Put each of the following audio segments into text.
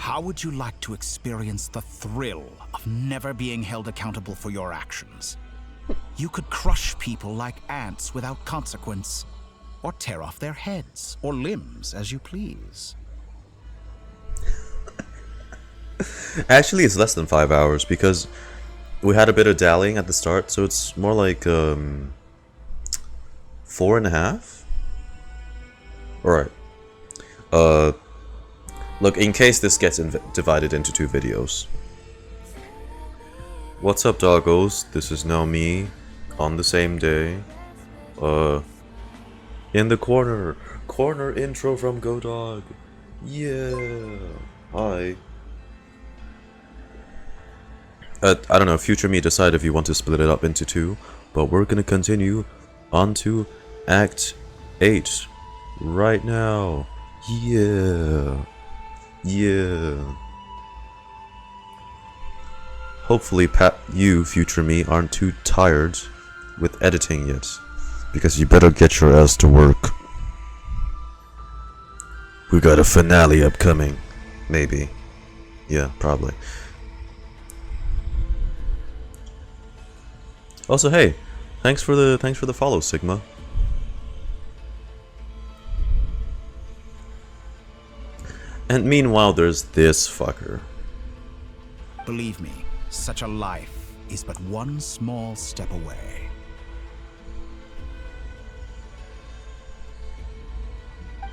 How would you like to experience the thrill of never being held accountable for your actions? You could crush people like ants without consequence, or tear off their heads or limbs as you please. Actually, it's less than 5 hours because we had a bit of dallying at the start, so it's more like 4.5. Alright. Look, in case this gets divided into 2 videos. What's up, doggos? This is now me on the same day. In the corner intro from GoDog. Yeah. Hi. I don't know, future me decide if you want to split it up into 2, but we're gonna continue on to Act 8 right now. Yeah. Yeah. Hopefully, you, future me, aren't too tired with editing yet, because you better get your ass to work. We got a finale upcoming. Maybe. Yeah, probably. Also, hey, thanks for the follow, Sigma. And meanwhile, there's this fucker. Believe me, such a life is but one small step away.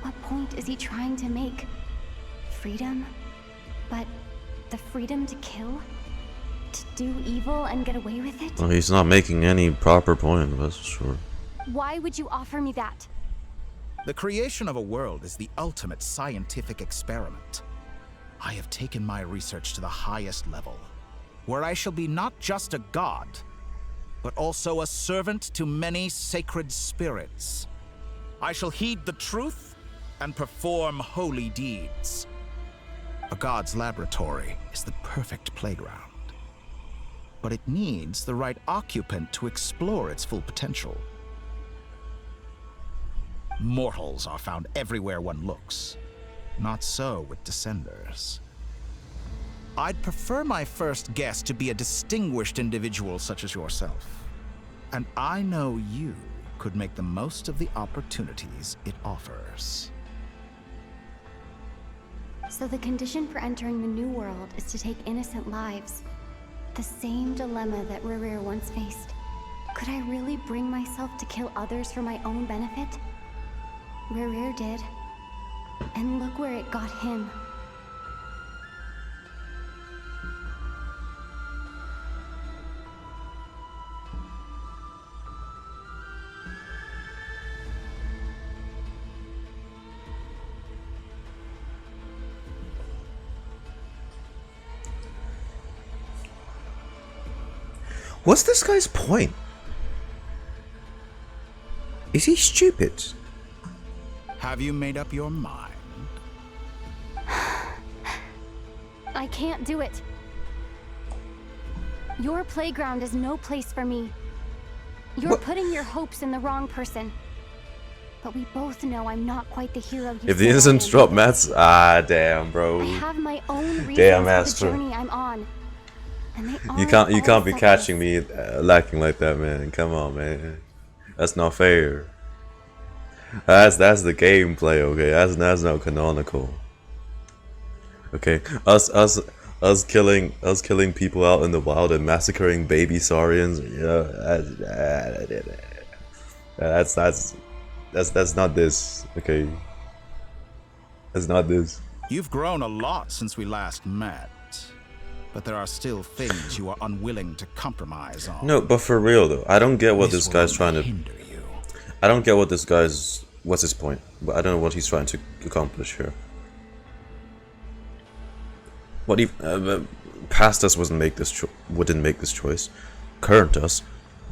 What point is he trying to make? Freedom? But the freedom to kill? To do evil and get away with it? Well, he's not making any proper point, that's for sure. Why would you offer me that? The creation of a world is the ultimate scientific experiment. I have taken my research to the highest level, where I shall be not just a god, but also a servant to many sacred spirits. I shall heed the truth and perform holy deeds. A god's laboratory is the perfect playground, but it needs the right occupant to explore its full potential. Mortals are found everywhere one looks. Not so with Descenders. I'd prefer my first guest to be a distinguished individual such as yourself. And I know you could make the most of the opportunities it offers. So the condition for entering the new world is to take innocent lives. The same dilemma that Rerir once faced. Could I really bring myself to kill others for my own benefit? Rerir did. And look where it got him. What's this guy's point? Is he stupid? Have you made up your mind? I can't do it. Your playground is no place for me. You're What? putting your hopes in the wrong person. But we both know I'm not quite the hero you If the said I innocents am. drop mats, damn, I bro. have my own reasons Damn, for the Astro. journey I'm on. And they You aren't can't all be selfish. catching me lacking like that, man. Come on, man. That's not fair. That's the gameplay, okay? That's not canonical. Okay, us killing people out in the wild and massacring baby saurians. That's not this. Okay, that's not this. You've grown a lot since we last met, but there are still things you are unwilling to compromise on. No, but for real though, I don't get what this will guy's only trying to. hinder you. I don't get what this guy's. What's his point? But I don't know what he's trying to accomplish here. What he past us wouldn't make this choice. Current us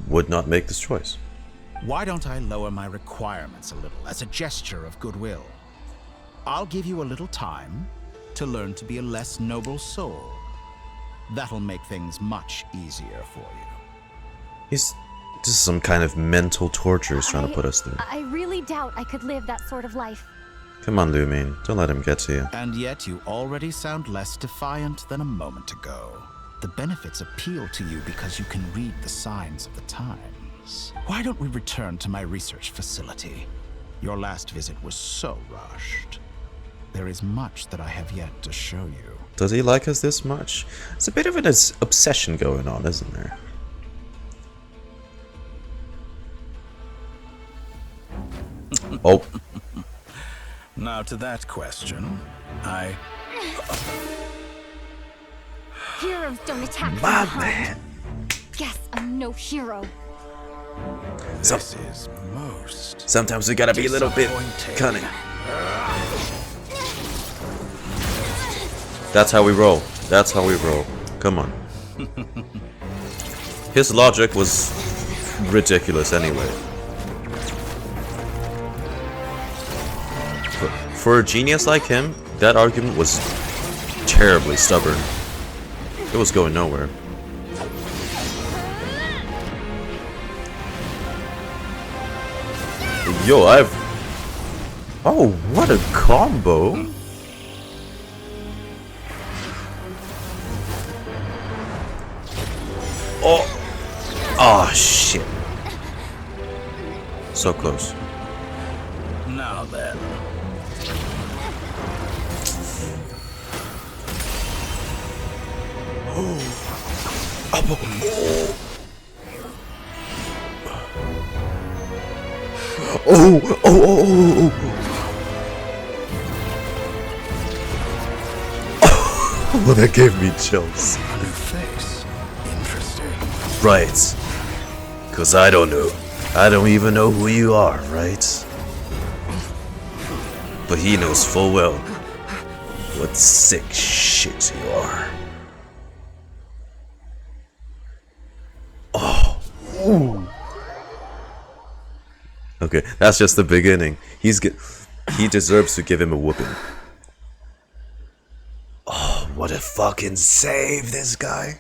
would not make this choice. Why don't I lower my requirements a little as a gesture of goodwill? I'll give you a little time to learn to be a less noble soul. That'll make things much easier for you. This is some kind of mental torture he's trying to put us through. I really doubt I could live that sort of life. Come on, Lumine. Don't let him get to you. And yet you already sound less defiant than a moment ago. The benefits appeal to you because you can read the signs of the times. Why don't we return to my research facility? Your last visit was so rushed. There is much that I have yet to show you. Does he like us this much? It's a bit of an obsession going on, isn't there? Oh. Now to that question, Heroes don't attack from My behind. man. Guess I'm no hero. This is most Sometimes we gotta be a little bit disappointing. cunning. That's how we roll. That's how we roll. Come on. His logic was ridiculous anyway. For a genius like him, that argument was terribly stubborn. It was going nowhere. Yo, Oh, what a combo! Oh, shit. So close. Now then. Oh, that gave me chills. New face. Interesting. Right. Cause I don't know. I don't even know who you are, right? But he knows full well what sick shit you are. Oh. Ooh. Okay, that's just the beginning. He deserves to give him a whooping. Oh, what a fucking save, this guy.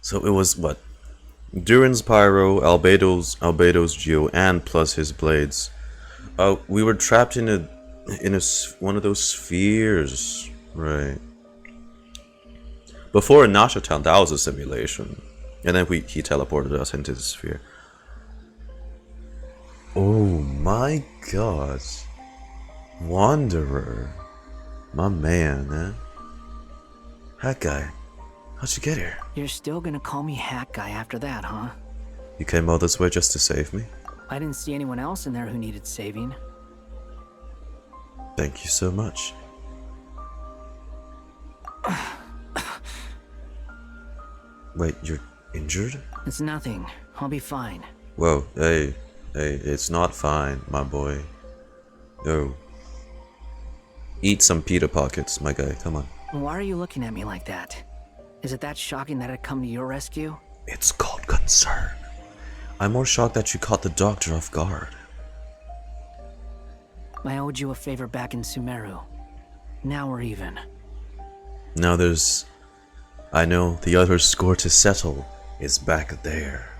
So it was what? Durin's pyro, Albedo's geo, and plus his blades. We were trapped in one of those spheres, right? Before in Nasha Town, that was a simulation, and then he teleported us into the sphere. Oh my god, Wanderer, my man, eh? That guy, how'd you get here? You're still gonna call me Hack Guy after that, huh? You came all this way just to save me? I didn't see anyone else in there who needed saving. Thank you so much. Wait, you're injured? It's nothing. I'll be fine. Whoa, hey, it's not fine, my boy. Yo. Eat some pita pockets, my guy, come on. Why are you looking at me like that? Is it that shocking that I'd come to your rescue? It's called concern. I'm more shocked that you caught the doctor off guard. I owed you a favor back in Sumeru. Now we're even. Now I know the other score to settle is back there.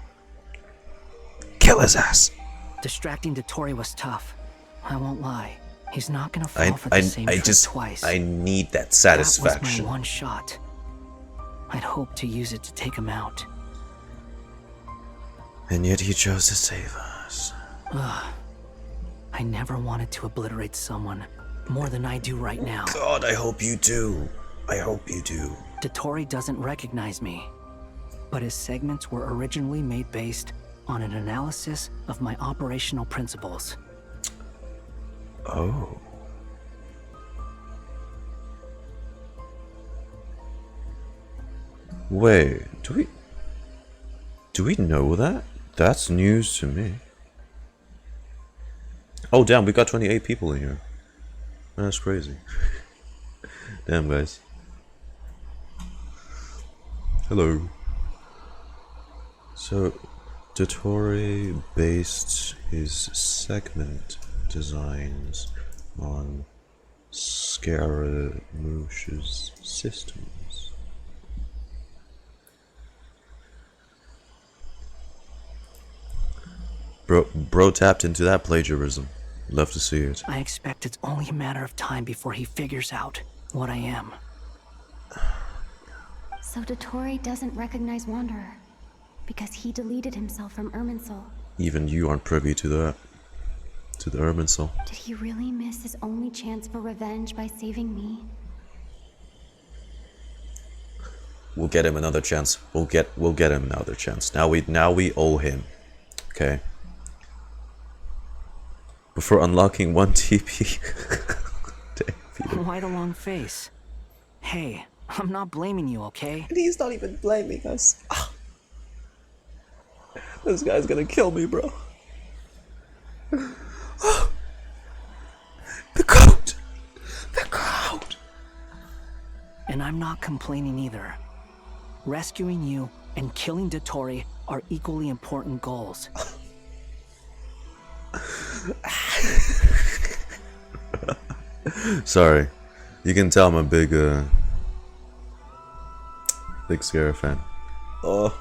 Kill his ass! Distracting dottore was tough. I won't lie. He's not gonna fall for the same trick twice. I need that That satisfaction. was my one shot. I'd hoped to use it to take him out. And yet he chose to save us. I never wanted to obliterate someone more than I do right now. God, I hope you do. I hope you do. Dottore doesn't recognize me, but his segments were originally made based on an analysis of my operational principles. Oh. Wait, do we know that? That's news to me. Oh damn, we got 28 people in here. That's crazy. Damn, guys. Hello. So, dottore based his segment designs on Scaramouche's systems. Bro tapped into that plagiarism. Love to see it. I expect it's only a matter of time before he figures out what I am. So dottore doesn't recognize Wanderer because he deleted himself from Irminsul. Even you aren't privy to that. To the Irminsul. Did he really miss his only chance for revenge by saving me? We'll get him another chance. We'll get him another chance. Now we owe him. Okay. Before unlocking 1 TP. Damn, Peter. Why the long face? Hey, I'm not blaming you, okay? And he's not even blaming us. This guy's gonna kill me, bro. The coat! The coat! And I'm not complaining either. Rescuing you and killing dottore are equally important goals. Sorry. You can tell I'm a big Sierra fan. Oh,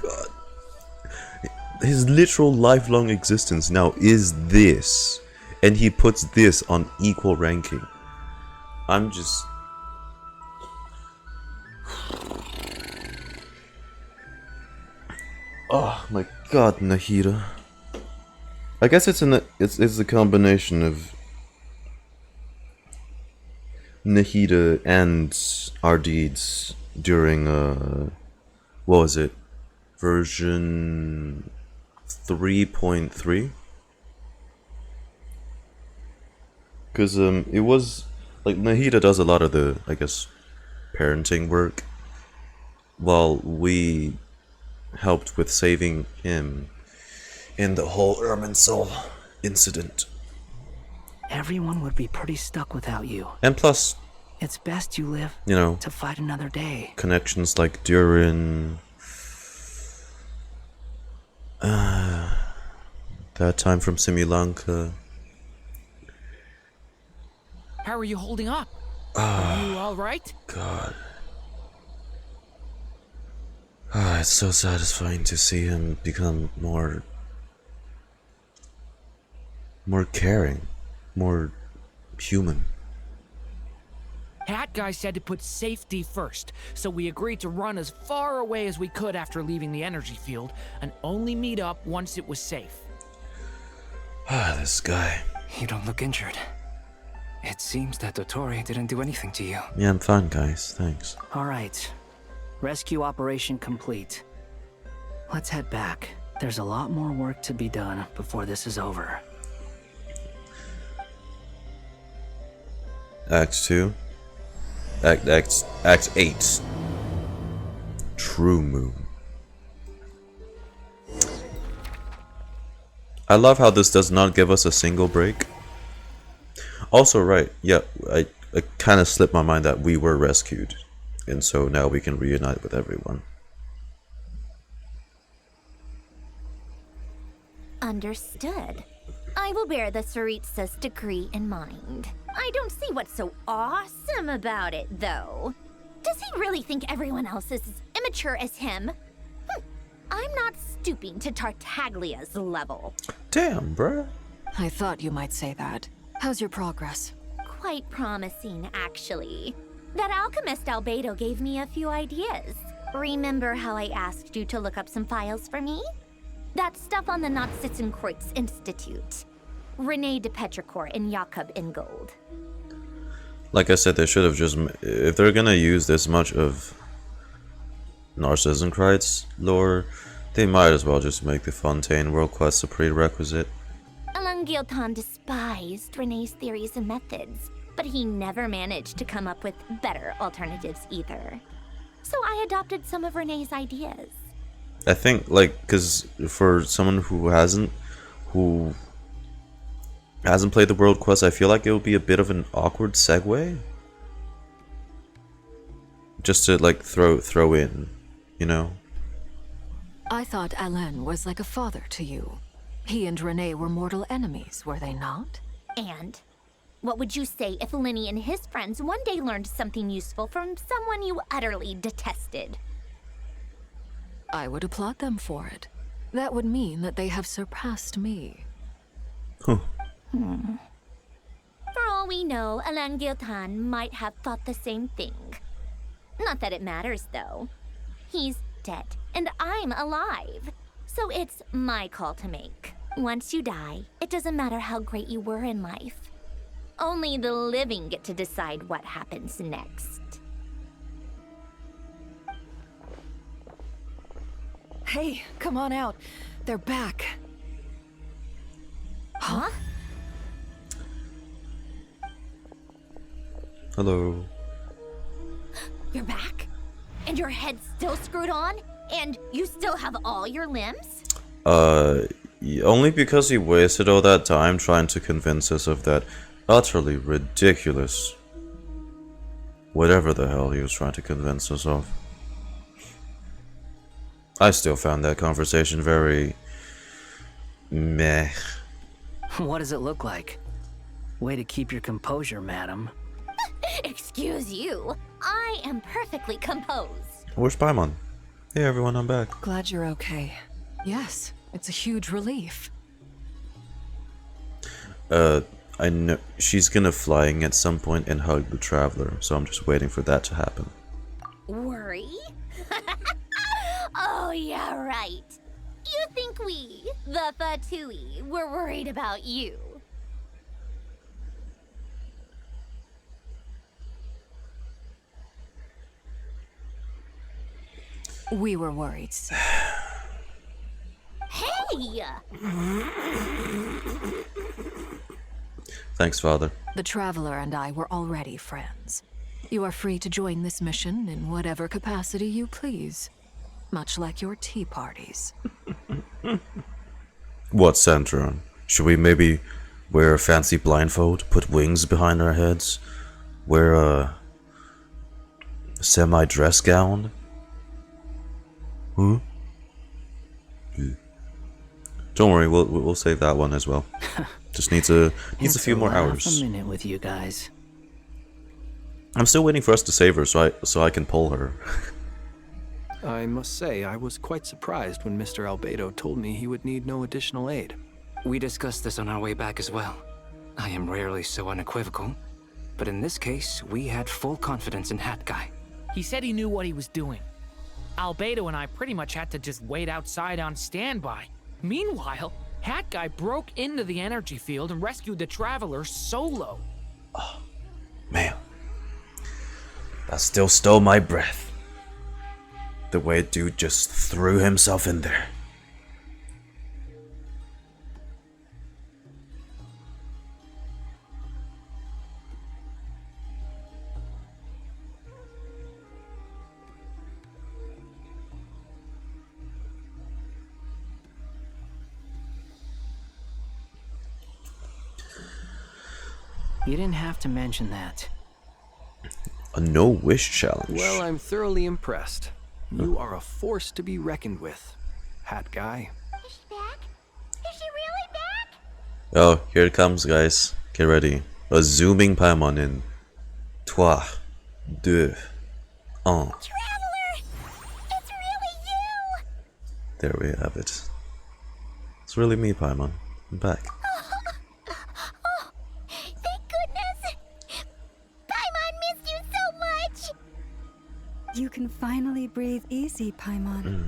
God. His literal lifelong existence now is this. And he puts this on equal ranking. I'm just... Oh my God, Nahida. I guess it's a combination of Nahida and our deeds during what was it? Version 3.3? Because it was like Nahida does a lot of the, I guess, parenting work, while we helped with saving him in the whole Irminsul incident. Everyone would be pretty stuck without you. And plus, It's best you live, you know, to fight another day. connections like Durin, that time from Simulanka. How are you holding up? Are you alright? God. It's so satisfying to see him become more caring, more human. Hat guy said to put safety first, so we agreed to run as far away as we could after leaving the energy field, and only meet up once it was safe. This guy. You don't look injured. It seems that dottore didn't do anything to you. Yeah, I'm fine, guys. Thanks. All right. Rescue operation complete. Let's head back. There's a lot more work to be done before this is over. Act 2. Act 8. True Moon. I love how this does not give us a single break. Also, right, yeah, I kind of slipped my mind that we were rescued. And so now we can reunite with everyone. Understood. I will bear the Tsaritsa's decree in mind. I don't see what's so awesome about it, though. Does he really think everyone else is as immature as him? I'm not stooping to Tartaglia's level. Damn, bruh. I thought you might say that. How's your progress? Quite promising, actually. That alchemist Albedo gave me a few ideas. Remember how I asked you to look up some files for me? That stuff on the Nazi-Kreuz Institute. René de Petrichor and Jakob Ingold. Like I said, they should have just... If they're gonna use this much of Nazi-Kreuz lore, they might as well just make the Fontaine World Quest a prerequisite. Alain Guillotin despised René's theories and methods, but he never managed to come up with better alternatives either. So I adopted some of René's ideas. I think, like, because for someone who hasn't played the World Quest, I feel like it would be a bit of an awkward segue. Just to, like, throw in, you know? I thought Alain was like a father to you. He and René were mortal enemies, were they not? And what would you say if Linny and his friends one day learned something useful from someone you utterly detested? I would applaud them for it. That would mean that they have surpassed me. Huh. For all we know, Alain Giltan might have thought the same thing. Not that it matters, though. He's dead, and I'm alive. So it's my call to make. Once you die, it doesn't matter how great you were in life. Only the living get to decide what happens next. Hey, come on out. They're back. Huh? Hello. You're back? And your head's still screwed on? And you still have all your limbs? Only because he wasted all that time trying to convince us of that utterly ridiculous whatever the hell he was trying to convince us of. I still found that conversation very meh. What does it look like? Way to keep your composure, madam. Excuse you. I am perfectly composed. Where's Paimon? Hey everyone, I'm back. Glad you're okay. Yes, it's a huge relief. I know she's gonna flying at some point and hug the traveler, so I'm just waiting for that to happen. Worry? Oh, yeah, right. You think we, the Fatui, were worried about you? We were worried. Hey! Thanks, Father. The Traveler and I were already friends. You are free to join this mission in whatever capacity you please. Much like your tea parties. What, Sandra? Should we maybe wear a fancy blindfold, put wings behind our heads, wear a semi-dress gown? Don't worry, we'll save that one as well. Just needs a few more hours. A minute with you guys. I'm still waiting for us to save her so I can pull her. I must say, I was quite surprised when Mr. Albedo told me he would need no additional aid. We discussed this on our way back as well. I am rarely so unequivocal, but in this case, we had full confidence in Hat Guy. He said he knew what he was doing. Albedo and I pretty much had to just wait outside on standby. Meanwhile, Hat Guy broke into the energy field and rescued the Traveler solo. Oh, man. That still stole my breath. The way dude just threw himself in there. You didn't have to mention that. A no-wish challenge. Well, I'm thoroughly impressed. You are a force to be reckoned with, Hat Guy. Is she back? Is she really back? Oh, here it comes, guys. Get ready. A zooming Paimon in 3, 2, 1. Traveler! It's really you! There we have it. It's really me, Paimon. I'm back. Oh, thank goodness! Paimon missed you so much! You can finally breathe easy, Paimon.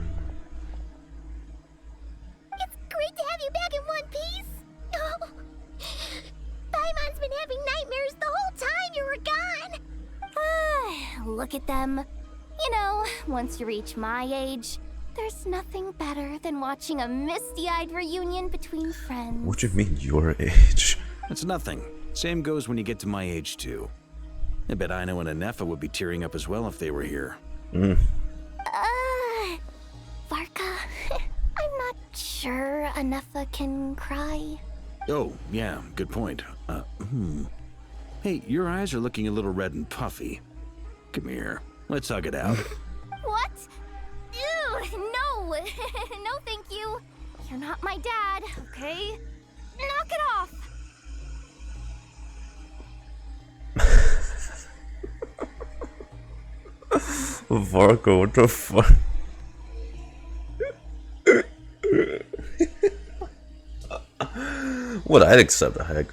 It's great to have you back in one piece! Oh, Paimon's been having nightmares the whole time you were gone! Look at them. You know, once you reach my age, there's nothing better than watching a misty-eyed reunion between friends. What do you mean, your age? It's nothing. Same goes when you get to my age, too. I bet Ino and Anefa would be tearing up as well if they were here. Varka, I'm not sure Anefa can cry. Oh, yeah, good point. Hey, your eyes are looking a little red and puffy. Come here, let's hug it out. What? Ew, no! No, thank you. You're not my dad, okay? Knock it off! Varco, what the fuck? What? I'd accept a hug.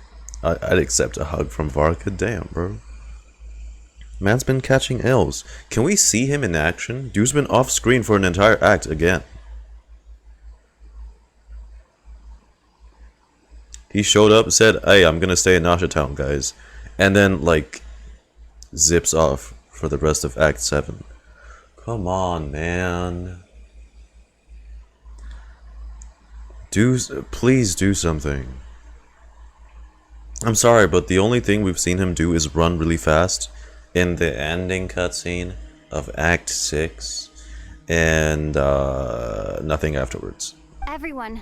I'd accept a hug from Varka. Damn, bro. Man's been catching elves. Can we see him in action? Dude's been off screen for an entire act again. He showed up, said, "Hey, I'm gonna stay in Nasha Town, guys," and then like zips off for the rest of Act 7. Come on, man. Please do something. I'm sorry, but the only thing we've seen him do is run really fast in the ending cutscene of Act 6, and nothing afterwards. Everyone,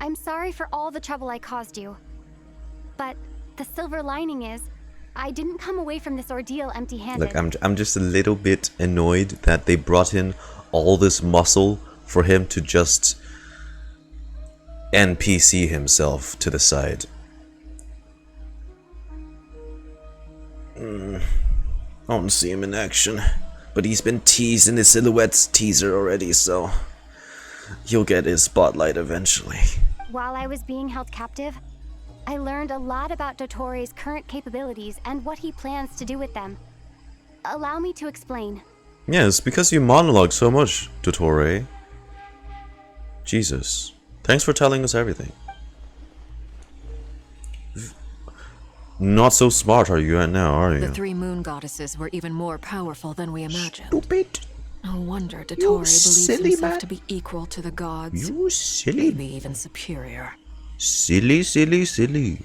I'm sorry for all the trouble I caused you. But the silver lining is, I didn't come away from this ordeal empty-handed. Look, I'm just a little bit annoyed that they brought in all this muscle for him to just NPC himself to the side. I want to see him in action, but he's been teased in the Silhouettes teaser already, so he'll get his spotlight eventually. While I was being held captive, I learned a lot about Dottore's current capabilities and what he plans to do with them. Allow me to explain. Yes, because you monologue so much, dottore. Jesus. Thanks for telling us everything. Not so smart are you right now, are you? The 3 moon goddesses were even more powerful than we imagined. Stupid. No wonder Dottore believes himself to be equal to the gods. You silly. Maybe even superior. Silly, silly, silly.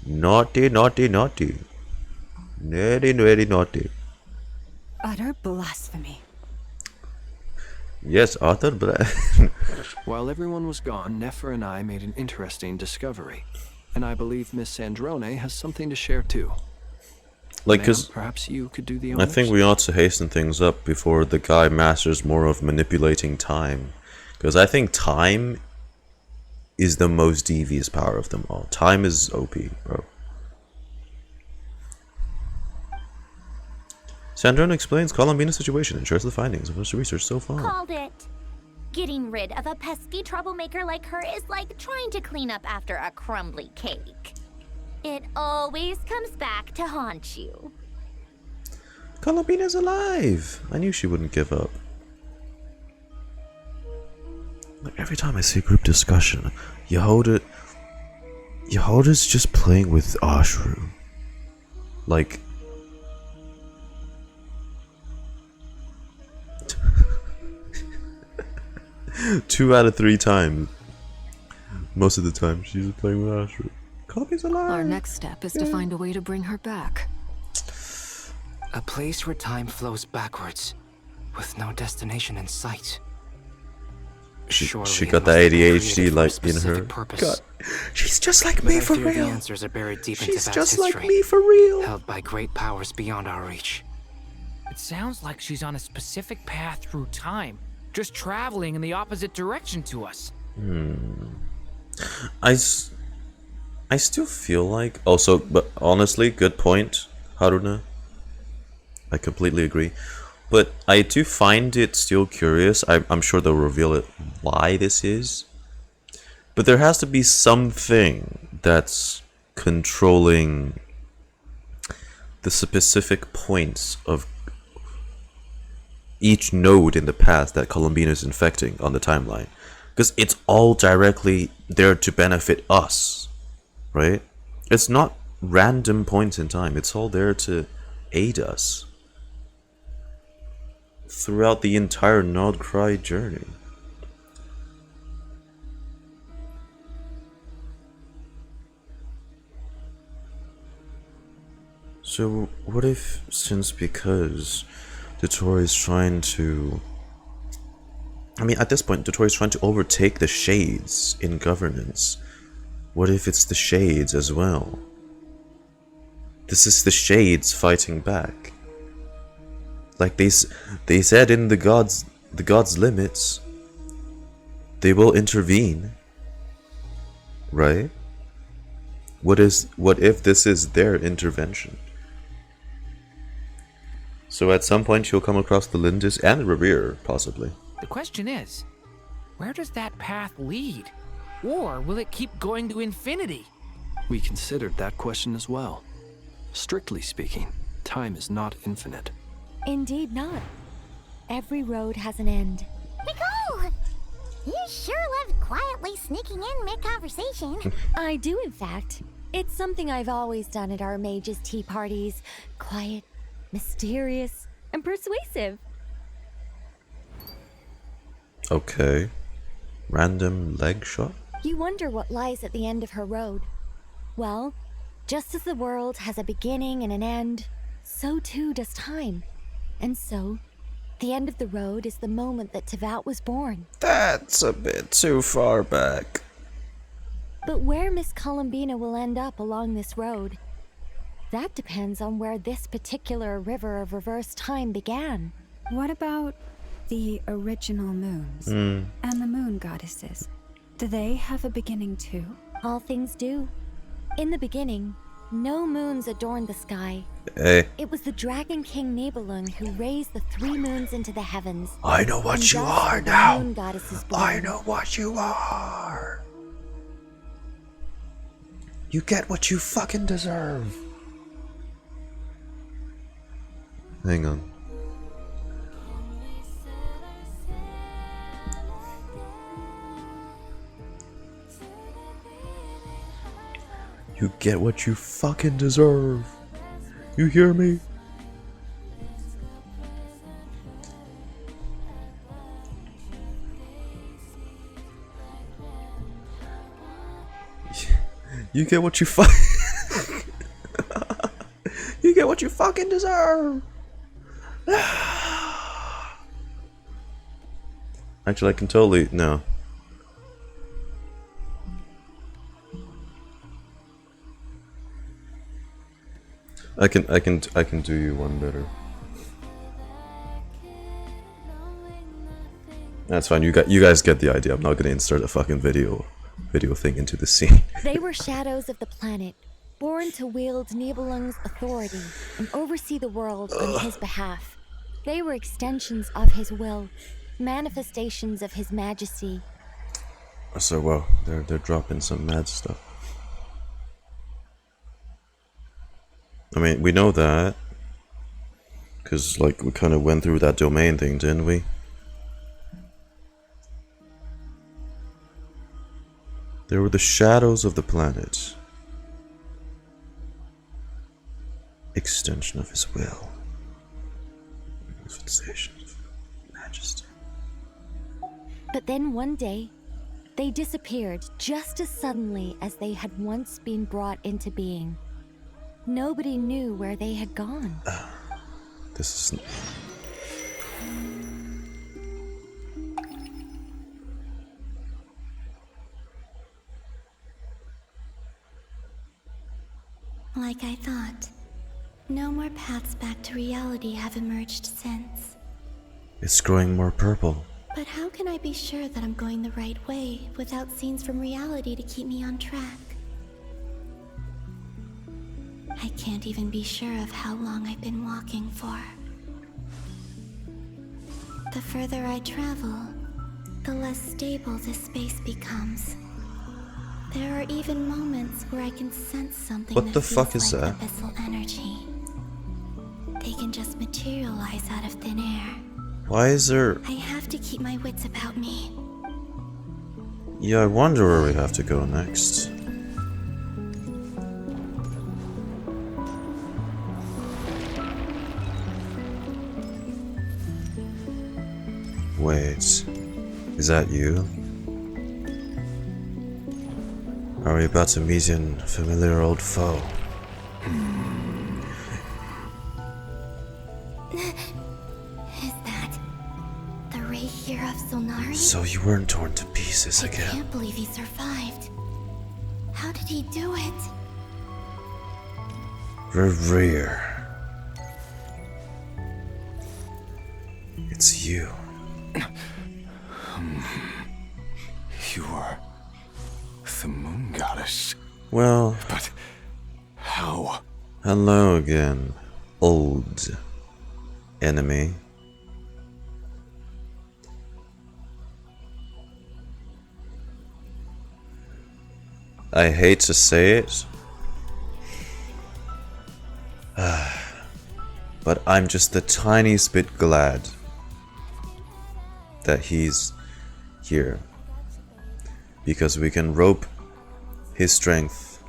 Naughty, naughty, naughty. Very, very naughty. Utter blasphemy. Yes, Arthur, but... While everyone was gone, Nefer and I made an interesting discovery. And I believe Miss Sandrone has something to share too. Like, cause perhaps you could do the I honors? think we ought to hasten things up before the guy masters more of manipulating time. Because I think time is the most devious power of them all. Time is OP, bro. Sandrone explains Columbina's situation and shares the findings of his research so far. Called it. Getting rid of a pesky troublemaker like her is like trying to clean up after a crumbly cake. It always comes back to haunt you. Columbina's alive! I knew she wouldn't give up. Like every time I see group discussion, Yehoda's just playing with Ashru. Like... Two out of 3 times. Most of the time, she's playing with Ashru. Columbina's alive! Our next step is to find a way to bring her back. A place where time flows backwards, with no destination in sight. She got the ADHD like in her. God, she's just like me for real. The answers are buried deep She's into just history, like me for real. held by great powers beyond our reach. It sounds like she's on a specific path through time, just traveling in the opposite direction to us. I still feel like... Also, but honestly, good point, Haruna. I completely agree. But I do find it still curious. I'm sure they'll reveal it why this is. But there has to be something that's controlling the specific points of each node in the path that Columbina is infecting on the timeline. Because it's all directly there to benefit us, right? It's not random points in time. It's all there to aid us throughout the entire NOD-KRAI journey. So what if, since because dottore is trying to... I mean, at this point, dottore is trying to overtake the Shades in governance. What if it's the Shades as well? This is the Shades fighting back. Like they said in the gods' limits, they will intervene, right? What if this is their intervention? So at some point you'll come across Tholindis and Rerir, possibly. The question is, where does that path lead? Or will it keep going to infinity? We considered that question as well. Strictly speaking, time is not infinite. Indeed not. Every road has an end. Nicole! You sure love quietly sneaking in mid-conversation. I do, in fact. It's something I've always done at our mages' tea parties. Quiet, mysterious, and persuasive. Okay. Random leg shot? You wonder what lies at the end of her road. Well, just as the world has a beginning and an end, so too does time. And so, the end of the road is the moment that Teyvat was born. That's a bit too far back. But where Miss Columbina will end up along this road, that depends on where this particular river of reverse time began. What about the original moons and the moon goddesses? Do they have a beginning too? All things do. In the beginning, no moons adorned the sky. Hey. It was the Dragon King Nibelung who raised the 3 moons into the heavens. I know what and you thus are were the now. moon goddesses born. I know what you are. You get what you fucking deserve. Hang on. You get what you fucking deserve. You hear me? You get what you You get what you fucking deserve. Actually, I can totally no. I can do you one better. That's fine. You guys get the idea. I'm not gonna insert a fucking video thing into the scene. They were shadows of the planet, born to wield Nibelung's authority and oversee the world on his behalf. They were extensions of his will, manifestations of his majesty. So well, they're dropping some mad stuff. I mean, we know that because like we kind of went through that domain thing, didn't we? They were the shadows of the planet. Extension of his will. Manifestation of majesty. But then one day, they disappeared just as suddenly as they had once been brought into being. Nobody knew where they had gone. This is... Like I thought. No more paths back to reality have emerged since. It's growing more purple. But how can I be sure that I'm going the right way without scenes from reality to keep me on track? I can't even be sure of how long I've been walking for. The further I travel, the less stable this space becomes. There are even moments where I can sense something What that the fuck feels is like that? abyssal energy. They can just materialize out of thin air. Why is there... I have to keep my wits about me. Yeah, I wonder where we have to go next. Wait, is that you? Are we about to meet an familiar old foe? Is that the Rerir of Solnari? So you weren't torn to pieces I again? can't believe he survived. How did he do it? Rerir. It's you. You are the moon goddess. Well... But how? Hello again, old enemy. I hate to say it, But I'm just the tiniest bit glad that he's here, because we can rope his strength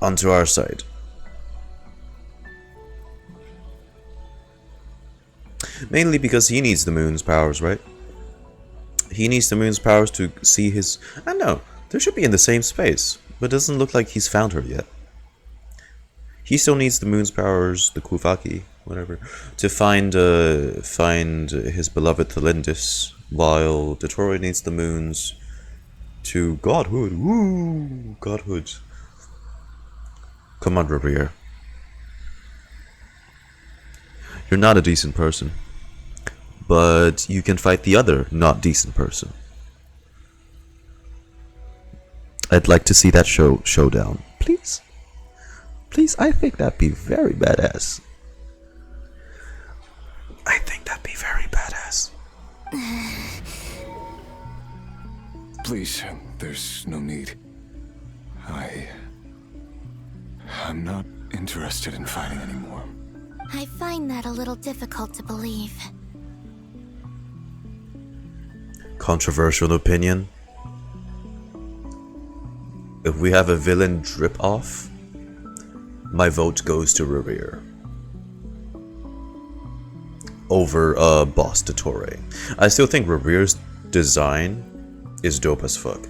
onto our side. Mainly because he needs the moon's powers, right? He needs the moon's powers to see his... I know, they should be in the same space, but it doesn't look like he's found her yet. He still needs the moon's powers, the Kuvaki, whatever, to find his beloved Tholindis, while dottore needs the moons to godhood. Woo! Godhood. Come on, Rerir. You're not a decent person, but you can fight the other not decent person. I'd like to see that showdown, please. Please, I think that'd be very badass. I think that'd be very badass. Please, there's no need. I'm not interested in fighting anymore. I find that a little difficult to believe. Controversial opinion. If we have a villain drip off, my vote goes to Rerir over boss dottore. I still think Rerir's design is dope as fuck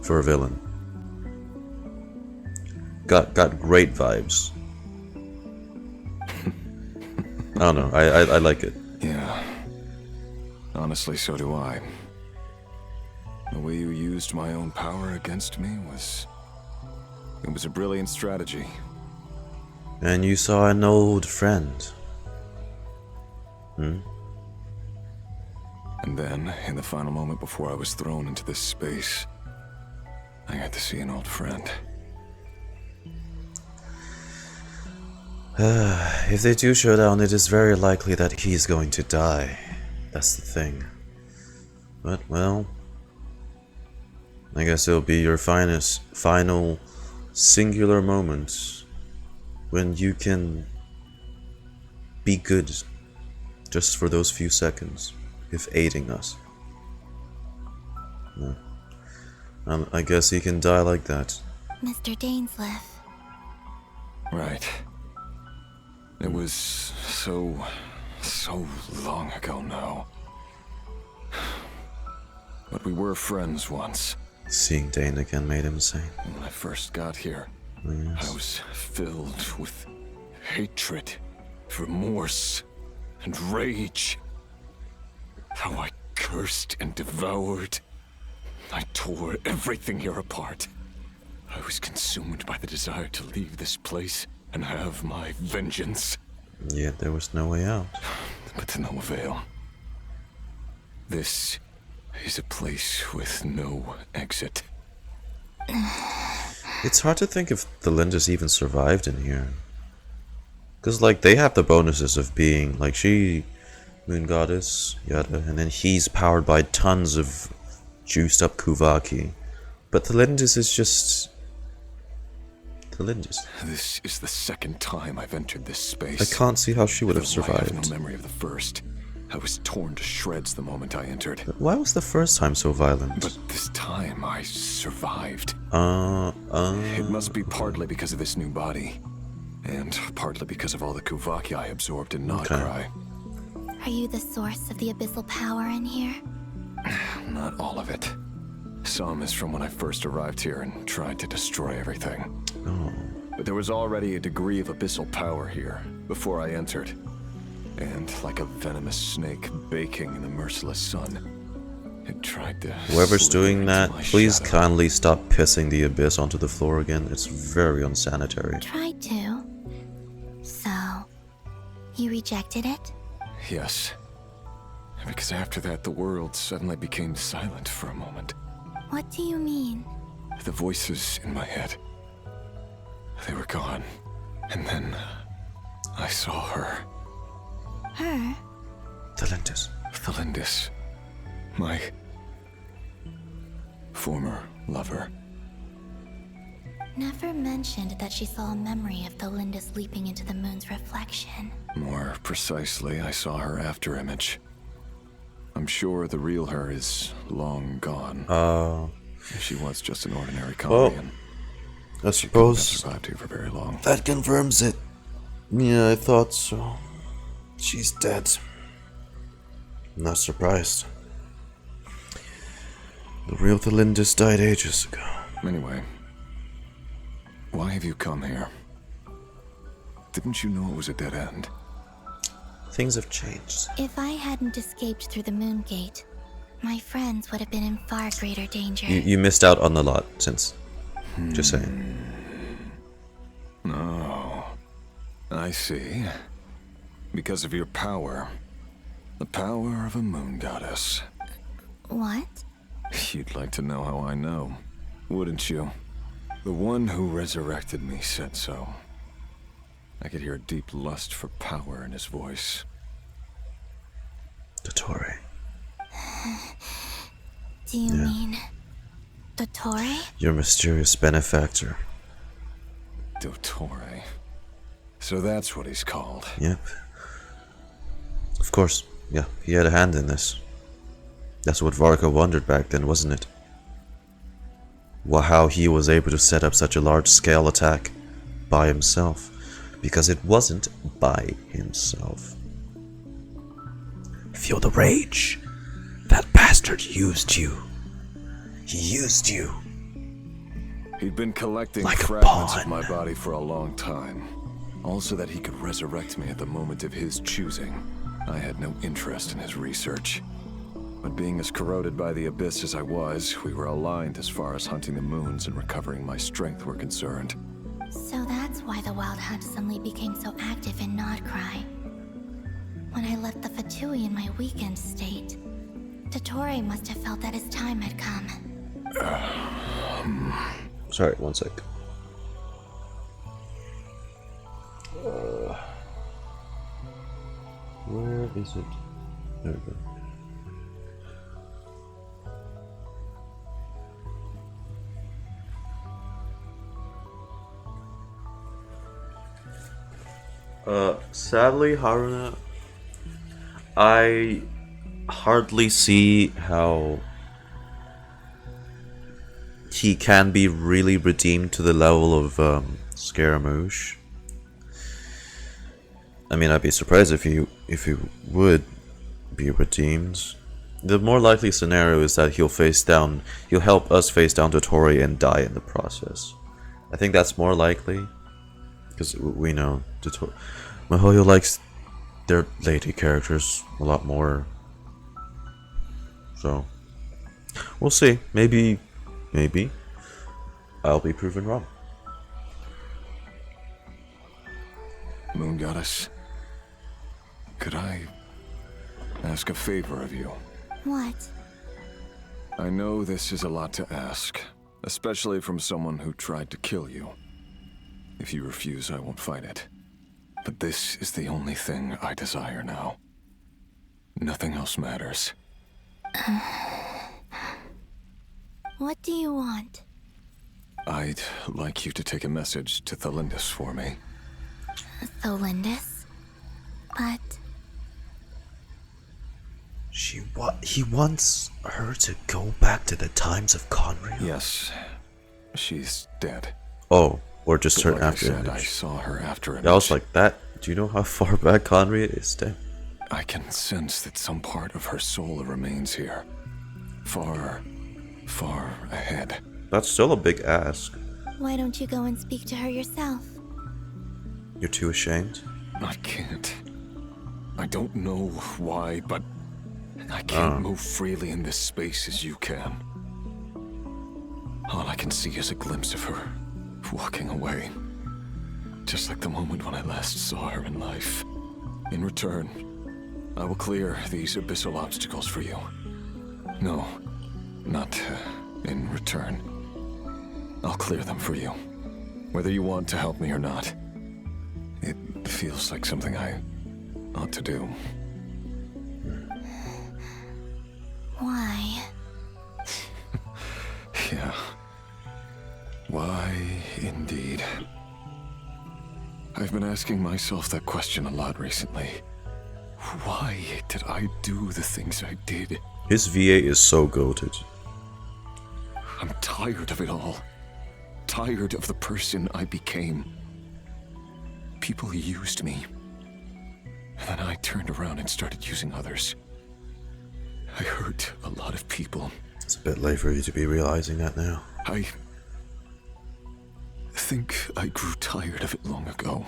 for a villain. Got great vibes. I don't know. I like it. Yeah. Honestly, so do I. The way you used my own power against me was... It was a brilliant strategy. And you saw an old friend. Hmm? And then, in the final moment before I was thrown into this space, I got to see an old friend. If they do show down, it is very likely that he's going to die. That's the thing. But, well... I guess it'll be your final singular moment when you can be good just for those few seconds, if aiding us. No. I guess he can die like that. Mr. Dainsleif. Right. It was so long ago now. But we were friends once. Seeing Dane again made him insane. When I first got here, yes. I was filled with hatred, remorse, and rage. How I cursed and devoured. I tore everything here apart. I was consumed by the desire to leave this place and have my vengeance. Yet there was no way out. But to no avail. This is a place with no exit. It's hard to think if the Tholindis even survived in here. Because, like, they have the bonuses of being, like, she, moon goddess, yada, and then he's powered by tons of juiced up Kuvaki. But Tholindis is just... Tholindis. This is the second time I've entered this space. I can't see how she would have survived. I have no memory of the first. I was torn to shreds the moment I entered. Why was the first time so violent? But this time I survived. It must be partly because of this new body. And partly because of all the Kuvaki I absorbed in NOD-KRAI. Are you the source of the abyssal power in here? Not all of it. Some is from when I first arrived here and tried to destroy everything. Oh. But there was already a degree of abyssal power here before I entered. And like a venomous snake baking in the merciless sun, it tried to... Whoever's doing that, please kindly stop pissing the abyss onto the floor again. It's very unsanitary. Tried to? So, you rejected it? Yes. Because after that, the world suddenly became silent for a moment. What do you mean? The voices in my head, they were gone. And then I saw her. Her? Tholindis. Tholindis. My former lover. Nefer mentioned that she saw a memory of Tholindis leaping into the moon's reflection. More precisely, I saw her afterimage. I'm sure the real her is long gone. She was just an ordinary Colombian. I suppose She couldn't have survived here for very long. that confirms it. Yeah, I thought so. She's dead. Not surprised. The real Tholindis died ages ago. Anyway, why have you come here? Didn't you know it was a dead end? Things have changed. If I hadn't escaped through the moon gate, my friends would have been in far greater danger. You missed out on a lot since. Just saying. Oh, I see. Because of your power. The power of a moon goddess. What? You'd like to know how I know, wouldn't you? The one who resurrected me said so. I could hear a deep lust for power in his voice. Dottore. Do you mean dottore? Your mysterious benefactor. Dottore. So that's what he's called. Yep. Of course. Yeah, he had a hand in this. That's what Varka wondered back then, wasn't it? How he was able to set up such a large-scale attack by himself. Because it wasn't by himself. Feel the rage. That bastard used you. He used you. He'd been collecting like fragments of my body for a long time. Also that he could resurrect me at the moment of his choosing. I had no interest in his research. But being as corroded by the abyss as I was, we were aligned as far as hunting the moons and recovering my strength were concerned. So that's why the Wild Hunt suddenly became so active in NOD-KRAI. When I left the Fatui in my weakened state, dottore must have felt that his time had come. Sorry, one sec. Where is it? There we go. Sadly, Haruna, I hardly see how he can be really redeemed to the level of Scaramouche. I mean, I'd be surprised if he would be redeemed. The more likely scenario is that he'll help us face down dottore and die in the process. I think that's more likely, because we know Mihoyo likes their lady characters a lot more. So we'll see. Maybe I'll be proven wrong. Moon Goddess, could I ask a favor of you? What? I know this is a lot to ask, especially from someone who tried to kill you. If you refuse, I won't fight it. But this is the only thing I desire now. Nothing else matters. What do you want? I'd like you to take a message to Tholindis for me. Tholindis? But... He wants her to go back to the times of Conrio? Yes. She's dead. Oh, or just her Like after I said, image. I saw her after image. I was like, that. Do you know how far back Conrio is dead? I can sense that some part of her soul remains here. Far, far ahead. That's still a big ask. Why don't you go and speak to her yourself? You're too ashamed? I can't. I don't know why, but I can't move freely in this space as you can. All I can see is a glimpse of her, walking away. Just like the moment when I last saw her in life. In return, I will clear these abyssal obstacles for you. No, not in return. I'll clear them for you. Whether you want to help me or not. It feels like something I ought to do. Why? Yeah. Why, indeed. I've been asking myself that question a lot recently. Why did I do the things I did? His VA is so goated. I'm tired of it all. Tired of the person I became. People used me. And then I turned around and started using others. I hurt a lot of people. It's a bit late for you to be realizing that now. I think I grew tired of it long ago.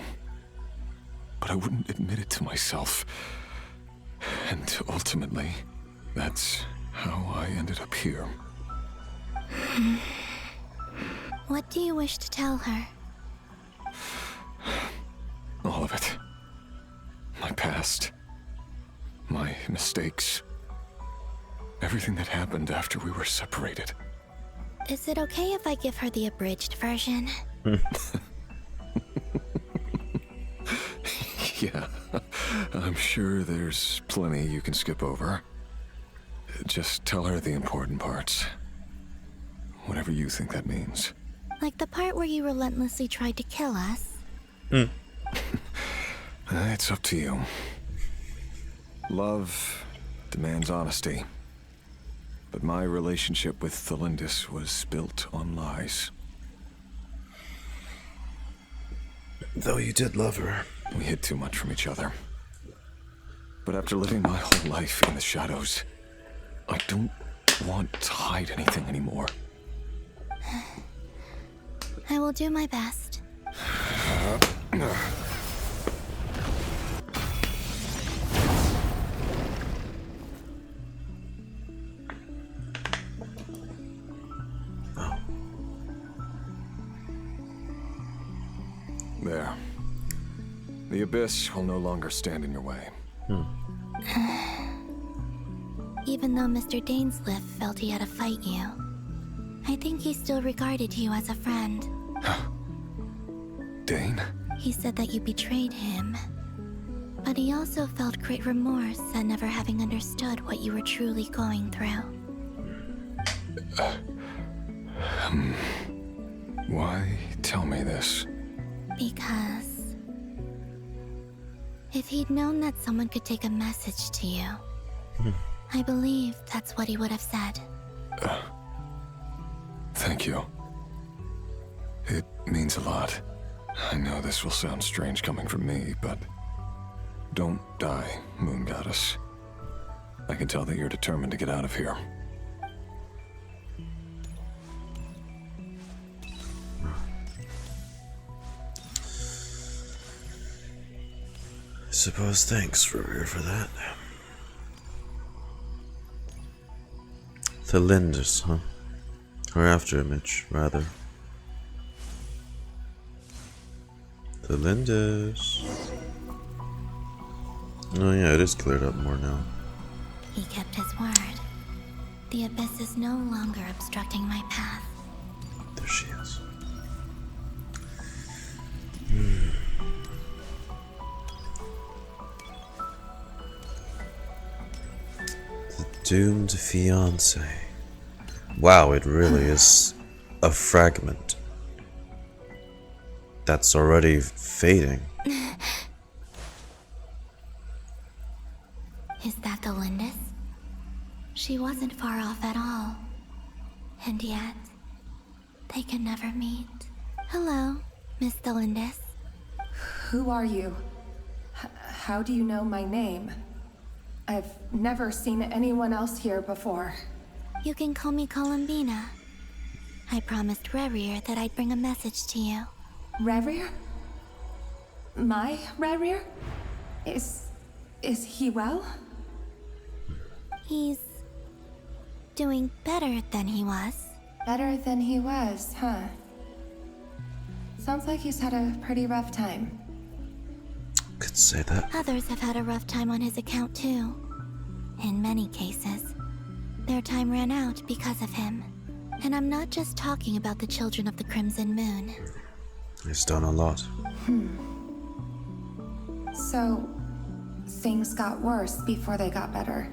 But I wouldn't admit it to myself. And ultimately, that's how I ended up here. What do you wish to tell her? All of it. My past. My mistakes. Everything that happened after we were separated. Is it okay if I give her the abridged version? Yeah, I'm sure there's plenty you can skip over. Just tell her the important parts. Whatever you think that means. Like the part where you relentlessly tried to kill us? It's up to you. Love demands honesty. But my relationship with Tholindis was built on lies. Though you did love her. We hid too much from each other. But after living my whole life in the shadows, I don't want to hide anything anymore. I will do my best. There. The abyss will no longer stand in your way. Even though Mr. Dainsliff felt he had to fight you, I think he still regarded you as a friend. Dane? He said that you betrayed him, but he also felt great remorse at never having understood what you were truly going through. Why tell me this? Because if he'd known that someone could take a message to you, I believe that's what he would have said. Thank you. It means a lot. I know this will sound strange coming from me, but don't die, Moon Goddess. I can tell that you're determined to get out of here. I suppose thanks, Rerir, for that. Tholindis, huh? Or afterimage, rather. Tholindis. Oh yeah, it is cleared up more now. He kept his word. The abyss is no longer obstructing my path. There she is. The doomed fiancé. Wow, it really is a fragment that's already fading. Is that Tholindis? She wasn't far off at all. And yet, they can never meet. Hello, Miss Tholindis. Who are you? How do you know my name? I've never seen anyone else here before. You can call me Columbina. I promised Rerir that I'd bring a message to you. Rerir? My Rerir? Is he well? He's doing better than he was. Better than he was, huh? Sounds like he's had a pretty rough time. Could say that. Others have had a rough time on his account too. In many cases, their time ran out because of him. And I'm not just talking about the children of the Crimson Moon. He's done a lot. So, things got worse before they got better.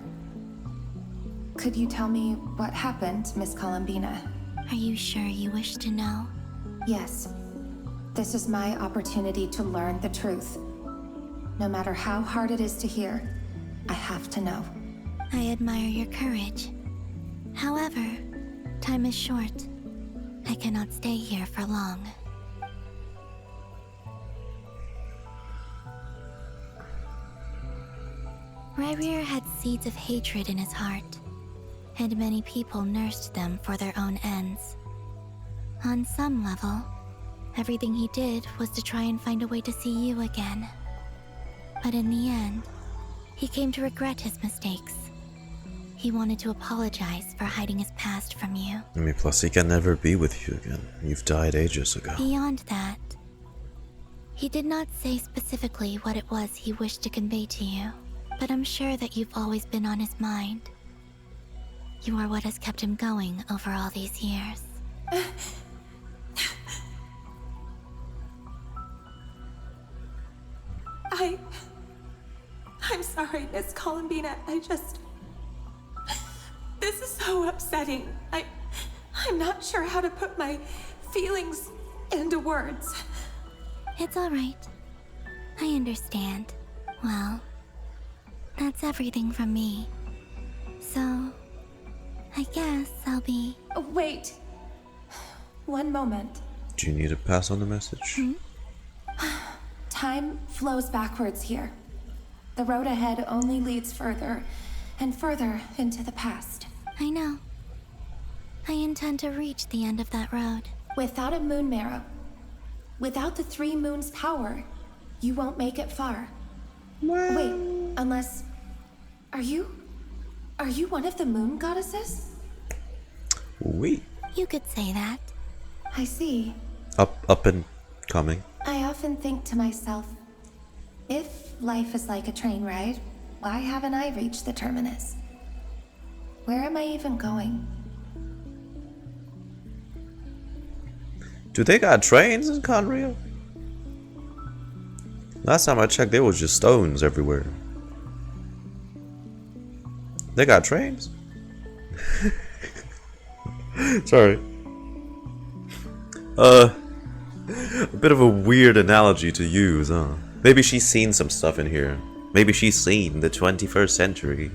Could you tell me what happened, Miss Columbina? Are you sure you wish to know? Yes. This is my opportunity to learn the truth. No matter how hard it is to hear, I have to know. I admire your courage. However, time is short. I cannot stay here for long. Rerir had seeds of hatred in his heart, and many people nursed them for their own ends. On some level, everything he did was to try and find a way to see you again. But in the end, he came to regret his mistakes. He wanted to apologize for hiding his past from you. I mean, plus he can never be with you again. You've died ages ago. Beyond that, he did not say specifically what it was he wished to convey to you, but I'm sure that you've always been on his mind. You are what has kept him going over all these years. I'm sorry, Miss Columbina. This is so upsetting. I'm not sure how to put my feelings into words. It's all right. I understand. Well, that's everything from me. So, I guess I'll be... Wait. One moment. Do you need to pass on the message? Time flows backwards here. The road ahead only leads further and further into the past. I know. I intend to reach the end of that road. Without a moon marrow, without the 3 moons' power, you won't make it far. Wait, unless... Are you one of the moon goddesses? Oui. You could say that. I see. Up and coming. I often think to myself, if life is like a train ride, why haven't I reached the terminus? Where am I even going? Do they got trains in Conria? Last time I checked, there was just stones everywhere. They got trains? Sorry. A bit of a weird analogy to use, huh? Maybe she's seen some stuff in here. Maybe she's seen the 21st century.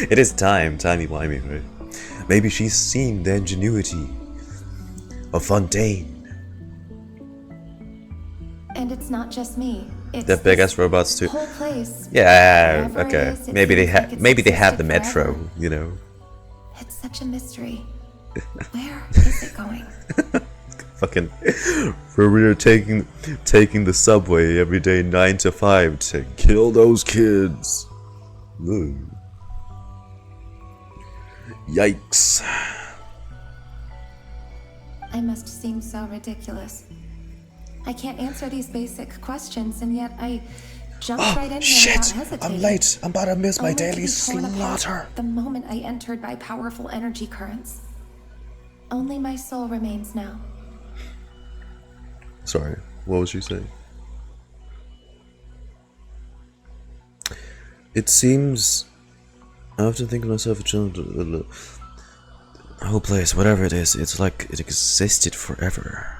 It is timey-wimey, right? Maybe she's seen the ingenuity of Fontaine. And it's not just me. It's The big ass robots too. whole place. Yeah, Wherever okay. it is, it Maybe they seems like it's maybe they have the existed metro, forever. you know. It's such a mystery. Where is it going? Fucking Rerir taking the subway every day 9 to 5 to kill those kids. Ugh. Yikes. I must seem so ridiculous. I can't answer these basic questions, and yet I jumped right in here without hesitating. I'm late. I'm about to miss my Only to daily be torn apart slaughter. the moment I entered by powerful energy currents. Only my soul remains now. Sorry, what was you saying? It seems I often think of myself a child. The whole place, whatever it is, it's like it existed forever.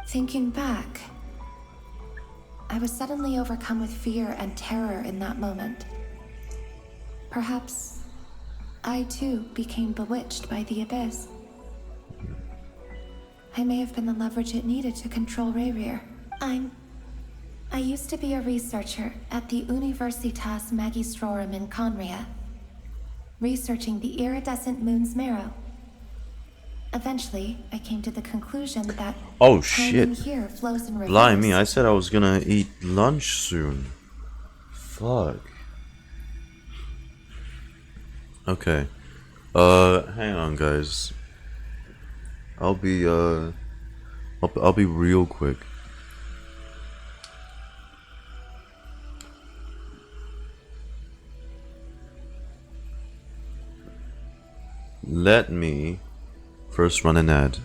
Thinking back, I was suddenly overcome with fear and terror in that moment. Perhaps I too became bewitched by the abyss. I may have been the leverage it needed to control Rerir. I used to be a researcher at the Universitas Magistrorum in Conria, researching the iridescent moon's marrow. Eventually, I came to the conclusion that Oh time in shit. here flows in reverse. Blimey, I said I was gonna eat lunch soon. Fuck. Okay. Hang on guys. I'll be real quick. Let me first run an ad.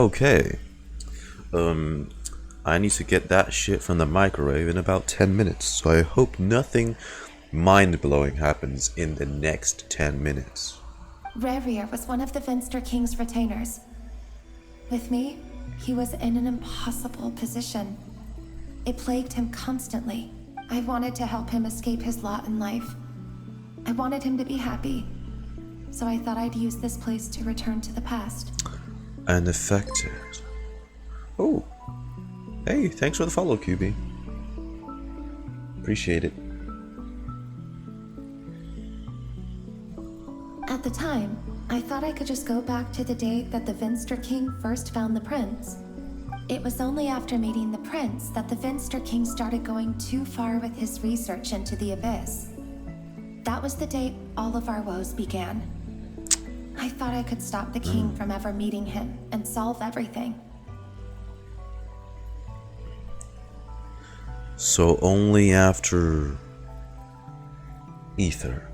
Okay. I need to get that shit from the microwave in about 10 minutes, so I hope nothing mind-blowing happens in the next 10 minutes. Rerir was one of the Finster King's retainers. With me, he was in an impossible position. It plagued him constantly. I wanted to help him escape his lot in life. I wanted him to be happy, so I thought I'd use this place to return to the past. Unaffected. Oh. Hey, thanks for the follow, QB. Appreciate it. At the time, I thought I could just go back to the day that the Finster King first found the prince. It was only after meeting the prince that the Finster King started going too far with his research into the abyss. That was the day all of our woes began. I thought I could stop the king from ever meeting him and solve everything. So only after Ether.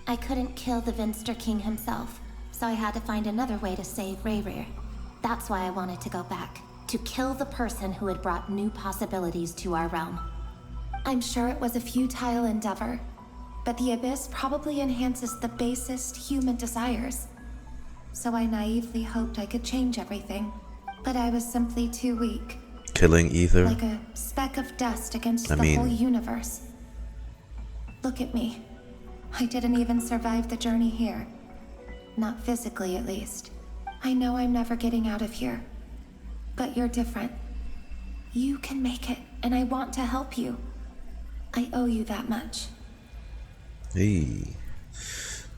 I couldn't kill the Finster King himself, so I had to find another way to save Rerir. That's why I wanted to go back, to kill the person who had brought new possibilities to our realm. I'm sure it was a futile endeavor, but the abyss probably enhances the basest human desires. So I naively hoped I could change everything, but I was simply too weak. Killing Ether? Like a speck of dust against the whole universe. Look at me. I didn't even survive the journey here. Not physically, at least. I know I'm never getting out of here. But you're different. You can make it, and I want to help you. I owe you that much. Hey.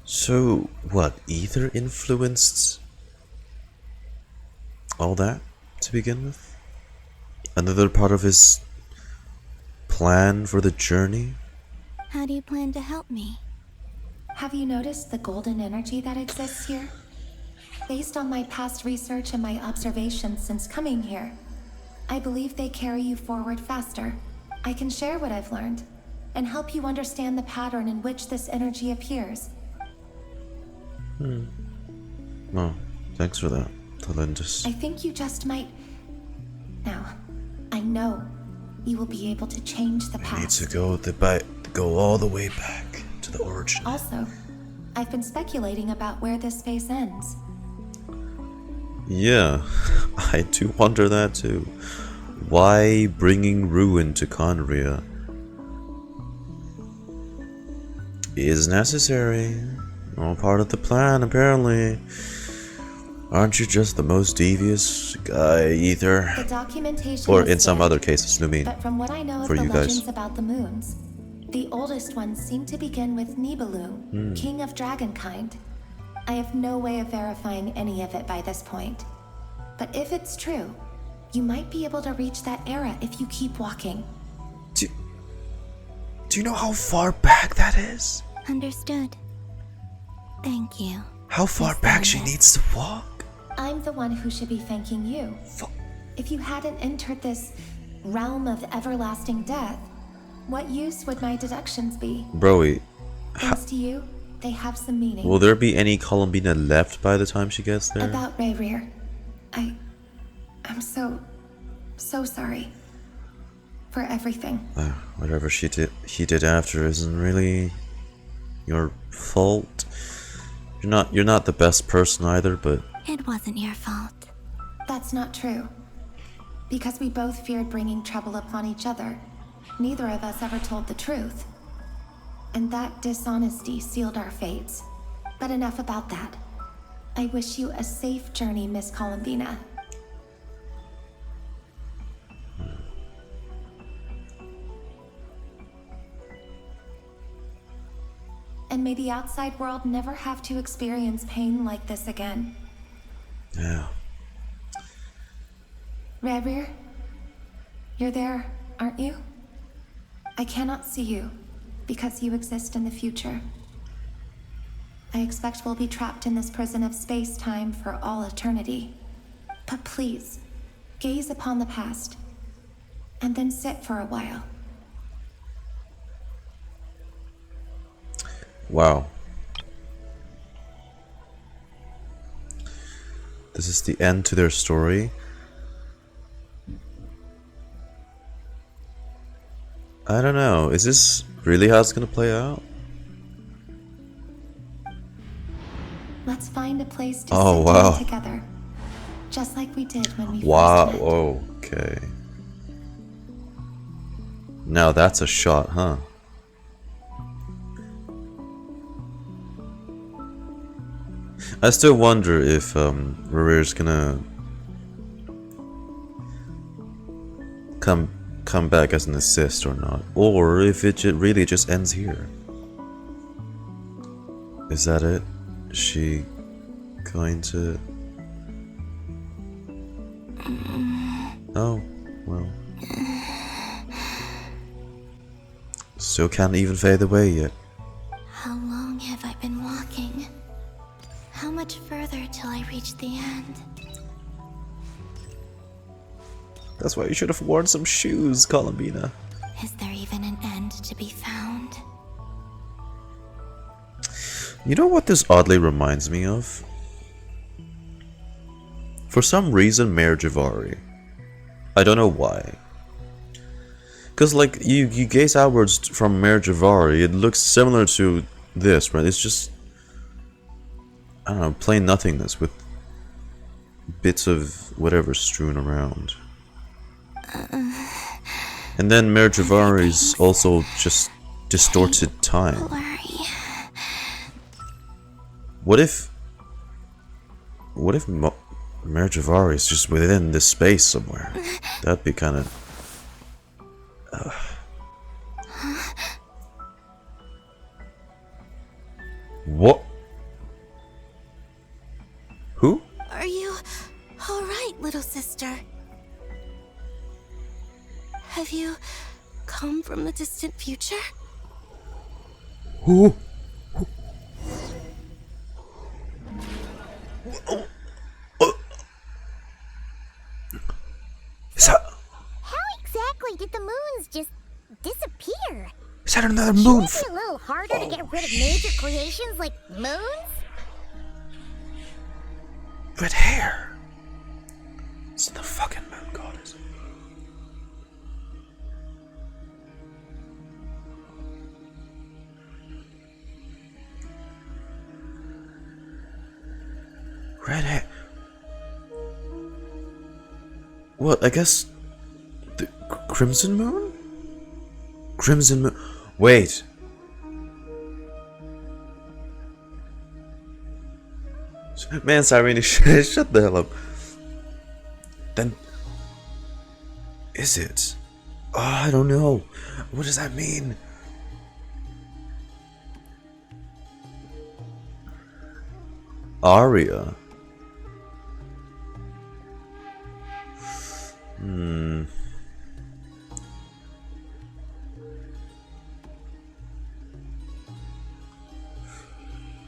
So, what, Ether influenced all that to begin with? Another part of his plan for the journey? How do you plan to help me? Have you noticed the golden energy that exists here? Based on my past research and my observations since coming here, I believe they carry you forward faster. I can share what I've learned and help you understand the pattern in which this energy appears. Oh, thanks for that, Tholindis. I think you just might... Now, I know you will be able to change the past. Need to go all the way back to the origin. Also, I've been speculating about where this phase ends. Yeah, I do wonder that too. Why bringing ruin to Conria is necessary. All part of the plan, apparently. Aren't you just the most devious guy, Ether? The documentation Or is in some scant, other cases, Lumine. But from what I know of for the you legends guys. about the moons, the oldest ones seem to begin with Nibelung, king of dragonkind. I have no way of verifying any of it by this point. But if it's true, you might be able to reach that era if you keep walking. Do you know how far back that is? Understood. Thank you. How far back she needs to walk? I'm the one who should be thanking you. If you hadn't entered this realm of everlasting death, what use would my deductions be? Broy, Thanks to you, they have some meaning. will there be any columbina left by the time she gets there? About Rerir, I'm so sorry for everything. Whatever he did after isn't really your fault. You're not the best person either, but It wasn't your fault. That's not true. Because we both feared bringing trouble upon each other, neither of us ever told the truth. And that dishonesty sealed our fates. But enough about that. I wish you a safe journey, Miss Columbina. And may the outside world never have to experience pain like this again. yeah. Rerir? You're there, aren't you? I cannot see you, because you exist in the future. I expect we'll be trapped in this prison of space-time for all eternity. But please, gaze upon the past, and then sit for a while. Wow. This is the end to their story. I don't know. Is this really how it's gonna play out? Let's find a place to Oh, sit wow. down together, just like we did when we Wow. first met. Okay. Now that's a shot, huh? I still wonder if Rerir's gonna come back as an assist or not, or if it really just ends here. Is that it? Is she going to? Oh, well. Still can't even fade away yet. How long have I been walking? How much further till I reach the end? That's why you should have worn some shoes, Columbina. Is there even an end to be found? You know what this oddly reminds me of? For some reason, Mayor Javari. I don't know why. Because, like, you gaze outwards from Mayor Javari, it looks similar to this, right? It's just, I don't know, plain nothingness with bits of whatever strewn around. And then Mayor Javari's also just distorted time. What if Mayor Javari is just within this space somewhere? That'd be kind of. What? Who? Are you alright, little sister? Have you come from the distant future? Who? Is that? How exactly did the moons just disappear? Is that another moon? Shouldn't it be a little harder to get rid of major creations like moons? Red hair. It's the fucking moon goddess. Red hair. What? I guess the Crimson Moon? Crimson Moon. Wait. Man, Cyrene, shut the hell up. Then, is it? Oh, I don't know. What does that mean? Aria.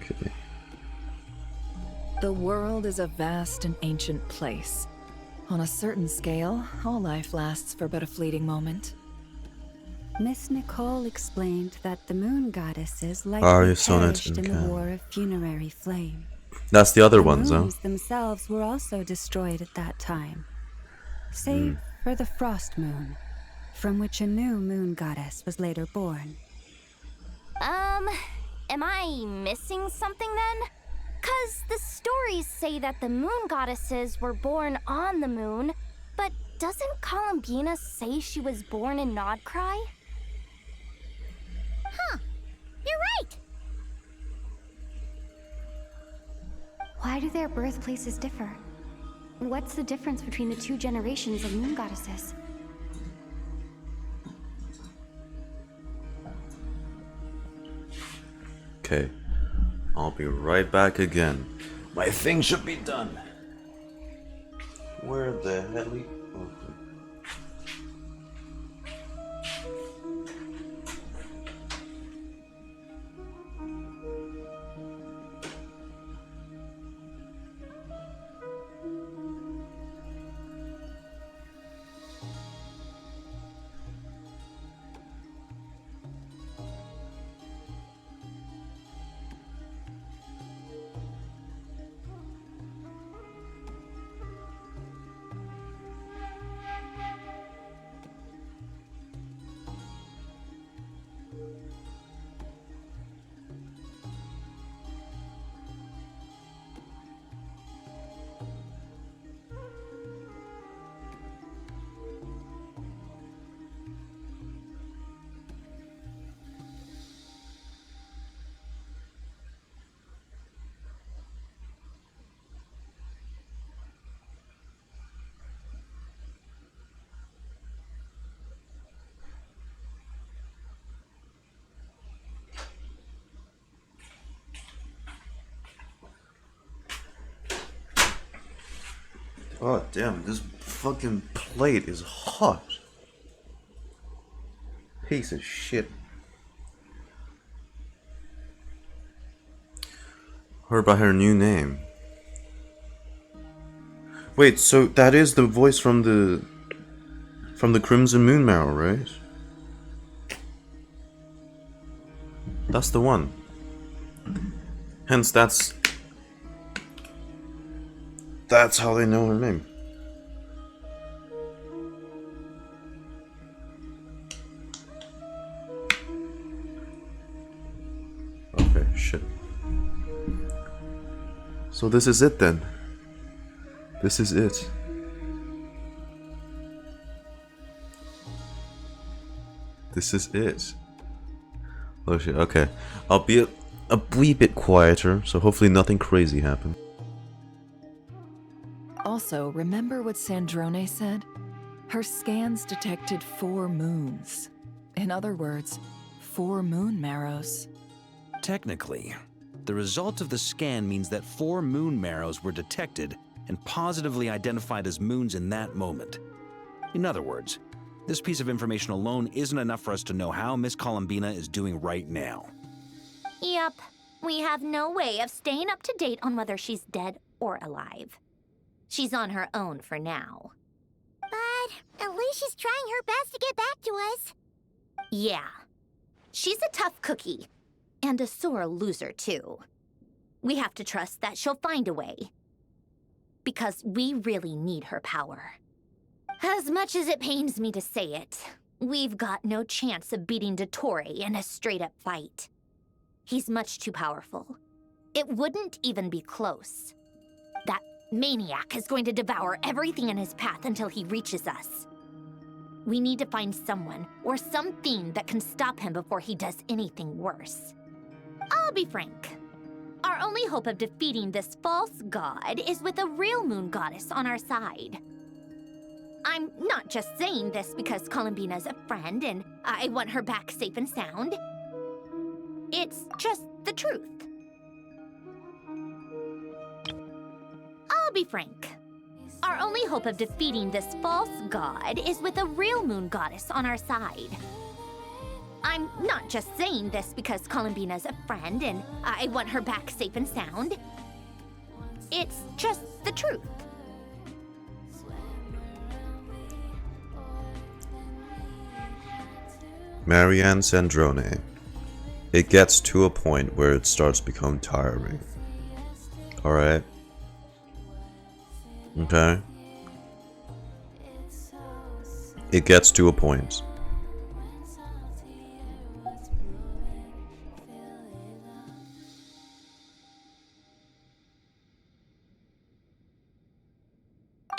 Okay. The world is a vast and ancient place. On a certain scale, all life lasts for but a fleeting moment. Miss Nicole explained that the moon goddesses Arya, likely Sonnet, perished and in the Cat. war of funerary flame. That's the other The ones, huh? moons themselves were also destroyed at that time, save for the frost moon, from which a new moon goddess was later born. Am I missing something then? 'Cause the stories say that the moon goddesses were born on the moon, but doesn't Columbina say she was born in NOD-KRAI? Huh, you're right! Why do their birthplaces differ? What's the difference between the two generations of moon goddesses? Okay. I'll be right back again. My thing should be done. Where the hell? Oh. God damn, this fucking plate is hot. Piece of shit. Heard about her new name. Wait, so that is the voice from the Crimson Moon Marrow, right? That's the one. Hence, that's how they know her name. Okay, shit. So this is it then. This is it. This is it. Oh shit, okay. I'll be a wee bit quieter, so hopefully nothing crazy happens. Also, remember what Sandrone said? Her scans detected 4 moons. In other words, 4 moon marrows. Technically, the result of the scan means that 4 moon marrows were detected and positively identified as moons in that moment. In other words, this piece of information alone isn't enough for us to know how Miss Columbina is doing right now. Yep, we have no way of staying up to date on whether she's dead or alive. She's on her own for now. But at least she's trying her best to get back to us. Yeah, she's a tough cookie. And a sore loser, too. We have to trust that she'll find a way. Because we really need her power. As much as it pains me to say it, we've got no chance of beating dottore in a straight-up fight. He's much too powerful. It wouldn't even be close. That maniac is going to devour everything in his path until he reaches us. We need to find someone or something that can stop him before he does anything worse. I'll be frank. Our only hope of defeating this false god is with a real moon goddess on our side. I'm not just saying this because Columbina's a friend and I want her back safe and sound. It's just the truth. I'll be frank. Our only hope of defeating this false god is with a real moon goddess on our side. I'm not just saying this because Columbina's a friend and I want her back safe and sound. It's just the truth. Marianne Sandrone. It gets to a point where it starts to become tiring. Alright? Okay? It gets to a point.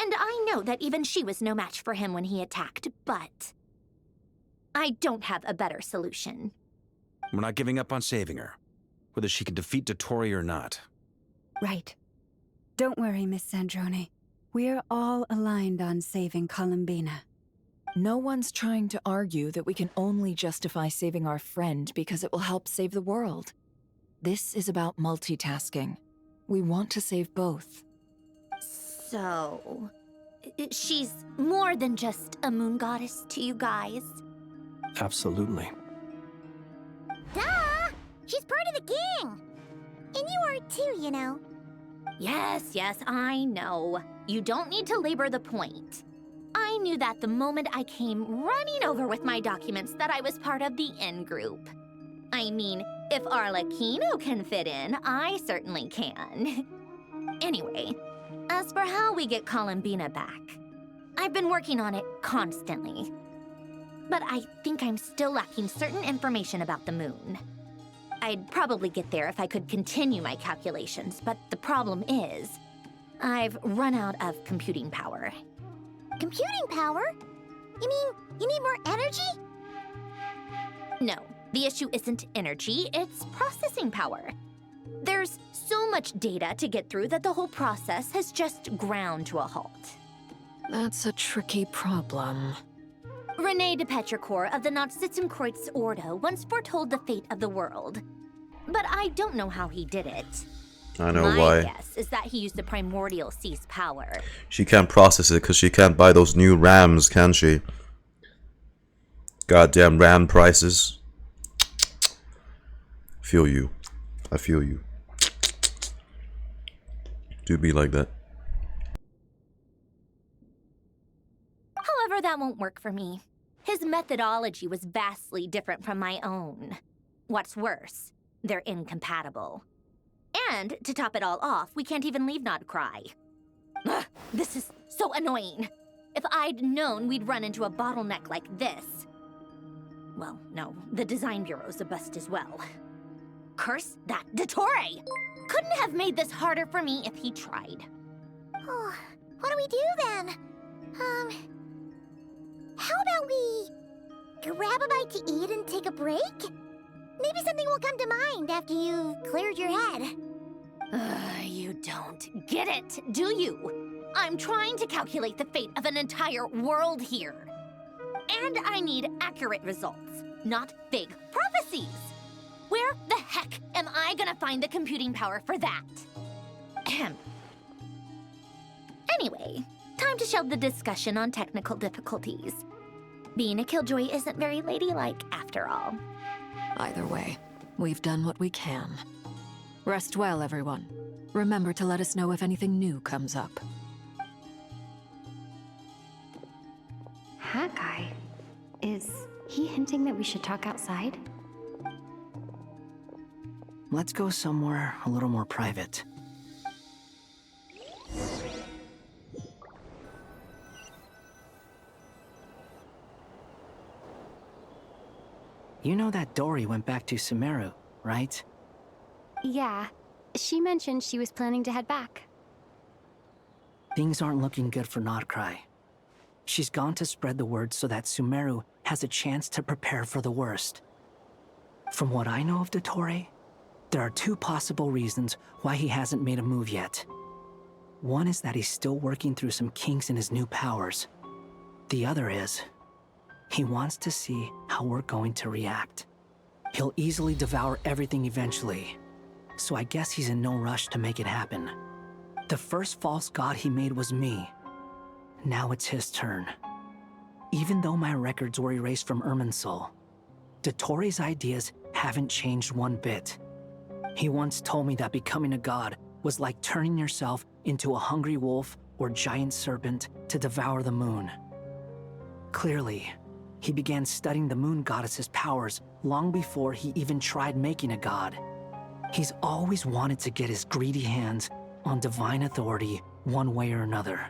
And I know that even she was no match for him when he attacked, but I don't have a better solution. We're not giving up on saving her, whether she can defeat dottore or not. Right. Don't worry, Miss Sandrone. We're all aligned on saving Columbina. No one's trying to argue that we can only justify saving our friend because it will help save the world. This is about multitasking. We want to save both. So, she's more than just a moon goddess to you guys? Absolutely. Duh! She's part of the gang! And you are too, you know. Yes, I know. You don't need to labor the point. I knew that the moment I came running over with my documents that I was part of the in-group. I mean, if Arlecchino can fit in, I certainly can. Anyway, as for how we get Columbina back, I've been working on it constantly. But I think I'm still lacking certain information about the moon. I'd probably get there if I could continue my calculations, but the problem is, I've run out of computing power. Computing power? You mean you need more energy? No, the issue isn't energy, it's processing power. There's so much data to get through that the whole process has just ground to a halt. That's a tricky problem. René de Petrichor of the Nautitzenkreuz Ordo once foretold the fate of the world. But I don't know how he did it. I know My why. guess is that he used the primordial sea's power. She can't process it because she can't buy those new RAMs, can she? Goddamn RAM prices. Feel you. I feel you. Do be like that. However, that won't work for me. His methodology was vastly different from my own. What's worse, they're incompatible. And, to top it all off, we can't even leave NOD-KRAI. Ugh, this is so annoying. If I'd known we'd run into a bottleneck like this... Well, no, the design bureau's a bust as well. Curse that dottore! Couldn't have made this harder for me if he tried. Oh, what do we do then? How about we grab a bite to eat and take a break? Maybe something will come to mind after you've cleared your head. You don't get it, do you? I'm trying to calculate the fate of an entire world here. And I need accurate results, not vague prophecies. Where the heck am I gonna find the computing power for that? Ahem. Anyway, time to shelve the discussion on technical difficulties. Being a killjoy isn't very ladylike, after all. Either way, we've done what we can. Rest well, everyone. Remember to let us know if anything new comes up. Hat guy? Is he hinting that we should talk outside? Let's go somewhere a little more private. You know that Dory went back to Sumeru, right? Yeah. She mentioned she was planning to head back. Things aren't looking good for NOD-KRAI. She's gone to spread the word so that Sumeru has a chance to prepare for the worst. From what I know of dottore, there are two possible reasons why he hasn't made a move yet. One is that he's still working through some kinks in his new powers. The other is, he wants to see how we're going to react. He'll easily devour everything eventually, so I guess he's in no rush to make it happen. The first false god he made was me. Now it's his turn. Even though my records were erased from Irminsul, dottore's ideas haven't changed one bit. He once told me that becoming a god was like turning yourself into a hungry wolf or giant serpent to devour the moon. Clearly, he began studying the moon goddess's powers long before he even tried making a god. He's always wanted to get his greedy hands on divine authority one way or another.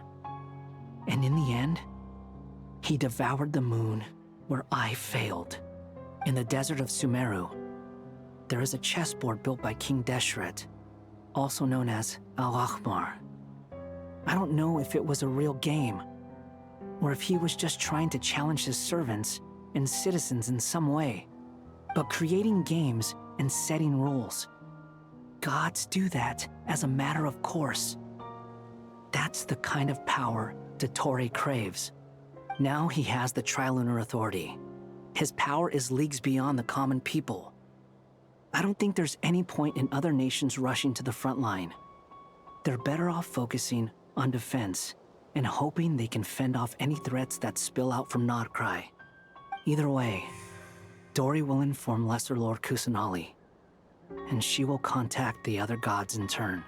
And in the end, he devoured the moon where I failed. In the desert of Sumeru, there is a chessboard built by King Deshret, also known as Al-Ahmar. I don't know if it was a real game, or if he was just trying to challenge his servants and citizens in some way. But creating games and setting rules, gods do that as a matter of course. That's the kind of power dottore craves. Now he has the Trilunar Authority. His power is leagues beyond the common people. I don't think there's any point in other nations rushing to the front line. They're better off focusing on defense and hoping they can fend off any threats that spill out from NOD-KRAI. Either way, Dory will inform Lesser Lord Kusanali, and she will contact the other gods in turn.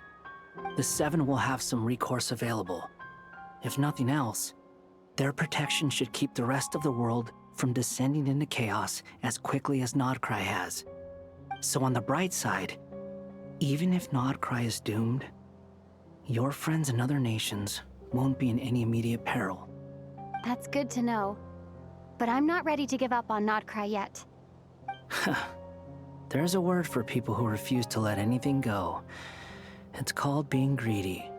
The Seven will have some recourse available. If nothing else, their protection should keep the rest of the world from descending into chaos as quickly as NOD-KRAI has. So on the bright side, even if NOD-KRAI is doomed, your friends in other nations won't be in any immediate peril. That's good to know. But I'm not ready to give up on NOD-KRAI yet. There's a word for people who refuse to let anything go. It's called being greedy.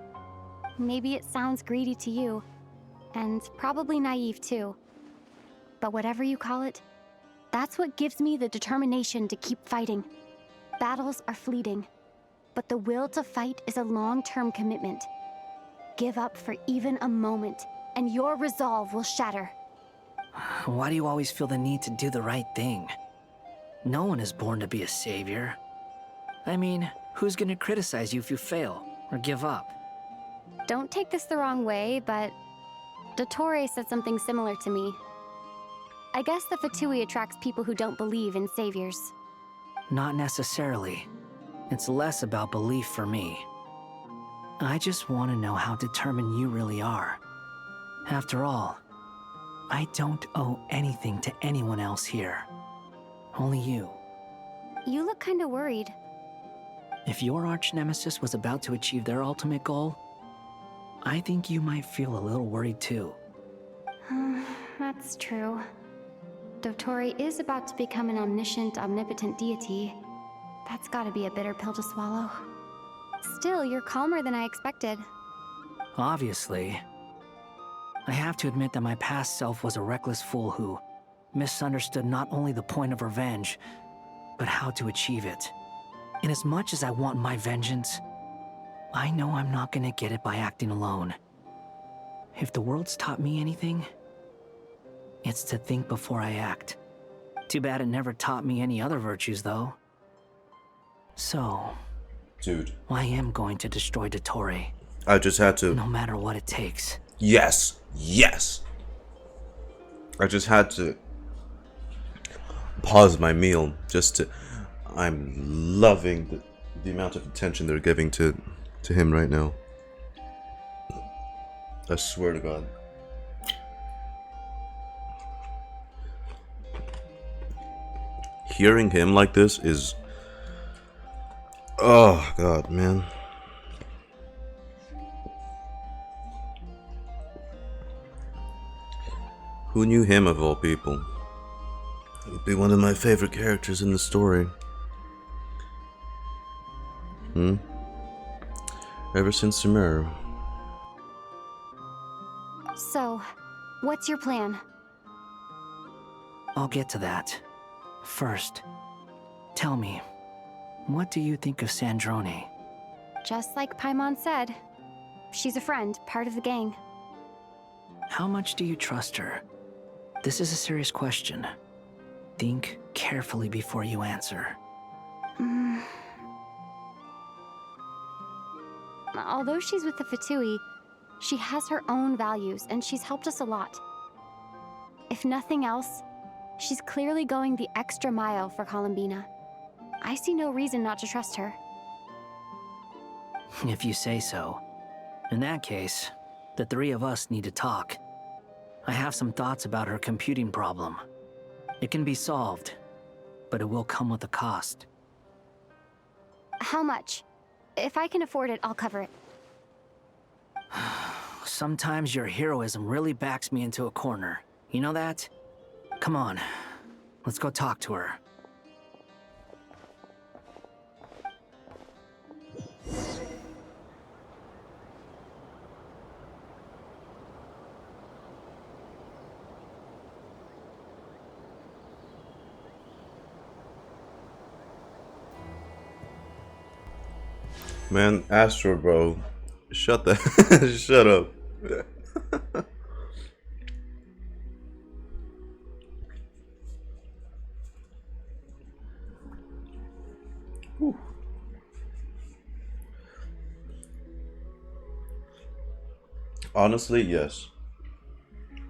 Maybe it sounds greedy to you, and probably naive too. But whatever you call it, that's what gives me the determination to keep fighting. Battles are fleeting, but the will to fight is a long-term commitment. Give up for even a moment, and your resolve will shatter. Why do you always feel the need to do the right thing? No one is born to be a savior. I mean, Who's gonna criticize you if you fail or give up? Don't take this the wrong way, but dottore said something similar to me. I guess the Fatui attracts people who don't believe in saviors. Not necessarily. It's less about belief for me. I just want to know how determined you really are. After all, I don't owe anything to anyone else here. Only you. You look kinda worried. If your arch-nemesis was about to achieve their ultimate goal, I think you might feel a little worried too. That's true. Dottore is about to become an omniscient, omnipotent deity. That's gotta be a bitter pill to swallow. Still, you're calmer than I expected. Obviously. I have to admit that my past self was a reckless fool who misunderstood not only the point of revenge, but how to achieve it. And as much as I want my vengeance, I know I'm not gonna get it by acting alone. If the world's taught me anything, it's to think before I act. Too bad it never taught me any other virtues, though. So... Dude. I am going to destroy dottore. I just had to... No matter what it takes. Yes! Yes! I just had to... pause my meal just to... I'm loving the amount of attention they're giving to him right now. I swear to God. Hearing him like this is... Oh, God, man. Who knew him of all people? He would be one of my favorite characters in the story. Ever since Sumeru. So, what's your plan? I'll get to that. First, tell me, what do you think of Sandrone? Just like Paimon said, she's a friend, part of the gang. How much do you trust her? This is a serious question. Think carefully before you answer. Although she's with the Fatui, she has her own values, and she's helped us a lot. If nothing else, she's clearly going the extra mile for Columbina. I see no reason not to trust her. If you say so. In that case, the three of us need to talk. I have some thoughts about her computing problem. It can be solved, but it will come with a cost. How much? If I can afford it, I'll cover it. Sometimes your heroism really backs me into a corner. You know that? Come on, let's go talk to her. Man, Astro, bro. Shut the... Shut up. Honestly, yes.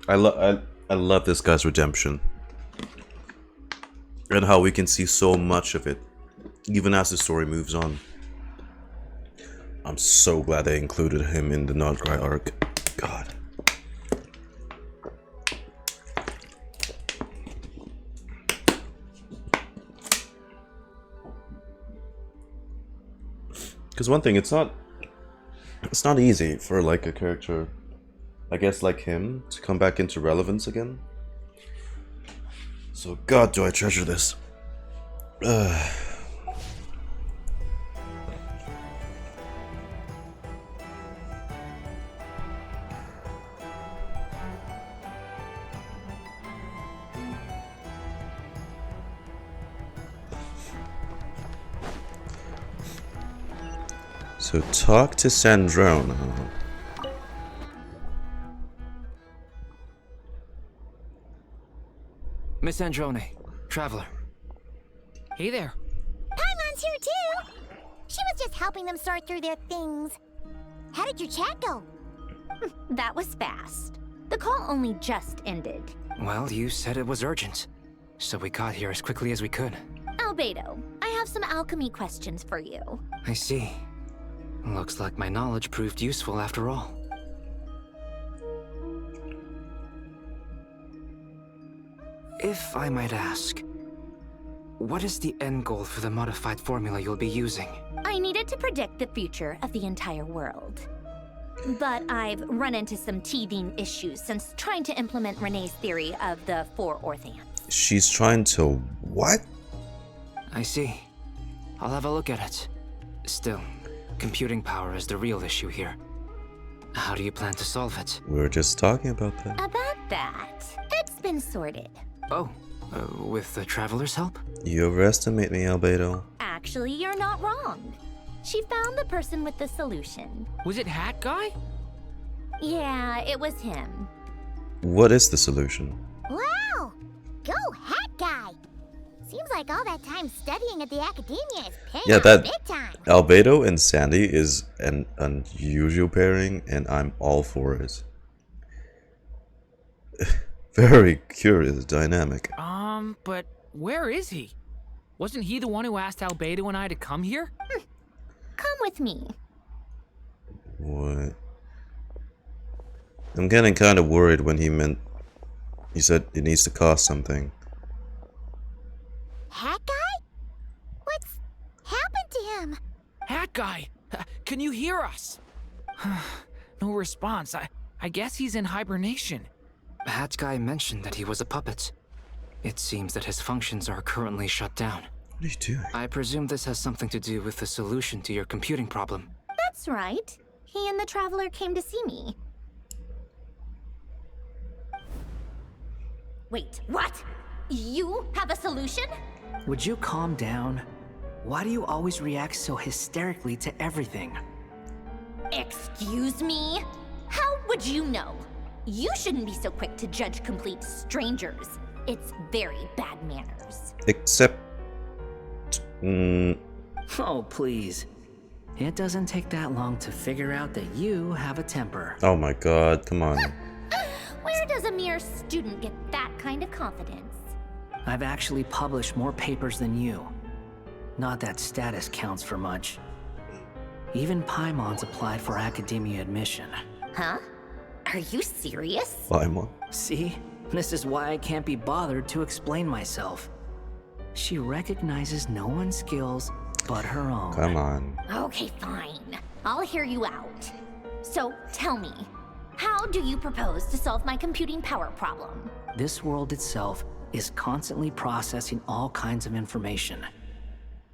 I love this guy's redemption. And how we can see so much of it, even as the story moves on. I'm so glad they included him in the NOD-KRAI arc. God. Because one thing, it's not easy for like a character, I guess like him, to come back into relevance again. So God, do I treasure this. So talk to Sandrone. Miss Sandrone, Traveler. Hey there. Paimon's here too! She was just helping them sort through their things. How did your chat go? That was fast. The call only just ended. Well, you said it was urgent, so we got here as quickly as we could. Albedo, I have some alchemy questions for you. I see. Looks like my knowledge proved useful after all. If I might ask, what is the end goal for the modified formula you'll be using? I needed to predict the future of the entire world. But I've run into some teething issues since trying to implement Renee's theory of the 4 orthants. She's trying to what? I see. I'll have a look at it. Still, computing power is the real issue here. How do you plan to solve it? We were just talking about that. About that, it's been sorted. Oh, with the Traveler's help? You overestimate me, Albedo. Actually, you're not wrong. She found the person with the solution. Was it Hat Guy? Yeah, it was him. What is the solution? Wow! Go Hat Guy! Seems like all that time studying at the academia is paying off big time. Albedo and Sandy is an unusual pairing, and I'm all for it. Very curious dynamic. But where is he? Wasn't he the one who asked Albedo and I to come here? Come with me. What? I'm getting kind of worried when he said it needs to cost something. Hat Guy? What's happened to him? Hat Guy! Can you hear us? No response. I guess he's in hibernation. Hat Guy mentioned that he was a puppet. It seems that his functions are currently shut down. What are you doing? I presume this has something to do with the solution to your computing problem. That's right. He and the Traveler came to see me. Wait, what? You have a solution? Would you calm down? Why do you always react so hysterically to everything? Excuse me? How would you know? You shouldn't be so quick to judge complete strangers. It's very bad manners. Except... Oh, please. It doesn't take that long to figure out that you have a temper. Oh my god, come on. Where does a mere student get that kind of confidence? I've actually published more papers than you. Not that status counts for much. Even Paimon's applied for academia admission. Huh? Are you serious? Paimon? See? This is why I can't be bothered to explain myself. She recognizes no one's skills but her own. Come on. Okay, fine. I'll hear you out. So, tell me, how do you propose to solve my computing power problem? This world itself is constantly processing all kinds of information.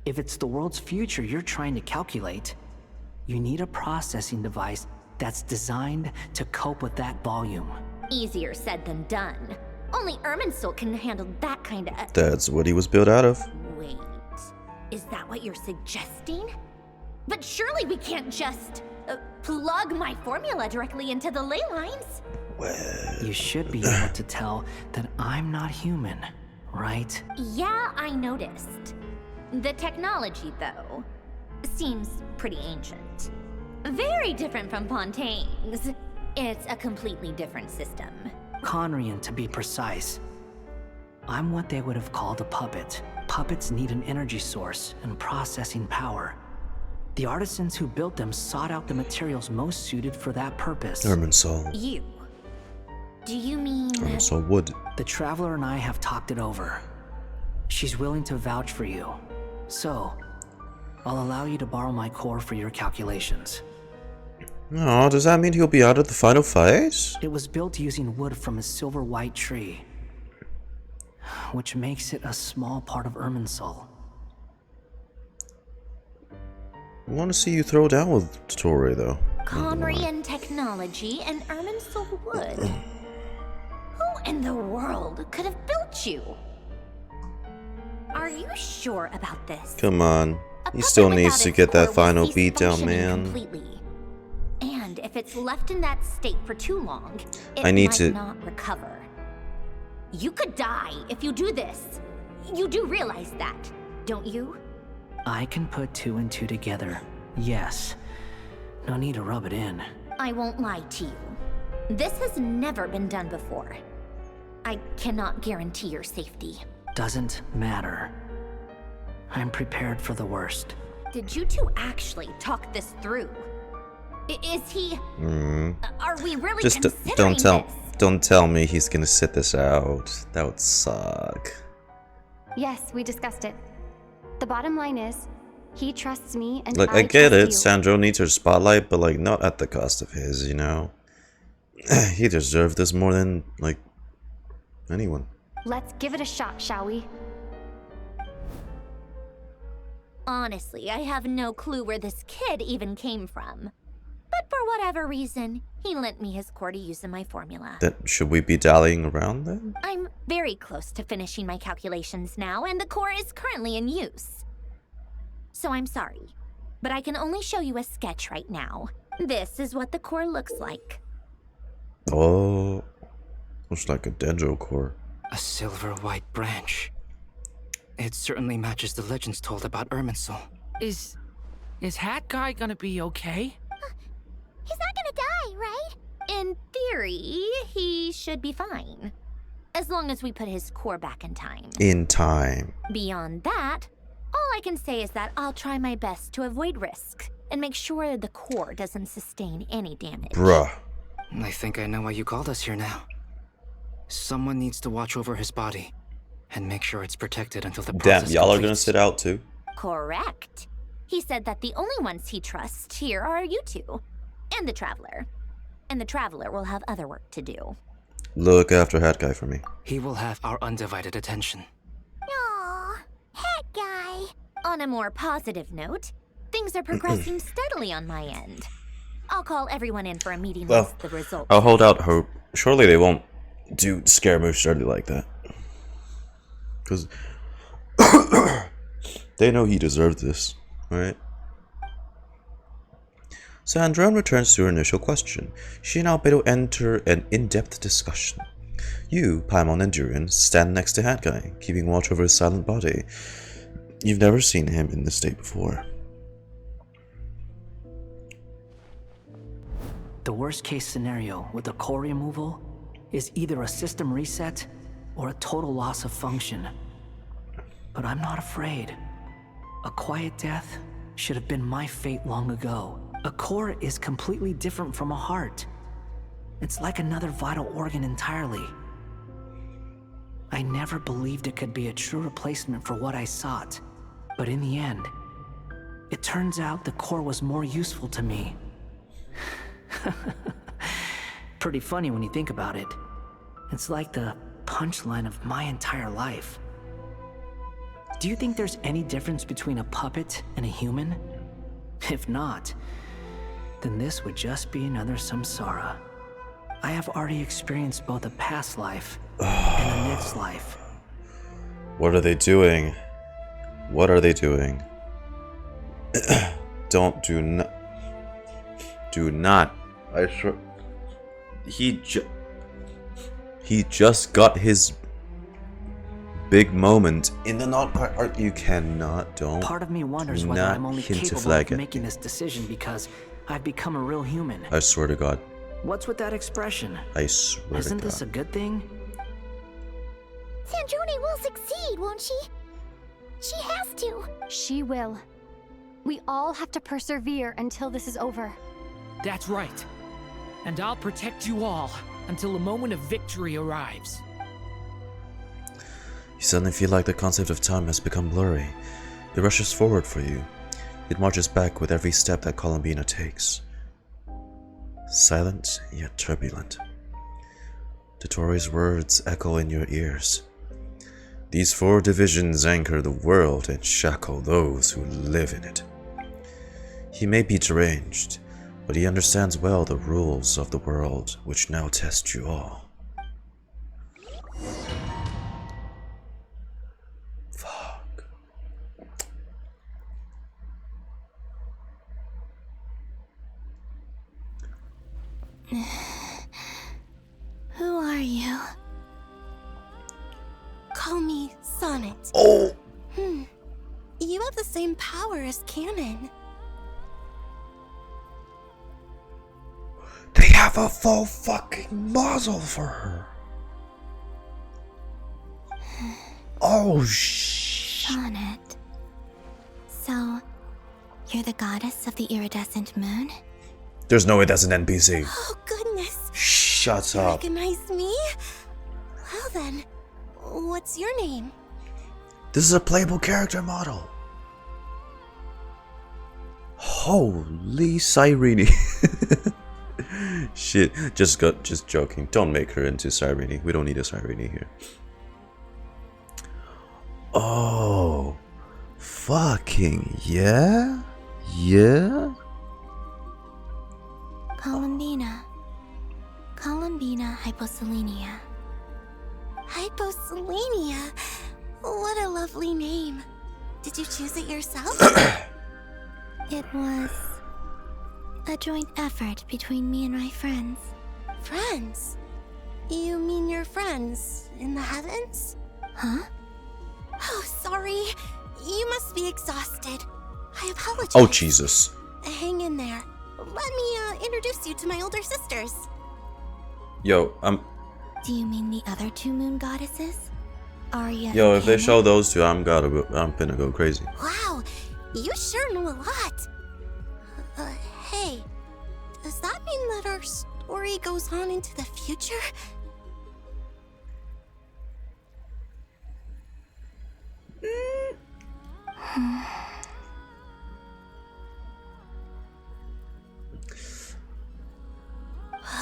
If it's the world's future you're trying to calculate, you need a processing device that's designed to cope with that volume. Easier said than done. Only Irminsul can handle that kind of... That's what he was built out of. Wait, is that what you're suggesting? But surely we can't just plug my formula directly into the ley lines. You should be able to tell that I'm not human, right? Yeah, I noticed. The technology, though, seems pretty ancient. Very different from Pontaine's. It's a completely different system. Conrian, to be precise. I'm what they would have called a puppet. Puppets need an energy source and processing power. The artisans who built them sought out the materials most suited for that purpose. Irminsul. You? Do you mean... Irminsul wood. The Traveler and I have talked it over. She's willing to vouch for you. So, I'll allow you to borrow my core for your calculations. Oh, does that mean he'll be out of the final fight? It was built using wood from a silver white tree, which makes it a small part of Irminsul. I want to see you throw down with dottore, though. Conrian technology and Irminsul wood. Who in the world could have built you? Are you sure about this? Come on. He still needs to get that final beatdown, man. Completely. And if it's left in that state for too long, it might not recover. You could die if you do this. You do realize that, don't you? I can put 2 and 2 together. Yes. No need to rub it in. I won't lie to you. This has never been done before. I cannot guarantee your safety. Doesn't matter. I'm prepared for the worst. Did you two actually talk this through? Is he... Are we really Just considering don't tell me he's gonna sit this out. That would suck. Yes, we discussed it. The bottom line is, he trusts me and Like, I get trust it, you. Sandro needs her spotlight, but like, not at the cost of his, you know? He deserved this more than, like, anyone. Let's give it a shot, shall we? Honestly, I have no clue where this kid even came from. But for whatever reason, he lent me his core to use in my formula. Then should we be dallying around then? I'm very close to finishing my calculations now, and the core is currently in use. So I'm sorry, but I can only show you a sketch right now. This is what the core looks like. Oh, looks like a dendro core. A silver white branch. It certainly matches the legends told about Irminsul. Is Hat Guy gonna be okay? He's not gonna die, right? In theory, he should be fine. As long as we put his core back in time. In time. Beyond that, all I can say is that I'll try my best to avoid risk and make sure the core doesn't sustain any damage. Bruh. I think I know why you called us here now. Someone needs to watch over his body and make sure it's protected until the process Damn, y'all are gonna completes. sit out too? Correct. He said that the only ones he trusts here are you two. And the Traveler. And the Traveler will have other work to do. Look after Hat Guy for me. He will have our undivided attention. Aww, Hat Guy. On a more positive note, things are progressing steadily on my end. I'll call everyone in for a meeting Well, once the results. I'll hold out hope. Surely they won't do scare moves dirty like that. Because they know he deserved this, right? Sandrone returns to her initial question. She and Albedo enter an in-depth discussion. You, Paimon, and Durin stand next to Hat Guy, keeping watch over his silent body. You've never seen him in this state before. The worst case scenario with the core removal is either a system reset or a total loss of function. But I'm not afraid. A quiet death should have been my fate long ago. A core is completely different from a heart. It's like another vital organ entirely. I never believed it could be a true replacement for what I sought. But in the end, it turns out the core was more useful to me. Pretty funny when you think about it. It's like the punchline of my entire life. Do you think there's any difference between a puppet and a human? If not, then this would just be another samsara. I have already experienced both a past life and a next life. What are they doing? What are they doing? Do not. I swear. He just got his big moment in the NOD-KRAI arc. You cannot. Don't. Part of me wonders whether I'm only capable of making this decision because I've become a real human. I swear to God. What's with that expression? I swear to God. Isn't this a good thing? Sandrone will succeed, won't she? She has to. She will. We all have to persevere until this is over. That's right. And I'll protect you all until the moment of victory arrives. You suddenly feel like the concept of time has become blurry. It rushes forward for you. It marches back with every step that Columbina takes. Silent, yet turbulent. Dottore's words echo in your ears. These 4 divisions anchor the world and shackle those who live in it. He may be deranged, but he understands well the rules of the world which now test you all. Fuck. Who are you? Call me Sonnet. Oh! You have the same power as canon. They have a full fucking muzzle for her. Oh, Sonnet. So, you're the goddess of the iridescent moon? There's no way that's an NPC. Oh, goodness. Shut You up. recognize me? Well then, what's your name? This is a playable character model. Holy Cyrene. Shit, just joking. Don't make her into Cyrene. We don't need a Cyrene here. Oh, fucking yeah? Yeah? Columbina. Columbina hyposelenia. Hyposelenia? What a lovely name. Did you choose it yourself? It was a joint effort between me and my friends. Friends? You mean your friends in the heavens? Huh? Oh, sorry. You must be exhausted. I apologize. Oh, Jesus. Hang in there. Let me introduce you to my older sisters. Yo, Do you mean the other two moon goddesses? Arya Yo, and if they Anna? show those two, I'm gonna go crazy. Wow, you sure know a lot. Hey, does that mean that our story goes on into the future?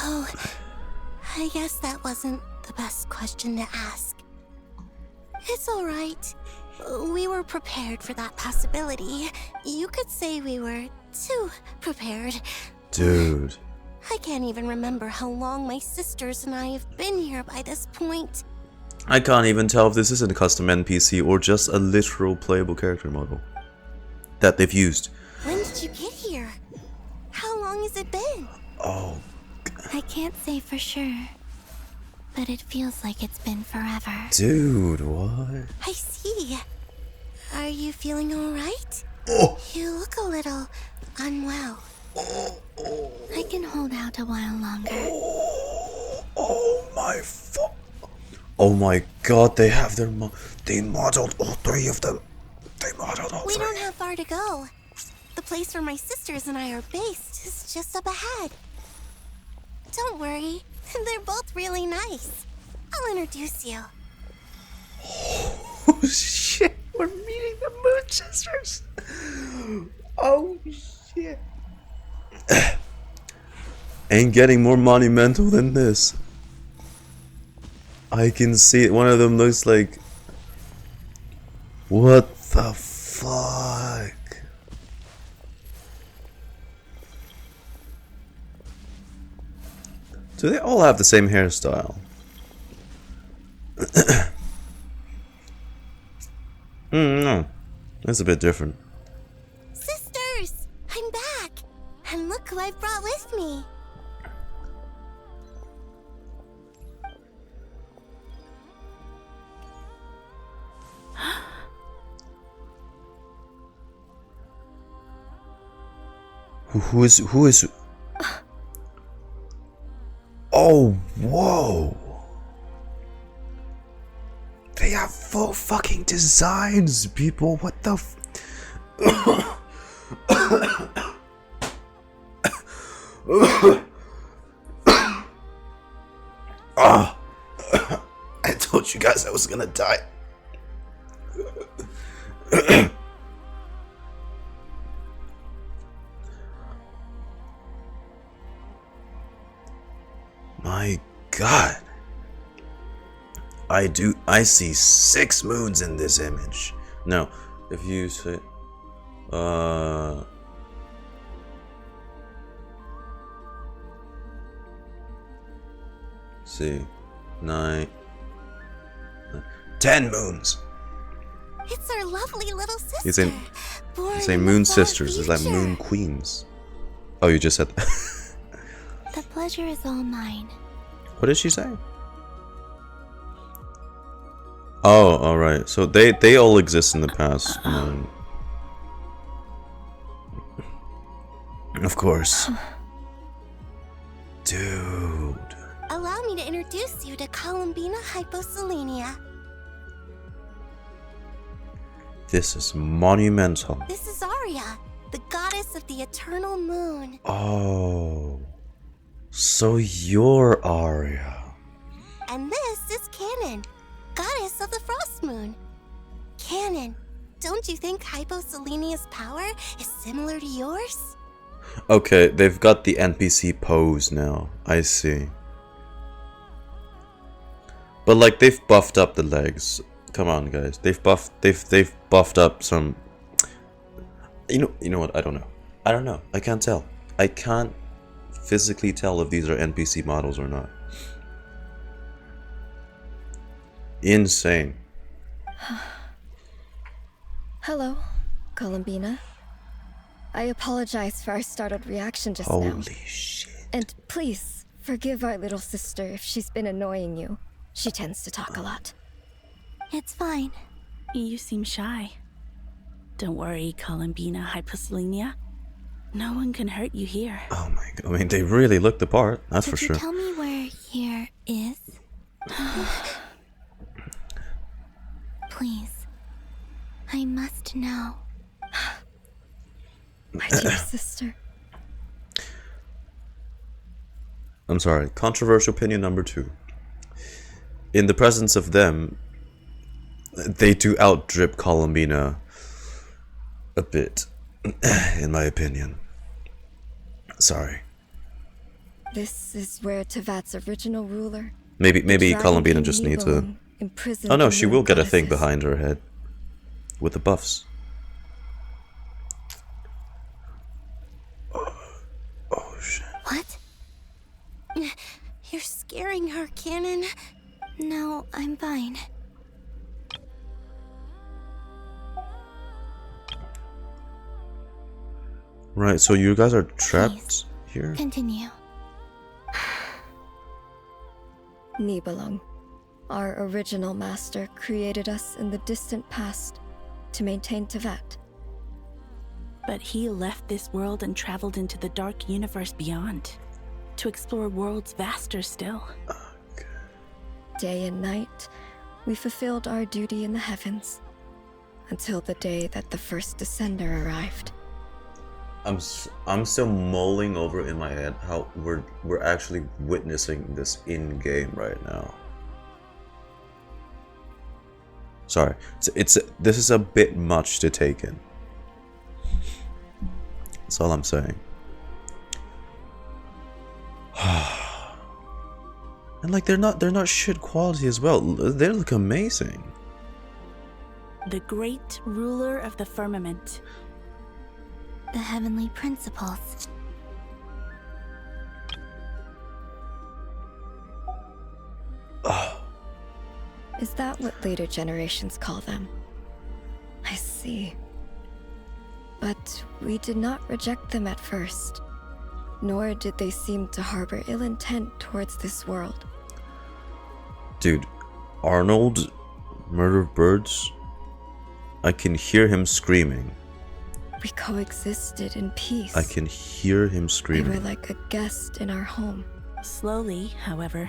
Oh, I guess that wasn't the best question to ask. It's alright. We were prepared for that possibility. You could say we were too prepared. Dude. I can't even remember how long my sisters and I have been here by this point. I can't even tell if this isn't a custom NPC or just a literal playable character model that they've used. When did you get here? How long has it been? Oh. I can't say for sure, but it feels like it's been forever. Dude, what? I see. Are you feeling alright? Oh. You look a little unwell. I can hold out a while longer. Oh my god, they have their they modeled all three of them. They modeled all We three. don't have far to go. The place where my sisters and I are based is just up ahead. Don't worry, they're both really nice. I'll introduce you. Oh shit, we're meeting the Moon Sisters. Oh shit. Ain't getting more monumental than this. I can see it. One of them looks like... What the fuck? Do they all have the same hairstyle? No. That's a bit different. Sisters, I'm back. And look who I've brought with me. Who is... Oh, whoa. They have full fucking designs, people. What the Oh, I told you guys I was gonna die. My god. I see 6 moons in this image. No, if you say see 9 10 moons. It's our lovely little sister. You say moon sisters, it's like moon queens. Oh, you just said that. The pleasure is all mine. What did she say? Oh, alright. So they all exist in the past. Of course. Dude. Allow me to introduce you to Columbina Hyposelenia. This is monumental. This is Aria, the goddess of the eternal moon. Oh. So you're Aria. And this is Canon, goddess of the frost moon. Canon, don't you think Hyposelenia's power is similar to yours? Okay, they've got the NPC pose now. I see. But like they've buffed up the legs. Come on, guys. They've buffed up some. You know what? I don't know. I can't tell. I can't physically tell if these are NPC models or not. Insane. Hello, Columbina. I apologize for our startled reaction just now. Holy shit. And please, forgive our little sister if she's been annoying you. She tends to talk a lot. It's fine. You seem shy. Don't worry, Columbina Hyposelenia. No one can hurt you here. Oh my god. I mean, they really look the part, that's for sure. Could you tell me where here is? Please. I must know. My dear sister. I'm sorry. Controversial opinion number 2. In the presence of them, they do outdrip Columbina a bit, in my opinion. Sorry. This is where Tevat's original ruler. Maybe Columbina just needs to. Oh no, she will get a thing behind her head with the buffs. Oh shit. What? You're scaring her, Canon. No, I'm fine. Right, so you guys are trapped here? Continue. Nibelung, our original master, created us in the distant past to maintain Tevat. But he left this world and traveled into the dark universe beyond, to explore worlds vaster still. Day and night, we fulfilled our duty in the heavens, until the day that the first Descender arrived. I'm still mulling over in my head how we're actually witnessing this in game right now. Sorry, this is a bit much to take in. That's all I'm saying. And like they're not shit quality as well. They look amazing. The great ruler of the firmament. The heavenly principles. Is that what later generations call them? I see. But we did not reject them at first, nor did they seem to harbor ill intent towards this world. Dude, Arnold murdered birds? I can hear him screaming. We coexisted in peace. I can hear him They screaming. were like a guest in our home. Slowly, however,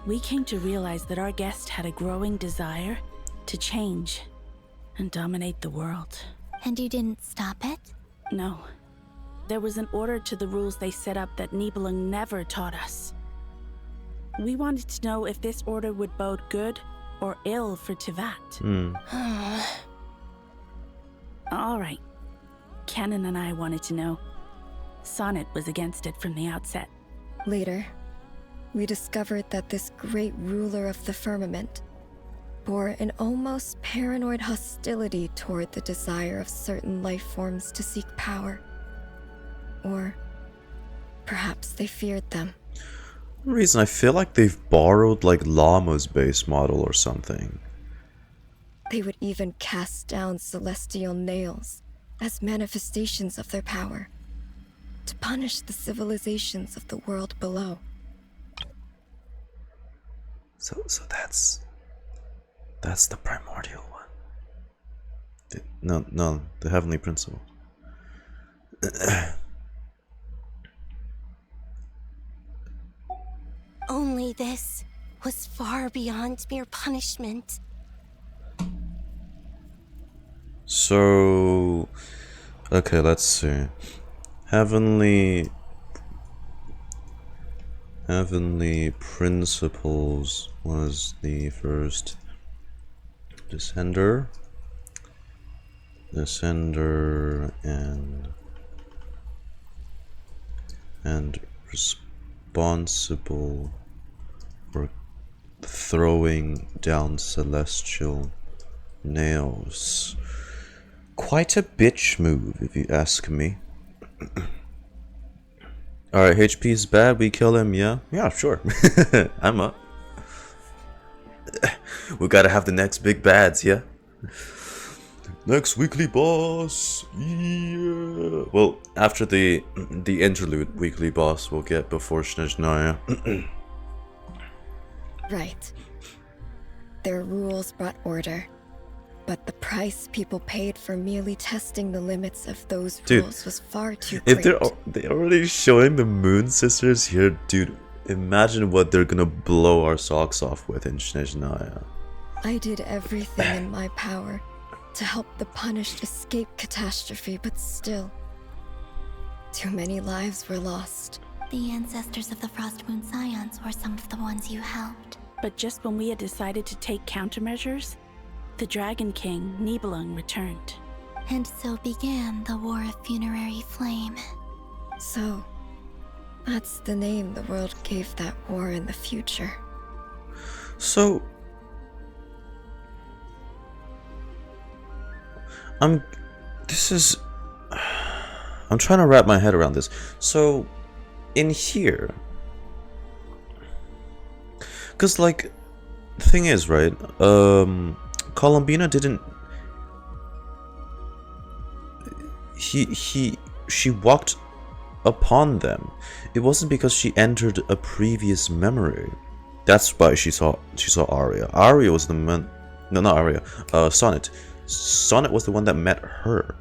we came to realize that our guest had a growing desire to change and dominate the world. And you didn't stop it? No. There was an order to the rules they set up that Nibelung never taught us. We wanted to know if this order would bode good or ill for Tevat. All right. Canon and I wanted to know. Sonnet was against it from the outset. Later, we discovered that this great ruler of the firmament bore an almost paranoid hostility toward the desire of certain life forms to seek power. Or perhaps they feared them. For some reason I feel like they've borrowed like Llama's base model or something. They would even cast down celestial nails as manifestations of their power, to punish the civilizations of the world below. So that's the primordial one. No, the heavenly principle. me this was far beyond mere punishment. So, okay, let's see. Heavenly Principles was the first Descender, and responsible for throwing down celestial nails. Quite a bitch move, if you ask me. Alright, HP is bad, we kill him, yeah? Yeah, sure. I'm up. We gotta have the next big bads, yeah? Next weekly boss, yeah. Well, after the interlude weekly boss we'll get before Snezhnaya. Right. Their rules brought order. But the price people paid for merely testing the limits of those rules was far too great. If they're already showing the Moon Sisters here, dude, imagine what they're gonna blow our socks off with in Snezhnaya. I did everything in my power to help the punished escape catastrophe, but still, too many lives were lost. The ancestors of the Frost Moon Scions were some of the ones you helped. But just when we had decided to take countermeasures, the Dragon King, Nibelung, returned. And so began the War of Funerary Flame. So, that's the name the world gave that war in the future. So, I'm trying to wrap my head around this. So, in here, because like, the thing is, right, Columbina didn't, she walked upon them. It wasn't because she entered a previous memory. That's why she saw Arya. Arya was the man, no, not Arya, Sonnet. Sonnet was the one that met her.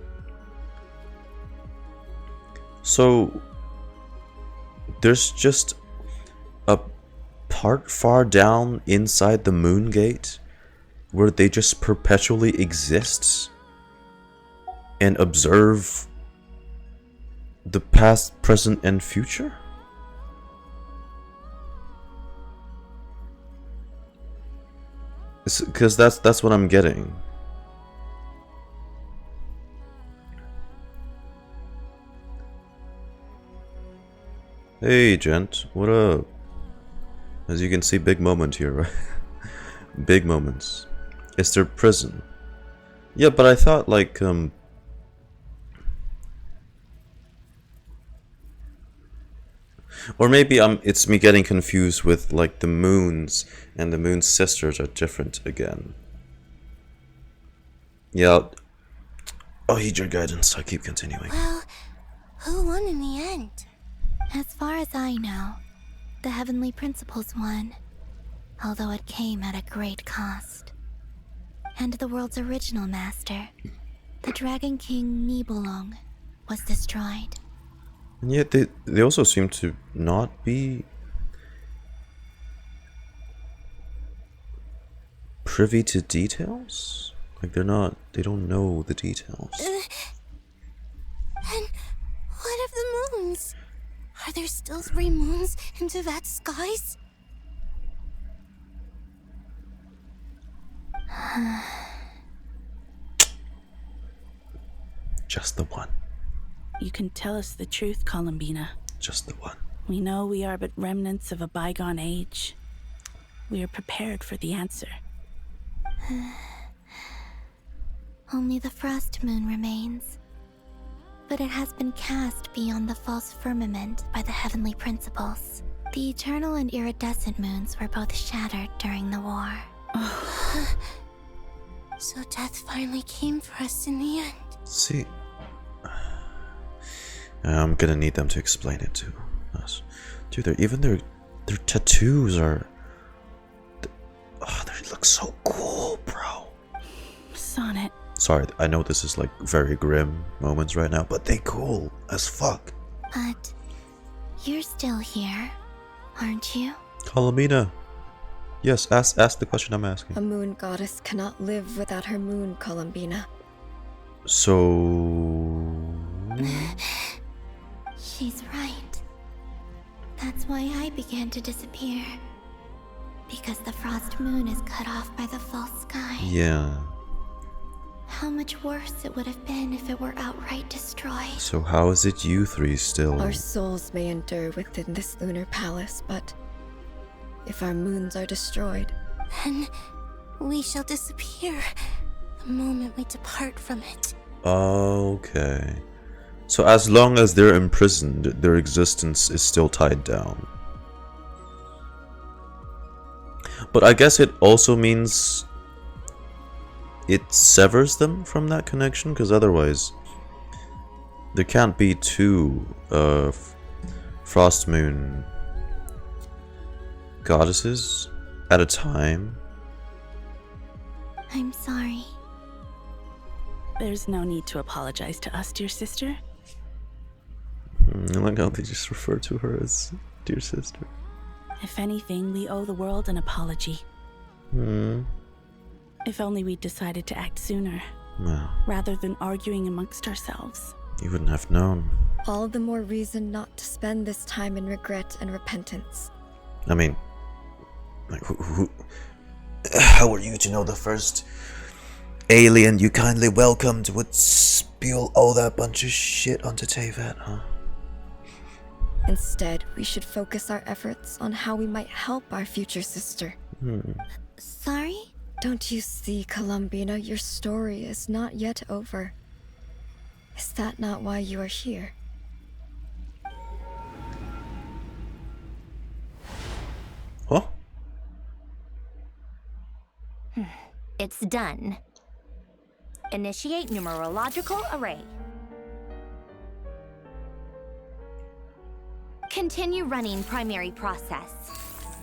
So there's just a part far down inside the Moon Gate where they just perpetually exist and observe the past, present, and future? Because that's what I'm getting. Hey, gent, what up? As you can see, big moment here, right? Big moments. It's their prison. Yeah, but I thought, like, or maybe it's me getting confused with, like, the moons and the Moon Sisters are different again. Yeah, I'll heed your guidance. I'll keep continuing. Well, who won in the end? As far as I know, the Heavenly Principles won, although it came at a great cost. And the world's original master, the Dragon King Nibelung, was destroyed. And yet they also seem to not be privy to details? Like they don't know the details. And what of the moons? Are there still 3 moons in Tevat's skies? Just the one. You can tell us the truth, Columbina. Just the one. We know we are but remnants of a bygone age. We are prepared for the answer. Only the Frost Moon remains. But it has been cast beyond the false firmament by the Heavenly Principles. The eternal and iridescent moons were both shattered during the war. So death finally came for us in the end. See, I'm gonna need them to explain it to us. Dude, even their tattoos are... they look so cool, bro. Sonnet. Sorry, I know this is like very grim moments right now, but they cool as fuck. But you're still here, aren't you? Columbina. Yes, ask the question I'm asking. A moon goddess cannot live without her moon, Columbina. So... She's right. That's why I began to disappear. Because the frost moon is cut off by the false sky. Yeah. How much worse it would have been if it were outright destroyed. So how is it you three still? Our souls may endure within this lunar palace, but if our moons are destroyed, then we shall disappear the moment we depart from it. Okay. So as long as they're imprisoned, their existence is still tied down. But I guess it also means it severs them from that connection, because otherwise there can't be two Frost Moon goddesses at a time. I'm sorry. There's no need to apologize to us, dear sister. I like how they just refer to her as dear sister. If anything, we owe the world an apology. If only we'd decided to act sooner, rather than arguing amongst ourselves. You wouldn't have known. all the more reason not to spend this time in regret and repentance. I mean, like, how are you to know the first alien you kindly welcomed would spew all that bunch of shit onto Teyvat, huh? Instead, we should focus our efforts on how we might help our future sister. Sorry? Don't you see, Columbina, your story is not yet over. Is that not why you are here? Huh? It's done. Initiate numerological array. Continue running primary process.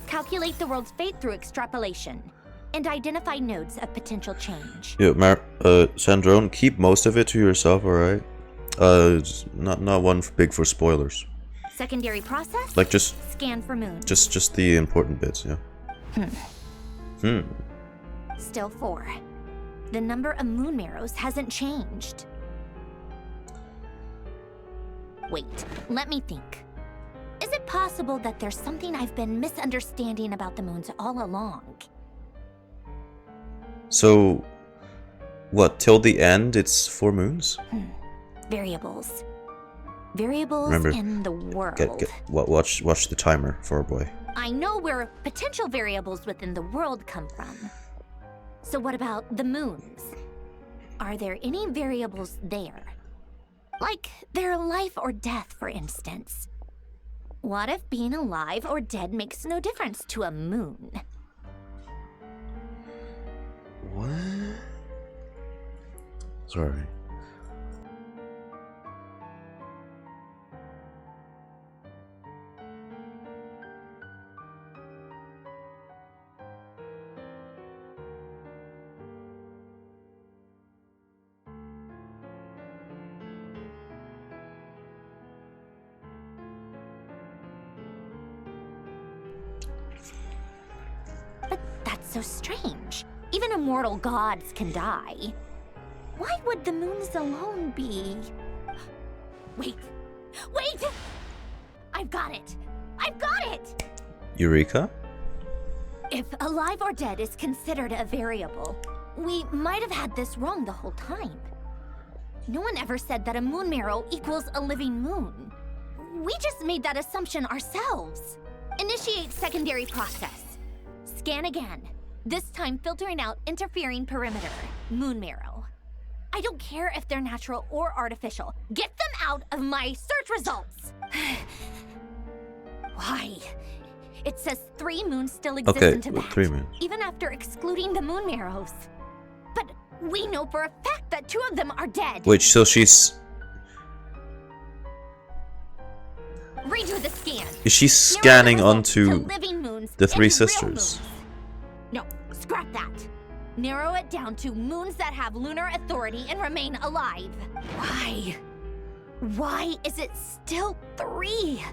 Calculate the world's fate through extrapolation. And identify nodes of potential change. Yeah, Sandrone, keep most of it to yourself, alright? Not one big for spoilers. Secondary process? Like, just... Scan for moon. Just the important bits, yeah. Still 4. The number of moon marrows hasn't changed. Wait, let me think. Is it possible that there's something I've been misunderstanding about the moons all along? So, what, till the end it's 4 moons? Variables. Variables Remember, in the world. Watch the timer for a boy. I know where potential variables within the world come from. So what about the moons? Are there any variables there? Like their life or death, for instance. What if being alive or dead makes no difference to a moon? What? Sorry. But that's so strange. Even immortal gods can die. Why would the moons alone be... Wait! I've got it! Eureka? If alive or dead is considered a variable, we might have had this wrong the whole time. No one ever said that a moon marrow equals a living moon. We just made that assumption ourselves. Initiate secondary process. Scan again. This time filtering out interfering perimeter, moon marrow. I don't care if they're natural or artificial. Get them out of my search results! Why? It says 3 moons still exist in Tibet, 3 moons. even after excluding the moon marrows. But we know for a fact that 2 of them are dead. Wait, so she's... Redo the scan. Is she scanning Narrow the results onto to living moons the and 3 real sisters? moons. No, scrap that. Narrow it down to moons that have lunar authority and remain alive. Why? Why is it still 3?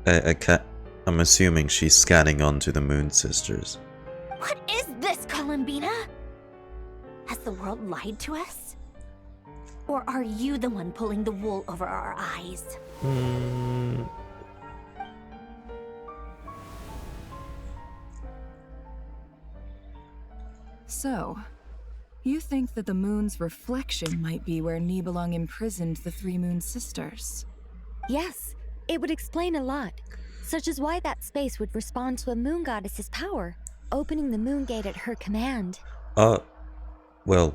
I can't... I'm assuming she's scanning onto the Moon Sisters. What is this, Columbina? Has the world lied to us? Or are you the one pulling the wool over our eyes? So, you think that the moon's reflection might be where Nibelung imprisoned the three Moon Sisters? Yes, it would explain a lot, such as why that space would respond to a moon goddess's power, opening the moon gate at her command. Well,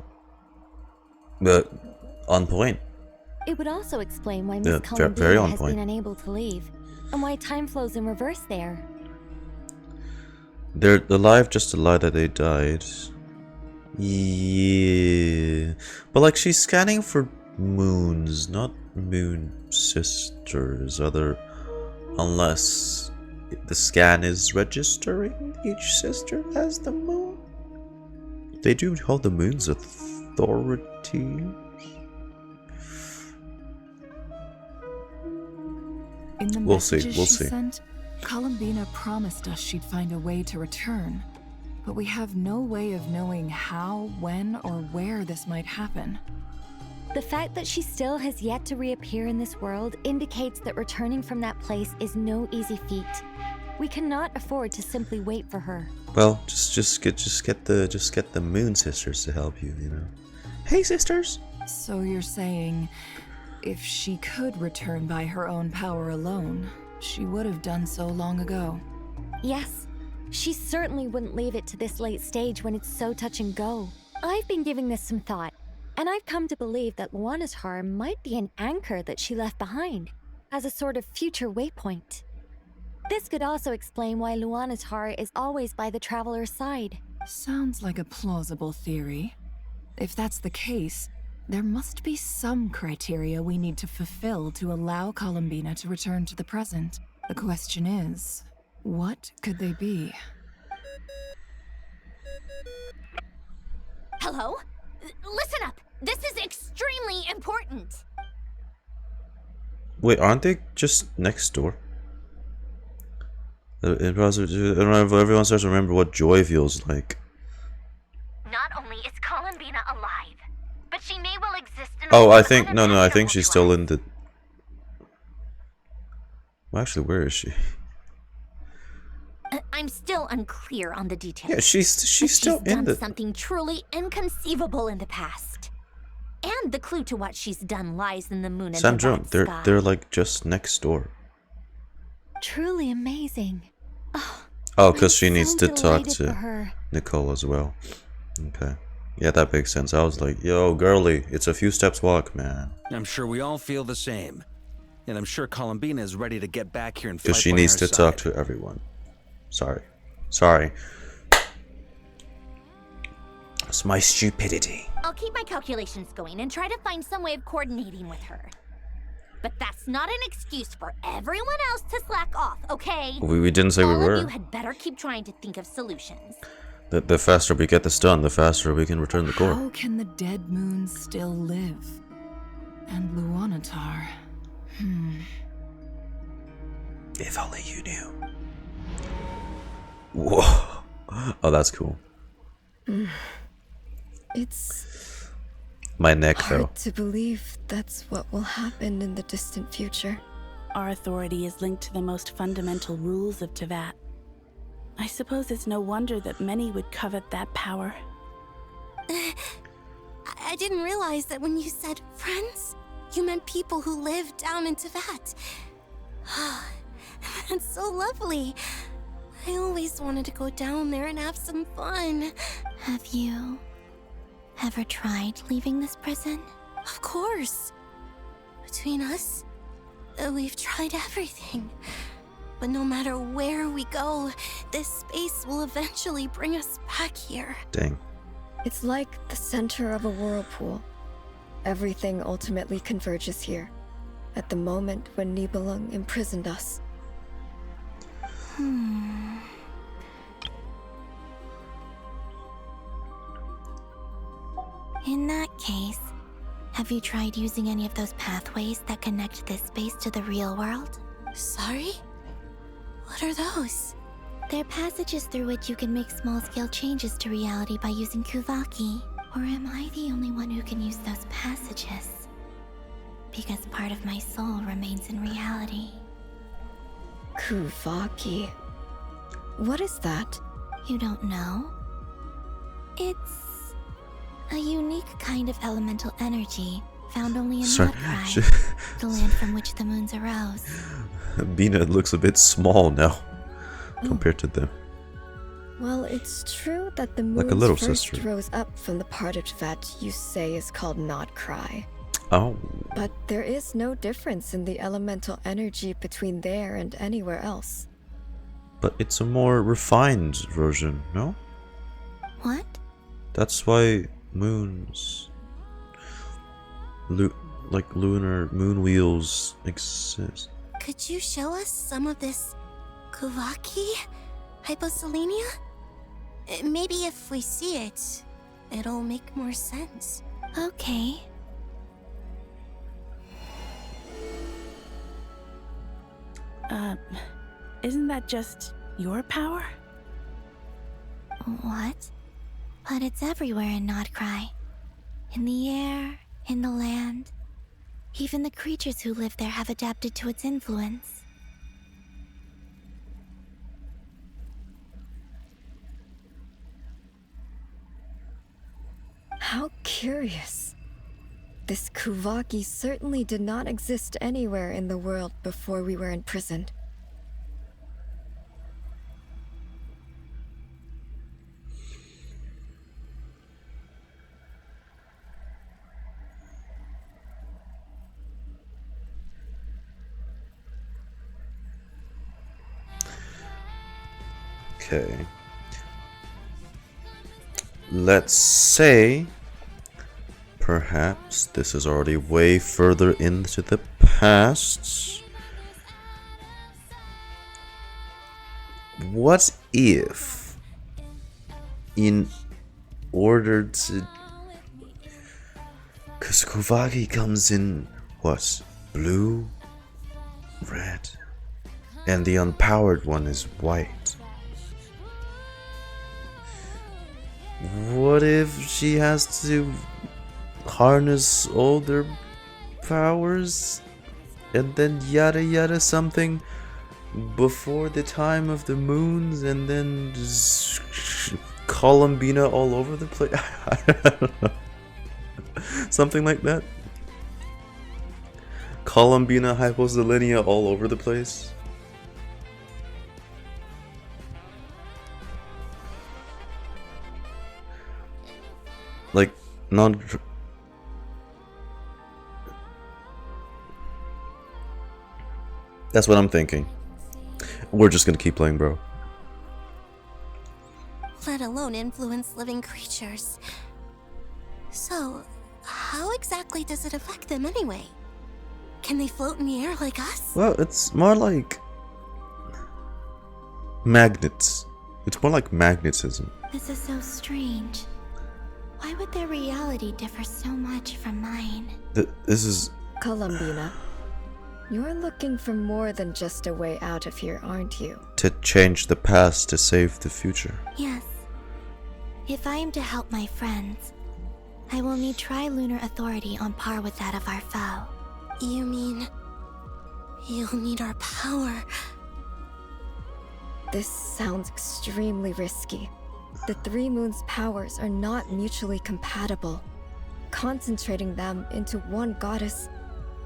on point. It would also explain why Miss Yeah, Columbina very on has point. been unable to leave, and why time flows in reverse there. They're alive just to lie that they died. Yeah. But like, she's scanning for moons, not Moon Sisters. Unless the scan is registering each sister as the moon. They do hold the moon's authority. In the We'll see, messages we'll she see. sent, Columbina promised us she'd find a way to return. But we have no way of knowing how, when, or where this might happen. The fact that she still has yet to reappear in this world indicates that returning from that place is no easy feat. We cannot afford to simply wait for her. Well, just get the Moon Sisters to help you, you know. Hey, sisters. So you're saying, if she could return by her own power alone, she would have done so long ago. Yes, she certainly wouldn't leave it to this late stage when it's so touch and go. I've been giving this some thought, and I've come to believe that Luana's harm might be an anchor that she left behind, as a sort of future waypoint. This could also explain why Luana's heart is always by the traveler's side. Sounds like a plausible theory. If that's the case, there must be some criteria we need to fulfill to allow Columbina to return to the present. The question is, what could they be? Hello? Listen up! This is extremely important! Wait, aren't they just next door? I don't know if everyone starts to remember what joy feels like. Not only is Columbina alive, but she may well exist in Oh, I think I think she's still in the. Well, actually, where is she? I'm still unclear on the details. Yeah, she's still in done the. something truly inconceivable in the past. And the clue to what she's done lies in the moon and Sandro, the sky. they're like just next door. Truly amazing. Oh, because she needs so to talk delighted for to her. Nicole as well. Okay. Yeah, that makes sense. I was like, yo, girly, it's a few steps walk, man. I'm sure we all feel the same. And I'm sure Columbina is ready to get back here and fight Because she by needs our to side. talk to everyone. Sorry. It's my stupidity. I'll keep my calculations going and try to find some way of coordinating with her. But that's not an excuse for everyone else to slack off, okay? We didn't say we All of were. you had better keep trying to think of solutions. The faster we get this done, the faster we can return the core. How can the dead moon still live? And Luanatar. If only you knew. Whoa. Oh, that's cool. It's My neck, hard though. to believe that's what will happen in the distant future. Our authority is linked to the most fundamental rules of Teyvat. I suppose it's no wonder that many would covet that power. I didn't realize that when you said friends, you meant people who live down in Teyvat. That's so lovely. I always wanted to go down there and have some fun. Have you ever tried leaving this prison? Of course. Between us, we've tried everything. But no matter where we go, this space will eventually bring us back here. Dang. It's like the center of a whirlpool. Everything ultimately converges here, at the moment when Nibelung imprisoned us. In that case, have you tried using any of those pathways that connect this space to the real world? Sorry? What are those? They're passages through which you can make small-scale changes to reality by using Kuvaki. Or am I the only one who can use those passages? Because part of my soul remains in reality. Kuvaki. What is that? You don't know? It's a unique kind of elemental energy found only in NOD-KRAI, the land from which the moons arose. Bina looks a bit small now compared to them. Well, it's true that the Like a moons little first sister. rose up from the part of that you say is called NOD-KRAI. Oh. But there is no difference in the elemental energy between there and anywhere else. But it's a more refined version, no? What? That's why moons, like lunar moon wheels exist. Could you show us some of this Kuvaki hyposelenia? Maybe if we see it, it'll make more sense. Okay. Isn't that just your power? What? But it's everywhere in NOD-KRAI. In the air, in the land. Even the creatures who live there have adapted to its influence. How curious. This Kuvaki certainly did not exist anywhere in the world before we were imprisoned. Okay. Let's say perhaps this is already way further into the past. What if, in order to... Because Kuvaki comes in, what? Blue? Red? And the unpowered one is white. What if she has to harness all their powers and then yada yada something before the time of the moons and then just columbina all over the place? I don't know. Something like that. Columbina hyposelenia all over the place. Like, not... That's what I'm thinking. We're just gonna keep playing, bro. Let alone influence living creatures. So, how exactly does it affect them anyway? Can they float in the air like us? Well, it's more like... magnets. It's more like magnetism. This is so strange. Why would their reality differ so much from mine? This is... Columbina, you're looking for more than just a way out of here, aren't you? to change the past to save the future. Yes. If I am to help my friends, I will need tri-lunar authority on par with that of our foe. You mean... you'll need our power? This sounds extremely risky. The Three Moons' powers are not mutually compatible. Concentrating them into one goddess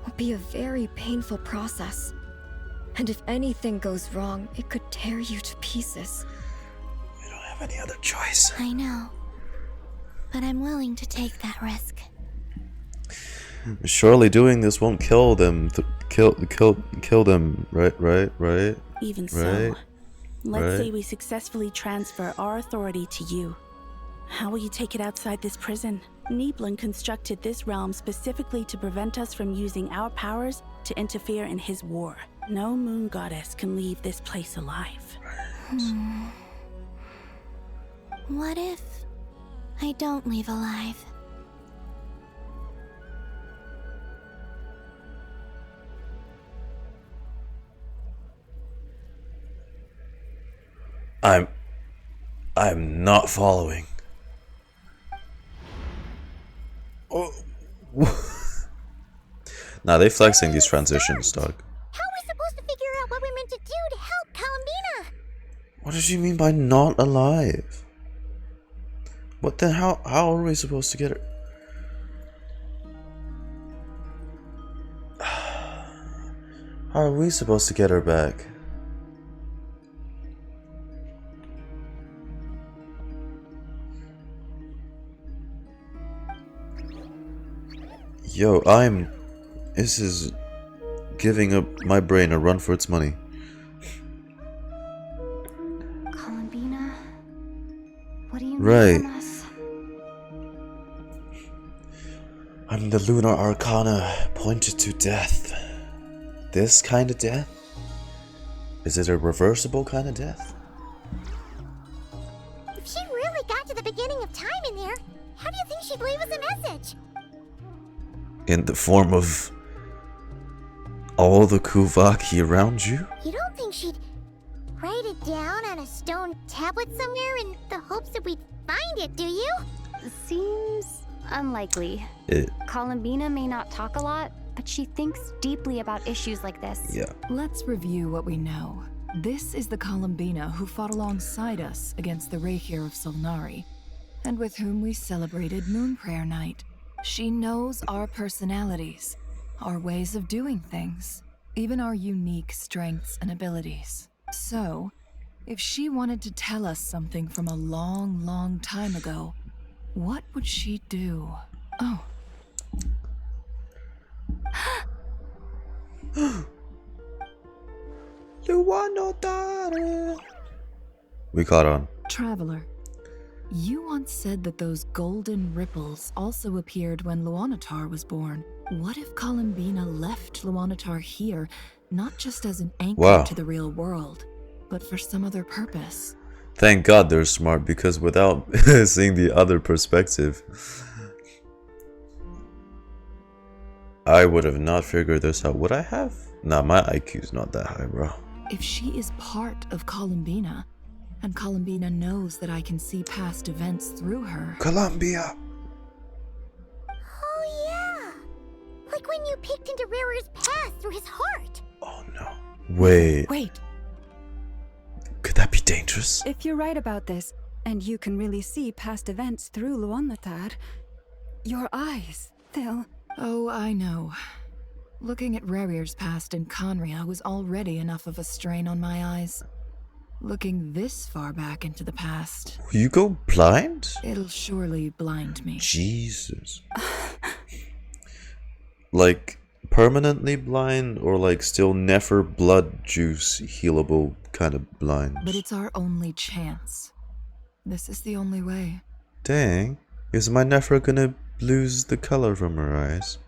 will be a very painful process. And if anything goes wrong, it could tear you to pieces. We don't have any other choice. I know. But I'm willing to take that risk. Surely doing this won't kill them. Kill them, right? Even right? so, let's right? say we successfully transfer our authority to you. How will you take it outside this prison? Nibelung constructed this realm specifically to prevent us from using our powers to interfere in his war. No moon goddess can leave this place alive. What if I don't leave alive? I'm not following. Oh. Nah, they flexing these transitions, dog. How are we supposed to figure out what we're meant to do to help Columbina? What does she mean by not alive? What then? How are we supposed to get her? How are we supposed to get her back? Yo, this is giving up my brain a run for its money. Columbina, what do you Right. need from us? I'm the lunar arcana pointed to death. This kind of death? Is it a reversible kind of death? If she really got to the beginning of time in there, how do you think she'd leave us a message? In the form of all the Kuvaki around you? You don't think she'd write it down on a stone tablet somewhere in the hopes that we'd find it, do you? Seems unlikely. Columbina may not talk a lot, but she thinks deeply about issues like this. Yeah. Let's review what we know. This is the Columbina who fought alongside us against the Rerir of Solnari, and with whom we celebrated Moon Prayer Night. She knows our personalities, our ways of doing things, even our unique strengths and abilities. So, if she wanted to tell us something from a long, long time ago, what would she do? Oh. We caught on. Traveler, you once said that those golden ripples also appeared when Luanatar was born. What if Columbina left Luanatar here, not just as an anchor to the real world, but for some other purpose? Thank God they're smart, because without seeing the other perspective, I would have not figured this out. Would I have? Nah, my IQ's not that high, bro. If she is part of Columbina, and Columbina knows that I can see past events through her... Columbia! Oh yeah! Like when you peeked into Rerir's past through his heart! Oh no. Wait. Wait. Could that be dangerous? If you're right about this, and you can really see past events through Luanatar, your eyes, they'll... Oh, I know. Looking at Rerir's past in Conria was already enough of a strain on my eyes. Looking this far back into the past... You go blind? It'll surely blind me. Jesus. Like, permanently blind, or like still never blood juice healable kind of blind? But it's our only chance. This is the only way. Dang. Is my never gonna lose the color from her eyes?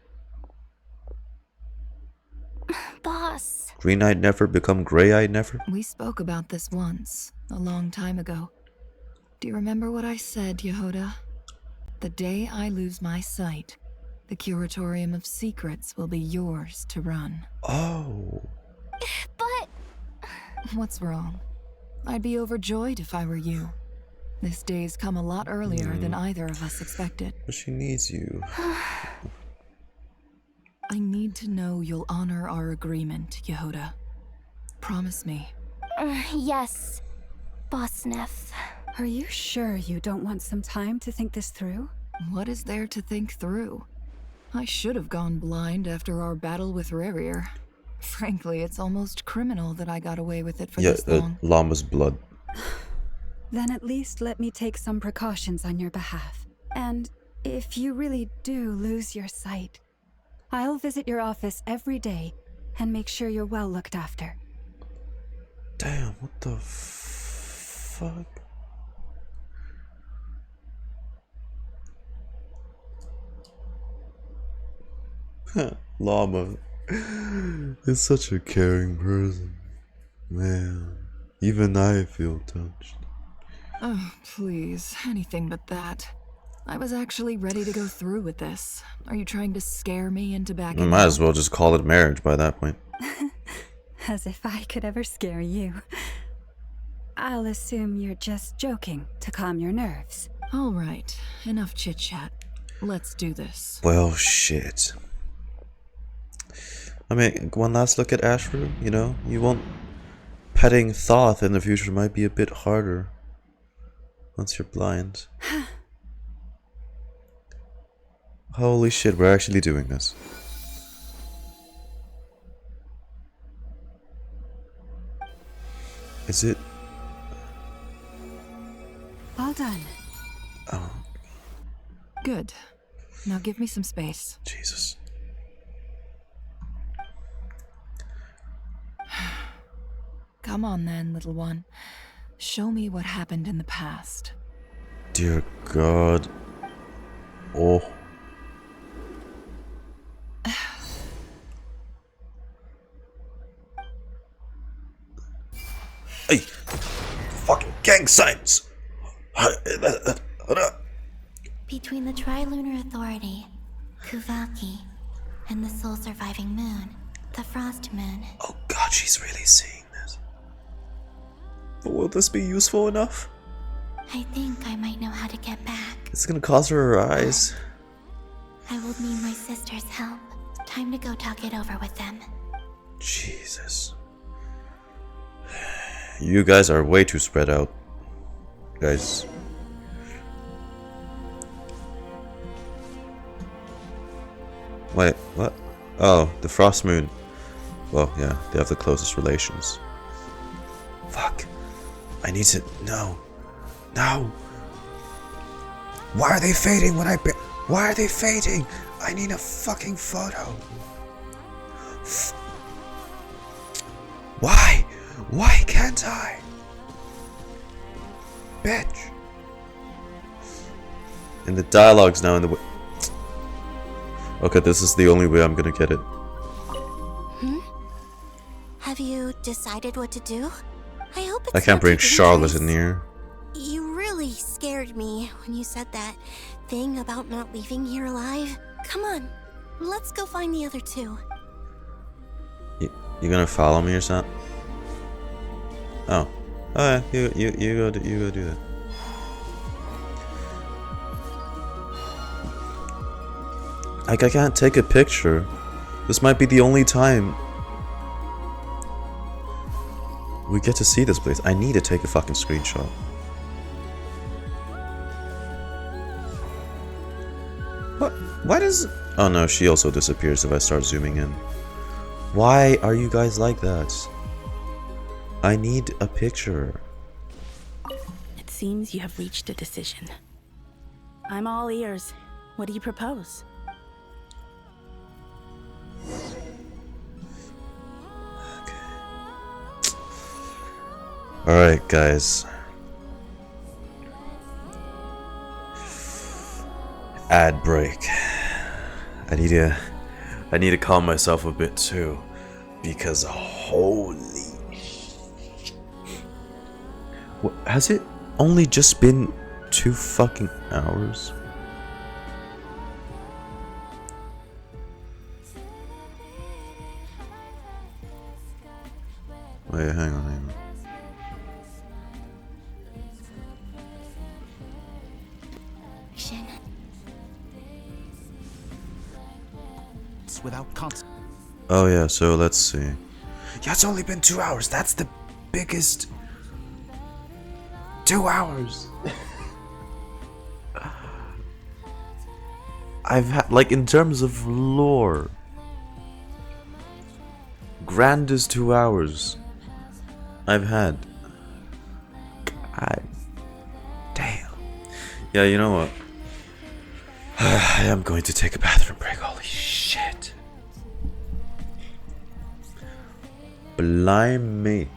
Boss. Green-eyed never become gray-eyed never? We spoke about this once, a long time ago. Do you remember what I said, Yehoda? The day I lose my sight, the Curatorium of Secrets will be yours to run. Oh. But... What's wrong? I'd be overjoyed if I were you. This day's come a lot earlier than either of us expected. But she needs you. I need to know you'll honor our agreement, Yehoda. Promise me. Yes, Boss Neff. Are you sure you don't want some time to think this through? What is there to think through? I should have gone blind after our battle with Rerir. Frankly, it's almost criminal that I got away with it for this long. Llama's blood. Then at least let me take some precautions on your behalf. And if you really do lose your sight, I'll visit your office every day and make sure you're well looked after. Damn, what the fuck? Llama is such a caring person. Man, even I feel touched. Oh, please, anything but that. I was actually ready to go through with this. Are you trying to scare me into backing Might as well just call it marriage by that point. As if I could ever scare you. I'll assume you're just joking to calm your nerves. All right, enough chit-chat. Let's do this. Well, shit. I mean, one last look at Ashru, you know? You want petting Thoth in the future might be a bit harder once you're blind. Holy shit, we're actually doing this. Is it? All done. Oh. Good. Now give me some space. Jesus. Come on then, little one. Show me what happened in the past. Dear God. Oh. Hey! Fucking gang signs! Between the Trilunar Authority, Kuvaki, and the sole surviving moon, the Frost Moon. Oh God, she's really seeing this. But will this be useful enough? I think I might know how to get back. It's gonna cost her eyes. I will need my sister's help. Time to go talk it over with them. Jesus. You guys are way too spread out. Guys. Wait, what? Oh, the Frost Moon. Well, yeah, they have the closest relations. Fuck. I need to... No. No. Why are they fading when Why are they fading? I need a fucking photo. Why? Why can't I? Bitch. And the dialogue's now in the way. Okay, this is the only way I'm gonna get it. Have you decided what to do? I hope it's I can't not bring too Charlotte dangerous. in here. You really scared me when you said that thing about not leaving here alive. Come on, let's go find the other two. You gonna follow me or something? Oh, yeah, you go do that. Like, I can't take a picture. This might be the only time we get to see this place. I need to take a fucking screenshot. What? Why does... Oh no, she also disappears if I start zooming in. Why are you guys like that? I need a picture. It seems you have reached a decision. I'm all ears. What do you propose? Alright, guys. Ad break. I need to calm myself a bit too, because holy what, has it only just been 2 fucking hours? Wait, hang on. Without Oh yeah, so let's see. Yeah, it's only been 2 hours. That's the biggest 2 hours. I've had, like, in terms of lore, grandest 2 hours I've had. God damn. Yeah, you know what? I am going to take a bathroom break. Holy shit. Blimey.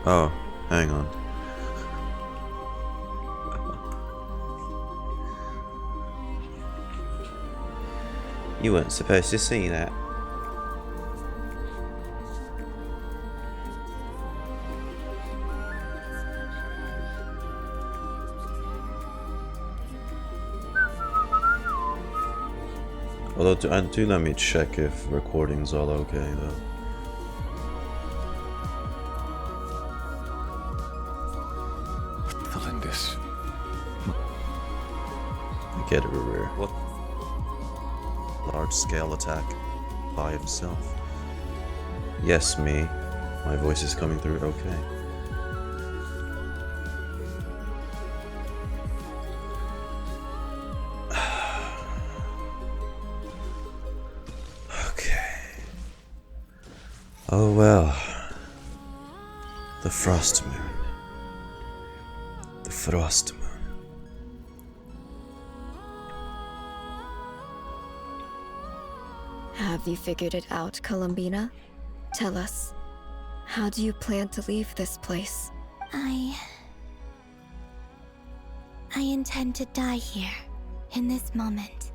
Oh, hang on. You weren't supposed to see that. Although, do let me check if recording's all okay, though. Tholindis. I get it, Rerir. What? Large-scale attack by himself. Yes, me. My voice is coming through okay. Oh well. The Frost Moon. The Frost Moon. Have you figured it out, Columbina? Tell us, how do you plan to leave this place? I intend to die here, in this moment,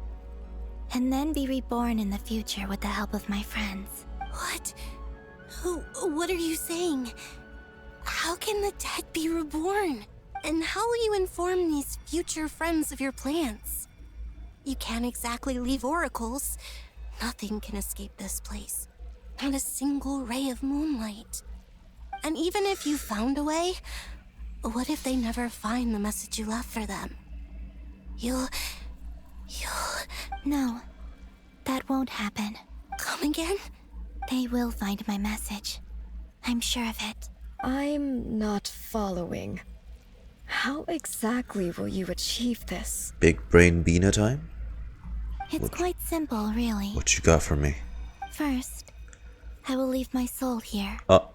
and then be reborn in the future with the help of my friends. What? What are you saying? How can the dead be reborn? And how will you inform these future friends of your plans? You can't exactly leave oracles. Nothing can escape this place. Not a single ray of moonlight. And even if you found a way, what if they never find the message you left for them? You'll... No, that won't happen. Come again? They will find my message. I'm sure of it. I'm not following. How exactly will you achieve this? Big brain Bina time? It's quite simple, really. What you got for me? First, I will leave my soul here. Oh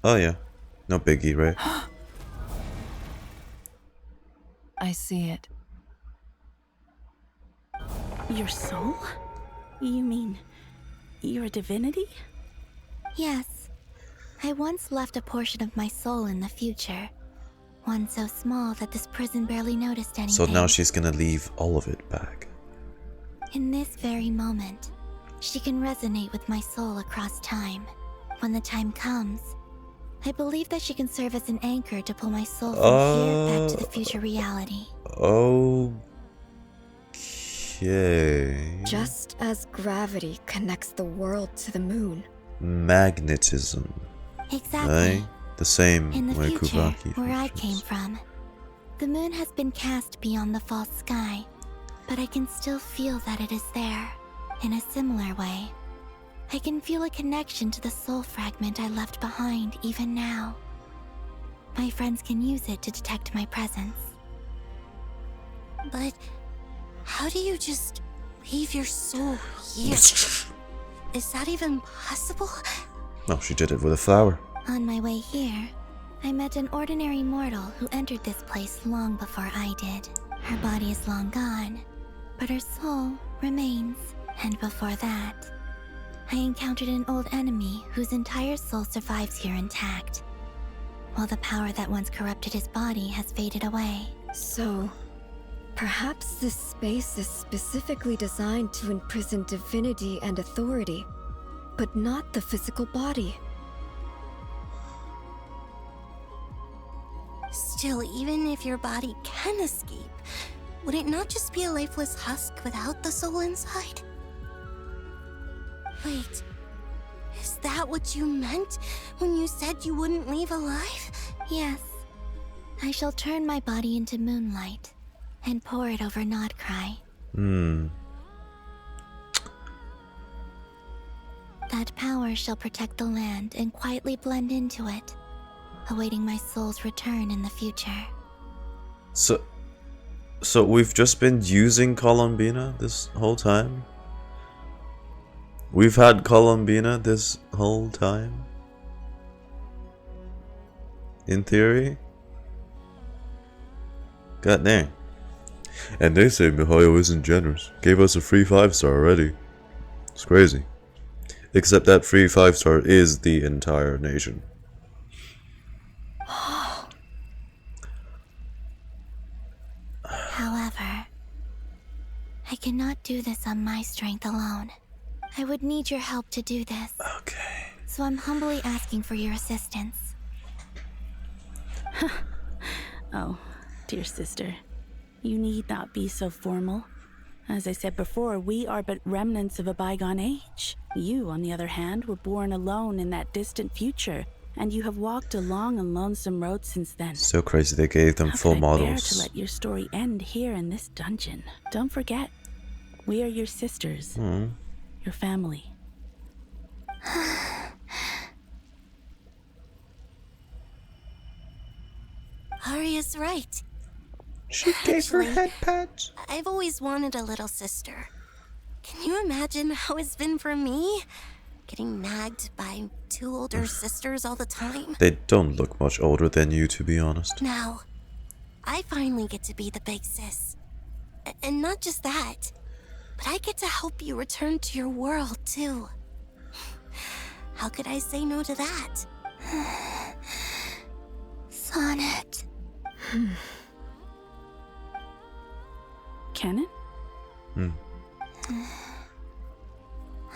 yeah. No biggie, right? I see it. Your soul? You mean you're a divinity? Yes. I once left a portion of my soul in the future. One so small that this prison barely noticed anything. So now she's gonna leave all of it back. In this very moment, she can resonate with my soul across time. When the time comes, I believe that she can serve as an anchor to pull my soul from here back to the future reality. Okay. Just as gravity connects the world to the moon. Magnetism. Exactly. Right? The same In the way future, Kubaki where I functions. came from, the moon has been cast beyond the false sky, but I can still feel that it is there. In a similar way, I can feel a connection to the soul fragment I left behind even now. My friends can use it to detect my presence. But how do you just leave your soul here? Is that even possible? No, she did it with a flower. On my way here, I met an ordinary mortal who entered this place long before I did. Her body is long gone, but her soul remains. And before that, I encountered an old enemy whose entire soul survives here intact, while the power that once corrupted his body has faded away. So, perhaps this space is specifically designed to imprison divinity and authority, but not the physical body. Still, even if your body can escape, would it not just be a lifeless husk without the soul inside? Wait, is that what you meant when you said you wouldn't leave alive? Yes. I shall turn my body into moonlight and pour it over NOD-KRAI. That power shall protect the land and quietly blend into it, awaiting my soul's return in the future. So we've just been using Columbina this whole time? We've had Columbina this whole time? In theory? God dang. And they say Mihayo isn't generous. Gave us a free 5-star already. It's crazy. Except that free 5-star is the entire nation. cannot do this on my strength alone. I would need your help to do this. Okay. So I'm humbly asking for your assistance. Oh, dear sister. You need not be so formal. As I said before, we are but remnants of a bygone age. You, on the other hand, were born alone in that distant future, and you have walked a long and lonesome road since then. So crazy they gave them How full could I bear models. to let your story end here in this dungeon? Don't forget, we are your sisters, your family. Arya's right. She gave her head pat. I've always wanted a little sister. Can you imagine how it's been for me? Getting nagged by 2 older sisters all the time. They don't look much older than you, to be honest. Now, I finally get to be the big sis. And not just that, but I get to help you return to your world, too. How could I say no to that? Sonnet. Canon?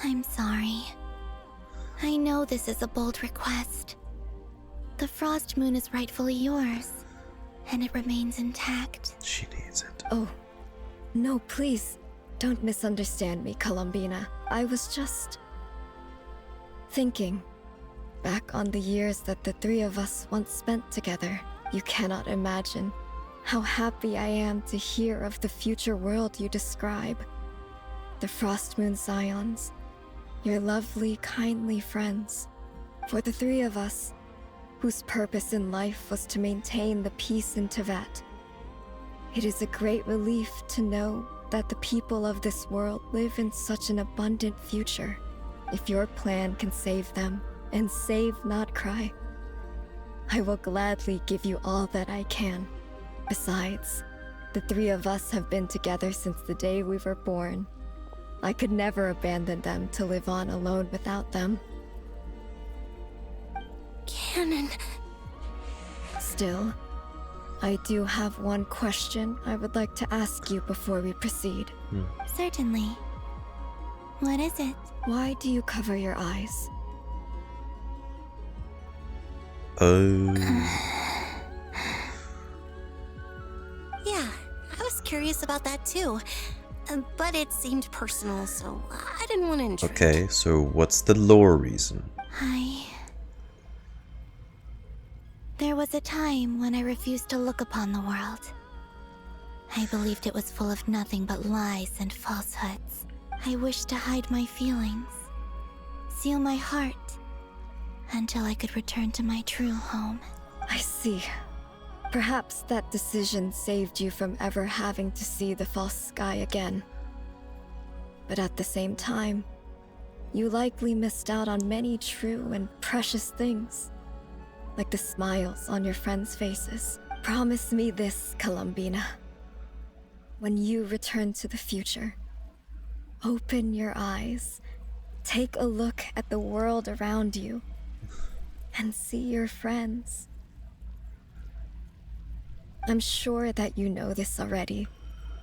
I'm sorry. I know this is a bold request. The Frost Moon is rightfully yours, and it remains intact. She needs it. Oh, no, please. Don't misunderstand me, Columbina. I was just thinking back on the years that the 3 of us once spent together. You cannot imagine how happy I am to hear of the future world you describe. The Frost Moon Scions, your lovely, kindly friends. For the 3 of us, whose purpose in life was to maintain the peace in Teyvat, it is a great relief to know that the people of this world live in such an abundant future. If your plan can save them, and save NOD-KRAI, I will gladly give you all that I can. Besides, the 3 of us have been together since the day we were born. I could never abandon them to live on alone without them. Canon. Still, I do have one question I would like to ask you before we proceed. Certainly. What is it? Why do you cover your eyes? Oh. Yeah, I was curious about that too. But it seemed personal, so I didn't want to intrude. Okay, so what's the lore reason? There was a time when I refused to look upon the world. I believed it was full of nothing but lies and falsehoods. I wished to hide my feelings, seal my heart, until I could return to my true home. I see. Perhaps that decision saved you from ever having to see the false sky again. But at the same time, you likely missed out on many true and precious things, like the smiles on your friends' faces. Promise me this, Columbina. When you return to the future, open your eyes, take a look at the world around you, and see your friends. I'm sure that you know this already,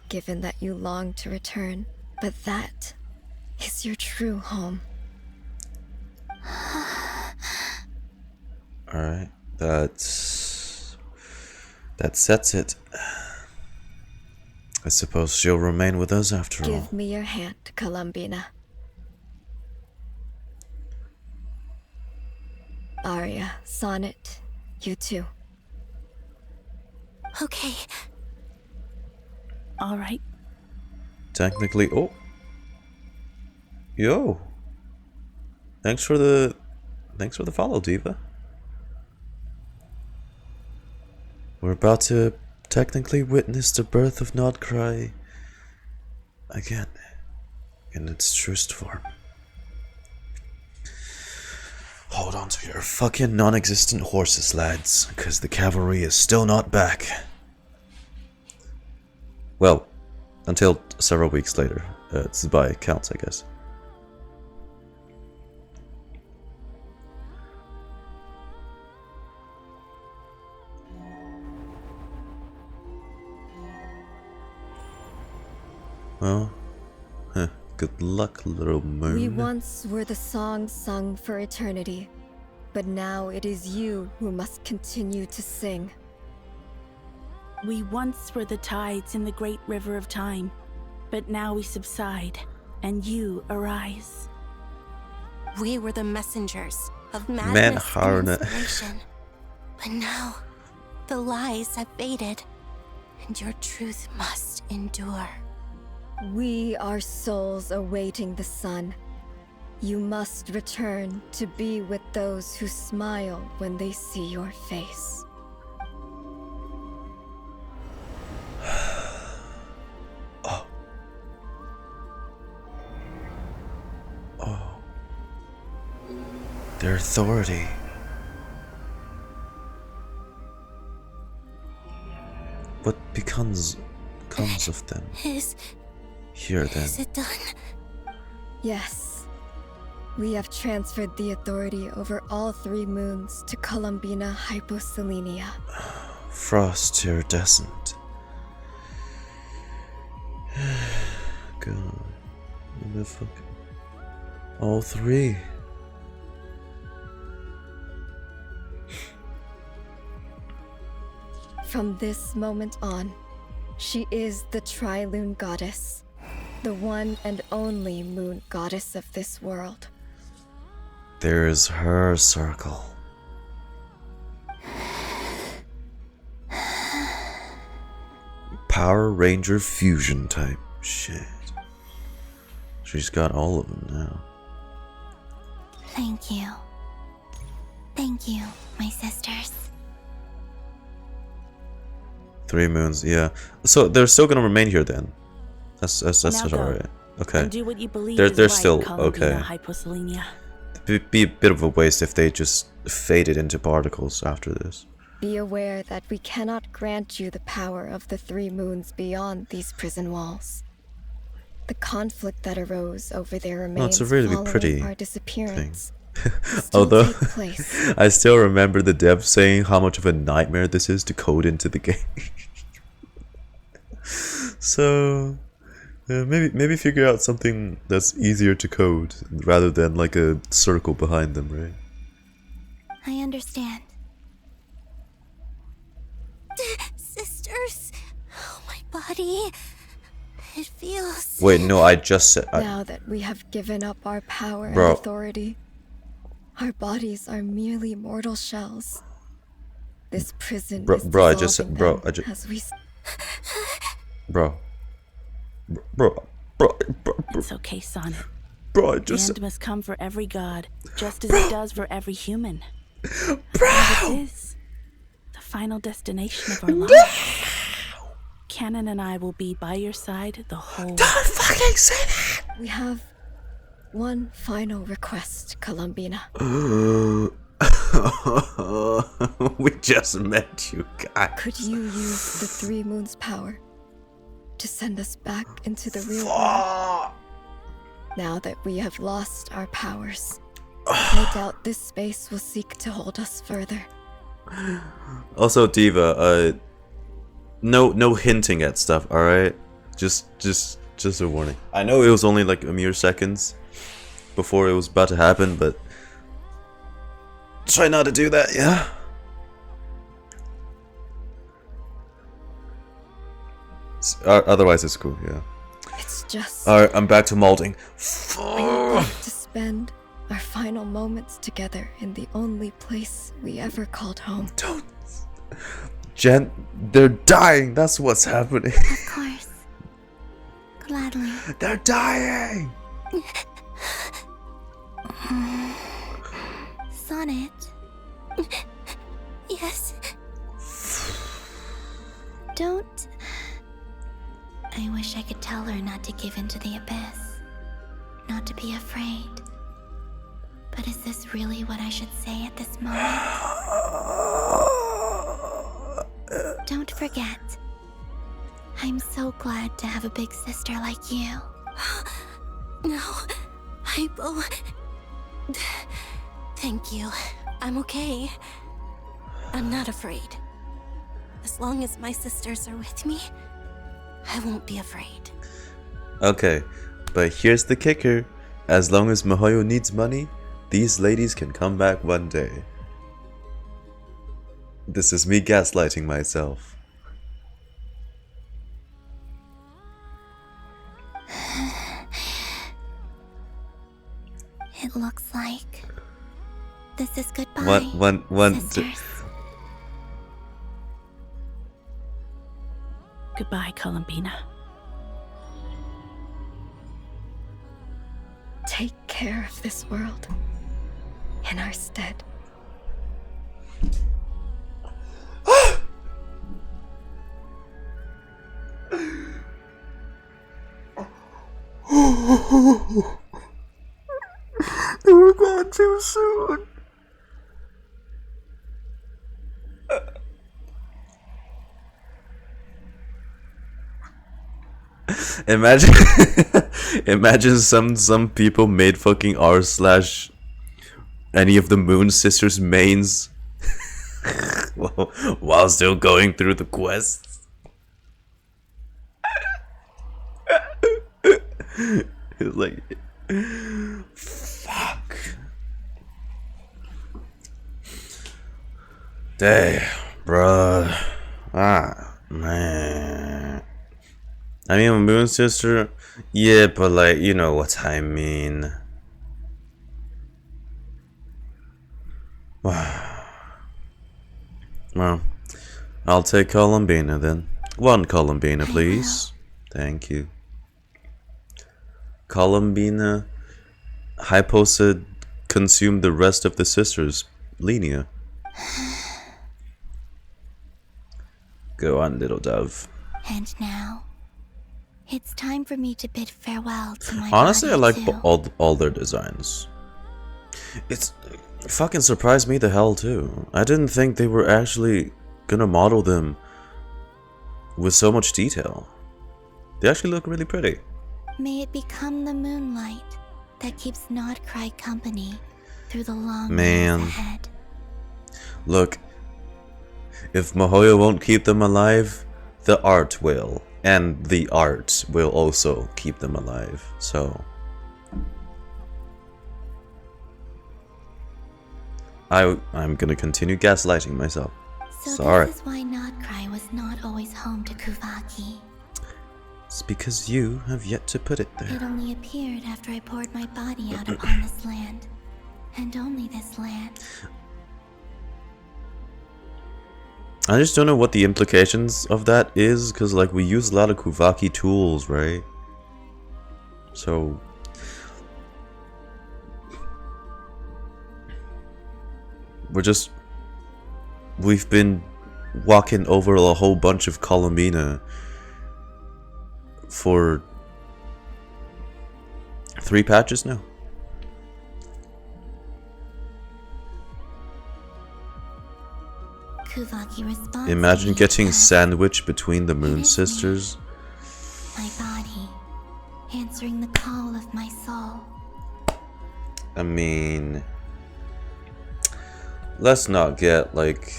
given that you long to return, but that is your true home. Alright, that sets it. I suppose she'll remain with us after all. Give me your hand, Columbina. Arya, Sonnet, you too. Okay. All right. Technically, oh. Yo. Thanks for the follow, Diva. We're about to technically witness the birth of NOD-KRAI again, in its truest form. Hold on to your fucking non-existent horses, lads, because the cavalry is still not back. Well, until several weeks later. It's by counts, I guess. Well, Good luck, little moon. We once were the song sung for eternity, but now it is you who must continue to sing. We once were the tides in the great river of time, but now we subside, and you arise. We were the messengers of madness and inspiration, but now the lies have faded, and your truth must endure. We are souls awaiting the sun. You must return to be with those who smile when they see your face. Oh. Oh. Their authority. What comes of them? Here then. Is it done? Yes. We have transferred the authority over all 3 moons to Columbina Hyposelenia. Frost iridescent. God. All 3. From this moment on, she is the Trilune Goddess, the one and only moon goddess of this world. There's her circle. Power Ranger fusion type shit. She's got all of them now. Thank you. Thank you, my sisters. 3 moons, yeah. So they're still gonna remain here then. That's alright. Okay. And do what you believe they're is right, still Columbina okay. Hyposelenia. It'd be a bit of a waste if they just faded into particles after this. Be aware that we cannot grant you the power of the 3 moons beyond these prison walls. The conflict that arose over their remains it's a really following pretty our disappearance. Although I still remember the dev saying how much of a nightmare this is to code into the game. So maybe figure out something that's easier to code rather than like a circle behind them, right? I understand. Sisters, oh, my body. It feels... Wait, no, I just said... Now that we have given up our power Bro. and authority, our bodies are merely mortal shells. This prison is bro, I just said... Bro, as we... Bro. It's okay, son. Bro, I just... The end must come for every god, just as it does for every human. Bro! It is the final destination of our lives. Canon and I will be by your side the whole way. Don't fucking say that! We have one final request, Columbina. We just met you guys. Could you use the 3 moons' power to send us back into the real world? Now that we have lost our powers, I doubt this space will seek to hold us further. Also, Diva, no hinting at stuff, alright? Just a warning. I know it was only like a mere seconds before it was about to happen, but try not to do that, yeah? Otherwise it's cool, yeah. It's just... Alright, I'm back to molding. We're about to spend our final moments together in the only place we ever called home. Don't... Jen, they're dying. That's what's happening. Of course. Gladly. They're dying. Sonnet. Yes. Don't. I wish I could tell her not to give in to the abyss. Not to be afraid. But is this really what I should say at this moment? Don't forget. I'm so glad to have a big sister like you. No, Hypo. Thank you. I'm okay. I'm not afraid. As long as my sisters are with me, I won't be afraid. Okay. But here's the kicker. As long as Mihoyo needs money, these ladies can come back one day. This is me gaslighting myself. It looks like this is goodbye, sisters. Goodbye, Columbina. Take care of this world in our stead. They were gone too soon. Imagine, imagine some people made fucking r/ any of the Moon Sisters mains while still going through the quests. It's like, fuck. Damn, bruh. Ah, man. I mean, a Moon Sister, yeah, but like, you know what I mean. Well, I'll take Columbina then. One Columbina, please. Thank you. Columbina. Hypo said consume the rest of the sisters. Linnea. Go on, little dove. And now, it's time for me to bid farewell to my Honestly, I like body too. all their designs. It fucking surprised me the hell too. I didn't think they were actually gonna model them with so much detail. They actually look really pretty. May it become the moonlight that keeps NOD-KRAI company through the long Man. days ahead. Look, if Mihoyo won't keep them alive, the art will. And the art will also keep them alive, so... I'm gonna continue gaslighting myself. So Sorry. this is why NOD-KRAI was not always home to Kuvaki. It's because you have yet to put it there. It only appeared after I poured my body out upon this land. And only this land. I just don't know what the implications of that is, because like we use a lot of Kuvaki tools, right? So we've been walking over a whole bunch of columbina for 3 patches now. Kuvaki responds. Imagine to me getting as sandwiched between the Moon Sisters. my body, answering the call of my soul. I mean, let's not get like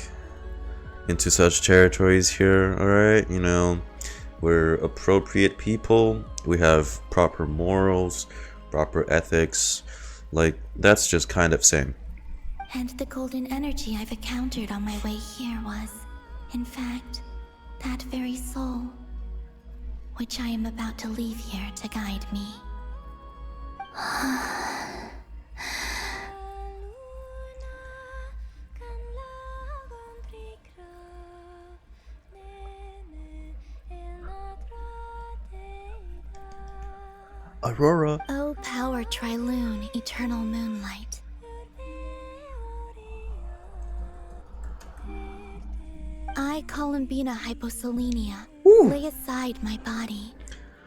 into such territories here, alright? You know, we're appropriate people, we have proper morals, proper ethics, like that's just kind of same. And the golden energy I've encountered on my way here was, in fact, that very soul, which I am about to leave here to guide me. Aurora. O power Trilune, eternal moonlight. I, Columbina Hyposolenia, lay aside my body.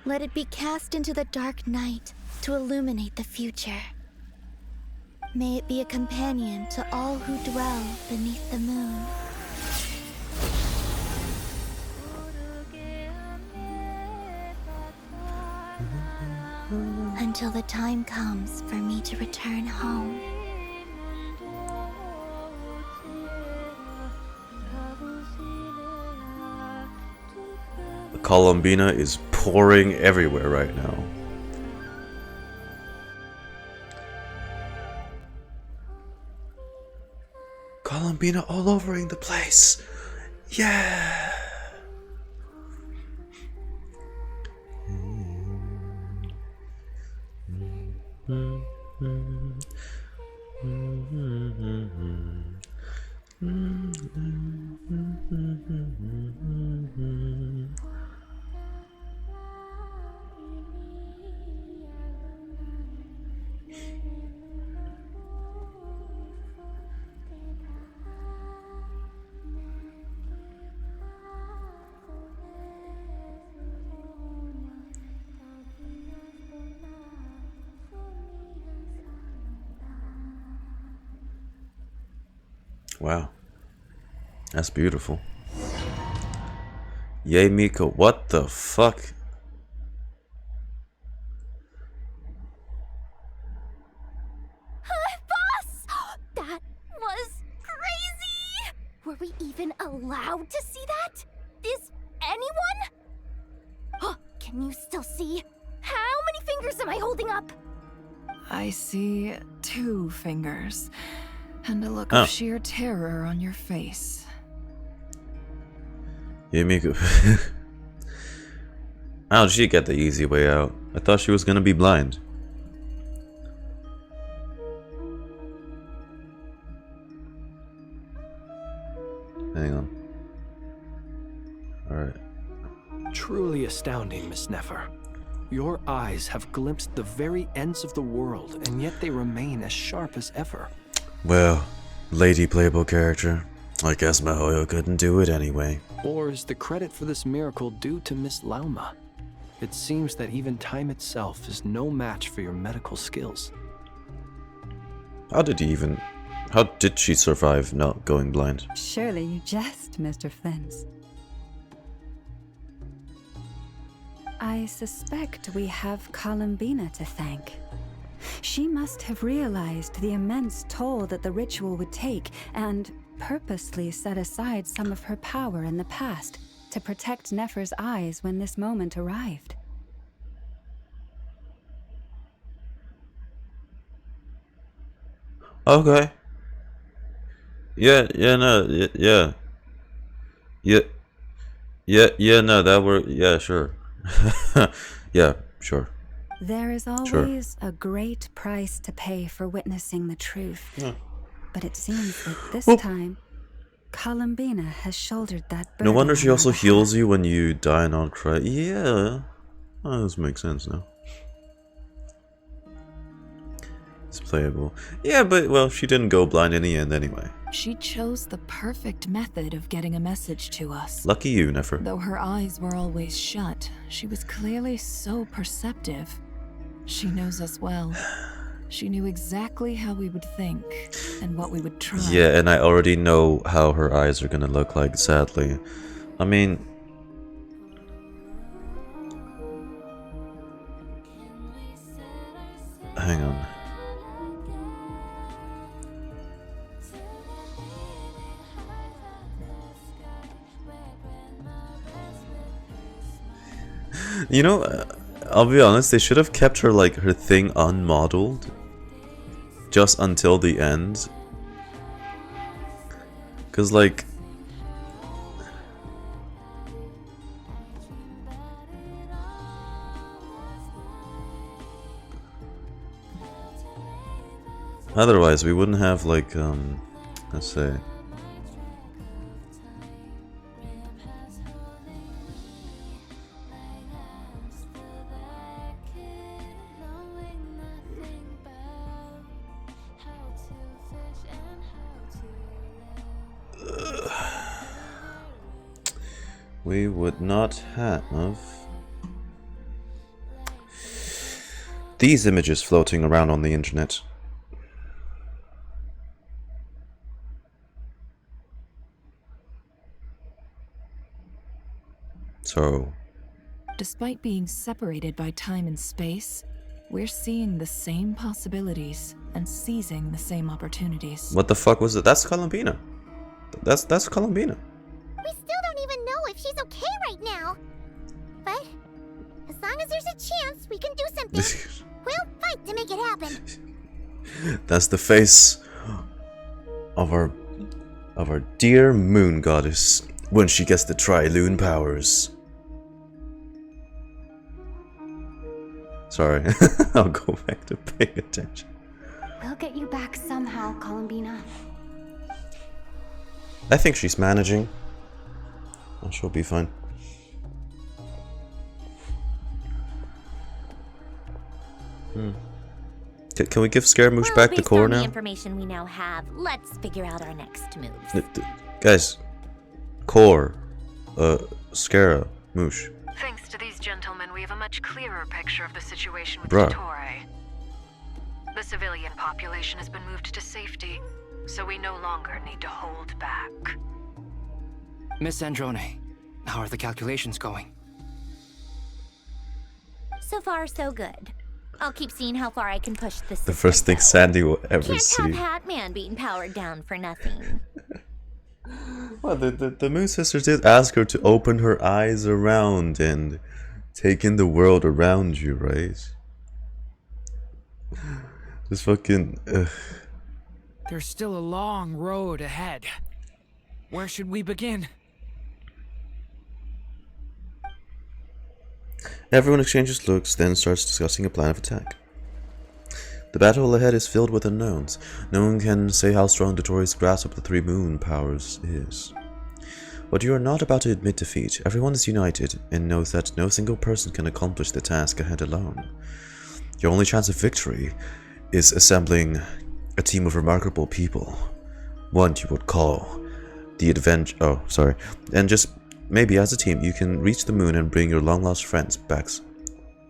Let it be cast into the dark night to illuminate the future. May it be a companion to all who dwell beneath the moon. Until the time comes for me to return home. The Columbina is pouring everywhere right now. Columbina all overing the place. Yeah. Wow. That's beautiful. Yay, Miko. What the fuck? Boss! That was crazy! Were we even allowed to see that? Is anyone? Can you still see? How many fingers am I holding up? I see 2 fingers. And a look Oh. of sheer terror on your face. Yay, Miko. How did she get the easy way out? I thought she was gonna be blind. Hang on. Alright. Truly astounding, Miss Nefer. Your eyes have glimpsed the very ends of the world, and yet they remain as sharp as ever. Well, lady playable character. I guess Mahoyo couldn't do it anyway. Or is the credit for this miracle due to Miss Lauma? It seems that even time itself is no match for your medical skills. How did she survive not going blind? Surely you jest, Mr. Flins. I suspect we have Columbina to thank. She must have realized the immense toll that the ritual would take and purposely set aside some of her power in the past to protect Nefer's eyes when this moment arrived. Okay. Yeah, no, that were, yeah, sure. Yeah, sure. There is always a great price to pay for witnessing the truth. Yeah. But it seems that this time, Columbina has shouldered that burden. No wonder she on also Uh-huh. our heals you when you die and not cry. Yeah. Oh, this makes sense now. It's playable. Yeah, but, well, she didn't go blind in the end anyway. She chose the perfect method of getting a message to us. Lucky you, Nefer. Though her eyes were always shut, she was clearly so perceptive. She knows us well. She knew exactly how we would think and what we would try. Yeah, and I already know how her eyes are gonna look like, sadly. I mean... Hang on. You know, I'll be honest, they should have kept her, like, her thing unmodeled. Just until the end. Cause, like... Otherwise, we wouldn't have, like, let's say... We would not have these images floating around on the internet. So, Despite being separated by time and space, we're seeing the same possibilities and seizing the same opportunities. what the fuck was it? That's Columbina. That's Columbina. We still don't even know if she's okay right now. But as long as there's a chance we can do something, we'll fight to make it happen. That's the face of our of our dear moon goddess when she gets the Tri-Lune powers. Sorry, I'll go back to paying attention. We'll get you back somehow, Columbina. I think she's managing. And she'll be fine. Can we give Scaramouche back the core Based on the now? information we now have, let's figure out our next moves. Guys, core, Scaramouche. Thanks to these gentlemen, we have a much clearer picture of the situation with Bruh. dottore. The civilian population has been moved to safety, so we no longer need to hold back. Miss Androne, how are the calculations going? So far, so good. I'll keep seeing how far I can push this. The first thing Sandy will ever Can't see. have Hatman being powered down for nothing. Well, the Moon Sister did ask her to open her eyes around and take in the world around you, right? Just fucking... There's still a long road ahead. Where should we begin? Everyone exchanges looks, then starts discussing a plan of attack. The battle ahead is filled with unknowns. No one can say how strong Dottore's grasp of the 3 moon powers is. But you are not about to admit defeat. Everyone is united and knows that no single person can accomplish the task ahead alone. Your only chance of victory is assembling a team of remarkable people. One you would call the adventure. Oh, sorry. And just maybe as a team, you can reach the moon and bring your long-lost friends back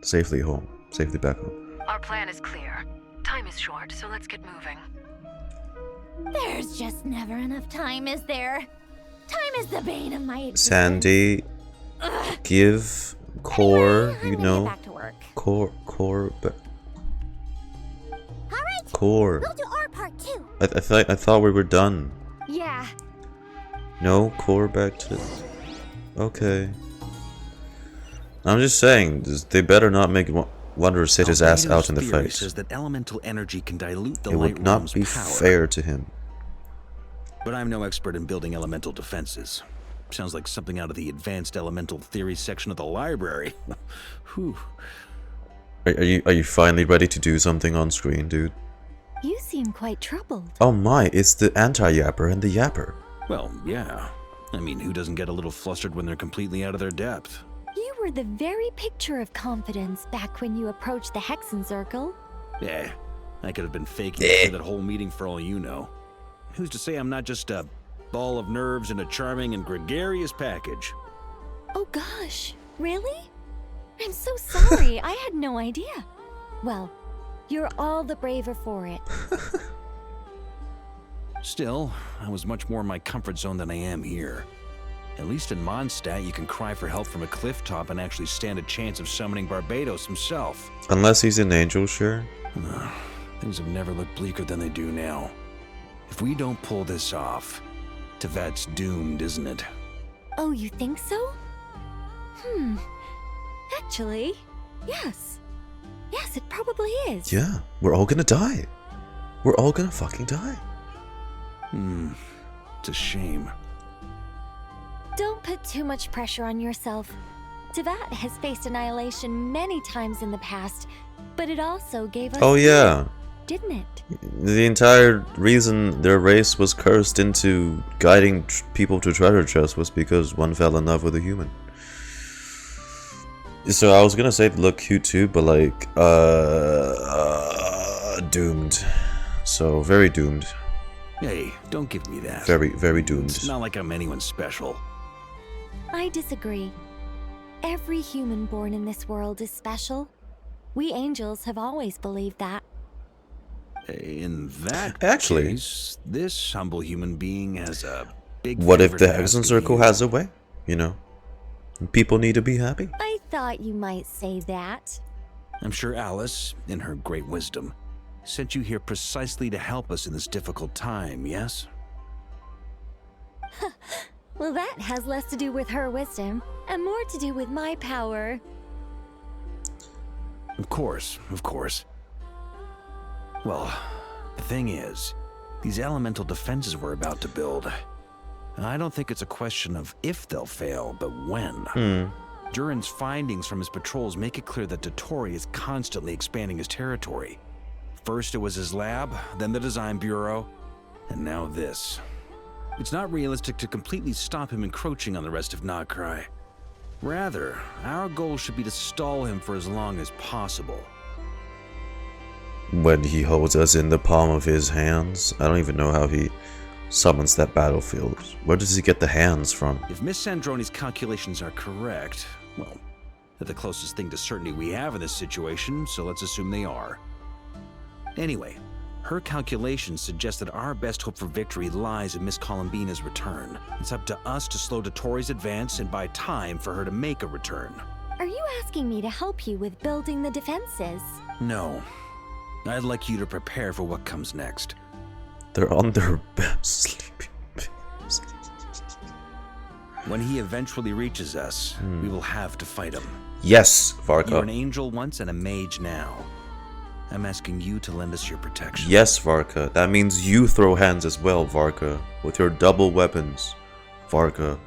safely home. Safely back home. Our plan is clear. Time is short, so let's get moving. There's just never enough time, is there? Time is the bane of my existence. Sandy, give core, anyway, you know, core, Alright, core. we'll do our part too. I thought we were done. Yeah. No, core back to. Okay. I'm just saying, they better not make Wanderer sit his ass out in the theory face. says that elemental energy can dilute the It light would not realm's be power. fair to him. But I'm no expert in building elemental defenses. Sounds like something out of the advanced elemental theory section of the library. Whew. Are you finally ready to do something on screen, dude? You seem quite troubled. Oh my, it's the anti-yapper and the yapper. Well, yeah. I mean, who doesn't get a little flustered when they're completely out of their depth? You were the very picture of confidence back when you approached the Hexen Circle. Yeah, I could have been faking it through that whole meeting for all you know. Who's to say I'm not just a ball of nerves in a charming and gregarious package? Oh gosh, really? I'm so sorry, I had no idea. Well, you're all the braver for it. Still, I was much more in my comfort zone than I am here. At least in Mondstadt, you can cry for help from a cliff top and actually stand a chance of summoning Barbados himself. Unless he's an angel, sure. Things have never looked bleaker than they do now. If we don't pull this off, Tevat's doomed, isn't it? Oh, you think so? Actually, yes. Yes, it probably is. Yeah, we're all gonna die. We're all gonna fucking die. It's a shame. Don't put too much pressure on yourself. Tevat has faced annihilation many times in the past, but it also gave us... Oh yeah. Didn't it? The entire reason their race was cursed into guiding people to treasure chests was because one fell in love with a human. So I was gonna say look cute too, but like, doomed. So very doomed. Hey, don't give me that. Very, very doomed. It's not like I'm anyone special. I disagree. Every human born in this world is special. We angels have always believed that. In that Actually, case, this humble human being has a big... what if the favorite Hexen basket Circle here. has a way? You know, people need to be happy. I thought you might say that. I'm sure Alice, in her great wisdom, sent you here precisely to help us in this difficult time, yes? Well, that has less to do with her wisdom and more to do with my power. Of course, of course. Well, the thing is, these elemental defenses we're about to build, I don't think it's a question of if they'll fail, but when. Durin's findings from his patrols make it clear that dottore is constantly expanding his territory. First it was his lab, then the design bureau, and now this. It's not realistic to completely stop him encroaching on the rest of NOD-KRAI. Rather, our goal should be to stall him for as long as possible. When he holds us in the palm of his hands? I don't even know how he summons that battlefield. Where does he get the hands from? If Miss Sandroni's calculations are correct, well, they're the closest thing to certainty we have in this situation, so let's assume they are. Anyway, her calculations suggest that our best hope for victory lies in Miss Columbina's return. It's up to us to slow dottore's advance and buy time for her to make a return. Are you asking me to help you with building the defenses? No. I'd like you to prepare for what comes next. They're on their best sleeping pills. When he eventually reaches us, we will have to fight him. Yes, Varka. You're an angel once and a mage now. I'm asking you to lend us your protection. Yes, Varka. That means you throw hands as well, Varka. With your double weapons, Varka.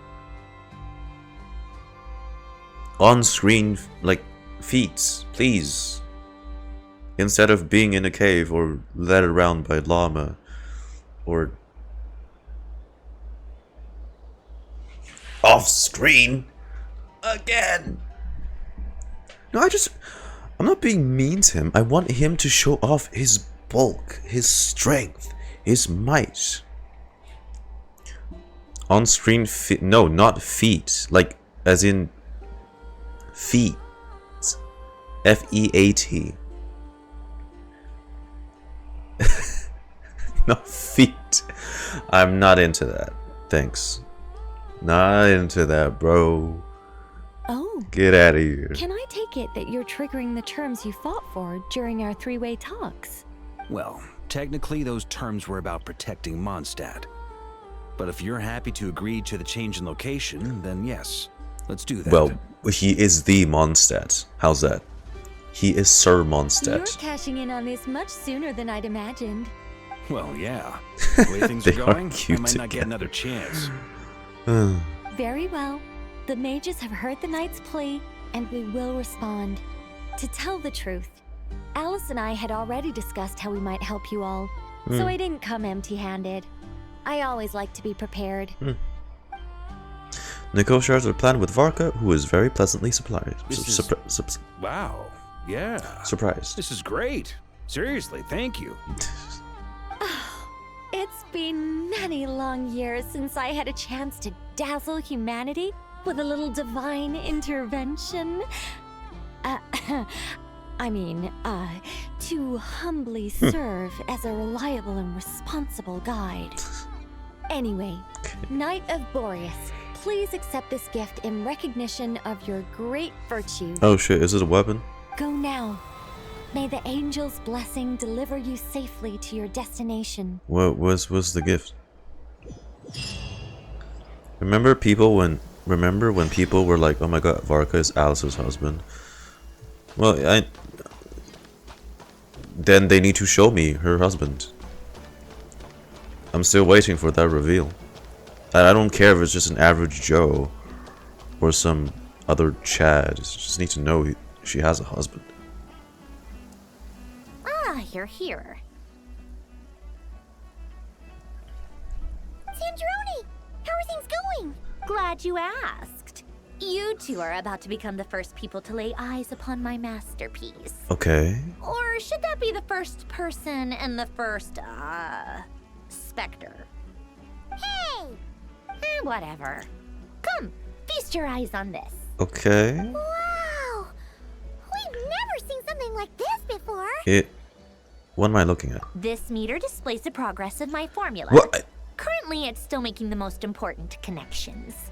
On-screen, like, feats, please. Instead of being in a cave or led around by llama. Or... off-screen? Again! No, I'm not being mean to him. I want him to show off his bulk, his strength, his might. On-screen feet. No, not feet. Like, as in feet. F-E-A-T. Not feet. I'm not into that. Thanks. Not into that, bro. Oh. Get out of here. Can I take it that you're triggering the terms you fought for during our three-way talks? Well, technically those terms were about protecting Mondstadt. But if you're happy to agree to the change in location, then yes, let's do that. Well, he is the Mondstadt. How's that? He is Sir Mondstadt. You're cashing in on this much sooner than I'd imagined. Well, yeah. The way things are going, I might not together. get another chance. Very well. The mages have heard the knight's plea, and we will respond. To tell the truth, Alice and I had already discussed how we might help you all, so I didn't come empty-handed. I always like to be prepared. Nicole shares her plan with Varka, who is very pleasantly surprised. Wow. Yeah. Surprised. This is great. Seriously, thank you. It's been many long years since I had a chance to dazzle humanity with a little divine intervention. To humbly serve as a reliable and responsible guide. Anyway, Knight of Boreas, please accept this gift in recognition of your great virtue. Oh shit, is it a weapon? Go now. May the angel's blessing deliver you safely to your destination. What was the gift? Remember when people were like, "Oh my god, Varka is Alice's husband." Well, then they need to show me her husband. I'm still waiting for that reveal. I don't care if it's just an average Joe or some other Chad. I just need to know she has a husband. Ah, you're here. Sandroni, how are things going? Glad you asked. You two are about to become the first people to lay eyes upon my masterpiece. Okay. Or should that be the first person and the first, specter? Hey! Whatever. Come, feast your eyes on this. Okay. Wow! We've never seen something like this before. What am I looking at? This meter displays the progress of my formula. What? Currently, it's still making the most important connections.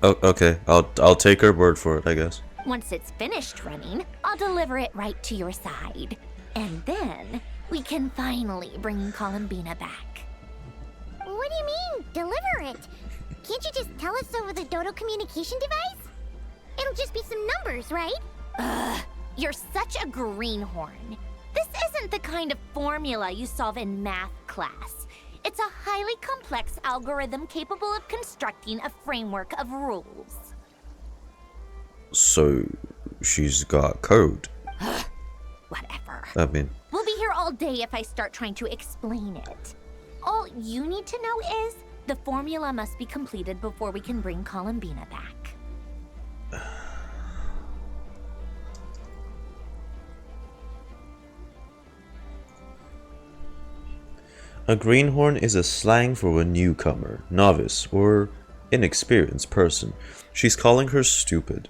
Oh, okay. I'll take her word for it, I guess. Once it's finished running, I'll deliver it right to your side. And then, we can finally bring Columbina back. What do you mean, deliver it? Can't you just tell us over the Dodo communication device? It'll just be some numbers, right? Ugh, you're such a greenhorn. This isn't the kind of formula you solve in math class. It's It's a highly complex algorithm capable of constructing a framework of rules. So, she's got code. Whatever. I mean, We'll be here all day if I start trying to explain it. All you need to know is the formula must be completed before we can bring Columbina back. a greenhorn is a slang for a newcomer, novice, or inexperienced person. She's calling her stupid,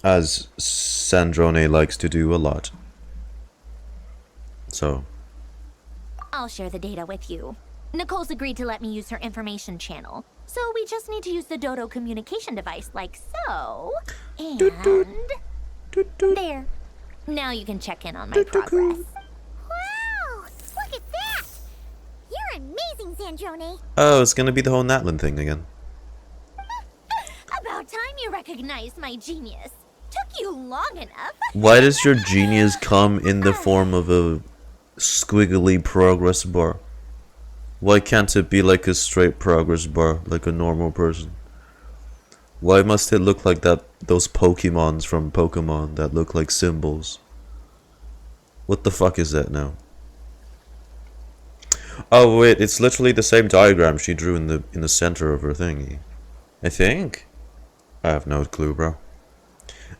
as Sandrone likes to do a lot. So, I'll share the data with you. Nicole's agreed to let me use her information channel, so we just need to use the Dodo communication device like so. And there. Now you can check in on my progress. Wow! Look at that! You're amazing, Sandrone. oh, it's gonna be the whole Natlan thing again. About time you recognized my genius. Took you long enough. Why does your genius come in the form of a squiggly progress bar? Why can't it be like a straight progress bar, like a normal person? Why must it look like that? Those Pokemons from Pokemon that look like symbols. What the fuck is that now? Oh wait, it's literally the same diagram she drew in the center of her thingy. I think. I have no clue, bro.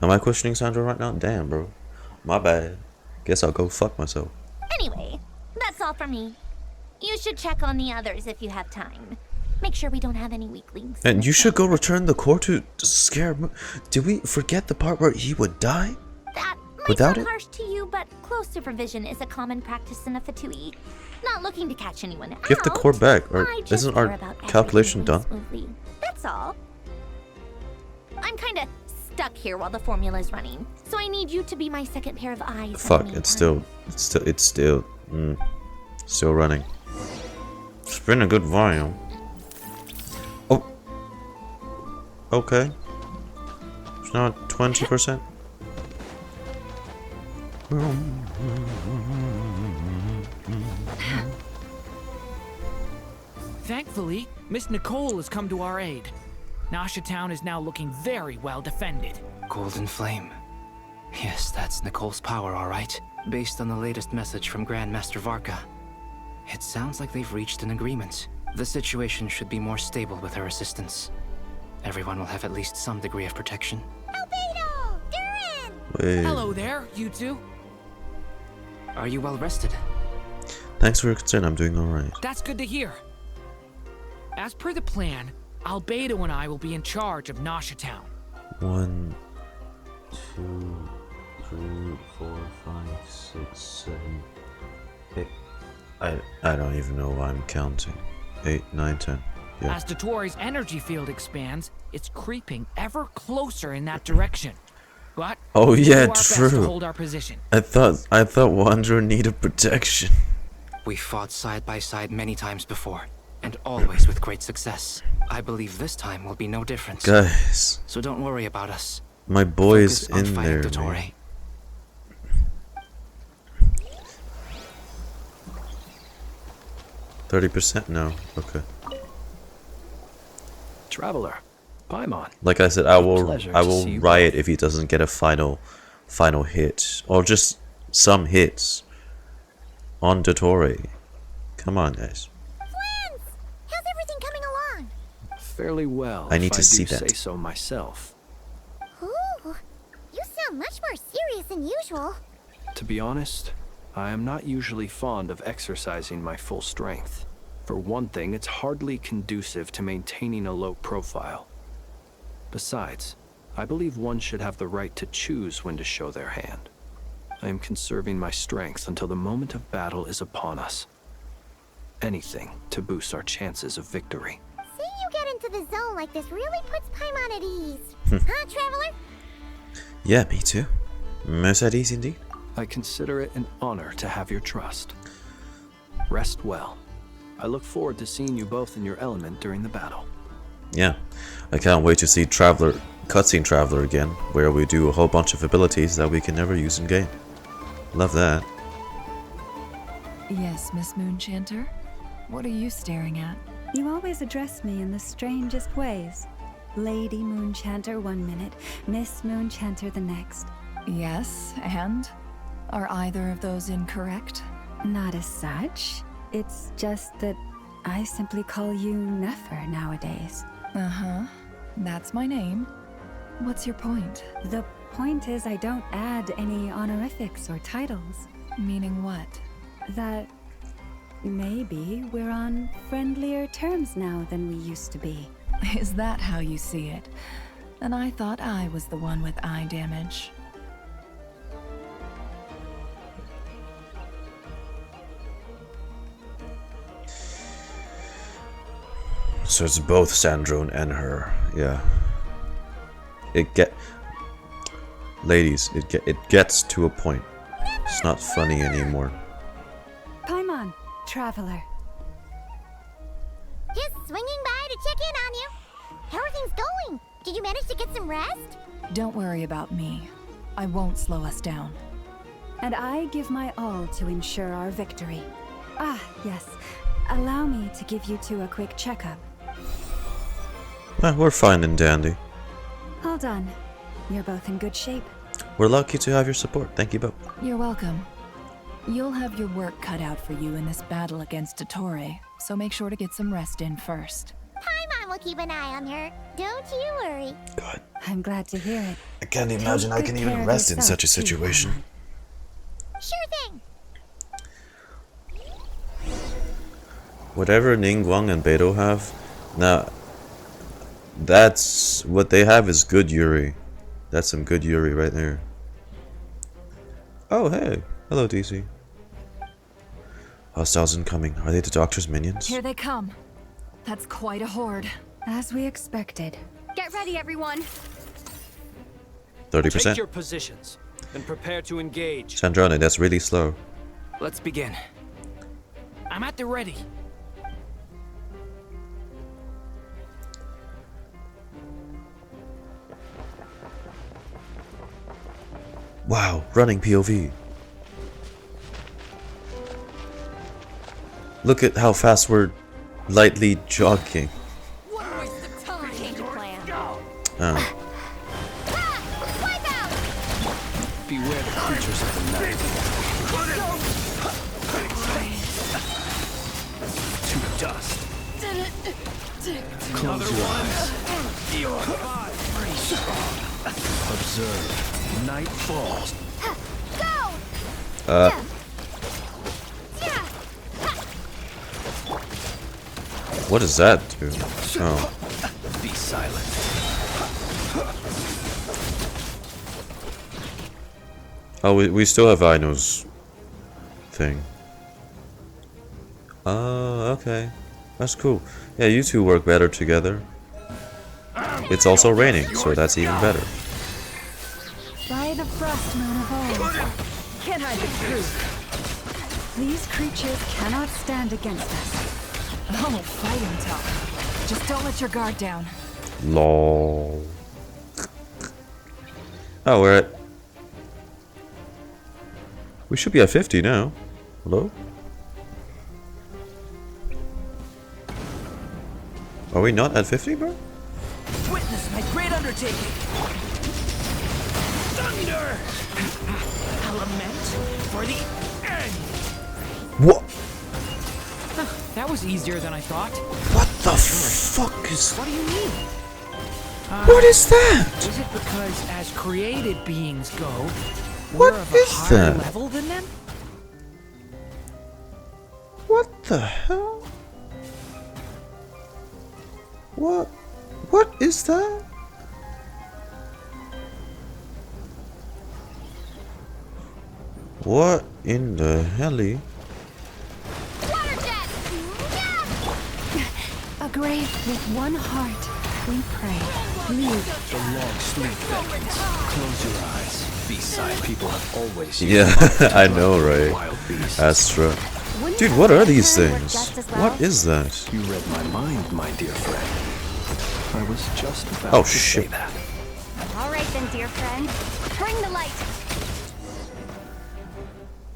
Am I questioning Sandra right now? Damn, bro. My bad. Guess I'll go fuck myself. Anyway, that's all from me. You should check on the others if you have time. Make sure we don't have any weaklings. And you should go return the core to scare. Did we forget the part where he would die? That might Without sound it? harsh to you, but close supervision is a common practice in a Fatui. Not looking to catch anyone out. Give the core back, or I just isn't care our about calculation everything done? smoothly. That's all. I'm kinda stuck here while the formula's running, so I need you to be my second pair of eyes. Fuck, it's still running. It's been a good while. Oh. Okay. It's not 20%. Thankfully, Miss Nicole has come to our aid. Nasha Town is now looking very well defended. Golden Flame. Yes, that's Nicole's power, all right. Based on the latest message from Grandmaster Varka. It sounds like they've reached an agreement. The situation should be more stable with her assistance. Everyone will have at least some degree of protection. Albedo! Durin! Wait. Hello there, you two. Are you well rested? Thanks for your concern, I'm doing alright. That's good to hear. As per the plan, Albedo and I will be in charge of Nasha Town. 1, 2, 3, 4, 5, 6, 7, 8. I don't even know why I'm counting. 8, 9, 10. Yeah. As Dottore's energy field expands, it's creeping ever closer in that direction. But Oh we'll yeah, do our best to true. hold our position. I thought Wanderer needed protection. We fought side by side many times before, and always with great success. I believe this time will be no different. Guys. So don't worry about us. My boy's Focus on in fighting there, Dottore. man. 30% now. Okay. Traveler, Paimon. Like I said, I will pleasure to see you riot if he doesn't get a final hit, or just some hits on Dottore. Come on, guys. Friends! How's everything coming along? Fairly well. I need if to see do that. Say so myself. Ooh, you sound much more serious than usual. To be honest, I am not usually fond of exercising my full strength. For one thing, it's hardly conducive to maintaining a low profile. Besides, I believe one should have the right to choose when to show their hand. I am conserving my strength until the moment of battle is upon us. Anything to boost our chances of victory. Seeing you get into the zone like this really puts Paimon at ease. Huh, Traveler? Yeah, me too. Most at ease indeed. I consider it an honor to have your trust. Rest well. I look forward to seeing you both in your element during the battle. Yeah, I can't wait to see Cutscene Traveler again, where we do a whole bunch of abilities that we can never use in game. Love that. Yes, Miss Moonchanter? What are you staring at? You always address me in the strangest ways. Lady Moonchanter 1 minute, Miss Moonchanter the next. Yes, and? Are either of those incorrect? Not as such. It's just that I simply call you Nefer nowadays. Uh-huh. That's my name. What's your point? The point is I don't add any honorifics or titles. Meaning what? That maybe we're on friendlier terms now than we used to be. Is that how you see it? And I thought I was the one with eye damage. So it's both Sandrone and her. Yeah. Ladies, it gets to a point. It's not funny anymore. Paimon, traveler. Just swinging by to check in on you. How are things going? Did you manage to get some rest? Don't worry about me. I won't slow us down. And I give my all to ensure our victory. Ah, yes. Allow me to give you two a quick checkup. We're fine and dandy. All done. You're both in good shape. We're lucky to have your support. Thank you both. You're welcome. You'll have your work cut out for you in this battle against dottore, so make sure to get some rest in first. Paimon will keep an eye on her. Don't you worry. God. I'm glad to hear it. I can't imagine I can even rest in such a situation. Sure thing. Whatever Ningguang and Beidou have, now that's what they have is good Yuri. That's some good Yuri right there. Oh hey, hello DC. Hostiles incoming. Are they the Doctor's minions? Here they come. That's quite a horde. As we expected. Get ready, everyone. 30%. Take your positions and prepare to engage. Sandrone, that's really slow. Let's begin. I'm at the ready. Wow, running POV. Look at how fast we're lightly jogging. Oh. Beware the creatures of the night. To dust. Close your eyes. Observe. Night falls. What does that do? Oh. Be silent. Oh, we still have Aino's thing. Oh, okay. That's cool. Yeah, you two work better together. It's also raining, so that's even better. By the frost moon of old. Can't hide the truth. These creatures cannot stand against us. Oh, fighting tough. Just don't let your guard down. Lol. Oh, we're at... We should be at 50 now. Hello? Are we not at 50, bro? Witness my great undertaking. Thunder! A lament for the end. What? That was easier than I thought. What the fuck is... What do you mean? What is that? Is it because as created beings go, What we're of is a higher that? level than them? What the hell? What is that? What in the helly? A grave with one heart. We pray. Lead. The long sleep beckons. Close your eyes. Be silent. People have always Yeah, I know, right? Astra. Dude, what are these things? What is that? You read my mind, my dear friend. I was just about Oh to shit. say that. All right then, dear friend. Bring the light.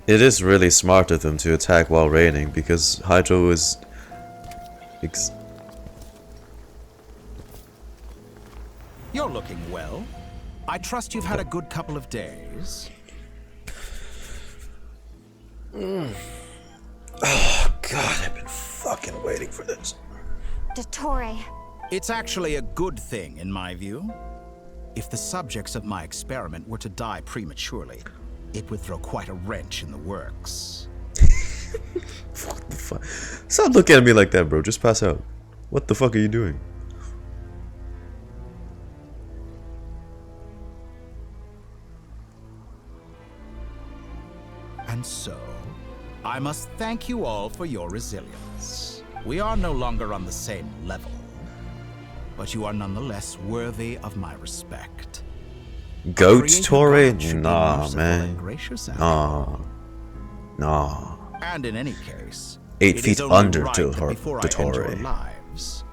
It is really smart of them to attack while raining because Hydro is You're looking well. I trust you've had a good couple of days. Oh god, I've been fucking waiting for this. Dottore. It's actually a good thing, in my view. If the subjects of my experiment were to die prematurely, it would throw quite a wrench in the works. What the fuck? Stop looking at me like that, bro. Just pass out. What the fuck are you doing? And so, I must thank you all for your resilience. We are no longer on the same level, but you are nonetheless worthy of my respect. Goat Tory? Nah, man. Nah. And in any case, 8 feet under before I enter your Dottore. lives,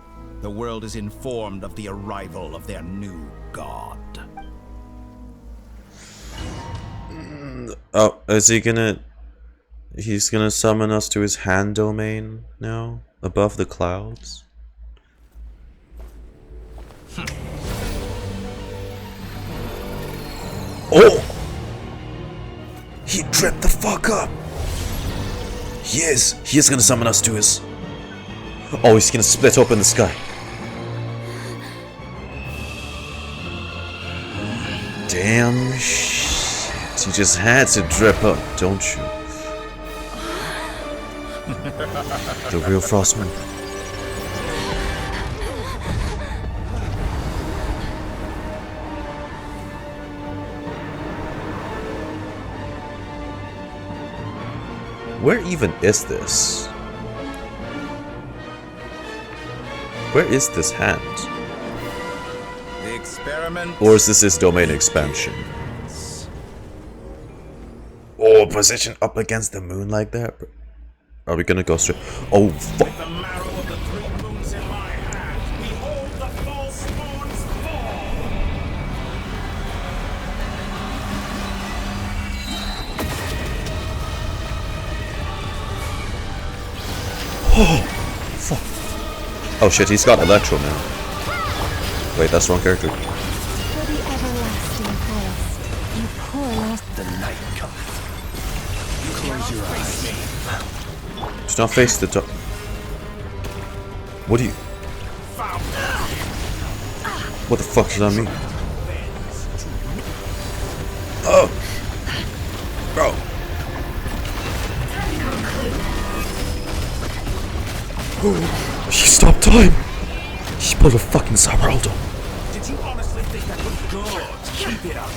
the world is informed of the arrival of their new god. Oh, is he gonna... He's gonna summon us to his hand domain now? Above the clouds? Oh! He tripped the fuck up! He is gonna summon us to his... Oh, he's gonna split open the sky. Damn shit. You just had to drip up, don't you? The real Frostman. Where even is this? Where is this hand? The experiment. Or is this his domain expansion? Oh, position up against the moon like that? Are we gonna go straight? Oh, fuck. Oh, fuck. Oh shit, he's got Electro now. Wait, that's the wrong character. For the everlasting forest, you poor lost. The night comes. Close your eyes. Do not face the top. What do you... What the fuck does that mean? Oh! Bro! He stopped time! He pulled a fucking Saraldo. Did you honestly think that was good? Keep it up.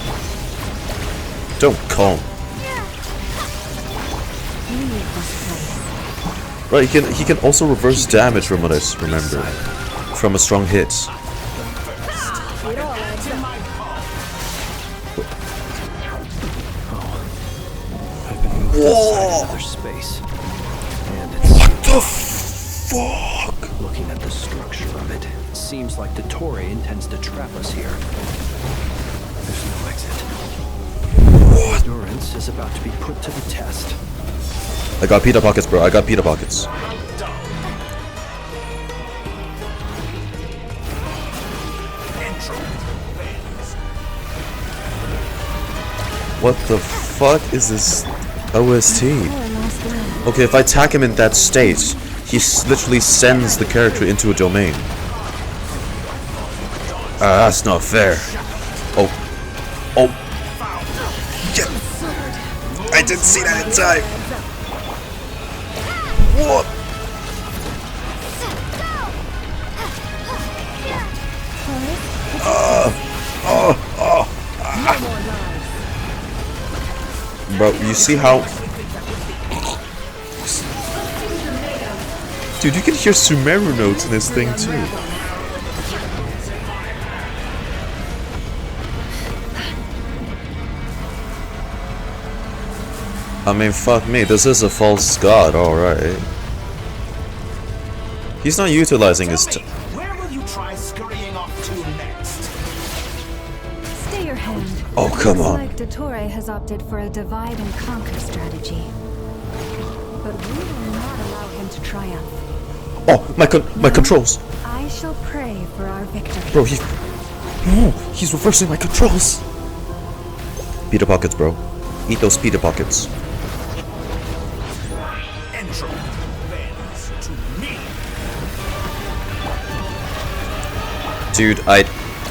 Don't calm. Right, he can also reverse damage from what I remember. From a strong hit. Whoa! Other space. And it's what the fuck? Looking at the structure of it, seems like dottore intends to trap us here. There's no exit. What? Endurance is about to be put to the test. I got pita pockets, bro. I got pita pockets. What the fuck is this OST? Okay, if I attack him in that state, he literally sends the character into a domain. That's not fair. Oh. Oh. Yeah. I didn't see that in time. What? Bro, you see how... Dude, you can hear Sumeru notes in this thing too. I mean, fuck me, this is a false god, alright. He's not utilizing his where will you try scurrying off to next? Stay your hand. Oh, come on. Looks like dottore has opted for a divide and conquer strategy. But we will not allow him to triumph. Oh, my controls. I shall pray for our victory. Bro, he's reversing my controls. Pita pockets, bro. Eat those pita pockets. Dude, I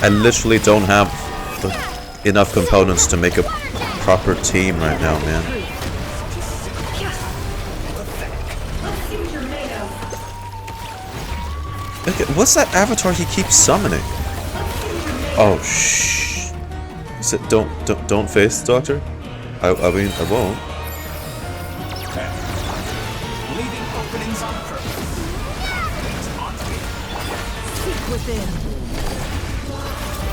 literally don't have enough components to make a proper team right now, man. Okay, what's that avatar he keeps summoning? Oh shh. He said don't face the doctor? I mean I won't. Leaving openings on purpose. Seek within.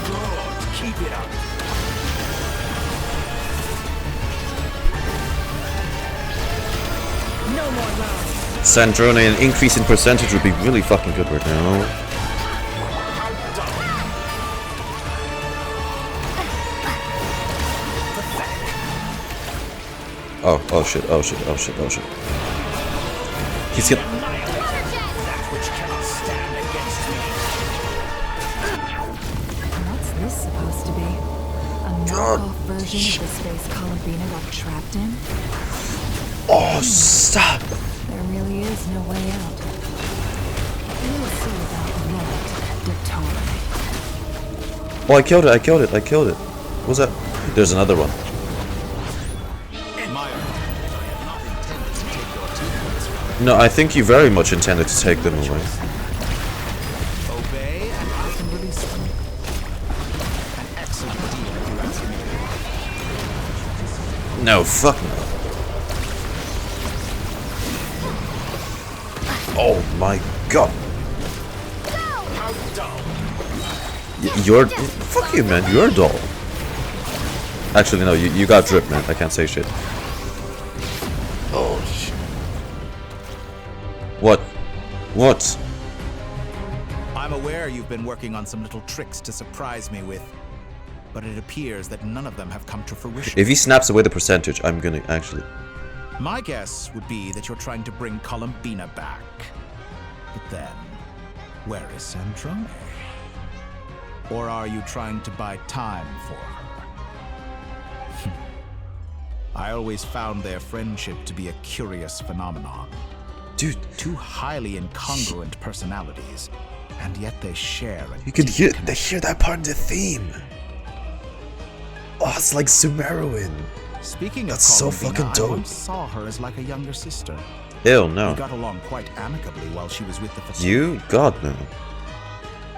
Good. Keep it up. No more love. Sandrone, an increase in percentage would be really fucking good right now. Oh shit, oh shit, oh shit, oh shit. He's gonna... What's this supposed to be? A knockoff version of the space Columbina got trapped in? Oh, stop! There really is no way out. We'll see about that, dottore. Oh, I killed it. What was that? There's another one. No, I think you very much intended to take them away. Obey and I can release them. An excellent deal if you ask me. No, fuck no. Oh my god. You're... Fuck you, man. You're dull. Actually, no. You got drip, man. I can't say shit. Oh, shit. What? What? I'm aware you've been working on some little tricks to surprise me with, but it appears that none of them have come to fruition. If he snaps away the percentage, I'm gonna actually... My guess would be that you're trying to bring Columbina back. But then, where is Sandrone? Or are you trying to buy time for her? I always found their friendship to be a curious phenomenon. Dude. Two highly incongruent personalities, and yet they share a You could hear... They hear that part in the theme. Oh, it's like Sumeruin. Speaking of That's so Columbina, fucking dope. I once saw her as like a younger sister. Hell no. We got along quite amicably while she was with the facility. You? God no.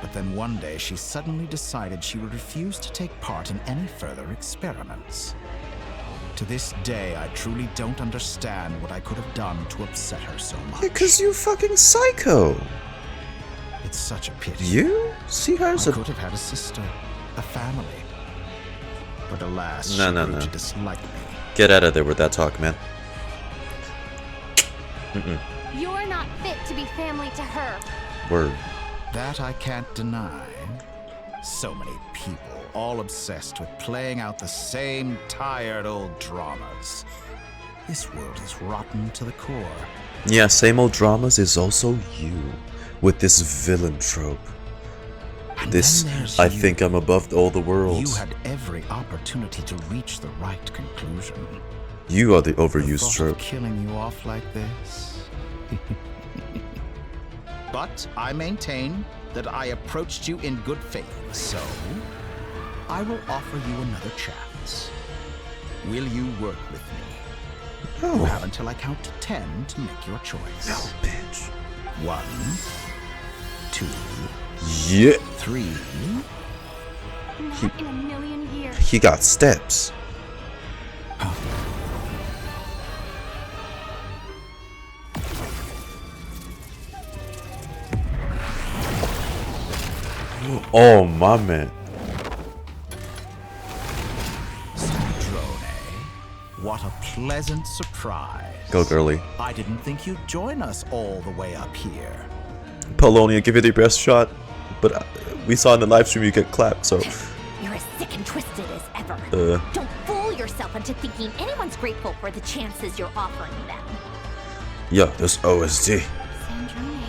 But then one day she suddenly decided she would refuse to take part in any further experiments. To this day, I truly don't understand what I could have done to upset her so much. Because you fucking psycho. It's such a pity. You? See her as I a... could have had a sister, a family. But alas, No, she no, grew no. to dislike me. Get out of there with that talk, man. You're not fit to be family to her. Word. That I can't deny. So many people, all obsessed with playing out the same tired old dramas. This world is rotten to the core. Yeah, same old dramas is also you. With this villain trope. And This, then there's I you. think I'm above all the worlds. You had every opportunity to reach the right conclusion. You are the The overused thought trope. of killing you off like this. But I maintain that I approached you in good faith, so I will offer you another chance. Will you work with me? No. You have until I count to 10 to make your choice. No, bitch. 1, 2, Yeah. 3. Not in a million years. He got steps. Oh, my man. Sandrone, what a pleasant surprise. Go, girly. I didn't think you'd join us all the way up here. Polonia, give it your best shot. But we saw in the live stream you get clapped, so... You're as sick and twisted as ever. Don't fool yourself into thinking anyone's grateful for the chances you're offering them. Yeah, there's OSD. Sandrone,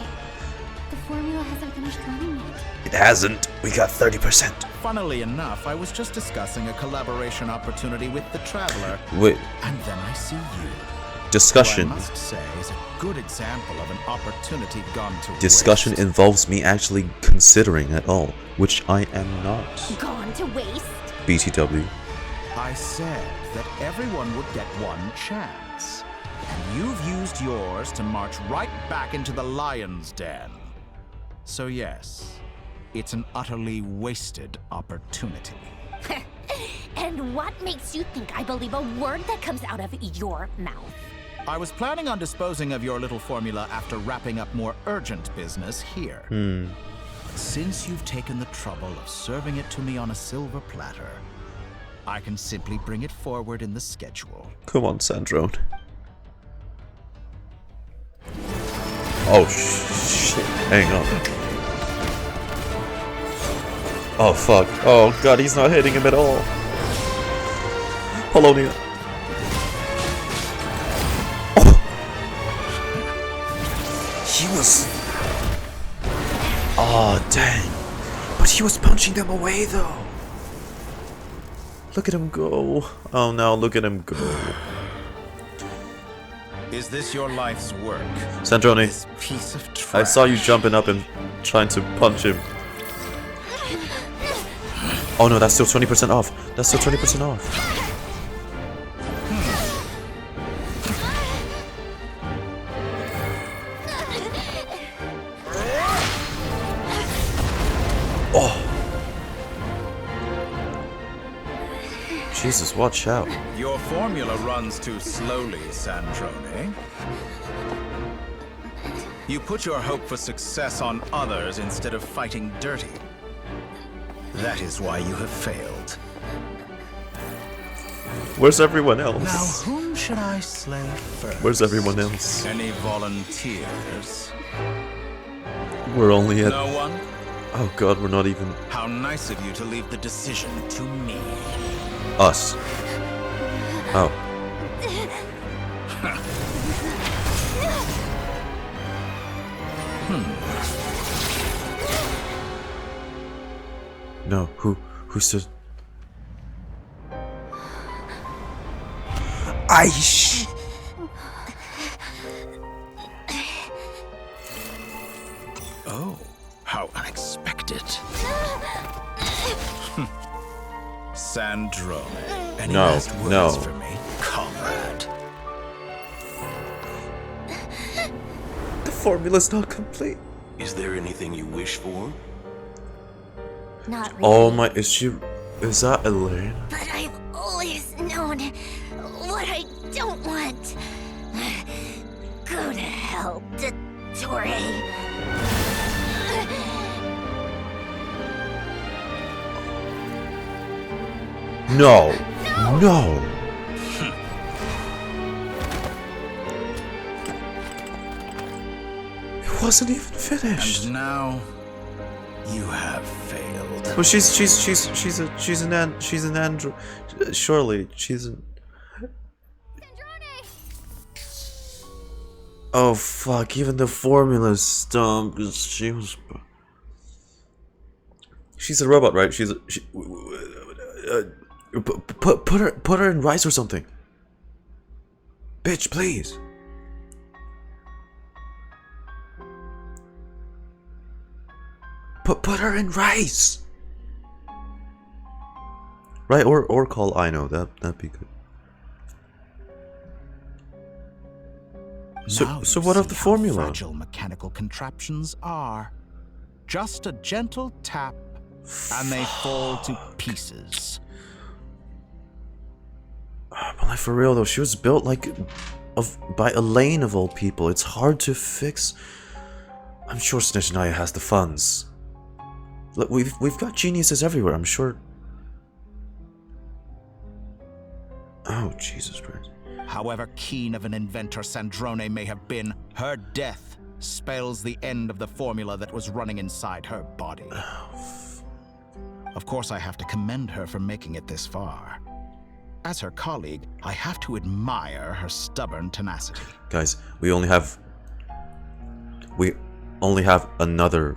It hasn't. We got 30%. Funnily enough, I was just discussing a collaboration opportunity with the Traveler. Wait. And then I see you. Discussion. Who I must say is a good example of an opportunity gone to Discussion waste. involves me actually considering at all, which I am not. Gone to waste? BTW. I said that everyone would get one chance. And you've used yours to march right back into the lion's den. So yes, it's an utterly wasted opportunity. And what makes you think I believe a word that comes out of your mouth? I was planning on disposing of your little formula after wrapping up more urgent business here. But since you've taken the trouble of serving it to me on a silver platter, I can simply bring it forward in the schedule. Come on, Sandrone. Oh, shit. Hang on. Oh, fuck. Oh, God, he's not hitting him at all. Polonia. Oh. He was... Oh, dang. But he was punching them away, though. Look at him go. Oh, no, look at him go. Is this your life's work? Sandrone, This piece of trash. I saw you jumping up and trying to punch him. Oh no, that's still 20% off. That's still 20% off. Oh. Jesus, watch out. Your formula runs too slowly, Sandrone. You put your hope for success on others instead of fighting dirty. That is why you have failed. Where's everyone else? Now, whom should I slay first? Where's everyone else? Any volunteers? We're only at... No one? Oh god, we're not even... How nice of you to leave the decision to me. Us. Oh. No, who stood? Aish! Oh, how unexpected. Sandrone, any last words for me, comrade? The formula's not complete. Is there anything you wish for? Not really. Oh my, is that Elaine? But I've always known what I don't want. Go to hell, dottore. No. No. It wasn't even finished. And now you have failed. Well, she's an android. Surely she's an. Oh fuck! Even the formula's dumb because she's a robot, right? Put her in rice or something. Bitch, please. Put her in rice. Right, or call Ino. That'd be good. So what of the formula? Fragile mechanical contraptions are. Just a gentle tap, and they fall to pieces. But like for real though, she was built by Elaine of all people. It's hard to fix. I'm sure Snezhnaya has the funds. Look, we've got geniuses everywhere. I'm sure. Oh Jesus Christ! However keen of an inventor Sandrone may have been, her death spells the end of the formula that was running inside her body. Of course, I have to commend her for making it this far. As her colleague, I have to admire her stubborn tenacity. Guys, we only have another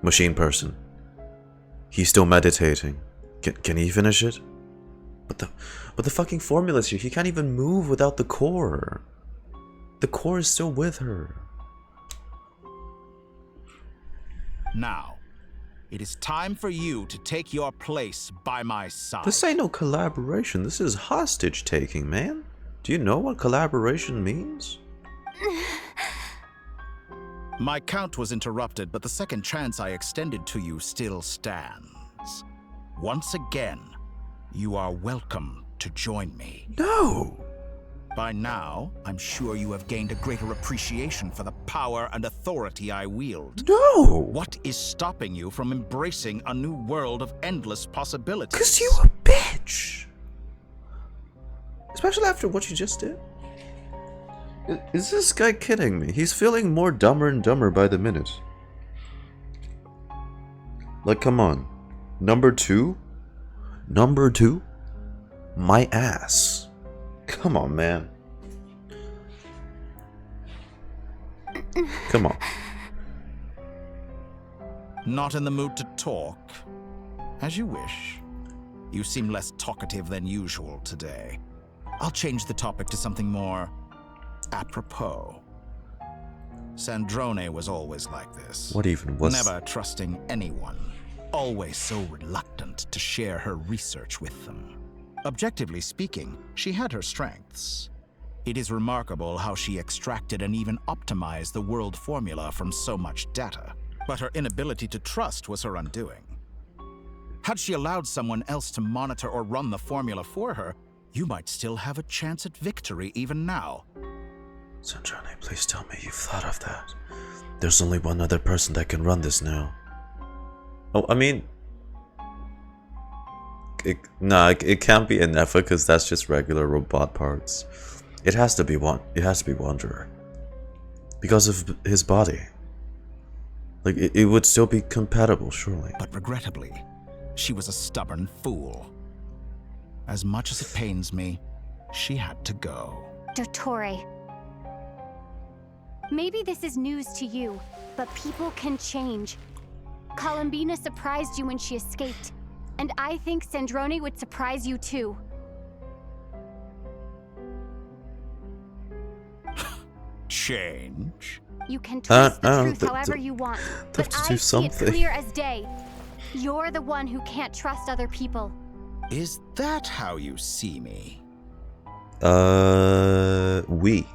Machine person. He's still meditating. Can he finish it? But the fucking formula's here. He can't even move without the core. The core is still with her. Now, it is time for you to take your place by my side. This ain't no collaboration. This is hostage taking, man. Do you know what collaboration means? My count was interrupted, but the second chance I extended to you still stands. Once again, you are welcome to join me. No! By now, I'm sure you have gained a greater appreciation for the power and authority I wield. No! What is stopping you from embracing a new world of endless possibilities? 'Cause you a bitch! Especially after what you just did. Is this guy kidding me? He's feeling more dumber and dumber by the minute. Like, come on. Number two? Number two? My ass. Come on, man. Come on. Not in the mood to talk? As you wish. You seem less talkative than usual today. I'll change the topic to something more apropos. Sandrone was always like this. What even was... Never trusting anyone. Always so reluctant to share her research with them. Objectively speaking, she had her strengths. It is remarkable how she extracted and even optimized the world formula from so much data. But her inability to trust was her undoing. Had she allowed someone else to monitor or run the formula for her, you might still have a chance at victory even now. Sandrone, please tell me you've thought of that. There's only one other person that can run this now. Oh, I mean... It can't be Enefa because that's just regular robot parts. It has to be Wanderer. Because of his body. Like, it would still be compatible, surely. But regrettably, she was a stubborn fool. As much as it pains me, she had to go. Dottore. Maybe this is news to you, but people can change. Columbina surprised you when she escaped, and I think Sandrone would surprise you too. Change? You can twist the truth think however you want, but to I do see something. it clear as day. You're the one who can't trust other people. Is that how you see me? We.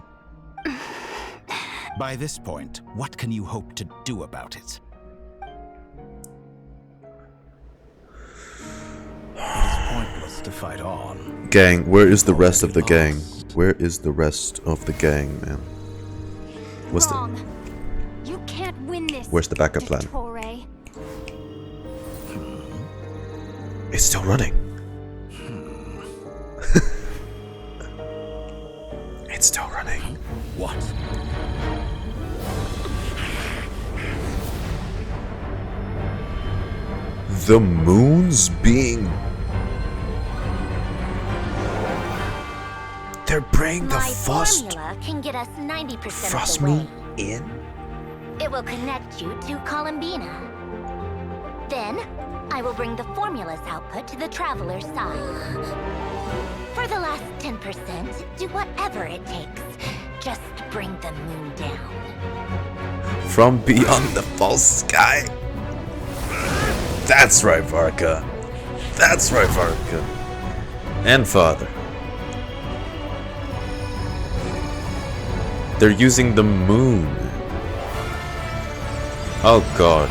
By this point, what can you hope to do about it? It is pointless to fight on. Gang, where is the rest of the gang? Where is the rest of the gang, man? What's Wrong. You can't win this. Where's the backup plan? Dottore. It's still running. It's still running. What? The moon's being... They're bringing the frost... formula can get us 90% Frost of the way. moon in? It will connect you to Columbina. Then, I will bring the formula's output to the Traveler's side. For the last 10%, do whatever it takes. Just bring the moon down. From beyond the false sky. That's right, Varka. That's right, Varka. And Father. They're using the moon. Oh god.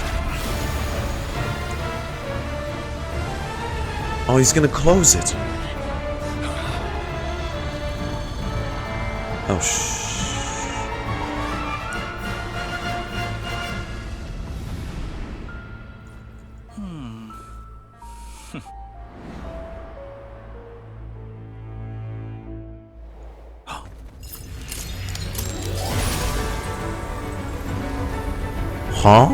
Oh, he's gonna close it. Oh Huh?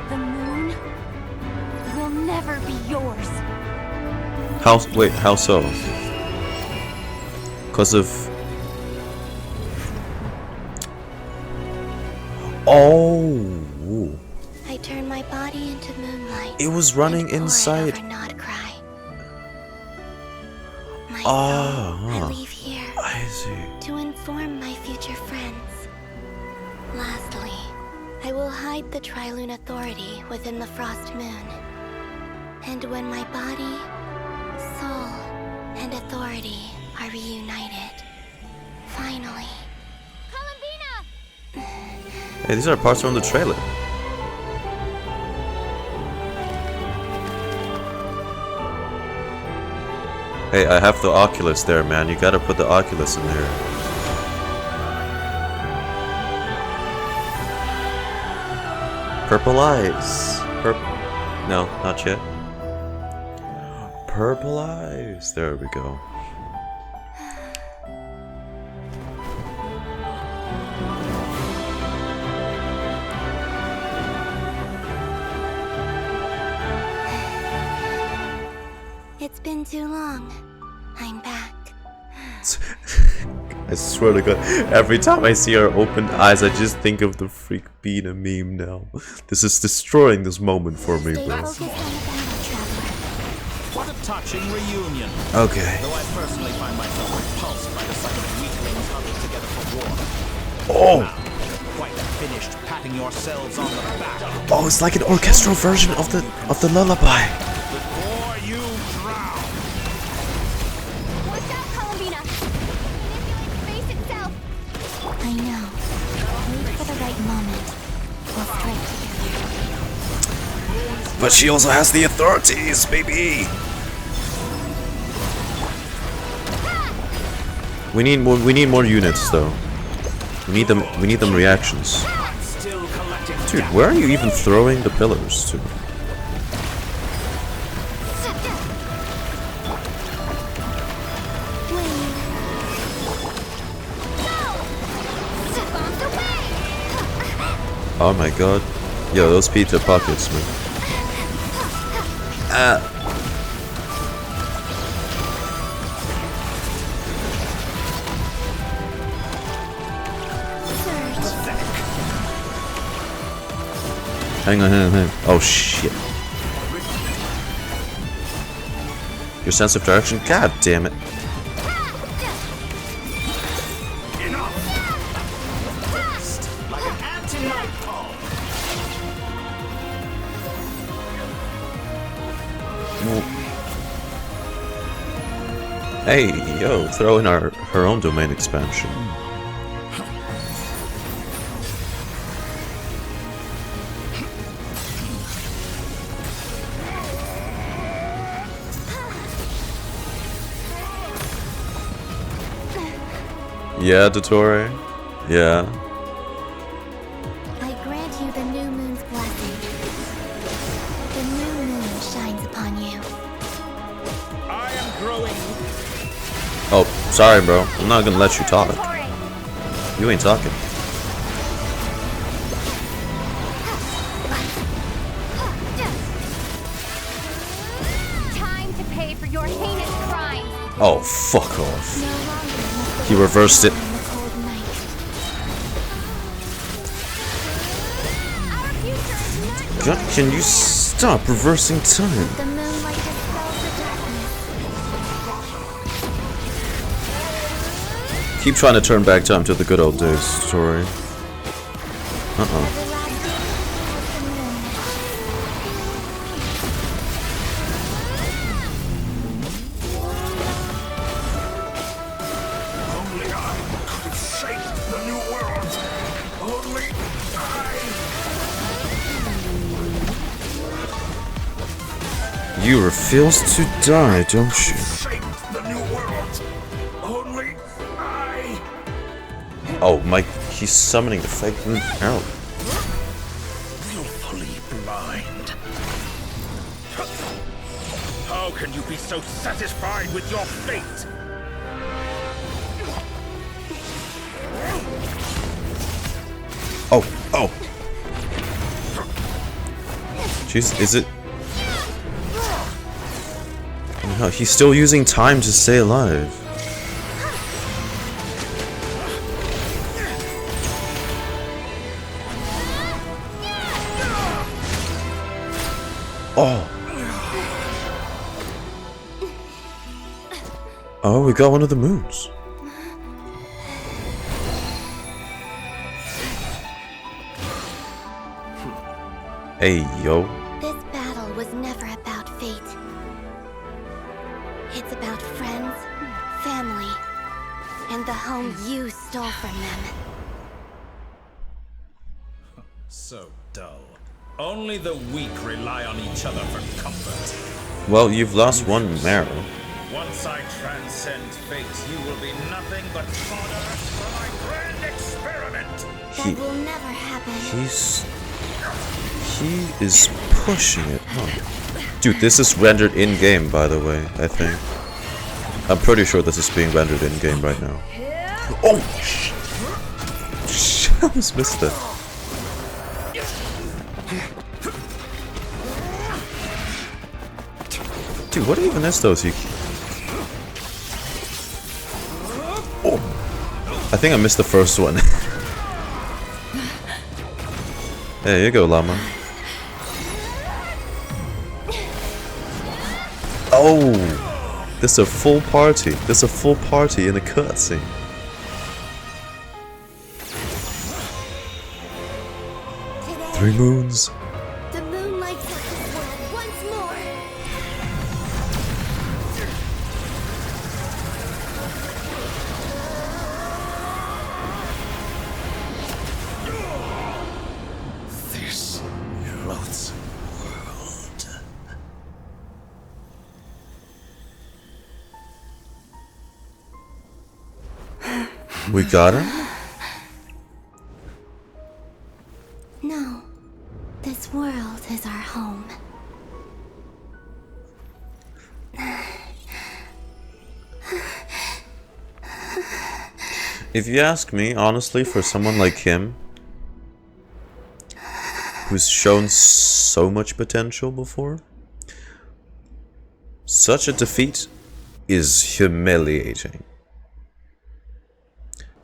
The moon will never be yours. Wait, how so? Because of... Oh. I turn my body into moonlight. It was running and pour inside. It over NOD-KRAI. My Ah, soul, I leave here. I see. To inform my future friends. Lastly, I will hide the Trilune Authority within the Frost Moon. And when my body, soul, and authority are reunited, finally. Columbina! Hey, these are parts from the trailer. Hey, I have the Oculus there, man. You gotta put the Oculus in there. Purple eyes. No, not yet. Purple eyes. There we go. It's been too long. I'm back. I swear to God, every time I see her open eyes, I just think of the freak Bina meme now. This is destroying this moment for me, bro. What a touching reunion. Okay. Though I personally find myself repulsed by the sight of weaklings huddled together for war. Oh! Now, you're quite finished patting yourselves on the back. Oh, it's like an orchestral version of the lullaby. Before you drown. Watch out, Columbina! Manipulate space itself! I know. Wait for the right moment. We'll strike together. But she also has the authorities, baby. We need more units though. We need them reactions. Dude, where are you even throwing the pillars to? Oh my god. Yo, those pizza pockets, man. Hang on. Oh shit. Your sense of direction? God damn it. Hey, yo, throw in her own domain expansion. Yeah, dottore. Yeah. I grant you the new moon's blessing. The new moon shines upon you. I am growing. Oh, sorry, bro. I'm not gonna let you talk. You ain't talking. Time to pay for your heinous crimes. Oh, fuck off. He reversed it. God, can you stop reversing time? The moonlight dispels the darkness. Keep trying to turn back time to the good old days, story. You refuse to die, don't you? Oh, Mike, he's summoning the fake moon out. Willfully blind. How can you be so satisfied with your fate? Oh. Jeez, is it? No, he's still using time to stay alive. Oh. Oh, we got one of the moons. Hey, yo. This battle was never about fate. It's about friends, family, and the home you stole from them. So dull. Only the weak rely on each other for comfort. Well, you've lost one marrow. Once I transcend fate, you will be nothing but fodder for my grand experiment. That will never happen. He is pushing it. Huh. Dude, this is rendered in-game, by the way, I think. I'm pretty sure this is being rendered in-game right now. Oh! I almost missed it. Dude, what even is those? Oh! I think I missed the first one. There you go, llama. Oh! There's a full party. There's a full party in the cutscene. Three moons. The moon lights up this world once more. This loathsome world. We got him? No. This world is our home. If you ask me, honestly, for someone like him, who's shown so much potential before, such a defeat is humiliating.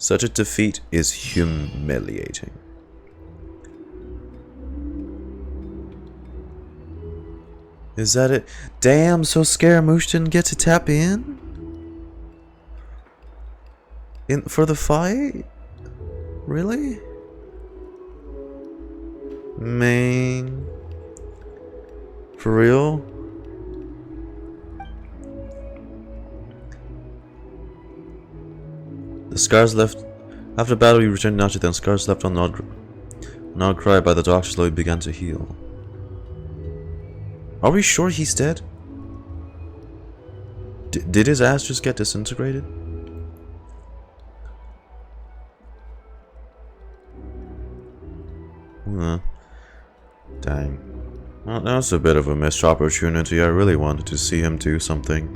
Such a defeat is humiliating. Is that it? Damn, so Scaramouche didn't get to tap in for the fight? Really? Man. For real? The scars left after battle. You returned to Nasha, then scars left on NOD-KRAI by the doctor slowly began to heal. Are we sure he's dead? Did his ass just get disintegrated? Dang. Well, that was a bit of a missed opportunity. I really wanted to see him do something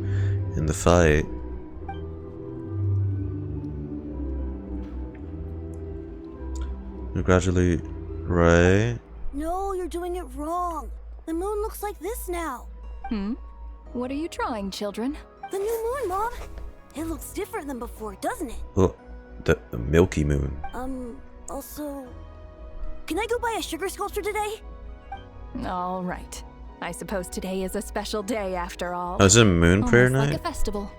in the fight. Gradually, right? No, you're doing it wrong. The moon looks like this now. What are you drawing, children? The new moon, Mom. It looks different than before, doesn't it? Oh, the Milky Moon. Also... Can I go buy a sugar sculpture today? All right. I suppose today is a special day after all. Oh, is it Moon Prayer Almost Night? like a festival.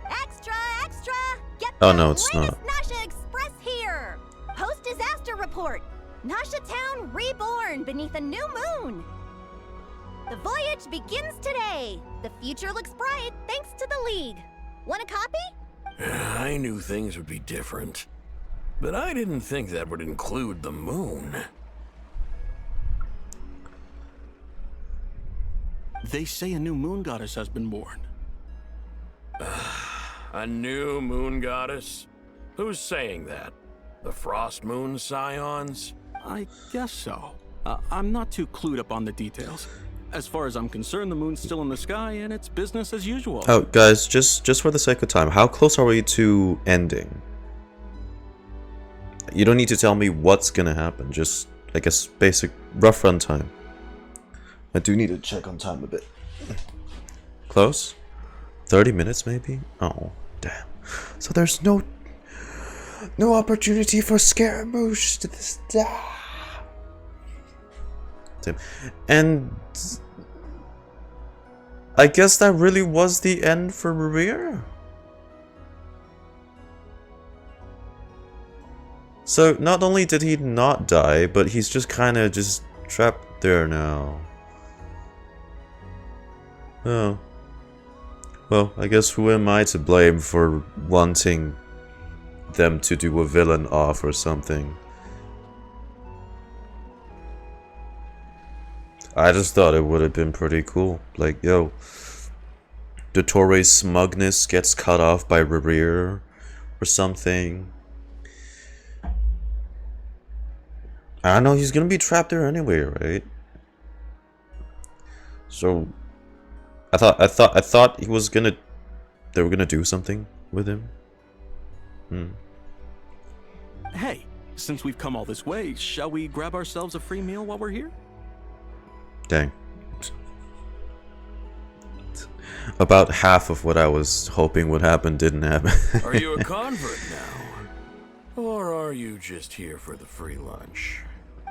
Extra, extra! Get Oh no, it's not. Nasha Express here! Post-disaster report! Nasha Town reborn beneath a new moon! The voyage begins today! The future looks bright thanks to the League. Want a copy? I knew things would be different, but I didn't think that would include the moon. They say a new moon goddess has been born. A new moon goddess? Who's saying that? The Frost Moon Scions? I guess so. I'm not too clued up on the details. As far as I'm concerned, the moon's still in the sky and it's business as usual. Oh, guys, just for the sake of time, how close are we to ending? You don't need to tell me what's gonna happen, just, I guess, basic rough run time. I do need to check on time a bit. Close? 30 minutes, maybe? Oh, damn. So there's no opportunity for Scaramouche to this. Damn. And I guess that really was the end for Rerir. So not only did he not die, but he's just kind of just trapped there now. Oh. Well, I guess who am I to blame for wanting them to do a villain off or something? I just thought it would have been pretty cool. Like, yo, Dottore's smugness gets cut off by Rerir or something. I know he's gonna be trapped there anyway, right? So I thought he was gonna, they were gonna do something with him. Hey, since we've come all this way, shall we grab ourselves a free meal while we're here? Dang. About half of what I was hoping would happen didn't happen. Are you a convert now? Or are you just here for the free lunch?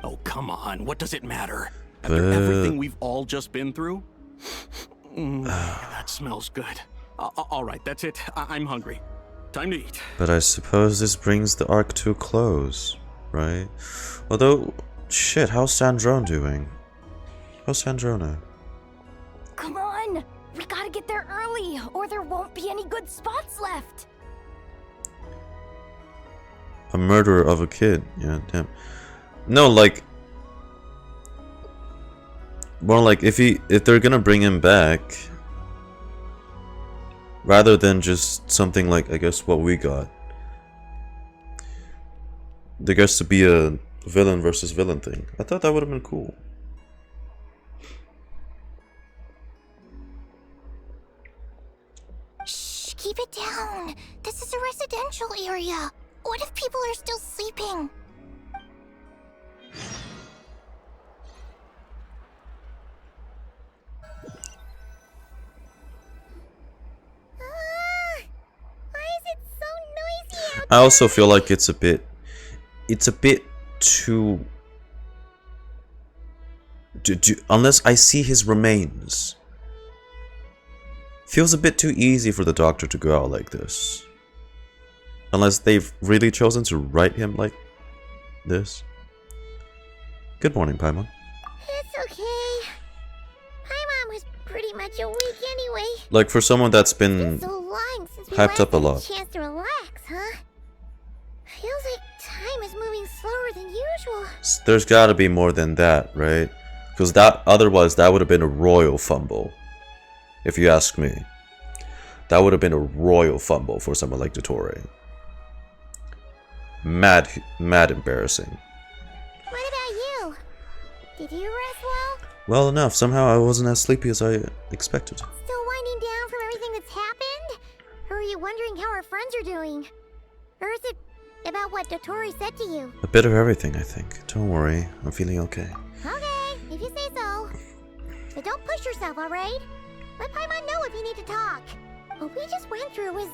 Oh, come on. What does it matter? After everything we've all just been through? That smells good. All right, that's it. I'm hungry. Time to eat. But I suppose this brings the arc to a close, right? Although, shit, how's Sandrone doing? How's Sandrona? Come on! We gotta get there early, or there won't be any good spots left! A murderer of a kid. Yeah, damn. No, like... More like, if they're gonna bring him back... Rather than just something like, I guess, what we got. There gets to be a villain versus villain thing. I thought that would have been cool. Shh, keep it down. This is a residential area. What if people are still sleeping? I also feel like it's a bit too... unless I see his remains. Feels a bit too easy for the Doctor to go out like this. Unless they've really chosen to write him like this. Good morning, Paimon. It's okay. Paimon was pretty much awake anyway. Like, for someone that's been so long since we hyped up a lot. Chance to relax, huh? Feels like time is moving slower than usual. There's gotta be more than that, right? Because otherwise that would have been a royal fumble. If you ask me. That would have been a royal fumble for someone like dottore. Mad embarrassing. What about you? Did you rest well? Well enough. Somehow I wasn't as sleepy as I expected. Still winding down from everything that's happened? Or are you wondering how our friends are doing? Or is it about what dottore said to you? A bit of everything, I think. Don't worry. I'm feeling okay. Okay, if you say so. But don't push yourself, alright? Let Paimon know if you need to talk. What we just went through was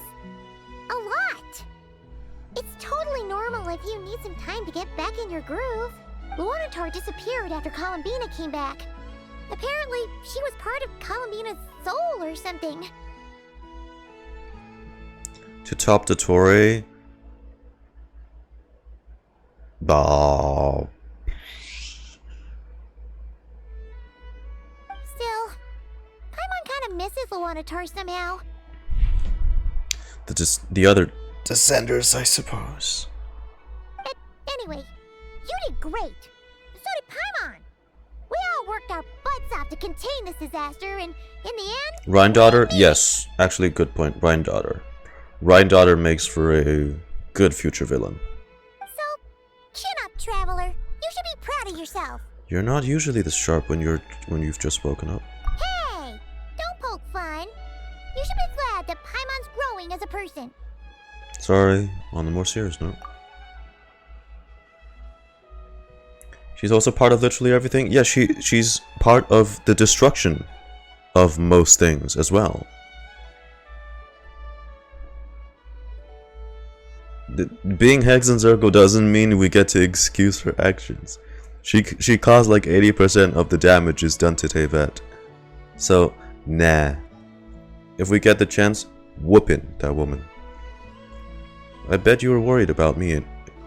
a lot. It's totally normal if you need some time to get back in your groove. Luonatar disappeared after Columbina came back. Apparently, she was part of Columbina's soul or something. To top dottore... Bah. Still, Paimon kind of misses Luonatar somehow. The other descenders, I suppose. Anyway, you did great. So did Paimon. We all worked our butts off to contain this disaster, and in the end... Rhine-daughter? Yes. Actually, good point. Rhine-daughter. Rhine-daughter makes for a good future villain. Chin up, Traveler. You should be proud of yourself. You're not usually this sharp when you've just woken up. Hey! Don't poke fun. You should be glad that Paimon's growing as a person. Sorry, on the more serious note. She's also part of literally everything. Yeah, she's part of the destruction of most things as well. Being Hex and Zergo doesn't mean we get to excuse her actions. She caused like 80% of the damages done to Tevat. So, nah. If we get the chance, whooping that woman. I bet you were worried about me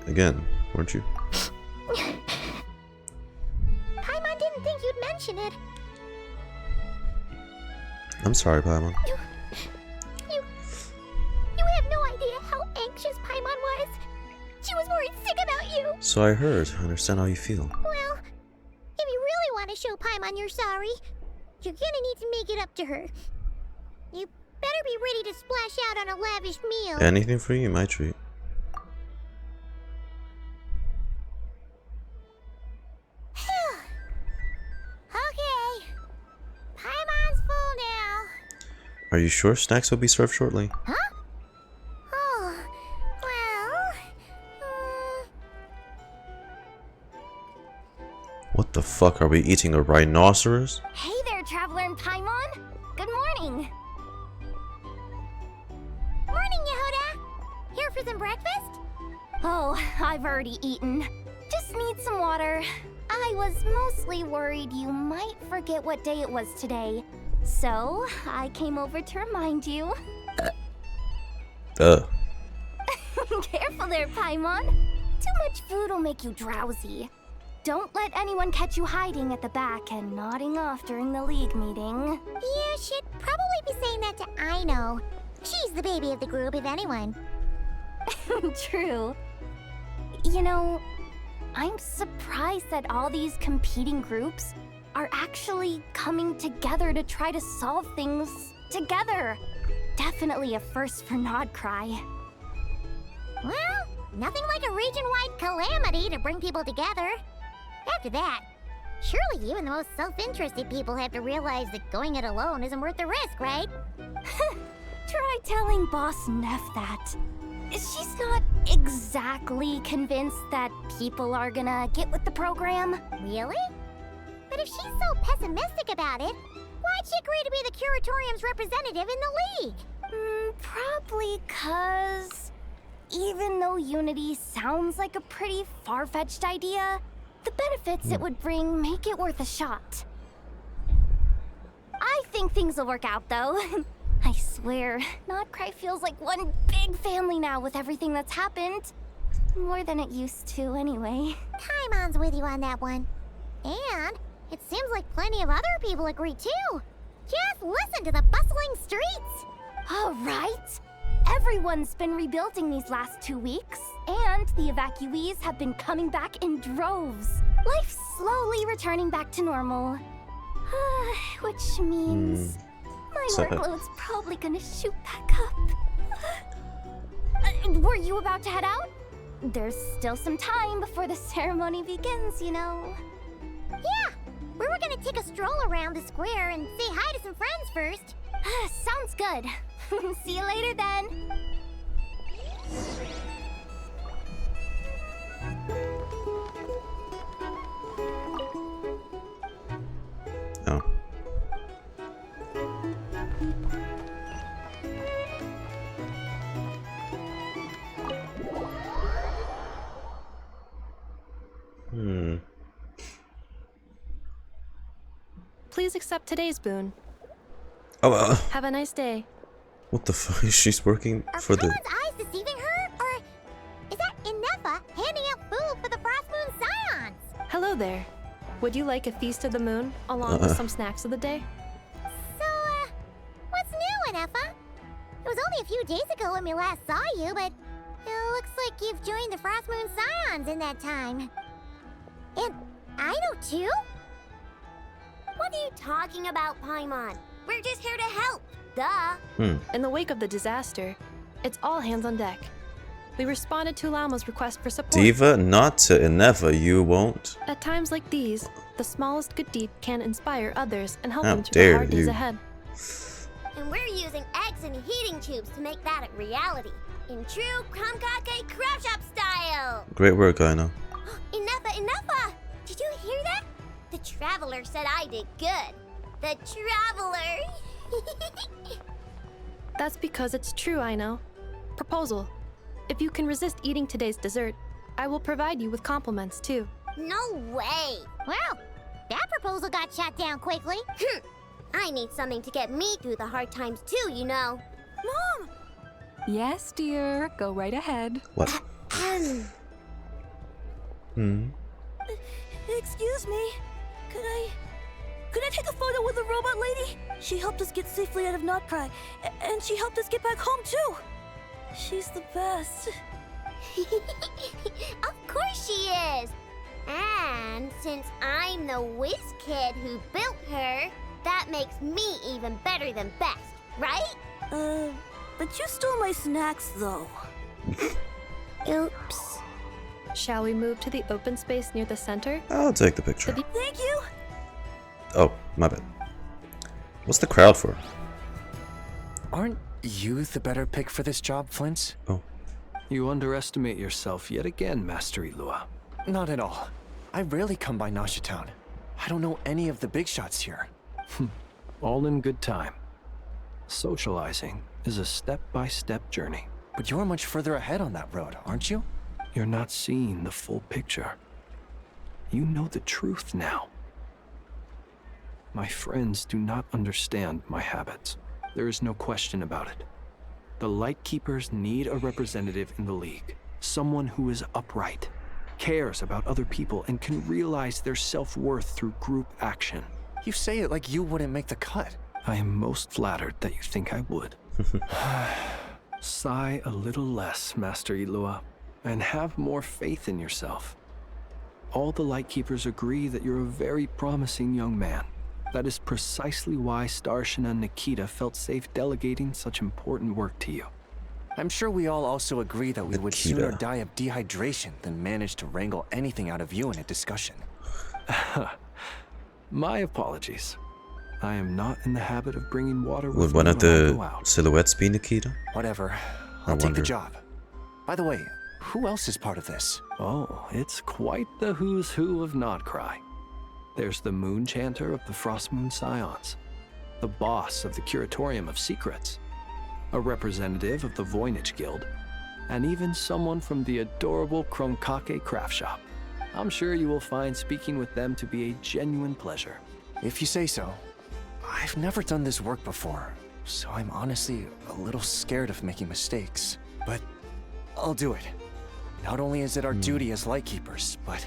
again, weren't you? Paimon didn't think you'd mention it. I'm sorry, Paimon. You have no idea how anxious Paimon was. She was worried sick about you. So I heard. I understand how you feel. Well, if you really want to show Paimon you're sorry, you're gonna need to make it up to her. You better be ready to splash out on a lavish meal. Anything for you, my treat. Okay. Paimon's full now. Are you sure snacks will be served shortly? Huh? Oh, well... What the fuck, are we eating a rhinoceros? Hey there, Traveler and Paimon. Good morning. Morning, Yehuda. Here for some breakfast? Oh, I've already eaten. Just need some water. I was mostly worried you might forget what day it was today. So, I came over to remind you. Careful there, Paimon. Too much food will make you drowsy. Don't let anyone catch you hiding at the back and nodding off during the league meeting. You should probably be saying that to Aino. She's the baby of the group, if anyone. True. You know, I'm surprised that all these competing groups are actually coming together to try to solve things together. Definitely a first for NOD-KRAI. Well, nothing like a region-wide calamity to bring people together. After that, surely even the most self-interested people have to realize that going it alone isn't worth the risk, right? Try telling Boss Neff that. She's not exactly convinced that people are gonna get with the program. Really? But if she's so pessimistic about it, why'd she agree to be the Curatorium's representative in the league? Probably 'cause even though Unity sounds like a pretty far-fetched idea, the benefits it would bring make it worth a shot. I think things will work out, though. I swear, NOD-KRAI feels like one big family now with everything that's happened. More than it used to, anyway. Paimon's with you on that one. And it seems like plenty of other people agree, too. Just listen to the bustling streets. All right. Everyone's been rebuilding these last 2 weeks, and the evacuees have been coming back in droves. Life's slowly returning back to normal. Which means my workload's probably gonna shoot back up. Were you about to head out? There's still some time before the ceremony begins, you know. Yeah, we were gonna take a stroll around the square and say hi to some friends first. Sounds good. See you later then. Oh. Please accept today's boon. Oh, Have a nice day. what the fuck? She's working for the... Paimon's eyes deceiving her? Or is that Inefa handing out food for the Frost Moon Scions? Hello there. Would you like a feast of the moon, along with some snacks of the day? So, what's new, Inefa? It was only a few days ago when we last saw you, but it looks like you've joined the Frost Moon Scions in that time. And Aino too? What are you talking about, Paimon? We're just here to help. Duh. In the wake of the disaster, it's all hands on deck. We responded to Lama's request for support. Diva, not to Inefa, you won't. At times like these, the smallest good deed can inspire others and help How them through the dare hard days you. ahead. And we're using eggs and heating tubes to make that a reality. In true Krumkake Crab Shop style. Great work, I know. Inefa! Did you hear that? The Traveler said I did good. The Traveler! That's because it's true, I know. Proposal. If you can resist eating today's dessert, I will provide you with compliments, too. No way! Well, that proposal got shot down quickly. I need something to get me through the hard times too, you know. Mom! Yes, dear. Go right ahead. What? Excuse me. Could I take a photo with the robot lady? She helped us get safely out of NOD-KRAI, and she helped us get back home too. She's the best. Of course she is. And since I'm the whiz kid who built her, that makes me even better than best, right? But you stole my snacks though. Oops. Shall we move to the open space near the center? I'll take the picture. Thank you. Oh, my bad. What's the crowd for? Aren't you the better pick for this job, Flint? Oh. You underestimate yourself yet again, Master Ilua. Not at all. I rarely come by Nasha Town. I don't know any of the big shots here. All in good time. Socializing is a step-by-step journey. But you're much further ahead on that road, aren't you? You're not seeing the full picture. You know the truth now. My friends do not understand my habits. There is no question about it. The Lightkeepers need a representative in the League. Someone who is upright, cares about other people, and can realize their self-worth through group action. You say it like you wouldn't make the cut. I am most flattered that you think I would. Sigh a little less, Master Ilua, and have more faith in yourself. All the Lightkeepers agree that you're a very promising young man. That is precisely why Starshina and Nikita felt safe delegating such important work to you. I'm sure we all also agree that we would sooner die of dehydration than manage to wrangle anything out of you in a discussion. My apologies. I am not in the habit of bringing water with Would me one of when I go the out. silhouettes be Nikita? Whatever. I'll take the job. By the way, who else is part of this? Oh, it's quite the who's who of NOD-KRAI. There's the Moon Chanter of the Frost Moon Scions, the boss of the Curatorium of Secrets, a representative of the Voynich Guild, and even someone from the adorable Kromkake craft shop. I'm sure you will find speaking with them to be a genuine pleasure. If you say so. I've never done this work before, so I'm honestly a little scared of making mistakes. But I'll do it. Not only is it our duty as Lightkeepers, but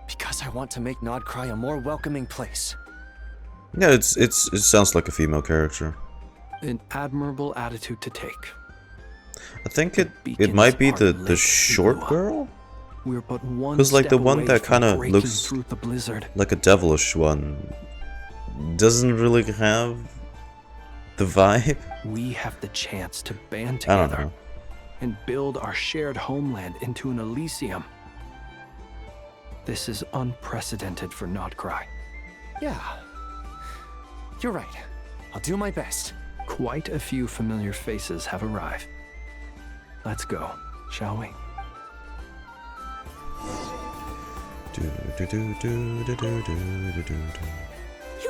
because I want to make NOD-KRAI a more welcoming place. Yeah, it sounds like a female character. An admirable attitude to take. I think it might be the short girl. We're but one Because like the step one away that from kind of breaking looks through the blizzard. like a devilish one doesn't really have the vibe. We have the chance to band I don't together know. and build our shared homeland into an Elysium. This is unprecedented for NOD-KRAI. Yeah. You're right. I'll do my best. Quite a few familiar faces have arrived. Let's go, shall we? You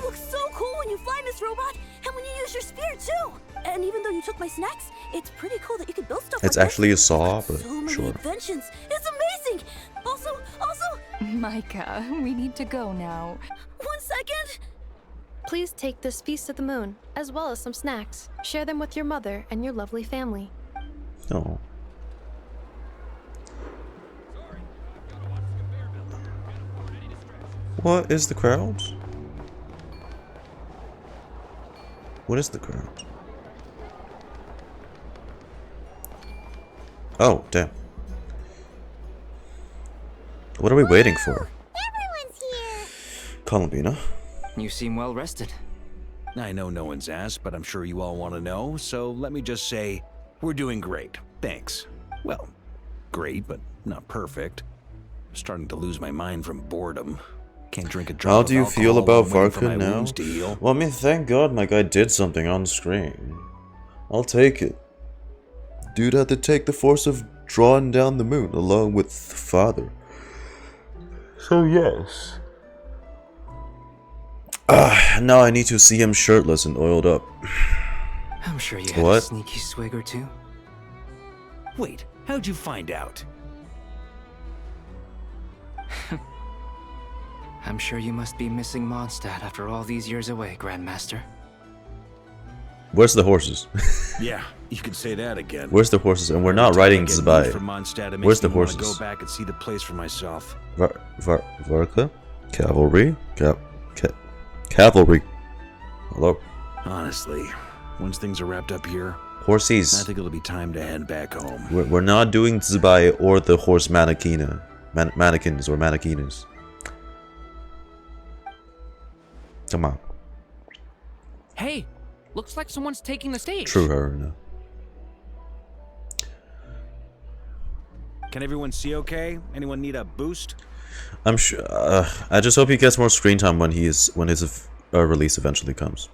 look so cool when you fly, Miss Robot, and when you use your spear too. And even though you took my snacks, it's pretty cool that you can build stuff. It's like actually a saw, this. but So many sure. inventions. It's amazing. Also, Micah, we need to go now. 1 second. Please take this Feast of the Moon, as well as some snacks. Share them with your mother and your lovely family. Oh. What is the crowd? What is the crowd? Oh, damn. What are we waiting for? Everyone's here. Columbina. You seem well rested. I know no one's asked, but I'm sure you all want to know, so let me just say, we're doing great. Thanks. Well, great, but not perfect. I'm starting to lose my mind from boredom. Can't drink a drop How of do you feel alcohol about while waiting for Varka my now? wounds to heal. Well, I mean, thank God my guy did something on screen. I'll take it. Dude had to take the force of drawing down the moon along with the father. So yes. Now I need to see him shirtless and oiled up. I'm sure you had a What? sneaky swig or two. Wait, how'd you find out? I'm sure you must be missing Mondstadt after all these years away, Grandmaster. Where's the horses? Yeah, you could say that again. Where's the horses? And we're not riding Zbai. Where's the horses? Go back and see the place for myself. Varka? Cavalry? Cavalry. Hello? Honestly, once things are wrapped up here, Horses. I think it'll be time to head back home. We're not doing Zbai or the horse mannequina. Mannequins or mannequinas. Come on. Hey, looks like someone's taking the stage. True, her. Can everyone see okay? Anyone need a boost? I'm sure. I just hope he gets more screen time when his release eventually comes.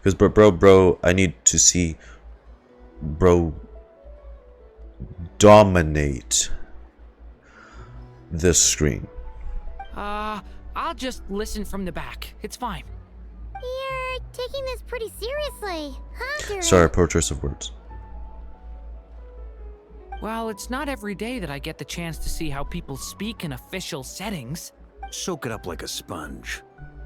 Because bro, I need to see bro dominate this screen. I'll just listen from the back. It's fine. You're taking this pretty seriously, huh, Guru? Sorry, poor choice of words. Well, it's not every day that I get the chance to see how people speak in official settings. Soak it up like a sponge.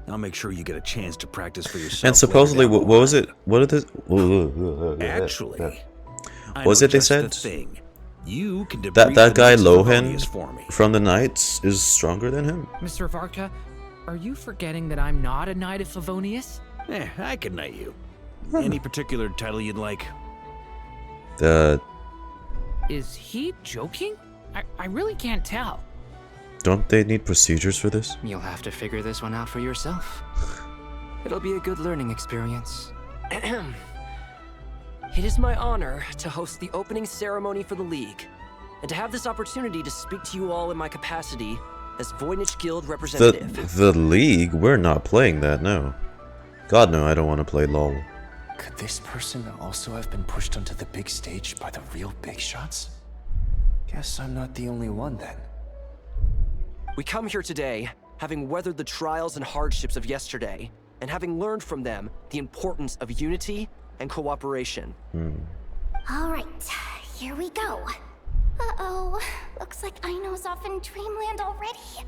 I'll make sure you get a chance to practice for yourself. And supposedly, what was it? What did this? Actually, what was it they said? You can that guy Lohan from the Knights is stronger than him. Mr. Varka, are you forgetting that I'm not a Knight of Favonius? I can knight you. Any particular title you'd like? Is he joking? I really can't tell. Don't they need procedures for this? You'll have to figure this one out for yourself. It'll be a good learning experience. It is my honor to host the opening ceremony for the League, and to have this opportunity to speak to you all in my capacity as Voynich Guild representative. The League? We're not playing that, no. God, no, I don't want to play LOL. Could this person also have been pushed onto the big stage by the real big shots? Guess I'm not the only one then. We come here today, having weathered the trials and hardships of yesterday, and having learned from them the importance of unity and cooperation. All right, here we go. Uh-oh, looks like Aino's off in Dreamland already.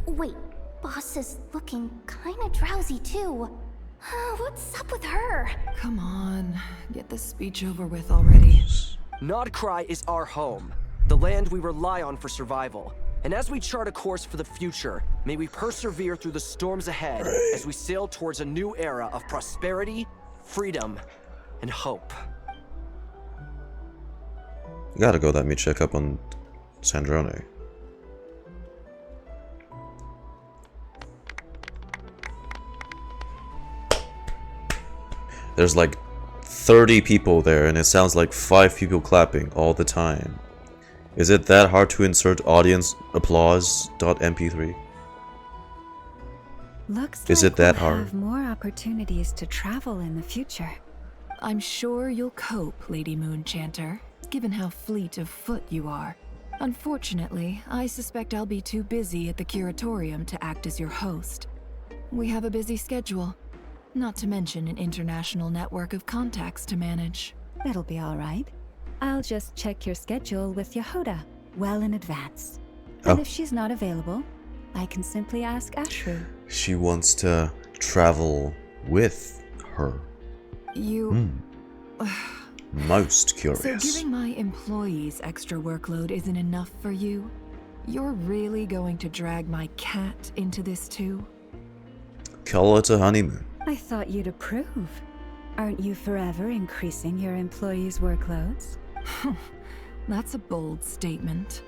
Wait, Boss is looking kinda drowsy too. What's up with her? Come on, get this speech over with already. NOD-KRAI is our home, the land we rely on for survival. And as we chart a course for the future, may we persevere through the storms ahead as we sail towards a new era of prosperity, freedom, and hope. You gotta go let me check up on Sandrone. There's like 30 people there and it sounds like 5 people clapping all the time. Is it that hard to insert audience applause.mp3? Looks Is like it that we'll hard? have more opportunities to travel in the future. I'm sure you'll cope, Lady Moonchanter, given how fleet of foot you are. Unfortunately, I suspect I'll be too busy at the curatorium to act as your host. We have a busy schedule, not to mention an international network of contacts to manage. It'll be all right. I'll just check your schedule with Yehoda well in advance. And if she's not available, I can simply ask Ashru. She wants to travel with her. You... Most curious. So giving my employees extra workload isn't enough for you? You're really going to drag my cat into this too? Call it a honeymoon. I thought you'd approve. Aren't you forever increasing your employees' workloads? That's a bold statement.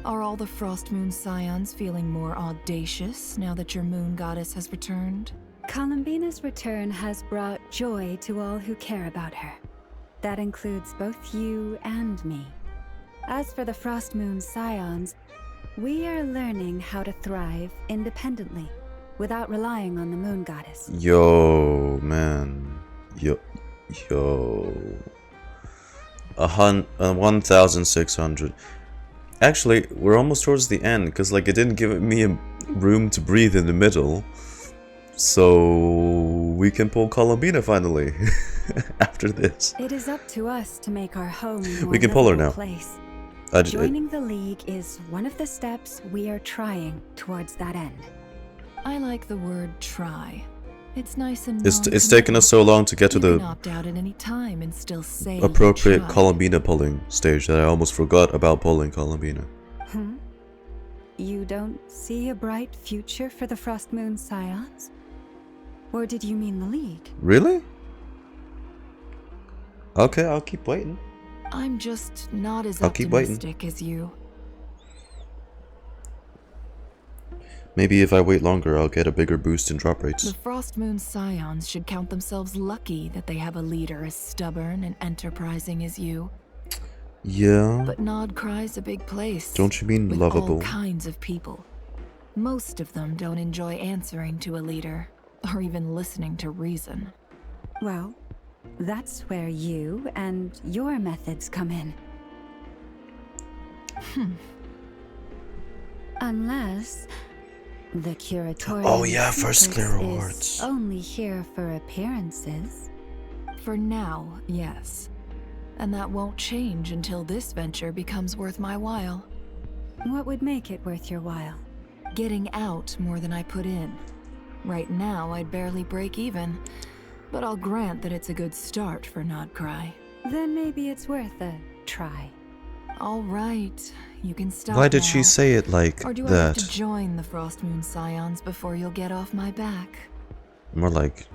Are all the Frost Moon Scions feeling more audacious now that your moon goddess has returned? Columbina's return has brought joy to all who care about her. That includes both you and me. As for the Frost Moon Scions, we are learning how to thrive independently, without relying on the moon goddess. Yo, man. Yo. 1,600. Actually, we're almost towards the end, because like it didn't give me a room to breathe in the middle. So we can pull Columbina finally after this. It is up to us to make our home a more We can pull her now. place. Joining the League is one of the steps we are trying towards that end. I like the word try. It's nice and It's taken us so long to get to you can the opt out at any time and still say appropriate you tried. columbina pulling stage that I almost forgot about pulling columbina. You don't see a bright future for the Frost Moon Scions? Or did you mean the League? Really? Okay, I'll keep waiting. I'm just not as I'll keep waiting. optimistic as you. Maybe if I wait longer, I'll get a bigger boost in drop rates. The Frost Moon Scions should count themselves lucky that they have a leader as stubborn and enterprising as you. Yeah. But NOD-KRAI's a big place. Don't you mean with lovable? all kinds of people. Most of them don't enjoy answering to a leader, or even listening to reason. Well, that's where you and your methods come in. Unless the curatorial Oh yeah, first clear secrets rewards. is only here for appearances. For now, yes. And that won't change until this venture becomes worth my while. What would make it worth your while? Getting out more than I put in. Right now, I'd barely break even, but I'll grant that it's a good start for NOD-KRAI. Then maybe it's worth a try. All right, you can stop Why did now. she say it like Or do I have that? to join the Frost Moon Scions before you'll get off my back? More like...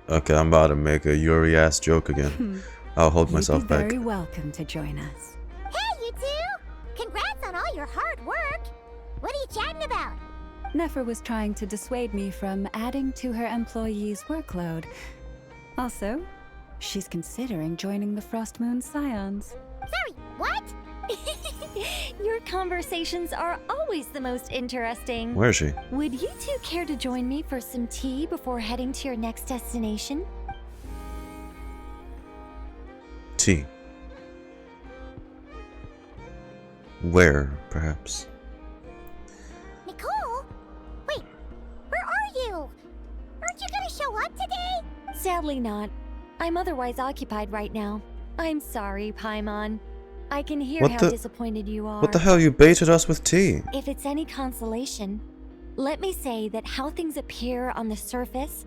Okay, I'm about to make a Yuri-ass joke again. I'll hold myself You'd be back. very welcome to join us. Hey, you two! Congrats on all your hard work! What are you chatting about? Nefer was trying to dissuade me from adding to her employees' workload. Also, she's considering joining the Frost Moon Scions. Sorry, what? Your conversations are always the most interesting. Where is she? Would you two care to join me for some tea before heading to your next destination? T. Where, perhaps? Nicole? Wait, where are you? Aren't you gonna show up today? Sadly not. I'm otherwise occupied right now. I'm sorry, Paimon. I can hear What how the- disappointed you are. What the hell, you baited us with tea? If it's any consolation, let me say that how things appear on the surface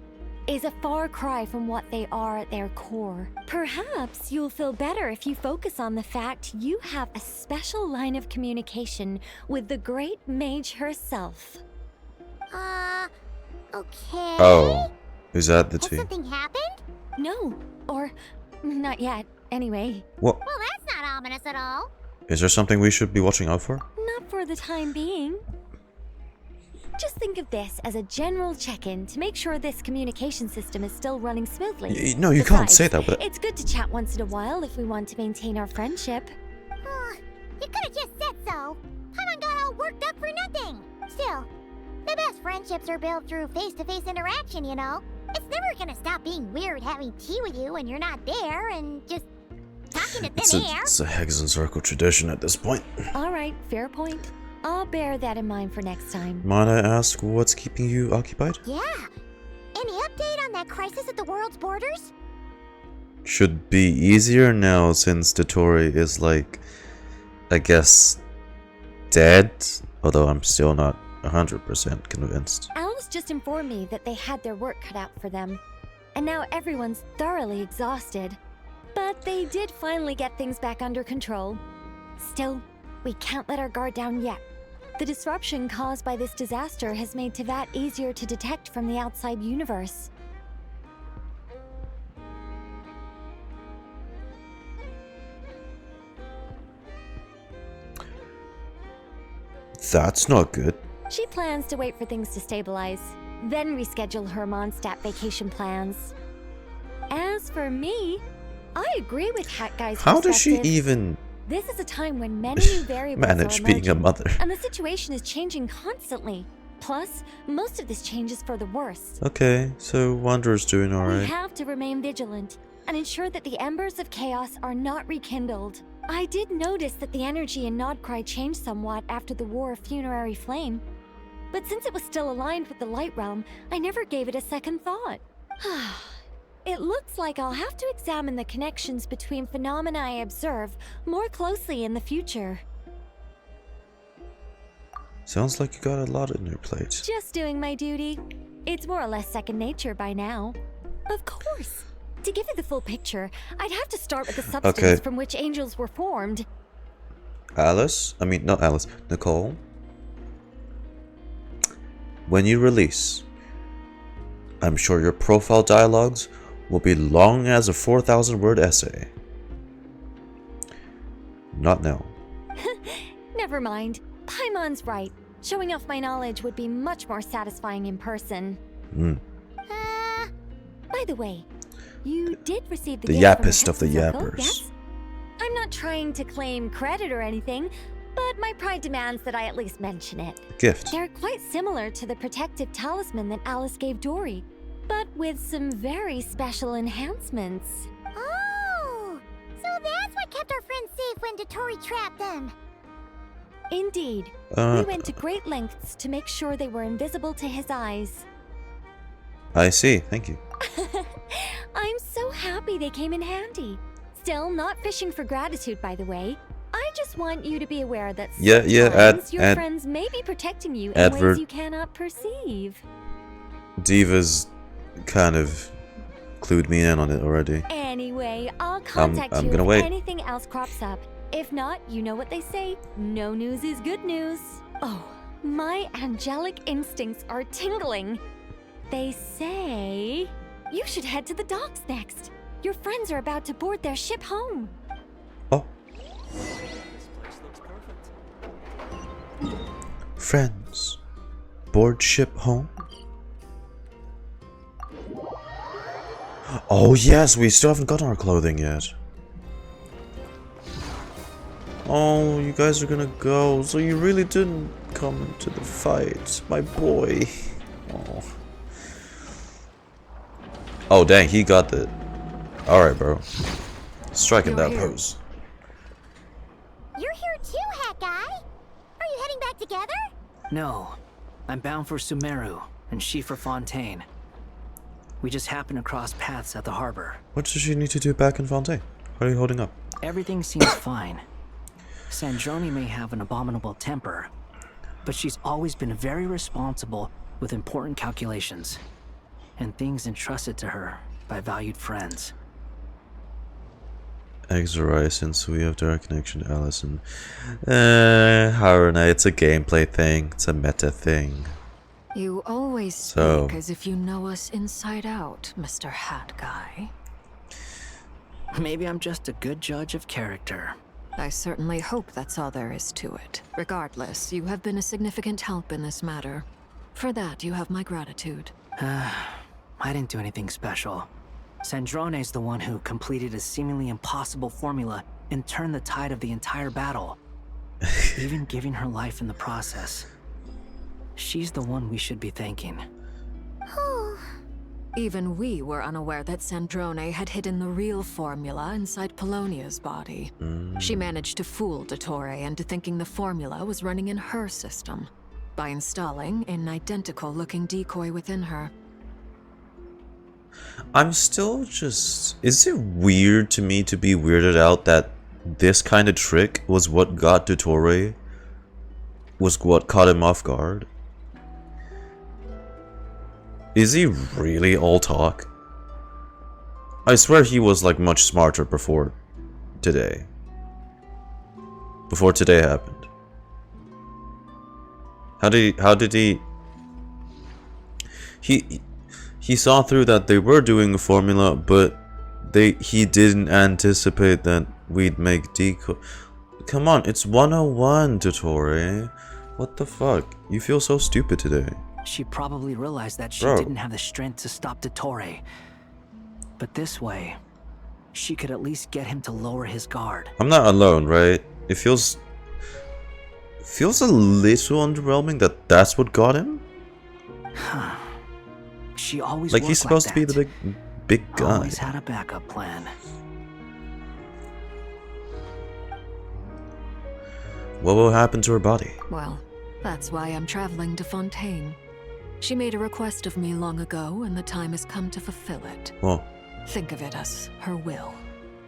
is a far cry from what they are at their core. Perhaps you'll feel better if you focus on the fact you have a special line of communication with the great mage herself. Okay. Oh, is that the Has tea? something happened? No, or not yet, anyway. What? Well, that's not ominous at all. Is there something we should be watching out for? Not for the time being. Just think of this as a general check-in to make sure this communication system is still running smoothly. No, you can't Besides, say that, but... It's good to chat once in a while if we want to maintain our friendship. You could have just said so. Paimon got all worked up for nothing. Still, the best friendships are built through face-to-face interaction, you know? It's never gonna stop being weird having tea with you when you're not there and just talking to thin air. It's a Hexen Circle tradition at this point. All right, fair point. I'll bear that in mind for next time. Might I ask what's keeping you occupied? Yeah. Any update on that crisis at the world's borders? Should be easier now since dottore is like, I guess, dead? Although I'm still not 100% convinced. Alice just informed me that they had their work cut out for them. And now everyone's thoroughly exhausted. But they did finally get things back under control. Still, we can't let our guard down yet. The disruption caused by this disaster has made Teyvat easier to detect from the outside universe. That's not good. She plans to wait for things to stabilize, then reschedule her Mondstadt vacation plans. As for me, I agree with Hat Guy's How does she perspective. even This is a time when many new variables manage are being a emerging, mother? and the situation is changing constantly. Plus, most of this change is for the worse. Okay, so Wanderer's doing We alright. have to remain vigilant and ensure that the embers of chaos are not rekindled. I did notice that the energy in NOD-KRAI changed somewhat after the War of Funerary Flame. But since it was still aligned with the Light Realm, I never gave it a second thought. It looks like I'll have to examine the connections between phenomena I observe more closely in the future. Sounds like you got a lot on your plate. Just doing my duty. It's more or less second nature by now. Of course. To give you the full picture, I'd have to start with the substance from which angels were formed. Alice? I mean, not Alice. Nicole? When you release, I'm sure your profile dialogues will be long as a 4,000-word essay. Not now. Never mind. Paimon's right. Showing off my knowledge would be much more satisfying in person. By the way, you did receive the gift from yappist of the Hex's Circle, yappers. yes? I'm not trying to claim credit or anything, but my pride demands that I at least mention it. Gift. They're quite similar to the protective talisman that Alice gave Dory, but with some very special enhancements. Oh, so that's what kept our friends safe when dottore trapped them. Indeed. We went to great lengths to make sure they were invisible to his eyes. I see, thank you. I'm so happy they came in handy. Still, not fishing for gratitude, by the way. I just want you to be aware that sometimes your friends may be protecting you in ways you cannot perceive. Diva's kind of clued me in on it already. Anyway, I'll contact you if anything else crops up. If not, you know what they say, no news is good news. Oh, my angelic instincts are tingling. They say you should head to the docks next. Your friends are about to board their ship home. Oh. Friends, board ship home? Oh yes, we still haven't gotten our clothing yet. Oh, you guys are gonna go, so you really didn't come to the fight, my boy. Oh. Oh dang, he got the... Alright, bro. Striking that pose. You're here too, Hat Guy. Are you heading back together? No. I'm bound for Sumeru, and she for Fontaine. We just happened to cross paths at the harbor. What does she need to do back in Fontaine? How are you holding up? Everything seems fine. Sandrone may have an abominable temper, but she's always been very responsible with important calculations and things entrusted to her by valued friends. Exorai, since we have direct connection to Allison. Haruna, it's a gameplay thing. It's a meta thing. You always speak as if you know us inside out, Mr. Hat Guy. Maybe I'm just a good judge of character. I certainly hope that's all there is to it. Regardless, you have been a significant help in this matter. For that, you have my gratitude. I didn't do anything special. Sandrone's the one who completed a seemingly impossible formula and turned the tide of the entire battle, even giving her life in the process. She's the one we should be thanking. Even we were unaware that Sandrone had hidden the real formula inside Polonia's body. She managed to fool dottore into thinking the formula was running in her system by installing an identical-looking decoy within her. I'm still just... Is it weird to me to be weirded out that this kind of trick was what got dottore? Was what caught him off guard? Is he really all talk? I swear he was like much smarter before today. Before today happened. How did he... He saw through that they were doing a formula, but he didn't anticipate that we'd make decoy. Come on, it's 101, dottore. What the fuck? You feel so stupid today. She probably realized that she didn't have the strength to stop dottore. But this way, she could at least get him to lower his guard. I'm not alone, right? It feels a little underwhelming that that's what got him. She always like he's supposed to be the big guy. Always had a backup plan. What will happen to her body? Well, that's why I'm traveling to Fontaine. She made a request of me long ago, and the time has come to fulfill it. Oh. Think of it as her will.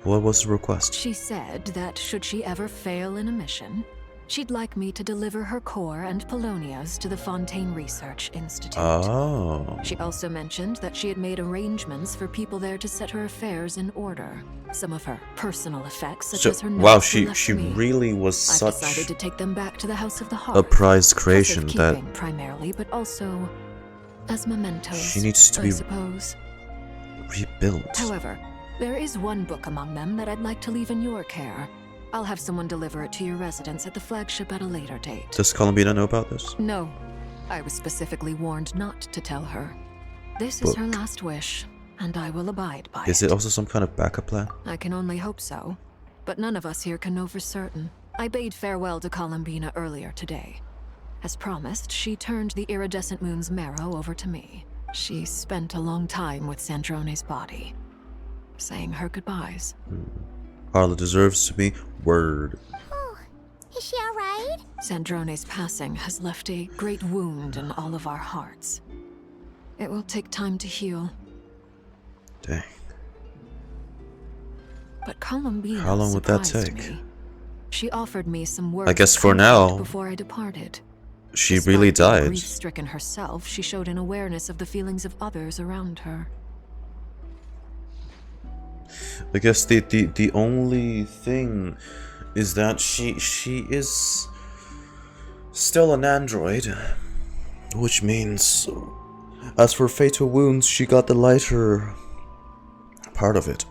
What was the request? She said that should she ever fail in a mission, She'd like me to deliver her core and Polonia's to the Fontaine Research Institute. Oh. She also mentioned that she had made arrangements for people there to set her affairs in order. Some of her personal effects, such as her notes, wow, were she left to me. really was I've such decided to take them back to the House of the Heart. a prized creation Plus that keeping, primarily, but also as mementos. she needs to I be suppose. rebuilt. However, there is one book among them that I'd like to leave in your care. I'll have someone deliver it to your residence at the flagship at a later date. Does Columbina know about this? No. I was specifically warned not to tell her. This is her last wish, and I will abide by it. Is it also some kind of backup plan? I can only hope so. But none of us here can know for certain. I bade farewell to Columbina earlier today. As promised, she turned the iridescent moon's marrow over to me. She spent a long time with Sandrone's body, saying her goodbyes. Carla deserves to be word. Oh, is she alright? Sandrone's passing has left a great wound in all of our hearts. It will take time to heal. Dang. But Columbina How long would that surprised take? me. She offered me some words I guess of for comfort now, before I departed. she really Despite being died. grief-stricken herself, she showed an awareness of the feelings of others around her. I guess the only thing is that she is still an android, which means as for fatal wounds, she got the lighter part of it.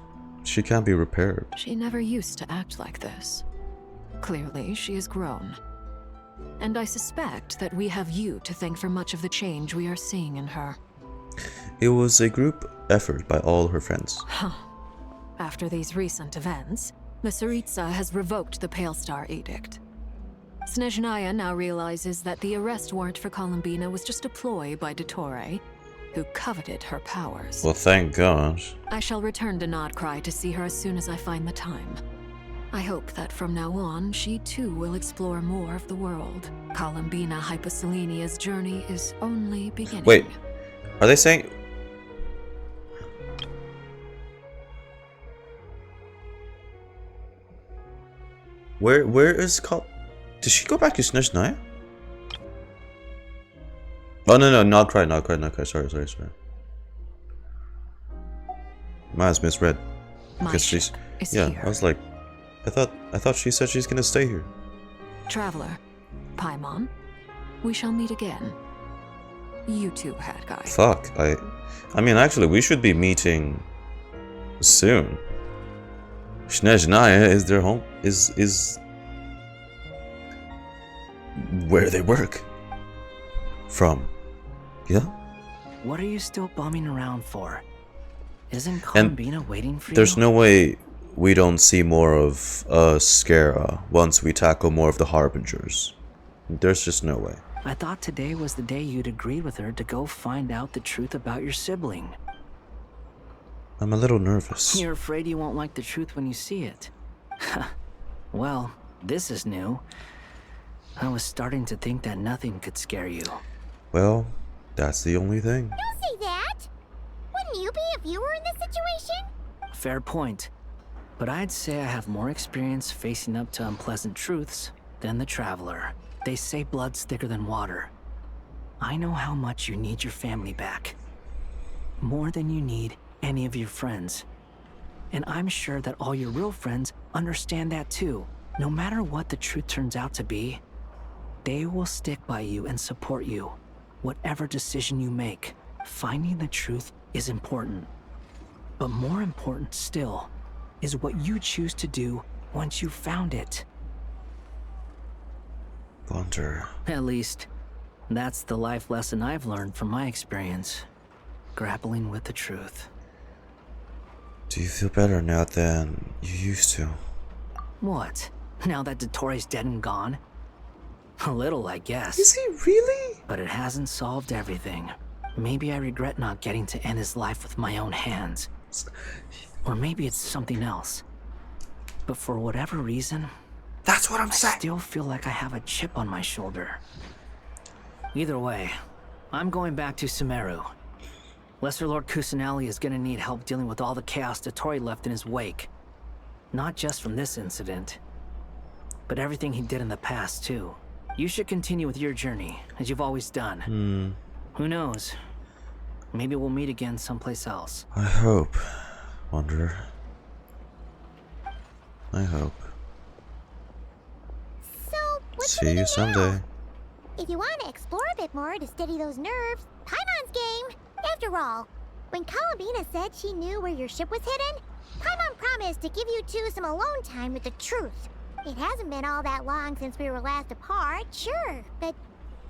She can't be repaired. She never used to act like this. Clearly, she has grown. And I suspect that we have you to thank for much of the change we are seeing in her. It was a group effort by all her friends. Huh. After these recent events, the Tsaritsa has revoked the Pale Star Edict. Snezhnaya now realizes that the arrest warrant for Columbina was just a ploy by dottore, who coveted her powers. Well, thank God. I shall return to NOD-KRAI to see her as soon as I find the time. I hope that from now on, she too will explore more of the world. Columbina Hyposelenia's journey is only beginning. Wait, are they saying... Where is Did she go back to Snezhnaya? Oh no, NOD-KRAI, sorry. Mine's misread. Because she's here. I was like, I thought she said she's gonna stay here. Traveler, Paimon, we shall meet again. You too, Hat Guy. Fuck, I mean actually we should be meeting soon. Snezhnaya is their home, is where they work from. Yeah? What are you still bumming around for? Isn't Columbina waiting for you? There's no way we don't see more of Skara once we tackle more of the Harbingers. There's just no way. I thought today was the day you'd agreed with her to go find out the truth about your sibling. I'm a little nervous. You're afraid you won't like the truth when you see it. Well, this is new. I was starting to think that nothing could scare you. Well, that's the only thing. Don't say that! Wouldn't you be if you were in this situation? Fair point. But I'd say I have more experience facing up to unpleasant truths than the Traveler. They say blood's thicker than water. I know how much you need your family back. More than you need any of your friends. And I'm sure that all your real friends understand that too. No matter what the truth turns out to be, they will stick by you and support you. Whatever decision you make, finding the truth is important. But more important still is what you choose to do once you've found it. Wonder. At least, that's the life lesson I've learned from my experience. Grappling with the truth. Do you feel better now than you used to? What? Now that Dottore's dead and gone? A little, I guess. Is he really? But it hasn't solved everything. Maybe I regret not getting to end his life with my own hands. Or maybe it's something else. But for whatever reason, that's what I'm saying. I still feel like I have a chip on my shoulder. Either way, I'm going back to Sumeru. Lesser Lord Kusanali is gonna need help dealing with all the chaos Dottore left in his wake. Not just from this incident. but everything he did in the past, too. You should continue with your journey, as you've always done. Who knows? Maybe we'll meet again someplace else. I hope, Wanderer. I hope. So, what's See you someday. If you want to explore a bit more to steady those nerves, Paimon's game. After all, when Columbina said she knew where your ship was hidden, Paimon promised to give you two some alone time with the truth. It hasn't been all that long since we were last apart, sure, but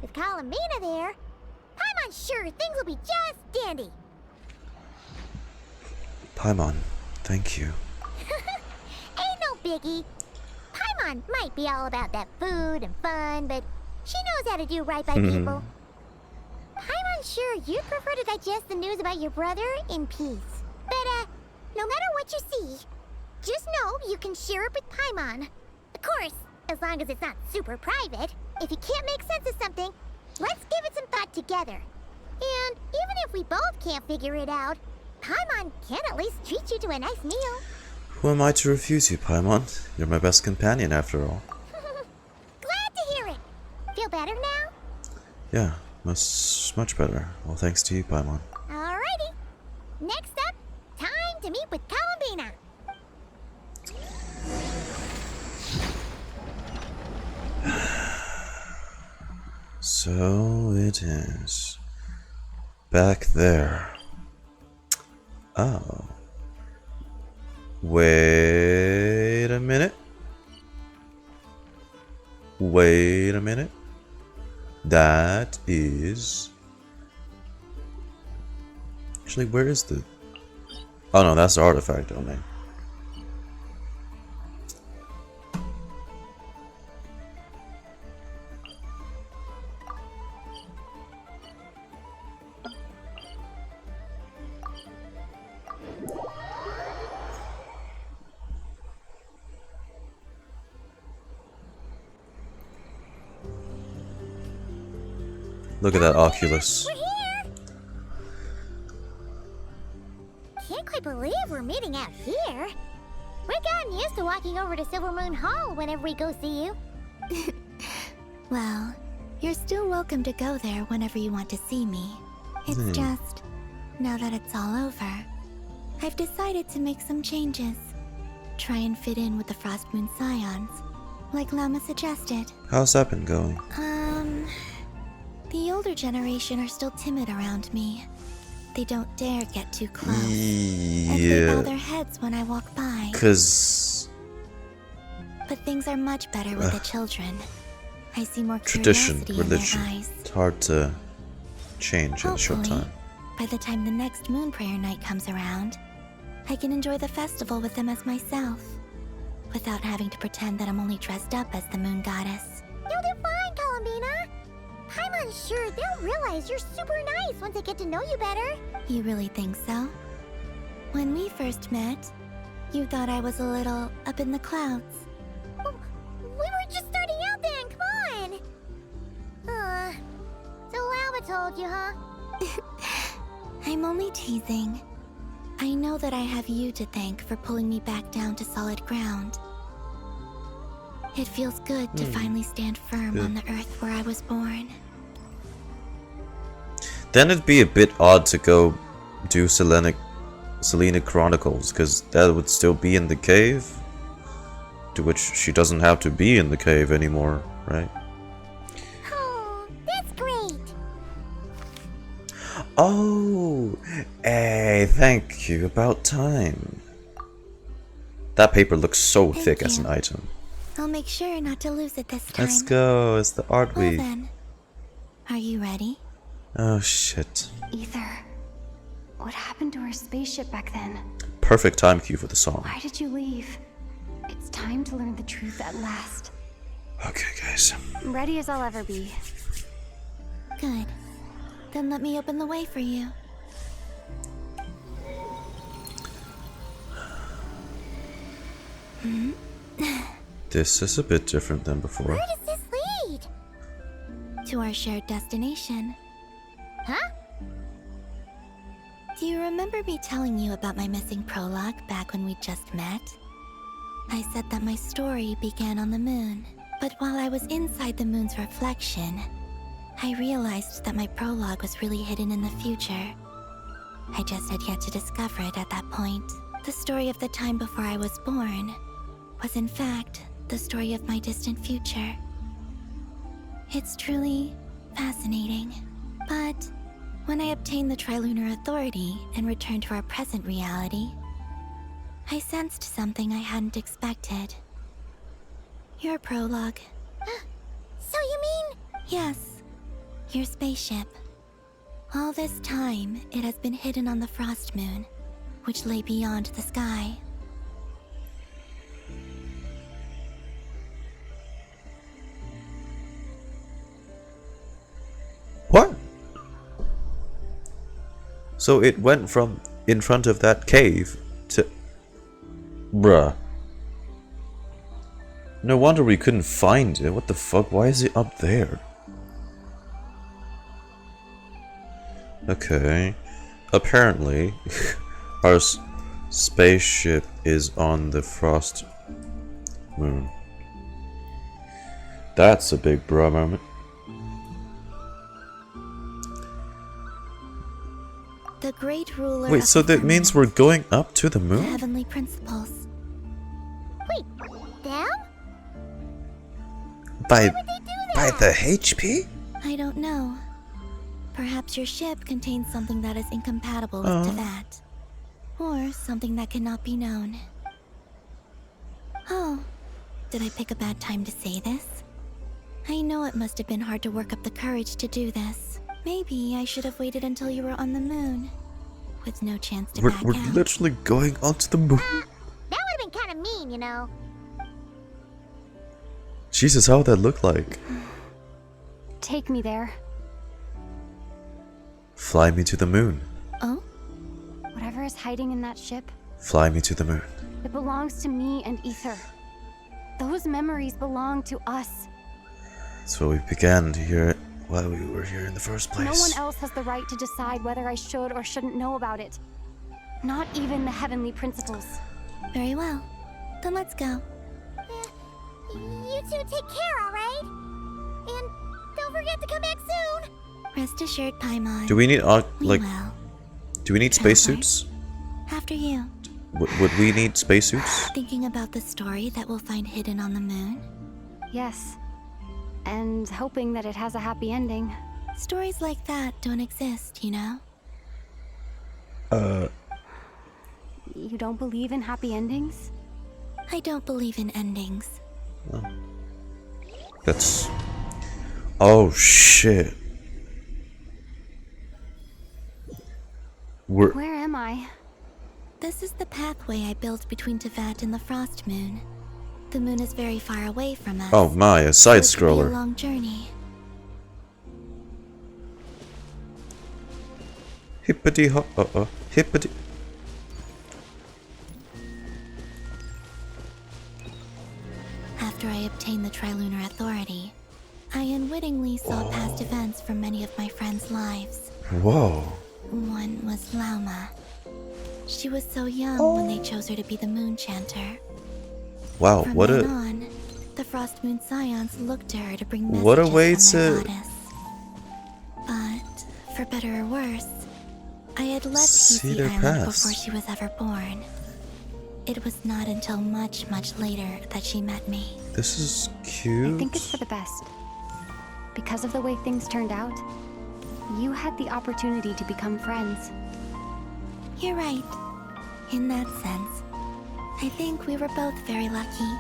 with Columbina there, Paimon's sure things will be just dandy. Paimon, thank you. Ain't no biggie. Paimon might be all about that food and fun, but she knows how to do right by people. Paimon's sure you'd prefer to digest the news about your brother in peace. But, no matter what you see, just know you can share it with Paimon. Of course, as long as it's not super private. If you can't make sense of something, let's give it some thought together. And even if we both can't figure it out, Paimon can at least treat you to a nice meal. Who am I to refuse you, Paimon? You're my best companion, after all. Glad to hear it. Feel better now? Yeah, much better. Well, thanks to you, Paimon. Alrighty. Next up, time to meet with Columbina. So it is. Back there. Oh. Wait a minute. Wait a minute. That is... Actually, where is the... Oh no, that's the artifact domain. Look at that Oculus. We're here! Can't quite believe we're meeting out here. We've gotten used to walking over to Silver Moon Hall whenever we go see you. Well, you're still welcome to go there whenever you want to see me. It's just, now that it's all over, I've decided to make some changes. Try and fit in with the Frost Moon Scions, like Lama suggested. How's that been going? The older generation are still timid around me. They don't dare get too close. And they bow their heads when I walk by. But things are much better with the children. I see more Tradition, curiosity religion. in their eyes. It's hard to change in a short time. By the time the next Moon Prayer night comes around, I can enjoy the festival with them as myself, without having to pretend that I'm only dressed up as the Moon Goddess. You'll do fine, Columbina. Paimon's sure they'll realize you're super nice once they get to know you better. You really think so? When we first met, you thought I was a little up in the clouds. We were just starting out then, come on. So Alba told you, huh? I'm only teasing. I know that I have you to thank for pulling me back down to solid ground. It feels good to finally stand firm on the earth where I was born. Then it'd be a bit odd to go do Selena Chronicles, because that would still be in the cave. To which she doesn't have to be in the cave anymore, right? Oh, that's great. Oh, hey, thank you. About time. That paper looks so thick as an item. I'll make sure not to lose it this time. Let's go. It's the art Well week. then, are you ready? Oh shit. Ether, what happened to our spaceship back then? Perfect time cue for the song. Why did you leave? It's time to learn the truth at last. Okay, guys. I'm ready as I'll ever be. Good. Then let me open the way for you. This is a bit different than before. Where does this lead? To our shared destination. Huh? Do you remember me telling you about my missing prologue back when we just met? I said that my story began on the moon, but while I was inside the moon's reflection, I realized that my prologue was really hidden in the future. I just had yet to discover it at that point. The story of the time before I was born was in fact the story of my distant future. It's truly fascinating. But when I obtained the Trilunar Authority and returned to our present reality, I sensed something I hadn't expected. Your prologue. So you mean? Yes, your spaceship. All this time, it has been hidden on the Frost Moon, which lay beyond the sky. What? So it went from in front of that cave to... Bruh. No wonder we couldn't find it. What the fuck? Why is it up there? Okay. Apparently, our spaceship is on the Frost Moon. That's a big bruh moment. The great ruler. Wait, so that means we're going up to the The moon? heavenly principles. Wait, them? By the HP? I don't know. Perhaps your ship contains something that is incompatible with Tevat. Or something that cannot be known. Oh, did I pick a bad time to say this? I know it must have been hard to work up the courage to do this. Maybe I should have waited until you were on the moon. With no chance to back We're out. literally going onto the moon. That would have been kind of mean, you know. Jesus, how would that look like? Take me there. Fly me to the moon. Oh? Whatever is hiding in that ship, Fly me to the moon. it belongs to me and Ether. Those memories belong to us. So we began to hear it while we were here in the first place. No one else has the right to decide whether I should or shouldn't know about it. Not even the heavenly principles. Very well. Then let's go. You two take care, alright? And don't forget to come back soon. Rest assured, Paimon. Do we need like? will. Do we need spacesuits? After you. Would we need spacesuits? Thinking about the story that we'll find hidden on the moon? Yes. And hoping that it has a happy ending. Stories like that don't exist, you know? You don't believe in happy endings? I don't believe in endings. That's... Oh shit. Where am I? This is the pathway I built between Tevat and the Frost Moon. The moon is very far away from us. Oh my, a so side it could be a scroller. long journey. Hippity hop, hippity. After I obtained the Trilunar Authority, I unwittingly saw past events from many of my friends' lives. Whoa. One was Lauma. She was so young when they chose her to be the Moon Chanter. Wow, From what then a... on, the Frost Moon Scions looked to her to bring messages What a way from their to... goddess. But, for better or worse, I had left See PC their Island past. before she was ever born. It was not until much, much later that she met me. This is cute. I think it's for the best. Because of the way things turned out, you had the opportunity to become friends. You're right. In that sense, I think we were both very lucky.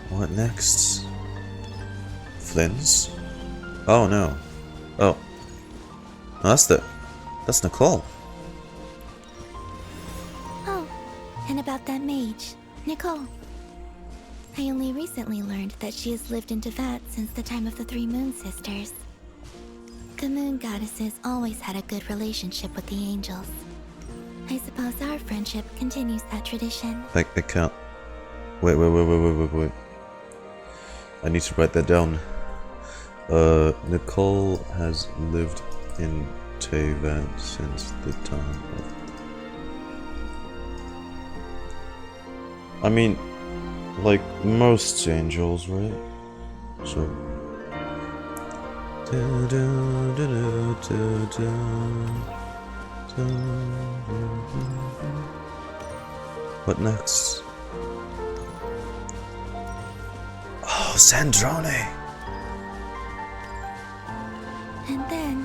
What next? Flynn's? Oh no. Oh. No, that's Nicole. Oh, and about that mage, Nicole. I only recently learned that she has lived in Tevat since the time of the Three Moon Sisters. The Moon Goddesses always had a good relationship with the angels. I suppose our friendship continues that tradition. I can't... Wait. I need to write that down. Nicole has lived in Tevat since the time of... I mean, like most angels, right? So. What next? Oh, Sandrone! And then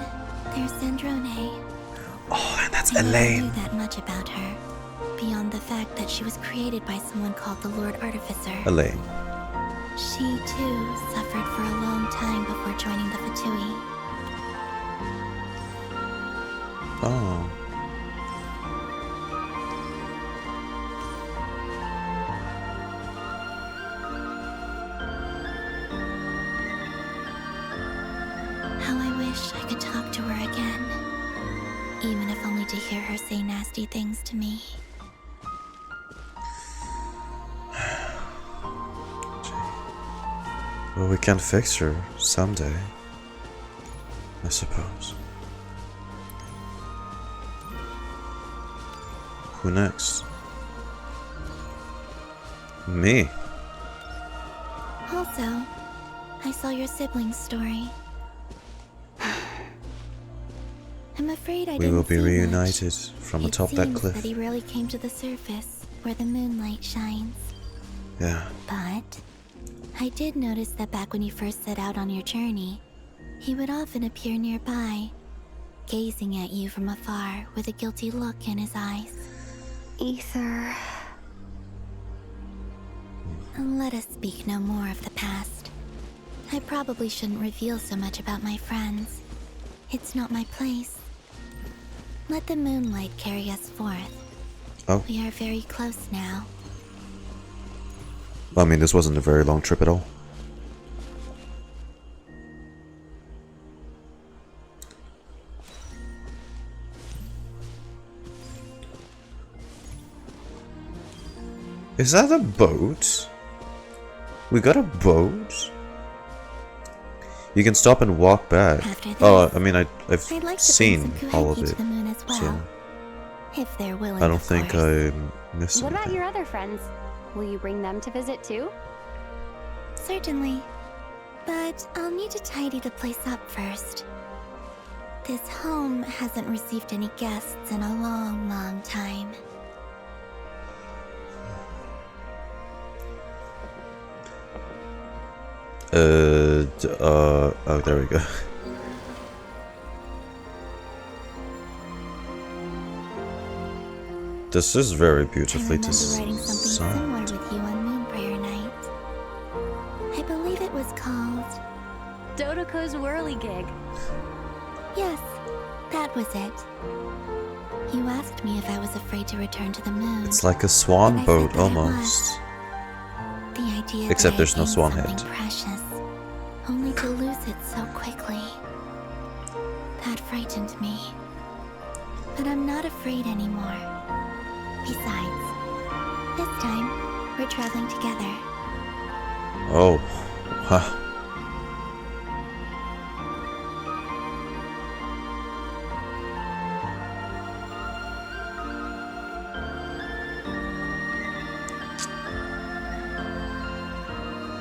there's Sandrone. Oh, and that's I never Elaine. knew that much about her, beyond the fact that she was created by someone called the Lord Artificer. Elaine. She, too, suffered for a long time before joining the Fatui. Oh. How I wish I could talk to her again. Even if only to hear her say nasty things to me. Well, we can fix her someday, I suppose. Who next? Me. Also, I saw your siblings' story. I'm afraid I We didn't will be see reunited much. from atop that It cliff. seems that he rarely came to the surface, where the moonlight shines. Yeah. But I did notice that back when you first set out on your journey, he would often appear nearby, gazing at you from afar with a guilty look in his eyes. Ether. Let us speak no more of the past. I probably shouldn't reveal so much about my friends. It's not my place. Let the moonlight carry us forth. Oh. We are very close now. Well, I mean, this wasn't a very long trip at all. Is that a boat? We got a boat? You can stop and walk back. Oh, I mean, I've I'd like to seen bring some all of Kuheki it, to the moon as well, so if they're willing. I don't of think course. I missed What about anything. your other friends? Will you bring them to visit too? Certainly, but I'll need to tidy the place up first. This home hasn't received any guests in a long, long time. Oh, there we go. This is very beautifully I remember writing something designed. similar with you on Moon Prayer Night. I believe it was called... Dodoko's whirligig. Yes, that was it. You asked me if I was afraid to return to the moon. It's like a swan and I boat, said that I almost. was. The idea Except that there's no I gained swan something head. precious, only to lose it so quickly. That frightened me. But I'm not afraid anymore. Besides, this time, we're traveling together. Oh, huh.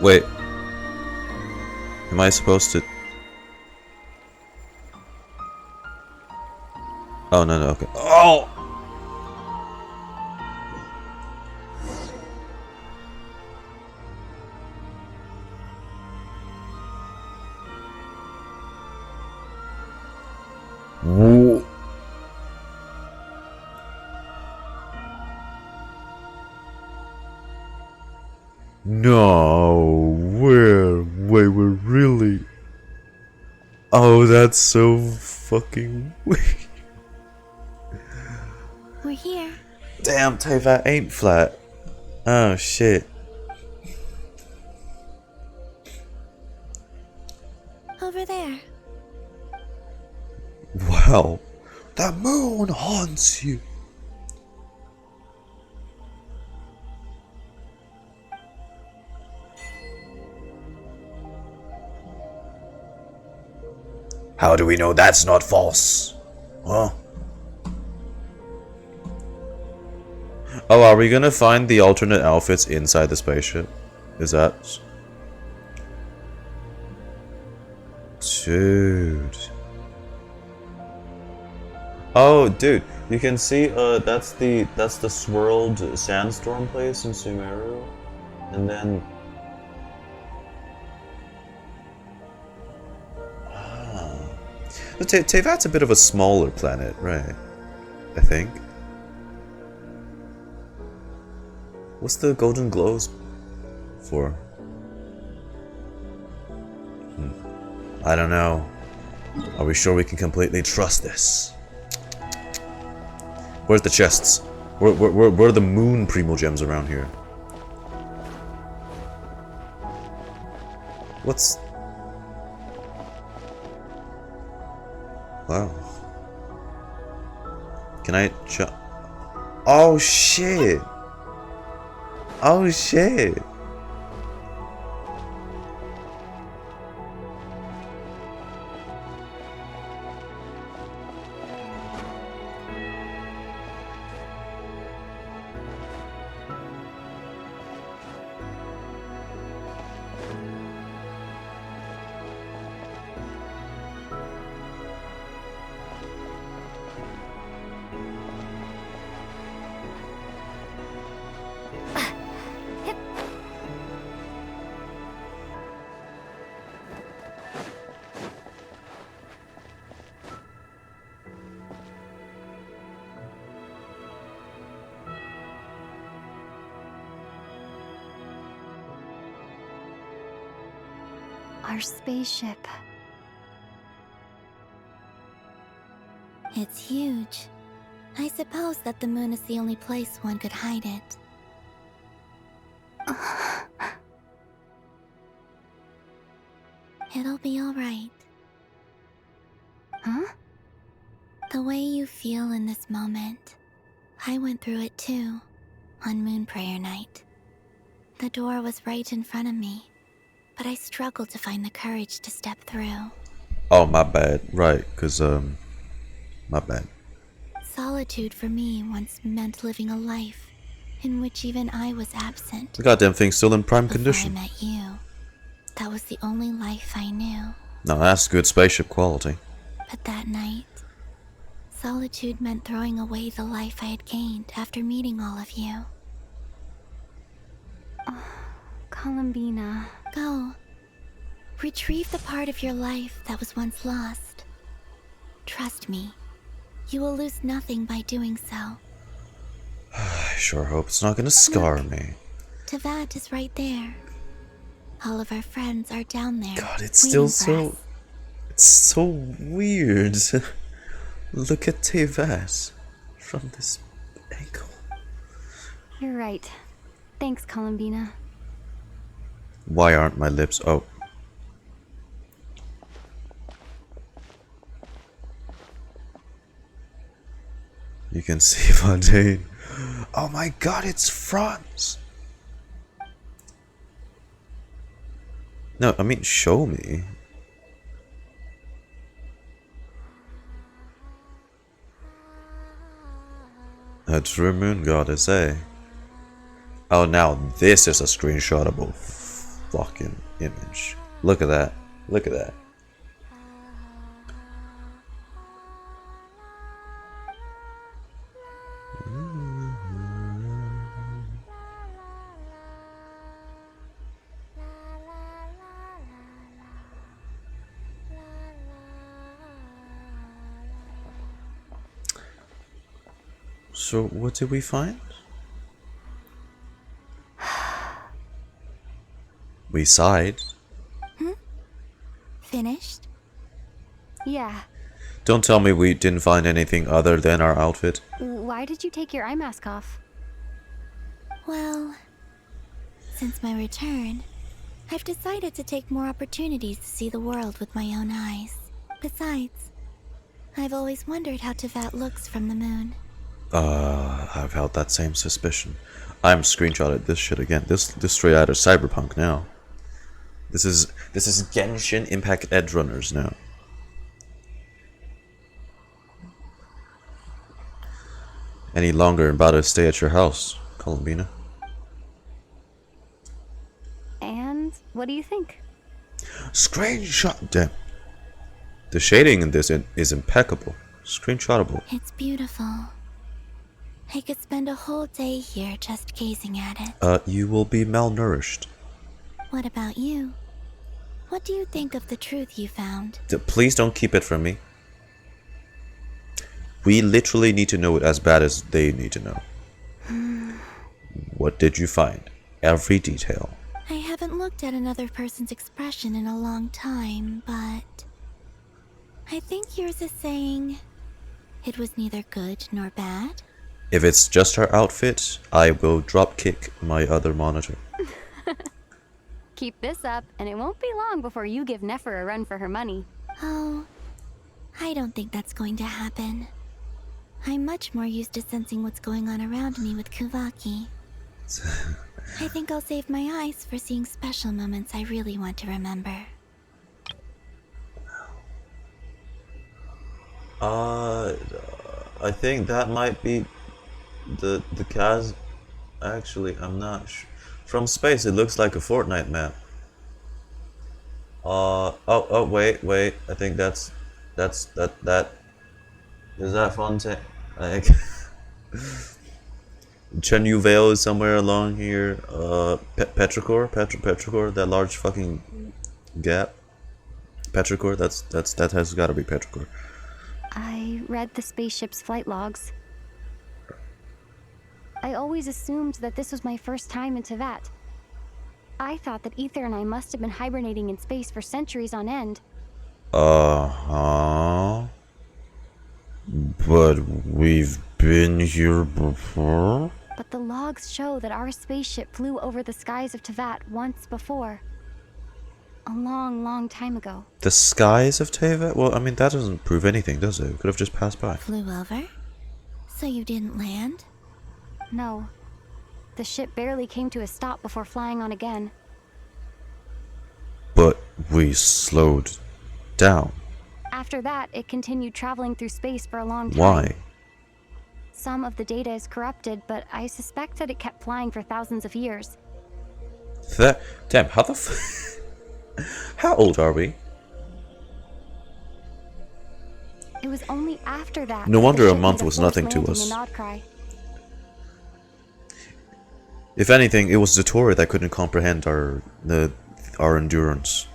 Wait. Am I supposed to... Oh, no, okay. Oh! Whoa. No, wait, we're really... Oh, that's so fucking weird. We're here. Damn, Teva ain't flat. Oh, shit. Over there. Wow, the moon haunts you. How do we know that's not false? Huh? Oh, are we gonna find the alternate outfits inside the spaceship? Is that... Dude. Oh, dude, you can see, that's the swirled sandstorm place in Sumeru. And then... Tevat's a bit of a smaller planet, right? I think. What's the golden glows for? I don't know. Are we sure we can completely trust this? Where's the chests? Where are the moon Preamble gems around here? What's... Wow. Can I Oh shit! Oh shit! Our spaceship. It's huge. I suppose that the moon is the only place one could hide it. It'll be alright. Huh? The way you feel in this moment, I went through it too, on Moon Prayer Night. The door was right in front of me, but I struggled to find the courage to step through. Oh, my bad. Right, because, my bad. Solitude for me once meant living a life in which even I was absent. The goddamn thing's still in prime Before condition. I met you, that was the only life I knew. No, that's good spaceship quality. But that night, solitude meant throwing away the life I had gained after meeting all of you. Columbina. Go. Retrieve the part of your life that was once lost. Trust me, you will lose nothing by doing so. I sure hope it's not gonna scar me. Tevat is right there. All of our friends are down there. God, it's still so... It's so weird. Look at Tevat from this angle. You're right. Thanks, Columbina. Why aren't my lips... Oh. You can see Fontaine. Oh my god, it's Franz! No, I mean, show me. A true moon goddess, eh? Oh, now this is a screenshotable fucking image. Look at that. Look at that. So, what did we find? We sighed. Finished? Yeah. Don't tell me we didn't find anything other than our outfit. Why did you take your eye mask off? Well, since my return, I've decided to take more opportunities to see the world with my own eyes. Besides, I've always wondered how Tevat looks from the moon. I've held that same suspicion. I'm screenshotted this shit again. This straight out of Cyberpunk now. This is Genshin Impact Edge Runners now. any longer about to stay at your house, Columbina. And what do you think? Screenshot them. The shading in this is impeccable. Screenshotable. It's beautiful. I could spend a whole day here just gazing at it. You will be malnourished. What about you? What do you think of the truth you found? Please don't keep it from me. We literally need to know it as bad as they need to know. What did you find? Every detail. I haven't looked at another person's expression in a long time, but I think yours is saying it was neither good nor bad. If it's just her outfit, I will drop kick my other monitor. Keep this up, and it won't be long before you give Nefer a run for her money. Oh, I don't think that's going to happen. I'm much more used to sensing what's going on around me with Kuvaki. I think I'll save my eyes for seeing special moments I really want to remember. I think that might be the Kaz. Actually, I'm not sure. From space, it looks like a Fortnite map. Wait. I think that. Is that Fontaine? Like, Chenyu Vale is somewhere along here. Petrichor, that large fucking gap. Petrichor, that has got to be Petrichor. I read the spaceship's flight logs. I always assumed that this was my first time in Tevat. I thought that Ether and I must have been hibernating in space for centuries on end. But we've been here before? But the logs show that our spaceship flew over the skies of Tevat once before. A long, long time ago. The skies of Tevat? Well, I mean, that doesn't prove anything, does it? We could have just passed by. Flew over? So you didn't land? No. The ship barely came to a stop before flying on again. But we slowed down. After that, it continued traveling through space for a long time. Why? Some of the data is corrupted, but I suspect that it kept flying for thousands of years. Damn, how the how old are we? It was only after that. No that wonder the a ship month made was forced nothing to landing us. in NOD-KRAI. If anything, it was dottore that couldn't comprehend our endurance.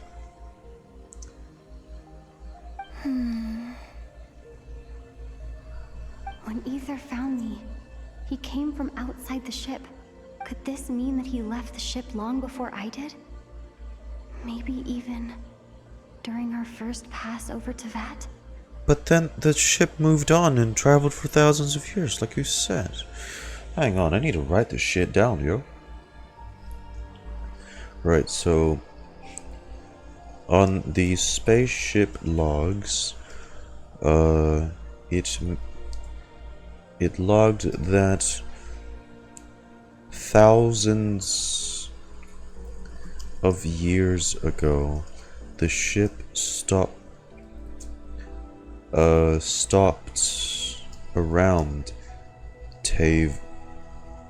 When Ether found me, he came from outside the ship. Could this mean that he left the ship long before I did? Maybe even during our first pass over Tevat? But then the ship moved on and traveled for thousands of years, like you said. Hang on, I need to write this shit down, yo. Right, so on the spaceship logs, it logged that thousands of years ago, the ship stopped around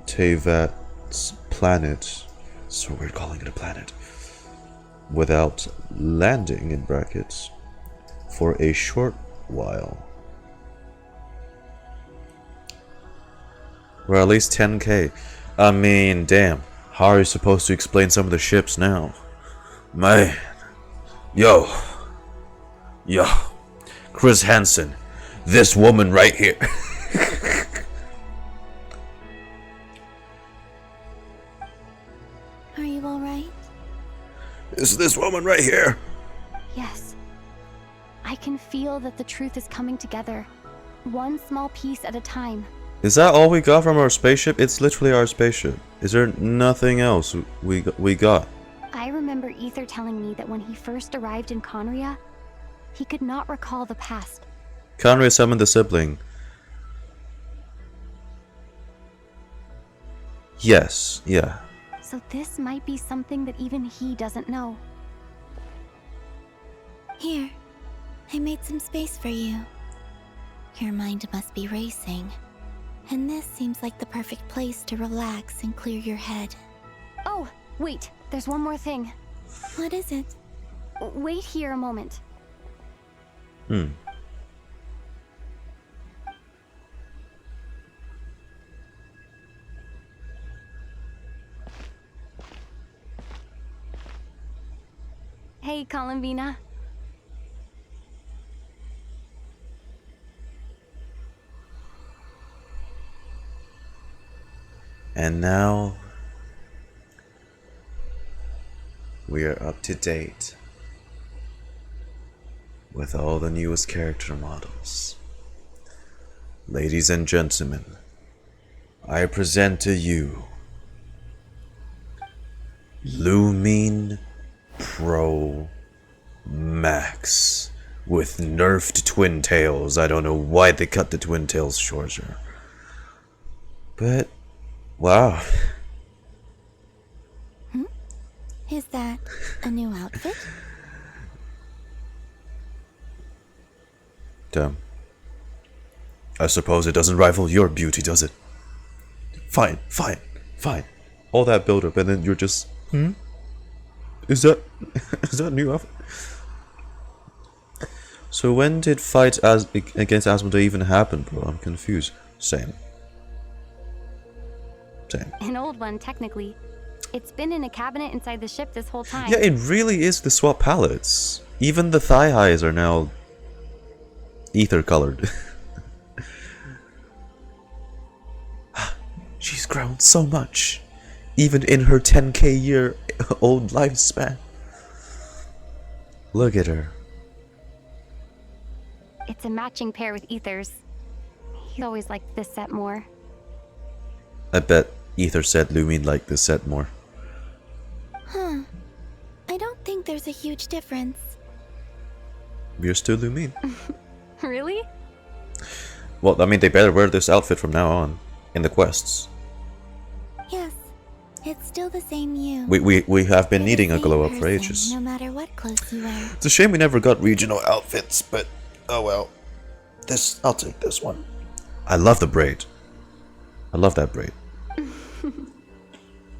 Tevat's planet, so we're calling it a planet, without landing in brackets for a short while. Or at least 10k. I mean, damn. How are you supposed to explain some of the ships now? Man. Yo. Chris Hansen. This woman right here. Are you alright? Is this woman right here? Yes. I can feel that the truth is coming together. One small piece at a time. Is that all we got from our spaceship? It's literally our spaceship. Is there nothing else we got? I remember Ether telling me that when he first arrived in Conria, he could not recall the past. Conria summoned the sibling. Yes, yeah. So this might be something that even he doesn't know. Here, I made some space for you. Your mind must be racing. And this seems like the perfect place to relax and clear your head. Oh, wait, there's one more thing. What is it? Wait here a moment. Hey, Columbina. And now we are up to date with all the newest character models. Ladies and gentlemen, I present to you Lumine Pro Max with nerfed twin tails. I don't know why they cut the twin tails shorter, but wow. Is that a new outfit? Damn. I suppose it doesn't rival your beauty, does it? Fine. All that build up and then you're just, Is that a new outfit? So when did fight against Asmodee even happen, bro? I'm confused. Same. An old one, technically. It's been in a cabinet inside the ship this whole time. Yeah, it really is the swap palettes. Even the thigh highs are now ether colored. She's grown so much, even in her 10k year old lifespan. Look at her. It's a matching pair with Ethers. He always liked this set more. I bet Ether said Lumine liked this set more. I don't think there's a huge difference. You're still Lumine. Really? Well, I mean, they better wear this outfit from now on in the quests. Yes, it's still the same you. We have been needing a glow up for ages. No matter what clothes you wear. It's a shame we never got regional outfits, but oh well. I'll take this one. I love the braid. I love that braid.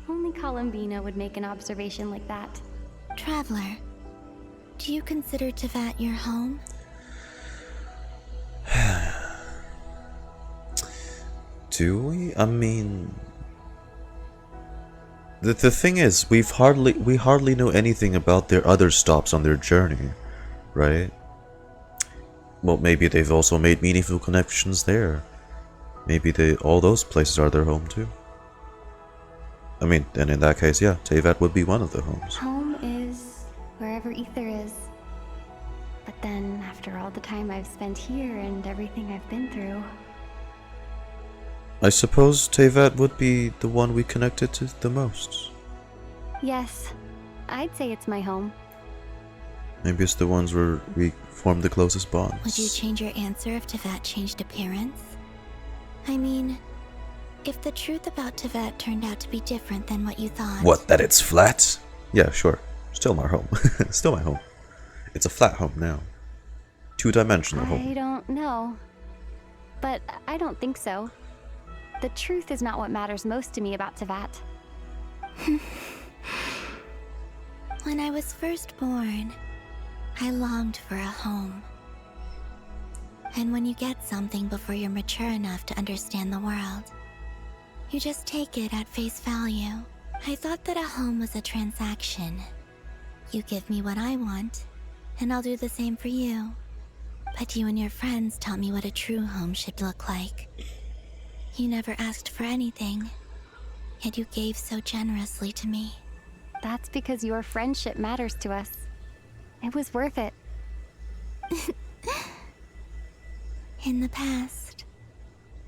Only Columbina would make an observation like that. Traveler, do you consider Teyvat your home? Do we? I mean, the thing is, we hardly know anything about their other stops on their journey, right? Well, maybe they've also made meaningful connections there. Maybe all those places are their home too. I mean, and in that case, yeah, Teyvat would be one of the homes. Home is wherever Ether is. But then, after all the time I've spent here and everything I've been through... I suppose Teyvat would be the one we connected to the most. Yes, I'd say it's my home. Maybe it's the ones where we formed the closest bonds. Would you change your answer if Teyvat changed appearance? I mean, if the truth about Teyvat turned out to be different than what you thought... What, that it's flat? Yeah, sure. Still my home. Still my home. It's a flat home now. Two-dimensional home. I don't know. But I don't think so. The truth is not what matters most to me about Teyvat. When I was first born, I longed for a home. And when you get something before you're mature enough to understand the world, you just take it at face value. I thought that a home was a transaction. You give me what I want, and I'll do the same for you. But you and your friends taught me what a true home should look like. You never asked for anything, yet you gave so generously to me. That's because your friendship matters to us. It was worth it. In the past,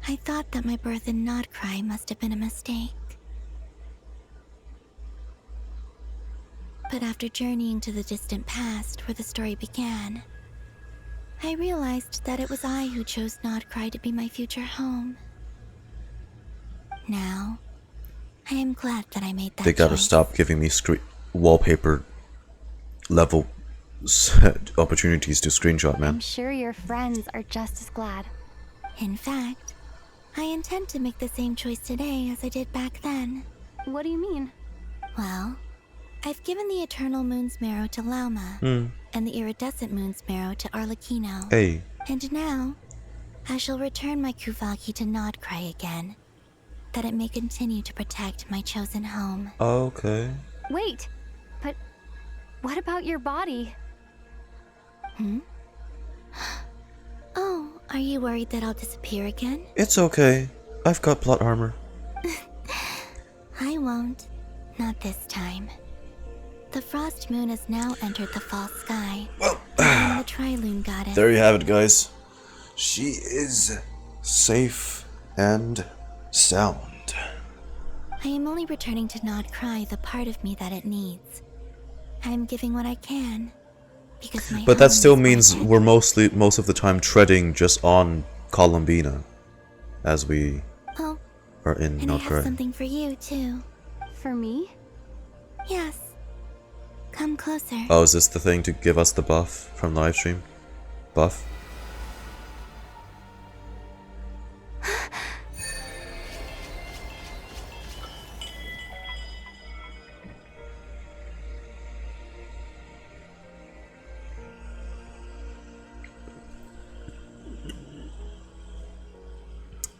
I thought that my birth in NOD-KRAI must have been a mistake. But after journeying to the distant past where the story began, I realized that it was I who chose NOD-KRAI to be my future home. Now, I am glad that I made that They gotta choice. stop giving me wallpaper level opportunities to screenshot, man. I'm sure your friends are just as glad. In fact, I intend to make the same choice today as I did back then. What do you mean? Well, I've given the Eternal Moon's Marrow to Lauma, and the Iridescent Moon's Marrow to Arlecchino. Hey. And now, I shall return my Kuvagi to NOD-KRAI again, that it may continue to protect my chosen home. Okay. Wait, but what about your body? Oh, are you worried that I'll disappear again? It's okay. I've got plot armor. I won't. Not this time. The Frost Moon has now entered the false sky. Well, the Trilune Goddess. There you have it, guys. She is safe and sound. I am only returning to NOD-KRAI the part of me that it needs. I am giving what I can. Because my But that home still is means we're most of the time treading just on Columbina as we are in and I have NOD-KRAI. something for you, too. For me? Yes. Come closer. Oh, is this the thing to give us the buff from livestream? Buff?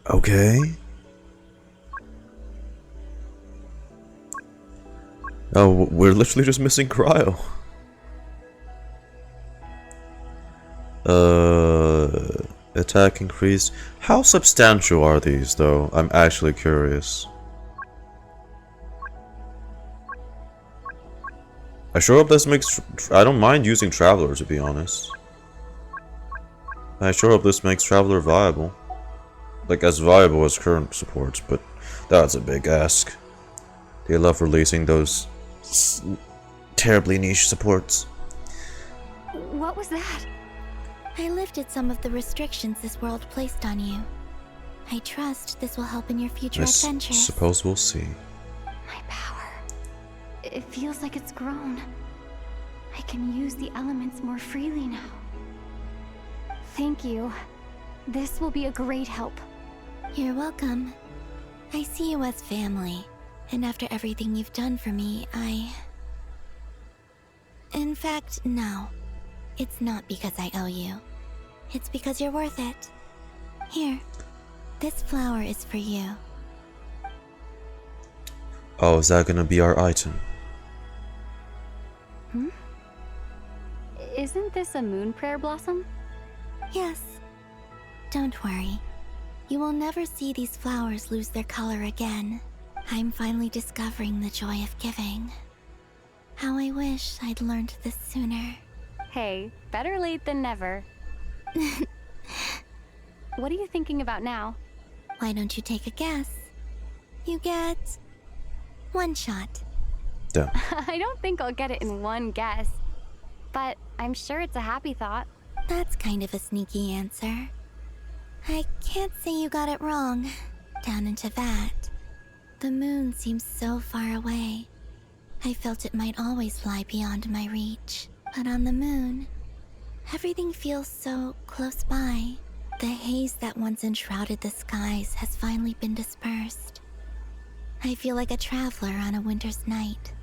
Okay. Oh, we're literally just missing cryo. Attack increased. How substantial are these, though? I'm actually curious. I sure hope this makes... I don't mind using Traveler, to be honest. I sure hope this makes Traveler viable. Like, as viable as current supports, but that's a big ask. They love releasing those terribly niche supports. What was that? I lifted some of the restrictions this world placed on you. I trust this will help in your future I adventures. suppose we'll see. My power. It feels like it's grown. I can use the elements more freely now. Thank you. This will be a great help. You're welcome. I see you as family, and after everything you've done for me, In fact, no. It's not because I owe you. It's because you're worth it. Here, this flower is for you. Oh, is that gonna be our item? Isn't this a moon prayer blossom? Yes. Don't worry. You will never see these flowers lose their color again. I'm finally discovering the joy of giving. How I wish I'd learned this sooner. Hey, better late than never. What are you thinking about now? Why don't you take a guess? You get... one shot. Damn. I don't think I'll get it in one guess. But I'm sure it's a happy thought. That's kind of a sneaky answer. I can't say you got it wrong. Down into that. The moon seems so far away. I felt it might always lie beyond my reach. But on the moon, everything feels so close by. The haze that once enshrouded the skies has finally been dispersed. I feel like a traveler on a winter's night,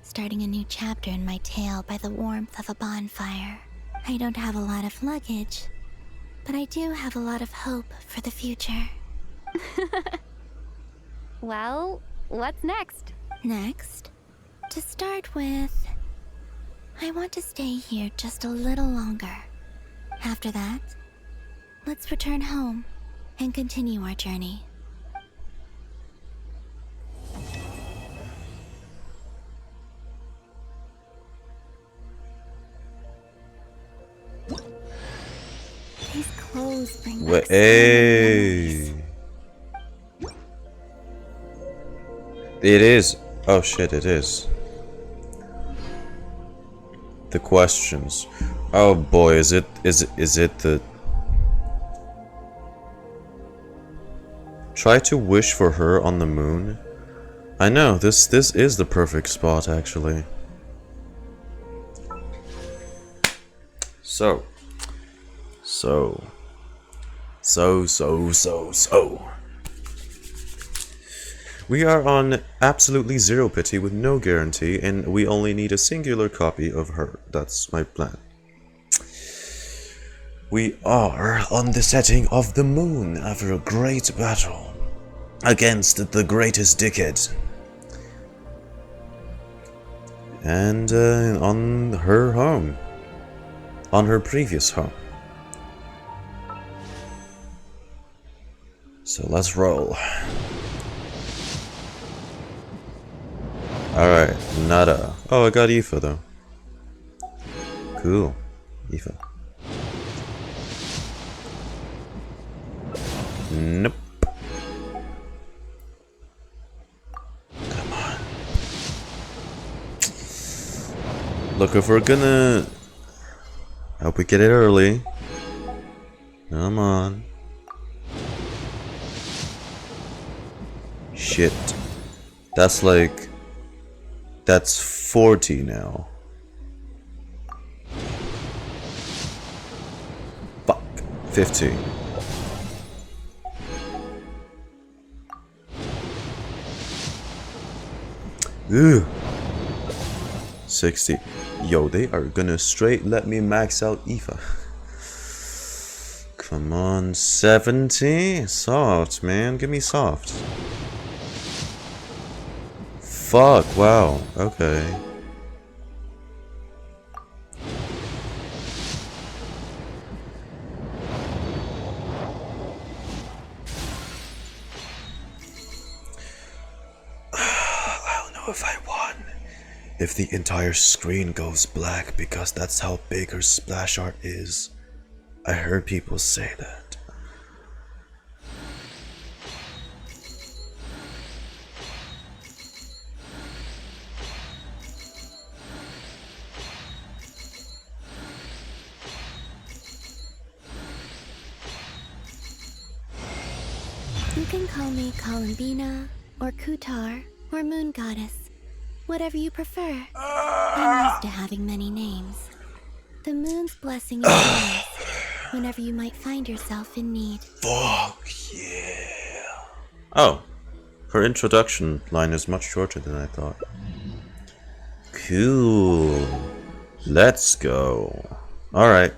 starting a new chapter in my tale by the warmth of a bonfire. I don't have a lot of luggage, but I do have a lot of hope for the future. Well, what's next? Next, to start with, I want to stay here just a little longer. After that, let's return home and continue our journey. These clothes bring Wait, back so many memories. It is. Oh shit, it is. The questions. Oh boy, is it the... Try to wish for her on the moon? I know, this is the perfect spot, actually. So. We are on absolutely zero pity with no guarantee, and we only need a singular copy of her. That's my plan. We are on the setting of the moon after a great battle against the greatest dickhead. And on her home. On her previous home. So let's roll. Alright, nada. Oh, I got Aoife though. Cool. Aoife. Nope. Come on. Look, if we're gonna... Hope we get it early. Come on. Shit. That's like... That's 40 now. Fuck. 50. Ugh. 60. Yo, they are gonna straight let me max out Aoife. Come on, 70? Soft, man. Give me soft. Fuck, wow. Okay. I don't know if I won. If the entire screen goes black, because that's how big her splash art is. I heard people say that. You can call me Columbina, or Kutar, or Moon Goddess. Whatever you prefer. I'm used to having many names. The moon's blessing is yours, whenever you might find yourself in need. Fuck yeah. Oh, her introduction line is much shorter than I thought. Cool. Let's go. Alright,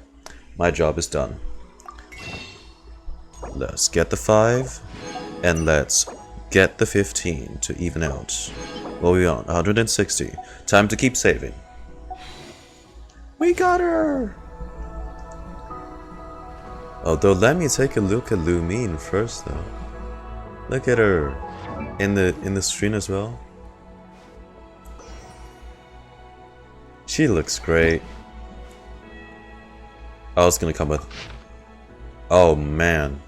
my job is done. Let's get the 5, and let's get the 15 to even out. What are we on? 160. Time to keep saving. We got her! Although, let me take a look at Lumine first, though. Look at her in the screen as well. She looks great. I was gonna come with. Oh man.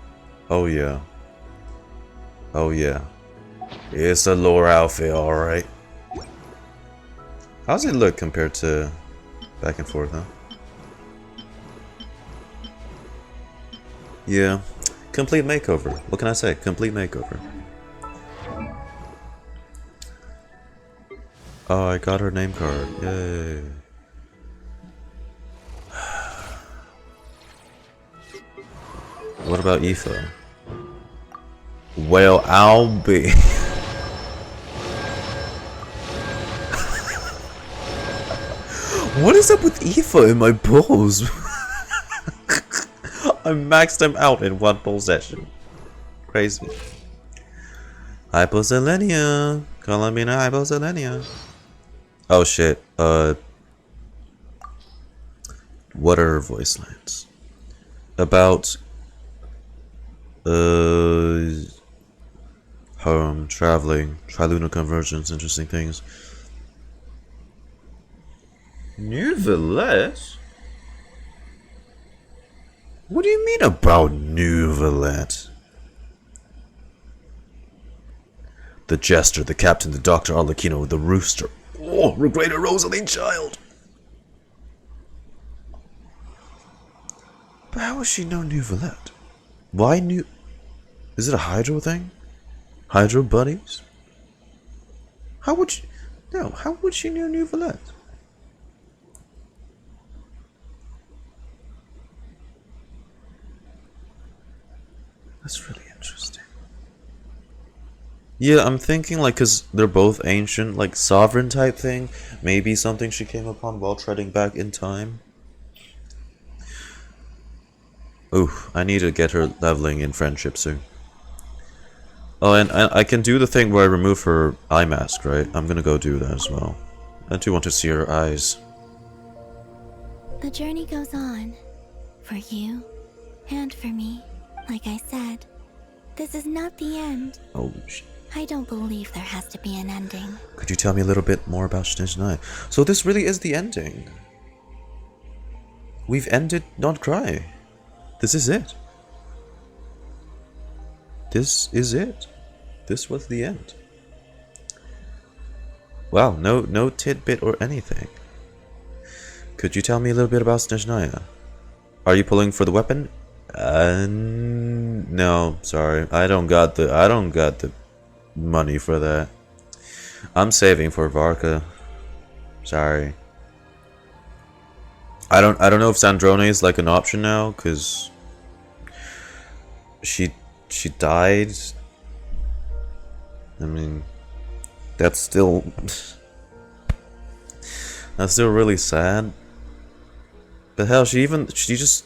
Oh yeah. Oh yeah. It's a lore outfit, alright. How's it look compared to back and forth, huh? Yeah. Complete makeover. What can I say? Complete makeover. Oh, I got her name card. Yay. What about Aoife? Well, I'll be. What is up with Aoife in my pulls? I maxed them out in one pull session. Crazy. Hyposelenia. Columbina hyposelenia. Oh shit. What are her voice lines? About home, traveling, trilunar convergence, interesting things. Nouvellette? What do you mean about Nouvellette? The Jester, the Captain, the Doctor, Arlecchino, the Rooster. Oh, Regrader Rosaline Child! But how would she know Nouvellette? Why New... Is it a Hydro thing? Hydro buddies? How would she... No, how would she know Nouvellette? That's really interesting. Yeah, I'm thinking like, cause they're both ancient, like sovereign type thing. Maybe something she came upon while treading back in time. Ooh, I need to get her leveling in friendship soon. Oh, and I can do the thing where I remove her eye mask, right? I'm gonna go do that as well. I do want to see her eyes. The journey goes on. For you, and for me. Like I said, this is not the end. Oh, shit. I don't believe there has to be an ending. Could you tell me a little bit more about Snezhnaya? So this really is the ending. We've ended NOD-KRAI. This is it. This is it. This was the end. Wow, no tidbit or anything. Could you tell me a little bit about Snezhnaya? Are you pulling for the weapon? No, sorry. I don't got the money for that. I'm saving for Varka. Sorry. I don't know if Sandrone is like an option now, cause she died. I mean, that's still really sad. But hell, she just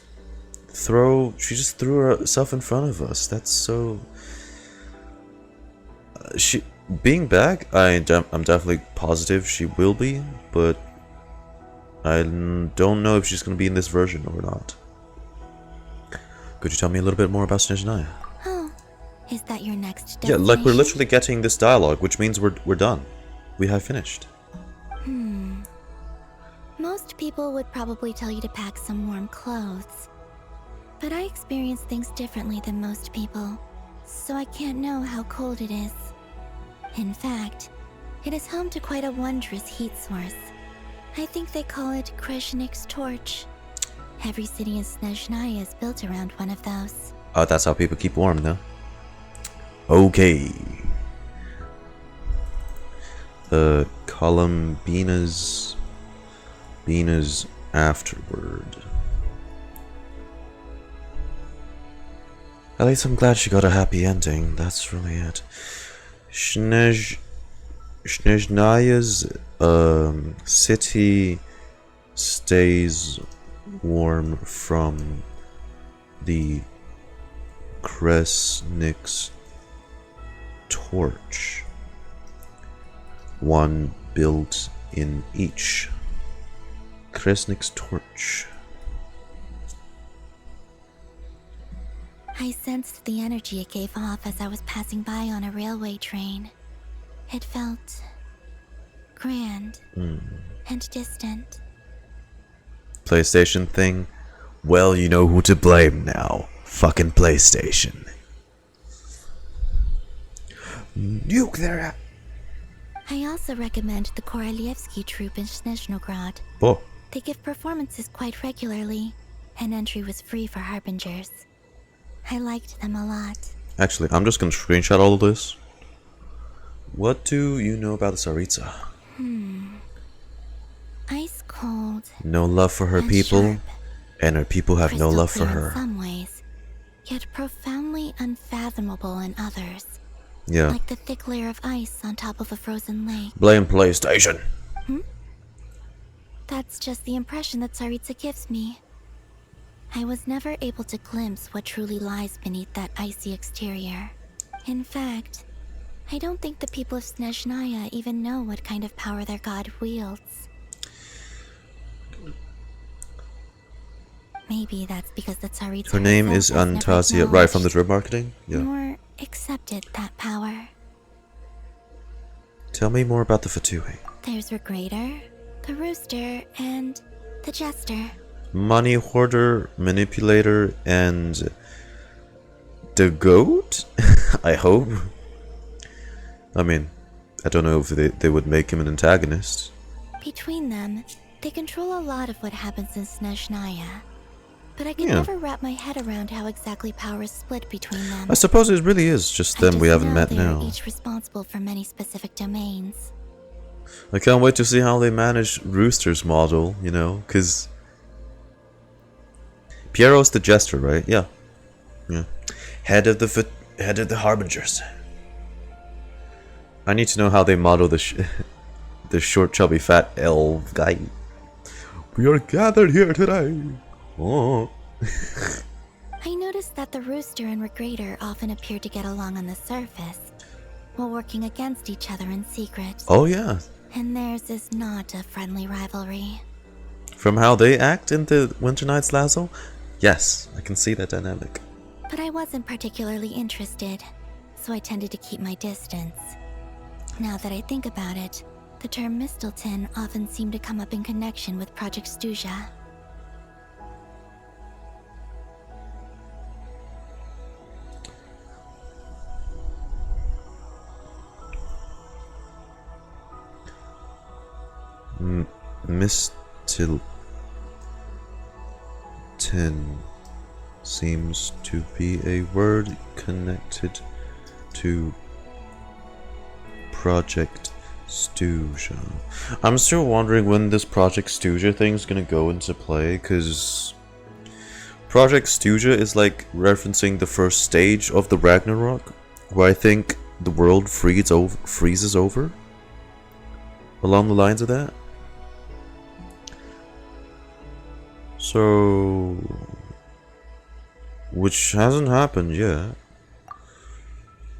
threw herself in front of us. That's so. She being back, I'm definitely positive she will be, but I don't know if she's gonna be in this version or not. Could you tell me a little bit more about Snezhnaya? Oh, is that your next Yeah, destination? like we're literally getting this dialogue, which means we're done. We have finished. Most people would probably tell you to pack some warm clothes. But I experience things differently than most people, so I can't know how cold it is. In fact, it is home to quite a wondrous heat source. I think they call it Kreshnik's torch. Every city in Snezhnaya is built around one of those. Oh, that's how people keep warm, though. Okay. Columbina's afterward. At least I'm glad she got a happy ending. That's really it. Snezhnaya's city stays warm from the Kreshnik's torch. One built in each. Kreshnik's torch. I sensed the energy it gave off as I was passing by on a railway train. It felt grand and distant. PlayStation thing? Well, you know who to blame now. Fucking PlayStation. Nuke their I also recommend the Korolievsky troupe in Snezhnograd. Oh. They give performances quite regularly, and entry was free for Harbingers. I liked them a lot. Actually, I'm just gonna screenshot all of this. What do you know about the Tsaritsa? Ice cold. No love for her and people, sharp. and her people have no Crystal love for clear her. in some ways, yet profoundly unfathomable in others. Yeah. Like the thick layer of ice on top of a frozen lake. Blame PlayStation. That's just the impression that Tsaritsa gives me. I was never able to glimpse what truly lies beneath that icy exterior. In fact, I don't think the people of Snezhnaya even know what kind of power their god wields. Maybe that's because the Tsaritsa Her name herself is has never Antasia, right from the drip marketing? Yeah. nor accepted that power. Tell me more about the Fatui. There's Regrator, the Rooster, and the Jester. Money hoarder, manipulator, and the goat? I hope. I mean, I don't know if they would make him an antagonist. Between them, they control a lot of what happens in Snezhnaya. But I can Yeah. never wrap my head around how exactly power is split between them. I suppose it really is just them we haven't met They now. are each responsible for many specific domains. I can't wait to see how they manage Rooster's model, you know, because Piero's the Jester, right? Yeah. Head of the Harbingers. I need to know how they model the the short, chubby, fat elf guy. We are gathered here today. Oh. I noticed that the rooster and Regrator often appear to get along on the surface, while working against each other in secret. Oh yeah. And theirs is not a friendly rivalry. From how they act in the Winter Night's Lasso, yes, I can see that dynamic. But I wasn't particularly interested, so I tended to keep my distance. Now that I think about it, the term Mistelton often seemed to come up in connection with Project Stuja. Mistelton seems to be a word connected to Project Stuja. I'm still wondering when this Project Stuja thing is gonna go into play, because Project Stuja is like referencing the first stage of the Ragnarok, where I think the world freezes over. Along the lines of that. So, which hasn't happened yet.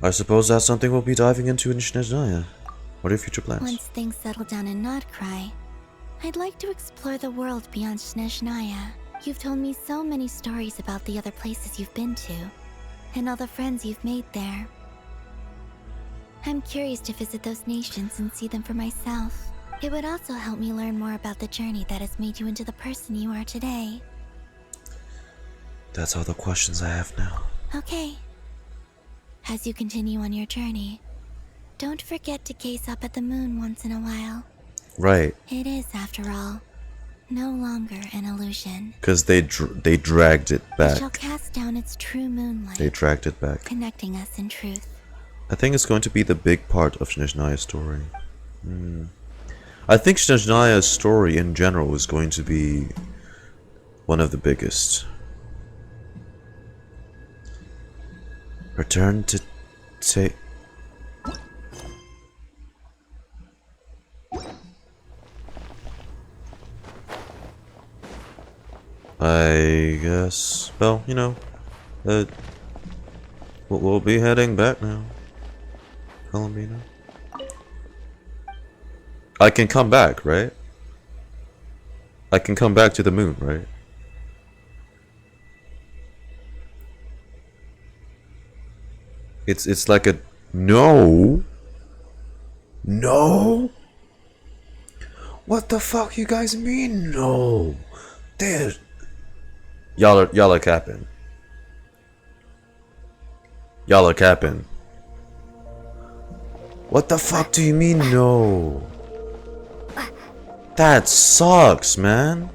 I suppose that's something we'll be diving into in Snezhnaya. What are your future plans? Once things settle down in NOD-KRAI, I'd like to explore the world beyond Snezhnaya. You've told me so many stories about the other places you've been to, and all the friends you've made there. I'm curious to visit those nations and see them for myself. It would also help me learn more about the journey that has made you into the person you are today. That's all the questions I have now. Okay. As you continue on your journey, don't forget to gaze up at the moon once in a while. Right. It is, after all, no longer an illusion. Because they dragged it It back. shall cast down its true moonlight, They dragged it back. connecting us in truth. I think it's going to be the big part of Snezhnaya's story. I think Snezhnaya's story in general is going to be one of the biggest. Return to take. I guess. Well, you know, we'll be heading back now. Columbina. I can come back, right? I can come back to the moon, right? It's like a no. No. What the fuck you guys mean no? There's y'all are capping. Y'all are capping. What the fuck do you mean no? That sucks, man.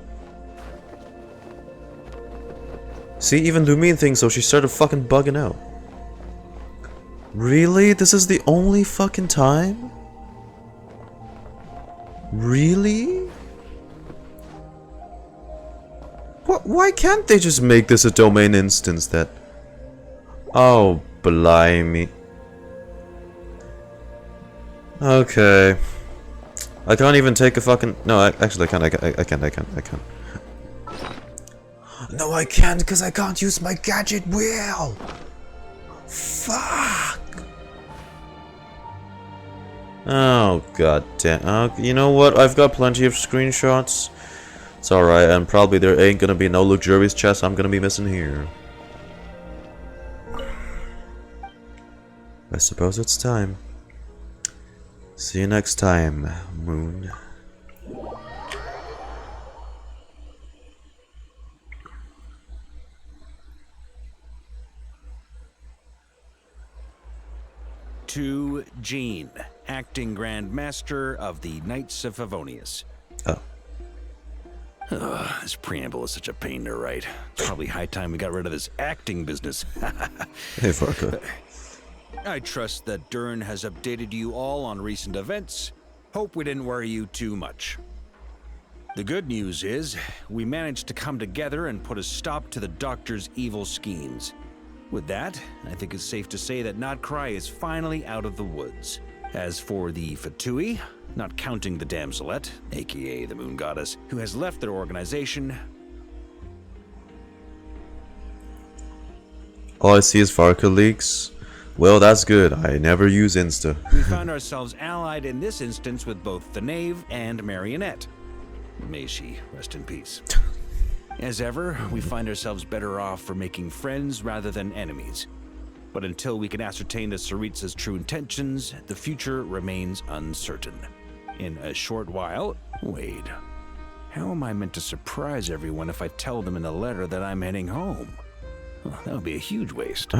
See, even Lumine thinks so. She started fucking bugging out. Really? This is the only fucking time? Really? What? Why can't they just make this a domain instance that... Oh, blimey. Okay. I can't even take a fucking... No, actually I can't. No, I can't because I can't use my gadget wheel. Fuck. Oh, god damn. You know what? I've got plenty of screenshots. It's alright, and probably there ain't gonna be no luxurious chests I'm gonna be missing here. I suppose it's time. See you next time, Moon. To Jean, acting Grand Master of the Knights of Favonius. Oh. This preamble is such a pain to write. It's probably high time we got rid of this acting business. Hey, Farka. I trust that Dern has updated you all on recent events. Hope we didn't worry you too much. The good news is, we managed to come together and put a stop to the Doctor's evil schemes. With that, I think it's safe to say that NOD-KRAI is finally out of the woods. As for the Fatui, not counting the damselette, aka the moon goddess, who has left their organization, all I see is Varka leaks. Well, that's good. I never use Insta. we found ourselves allied in this instance with both the Knave and Marionette. May she rest in peace. As ever, we find ourselves better off for making friends rather than enemies. But until we can ascertain the Tsaritsas' true intentions, the future remains uncertain. In a short while, wait, how am I meant to surprise everyone if I tell them in the letter that I'm heading home? Well, that would be a huge waste.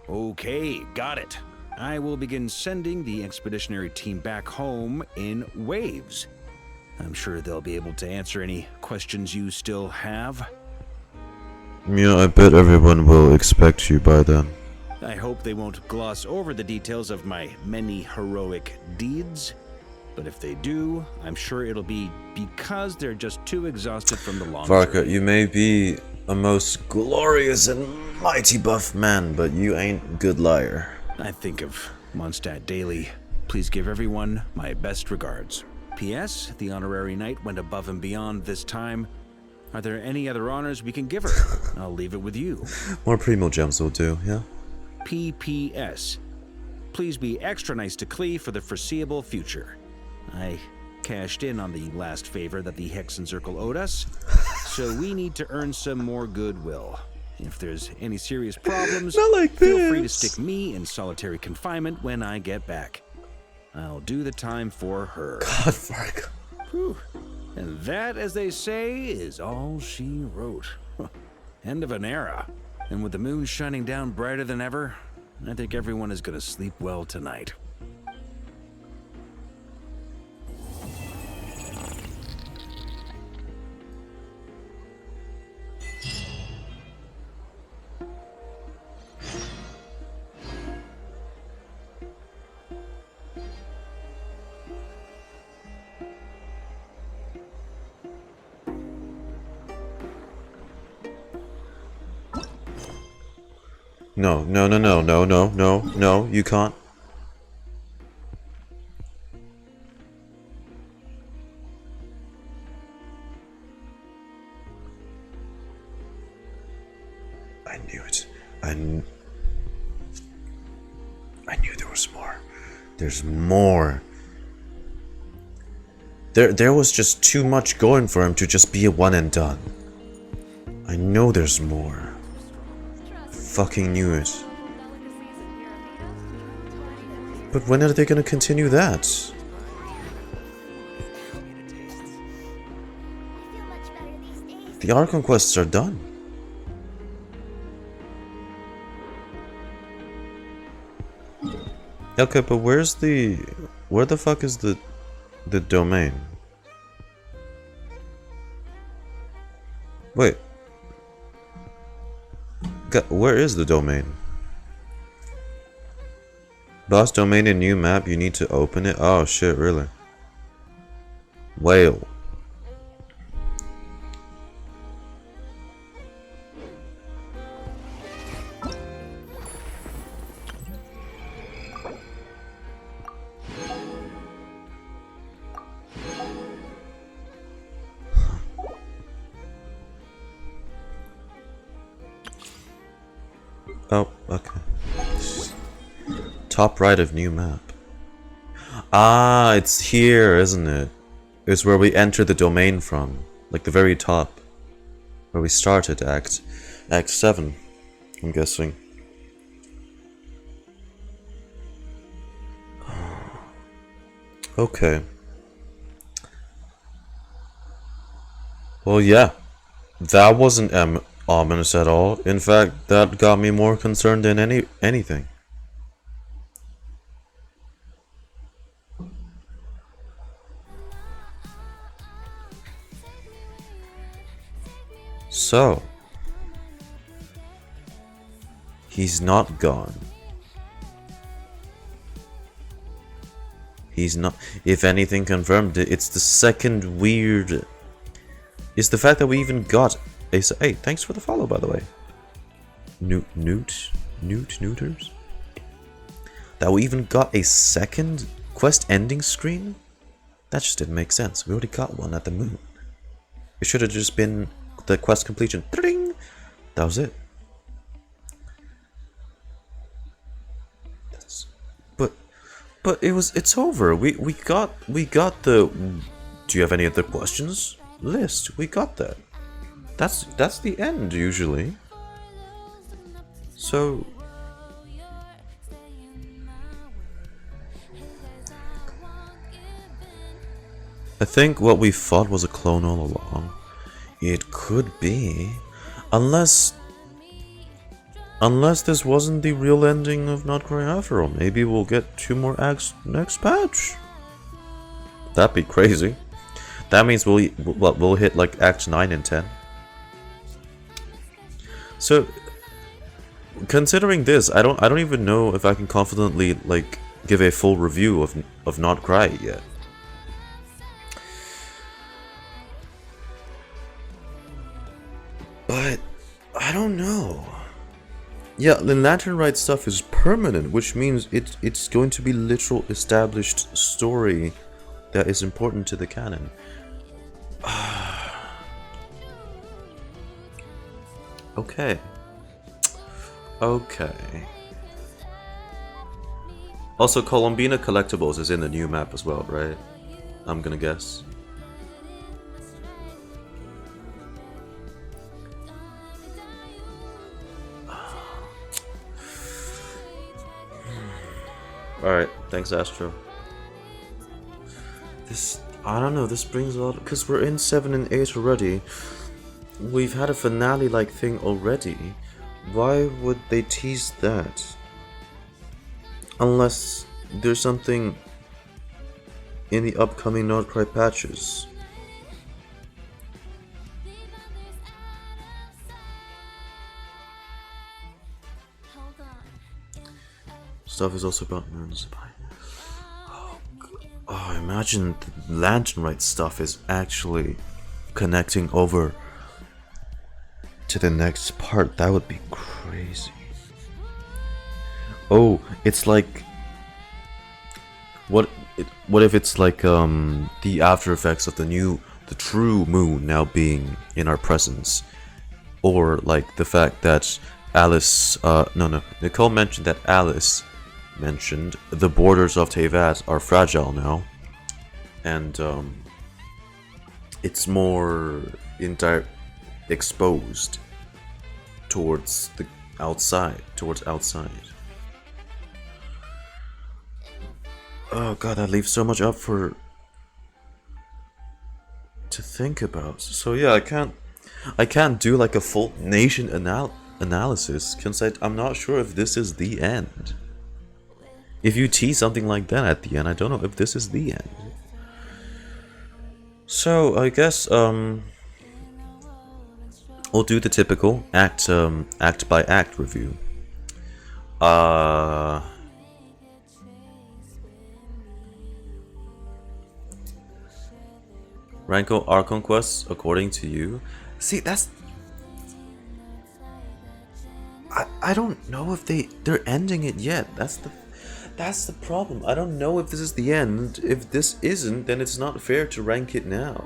Okay, got it. I will begin sending the expeditionary team back home in waves. I'm sure they'll be able to answer any questions you still have. Yeah, I bet everyone will expect you by then. I hope they won't gloss over the details of my many heroic deeds. But if they do, I'm sure it'll be because they're just too exhausted from the long Varka, journey. you may be a most glorious and mighty buff man, but you ain't a good liar. I think of Mondstadt daily. Please give everyone my best regards. P.S. The honorary knight went above and beyond this time. Are there any other honors we can give her? I'll leave it with you. More Preamble gems will do, yeah? P.P.S. Please be extra nice to Klee for the foreseeable future. I cashed in on the last favor that the Hexen Circle owed us, so we need to earn some more goodwill. If there's any serious problems, feel free to stick me in solitary confinement when I get back. I'll do the time for her. God, Varka. Whew. And that, as they say, is all she wrote. End of an era. And with the moon shining down brighter than ever, I think everyone is going to sleep well tonight. No, you can't. I knew it. I knew there was more. There's more. There was just too much going for him to just be a one and done. I know there's more. Fucking knew it. But when are they gonna continue that? The Archon quests are done. Okay, but where the fuck is the domain? Wait. Where is the domain? Boss domain in new map, you need to open it? Oh shit, really? Whale. Oh, okay. Top right of new map. Ah, it's here, isn't it? It's where we enter the domain from. Like the very top. Where we started Act 7, I'm guessing. Okay. Well, yeah. That wasn't ominous at all. In fact, that got me more concerned than anything. So, he's not gone. He's not. If anything confirmed, it's the second weird. It's the fact that we even got. Hey, thanks for the follow, by the way. Neuters. That we even got a second quest ending screen? That just didn't make sense. We already got one at the moon. It should have just been the quest completion. Ding! That was it. But it's over. We got the do you have any other questions list. We got that. That's the end usually. So I think what we thought was a clone all along. It could be, unless this wasn't the real ending of NOD-KRAI after all. Maybe we'll get 2 more acts next patch. That'd be crazy. That means we'll hit like Act 9 and 10. So, considering this, I don't even know if I can confidently like give a full review of NOD-KRAI yet. But I don't know. Yeah, the Lantern-Rite stuff is permanent, which means it's going to be literal established story that is important to the canon. Okay. Okay. Also, Columbina collectibles is in the new map as well, right? I'm gonna guess. Alright, thanks Astro. This, I don't know, this brings a lot, because we're in 7 and 8 already. We've had a finale-like thing already. Why would they tease that? Unless there's something in the upcoming NOD-KRAI patches. Stuff is also about moons. Oh, imagine the Lantern-Rite stuff is actually connecting over to the next part. That would be crazy. Oh, it's like what if it's like the after effects of the true moon now being in our presence, or like the fact that Alice Nicole mentioned that Alice mentioned the borders of Teyvat are fragile now, and it's more exposed towards the outside, Oh god, that leaves so much up to think about. So yeah, I can't do like a full nation analysis because I'm not sure if this is the end. If you tease something like that at the end, I don't know if this is the end. So I guess we'll do the typical act by act review. Ranko Archon quests according to you. See, that's I don't know if they're ending it yet. That's the problem. I don't know if this is the end. If this isn't, then it's not fair to rank it now.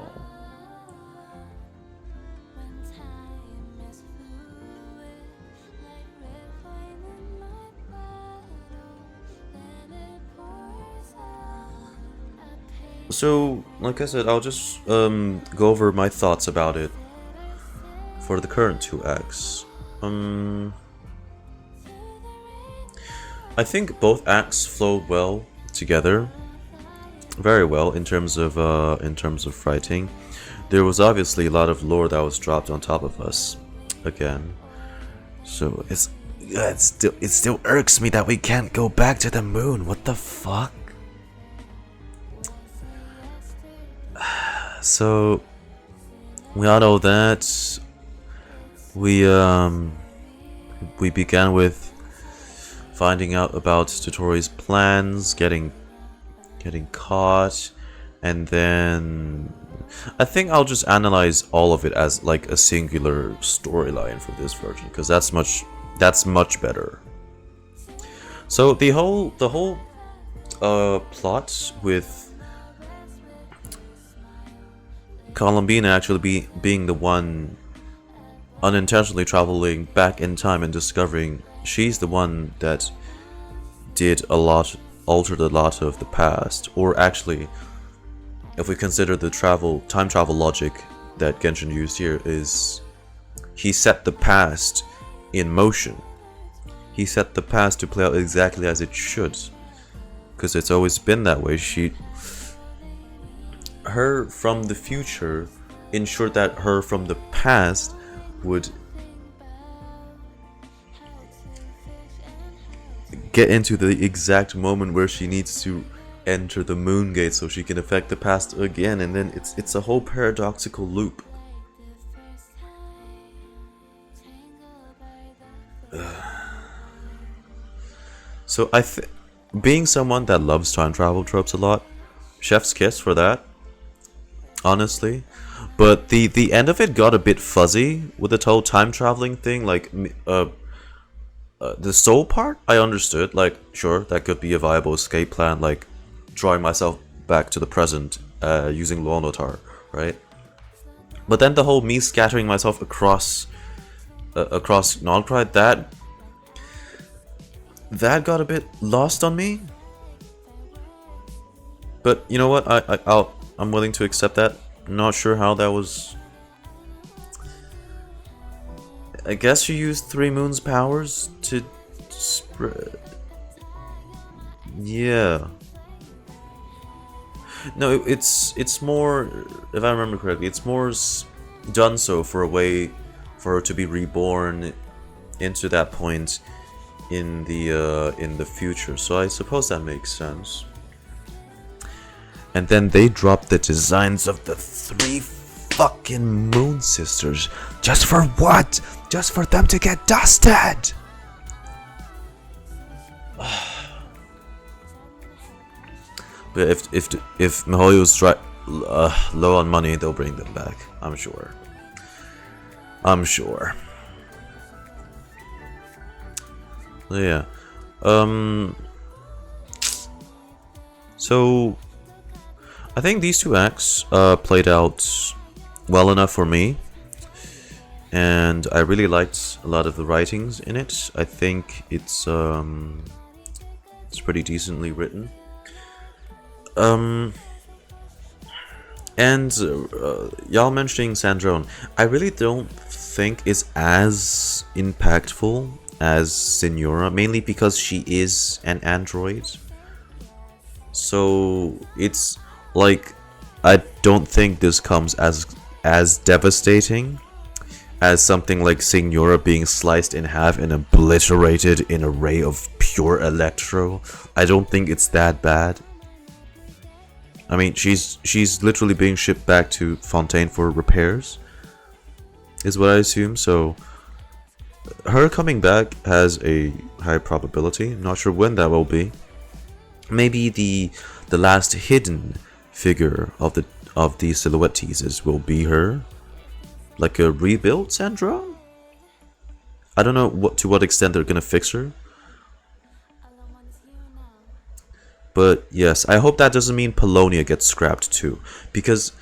So, like I said, I'll just go over my thoughts about it for the current 2 acts. I think both acts flowed well together, very well in terms of writing. There was obviously a lot of lore that was dropped on top of us again, so it still irks me that we can't go back to the moon. What the fuck? So we all know that we began with finding out about Dottore's plans, getting caught, and then I think I'll just analyze all of it as like a singular storyline for this version, because that's much better. So the whole plot with Columbina actually being the one unintentionally traveling back in time and discovering she's the one that altered a lot of the past, or actually, if we consider the time travel logic that Genshin used here, is he set the past in motion. He set the past to play out exactly as it should, because it's always been that way. Her from the future ensured that her from the past would get into the exact moment where she needs to enter the moon gate so she can affect the past again, and then it's a whole paradoxical loop. So being someone that loves time travel tropes a lot, chef's kiss for that, honestly. But the end of it got a bit fuzzy with the whole time traveling thing. Like the soul part, I understood. Like, sure, that could be a viable escape plan, like drawing myself back to the present using Lonotar, right? But then the whole me scattering myself across NOD-KRAI, that got a bit lost on me. But you know what? I'm willing to accept that. Not sure how that was. I guess you used 3 Moons' powers to spread. Yeah. No, it's more, if I remember correctly, it's more done so for a way for her to be reborn into that point in the future. So I suppose that makes sense. And then they dropped the designs of the 3 fucking Moon Sisters. Just for what? Just for them to get dusted! But if MiHoYo's low on money, they'll bring them back. I'm sure. Yeah. So I think these 2 acts played out well enough for me, and I really liked a lot of the writings in it. I think it's pretty decently written. And y'all mentioning Sandrone, I really don't think is as impactful as Signora, mainly because she is an android. So it's like, I don't think this comes as devastating as something like Signora being sliced in half and obliterated in a ray of pure electro. I don't think it's that bad. I mean, she's literally being shipped back to Fontaine for repairs, is what I assume. So her coming back has a high probability. I'm not sure when that will be. Maybe the last hidden figure of the silhouette teasers will be her, like a rebuilt Sandra. I don't know to what extent they're gonna fix her. But yes, I hope that doesn't mean Paulownia gets scrapped too, because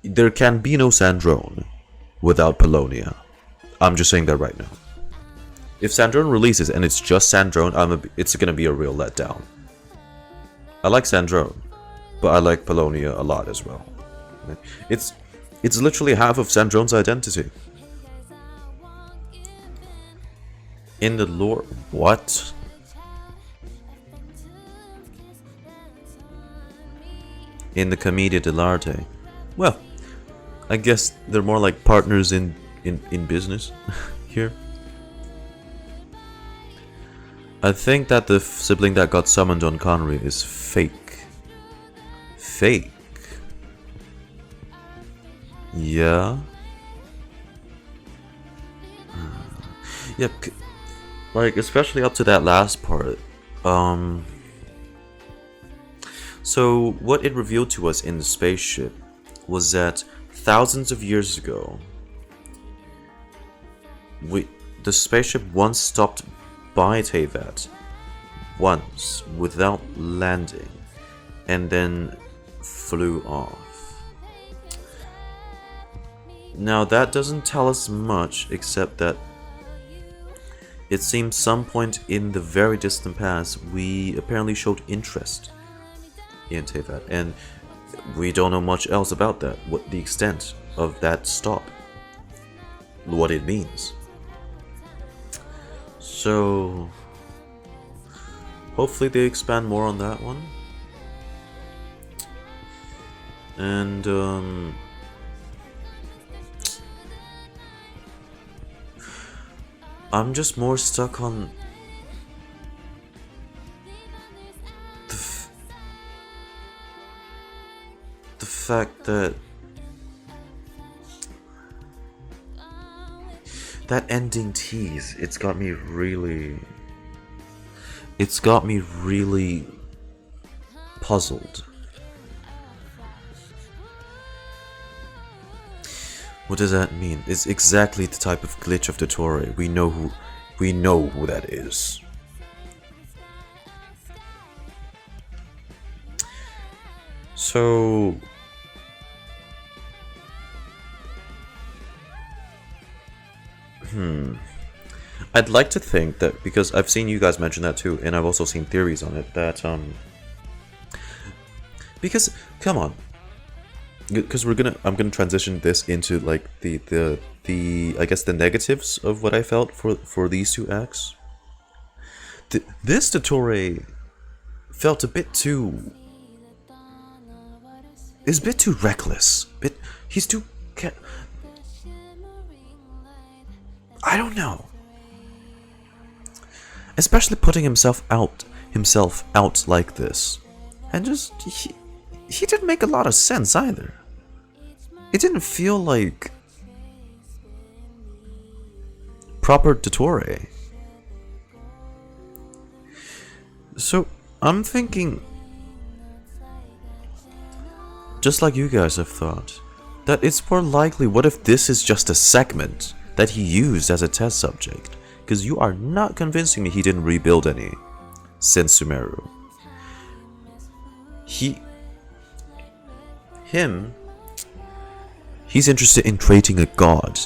there can be no Sandrone without Paulownia. I'm just saying that right now. If Sandrone releases and it's just Sandrone, it's gonna be a real letdown. I like Sandrone, but I like Paulownia a lot as well. It's literally half of Sandrone's identity. In the lore, what? In the Commedia dell'arte. Well, I guess they're more like partners in business here. I think that the sibling that got summoned on Connery is fake. Fake? Yeah? Yep, like, especially up to that last part. So, what it revealed to us in the spaceship was that thousands of years ago, the spaceship once stopped by Teyvat once without landing and then flew off. Now that doesn't tell us much, except that it seems some point in the very distant past we apparently showed interest in Tevat, and we don't know much else about that, what the extent of that stop, what it means. So hopefully they expand more on that one. And I'm just more stuck on the fact that that ending tease, it's got me really puzzled. What does that mean? It's exactly the type of glitch of dottore. We know who that is. So I'd like to think that, because I've seen you guys mention that too, and I've also seen theories on it, that because come on, because I'm gonna transition this into like the I guess the negatives of what I felt for these two acts. This dottore felt a bit too reckless. He's too I don't know. Especially putting himself out like this. And just he didn't make a lot of sense either. It didn't feel like proper dottore. So I'm thinking, just like you guys have thought, that it's more likely, what if this is just a segment that he used as a test subject? Because you are not convincing me he didn't rebuild any since Sumeru. He's interested in creating a god.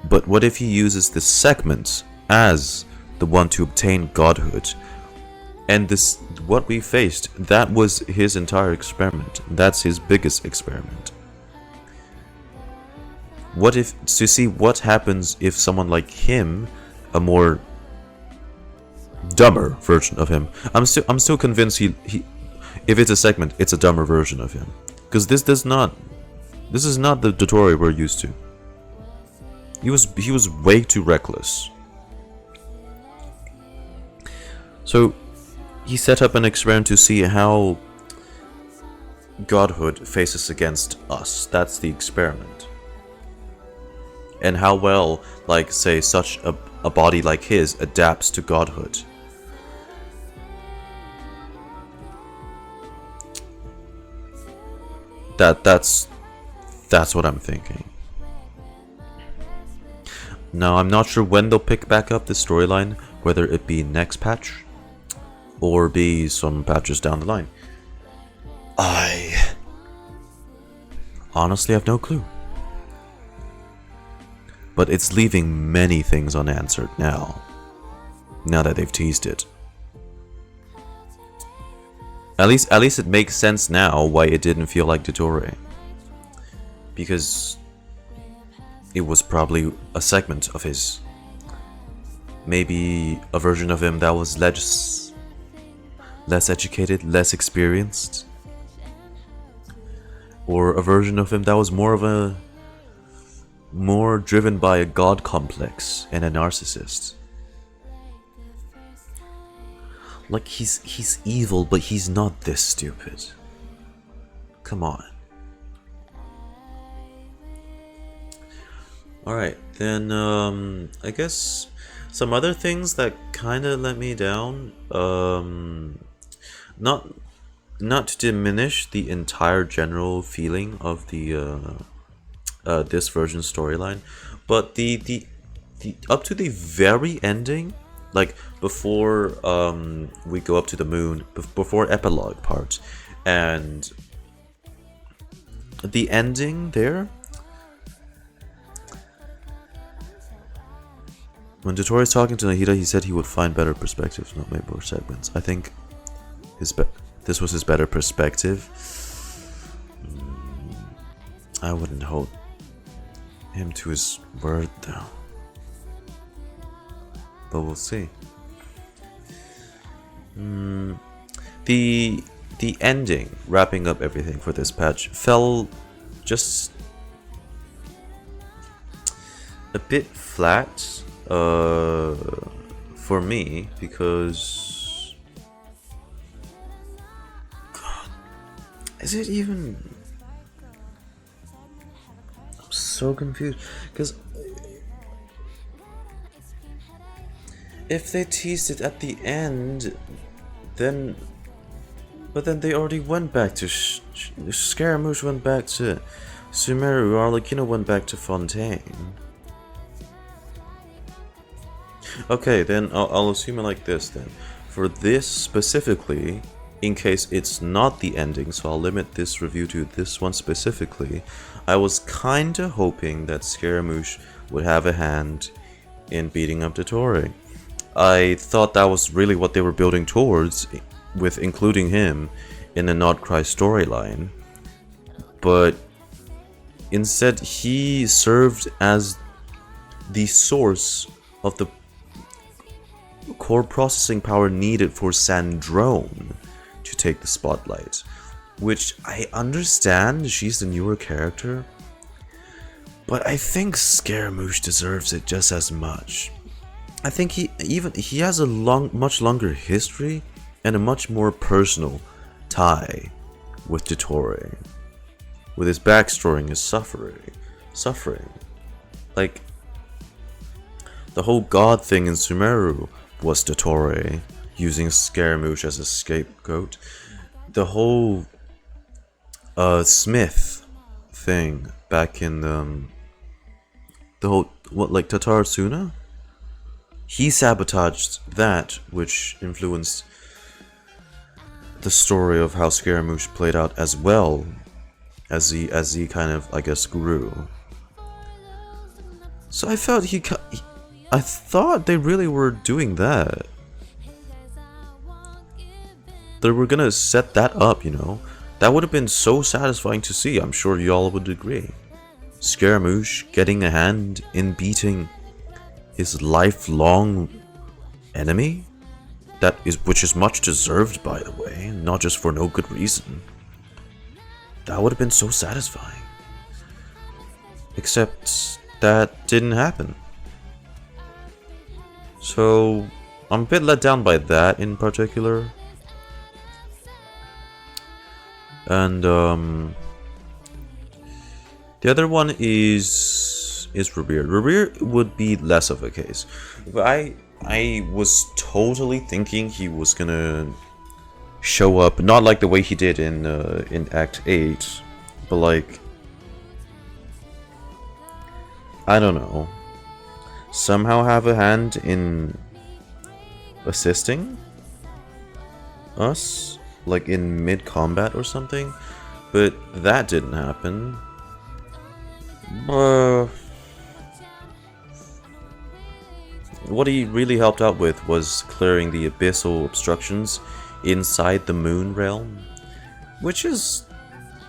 But what if he uses this segment as the one to obtain godhood? And this, what we faced, that was his entire experiment. That's his biggest experiment. What if, to see what happens if someone like him, a more dumber version of him, I'm still convinced he if it's a segment, it's a dumber version of him, because this is not the dottore we're used to. He was way too reckless. So he set up an experiment to see how godhood faces against us. That's the experiment. And how well, like, say, such a body like his adapts to godhood. That's what I'm thinking. Now, I'm not sure when they'll pick back up the storyline, whether it be next patch or be some patches down the line. I honestly have no clue. But it's leaving many things unanswered now that they've teased it. At least it makes sense now why it didn't feel like dottore. Because it was probably a segment of his. Maybe a version of him that was less educated, less experienced. Or a version of him that was more driven by a god complex and a narcissist. Like, he's evil, but he's not this stupid. Come on. Alright, then I guess some other things that kinda let me down. Not to diminish the entire general feeling of the this version storyline, but the up to the very ending, like before we go up to the moon, before epilogue part, and the ending there. When dottore is talking to Nahida, he said he would find better perspectives, not make more segments. I think this was his better perspective. I wouldn't hold him to his word though. But we'll see. The ending, wrapping up everything for this patch, fell just a bit flat for me, because God, is it even? I'm so confused, because if they teased it at the end, then they already went back to Scaramouche went back to Sumeru, Arlecchino went back to Fontaine. Okay, then I'll assume it like this then. For this specifically, in case it's not the ending, so I'll limit this review to this one specifically, I was kinda hoping that Scaramouche would have a hand in beating up dottore. I thought that was really what they were building towards, with including him in the NOD-KRAI storyline. But instead, he served as the source of the core processing power needed for Sandrone to take the spotlight. Which I understand, she's the newer character, but I think Scaramouche deserves it just as much. I think he has a much longer history and a much more personal tie with dottore, with his backstory and his suffering. Like, the whole god thing in Sumeru was dottore using Scaramouche as a scapegoat. The whole Smith thing back in the whole Tatarsuna? He sabotaged that, which influenced the story of how Scaramouche played out, as well as he kind of, I guess, grew. So I felt I thought they really were doing that. They were gonna set that up, you know. That would have been so satisfying to see, I'm sure y'all would agree. Scaramouche getting a hand in beating his lifelong enemy, which is much deserved, by the way, not just for no good reason. That would have been so satisfying. Except that didn't happen. So I'm a bit let down by that in particular. And the other one is Rerir. Rerir would be less of a case. But I was totally thinking he was gonna show up, not like the way he did in Act 8, but like, I don't know, somehow have a hand in assisting us, like in mid-combat or something, but that didn't happen. What he really helped out with was clearing the abyssal obstructions inside the moon realm, which is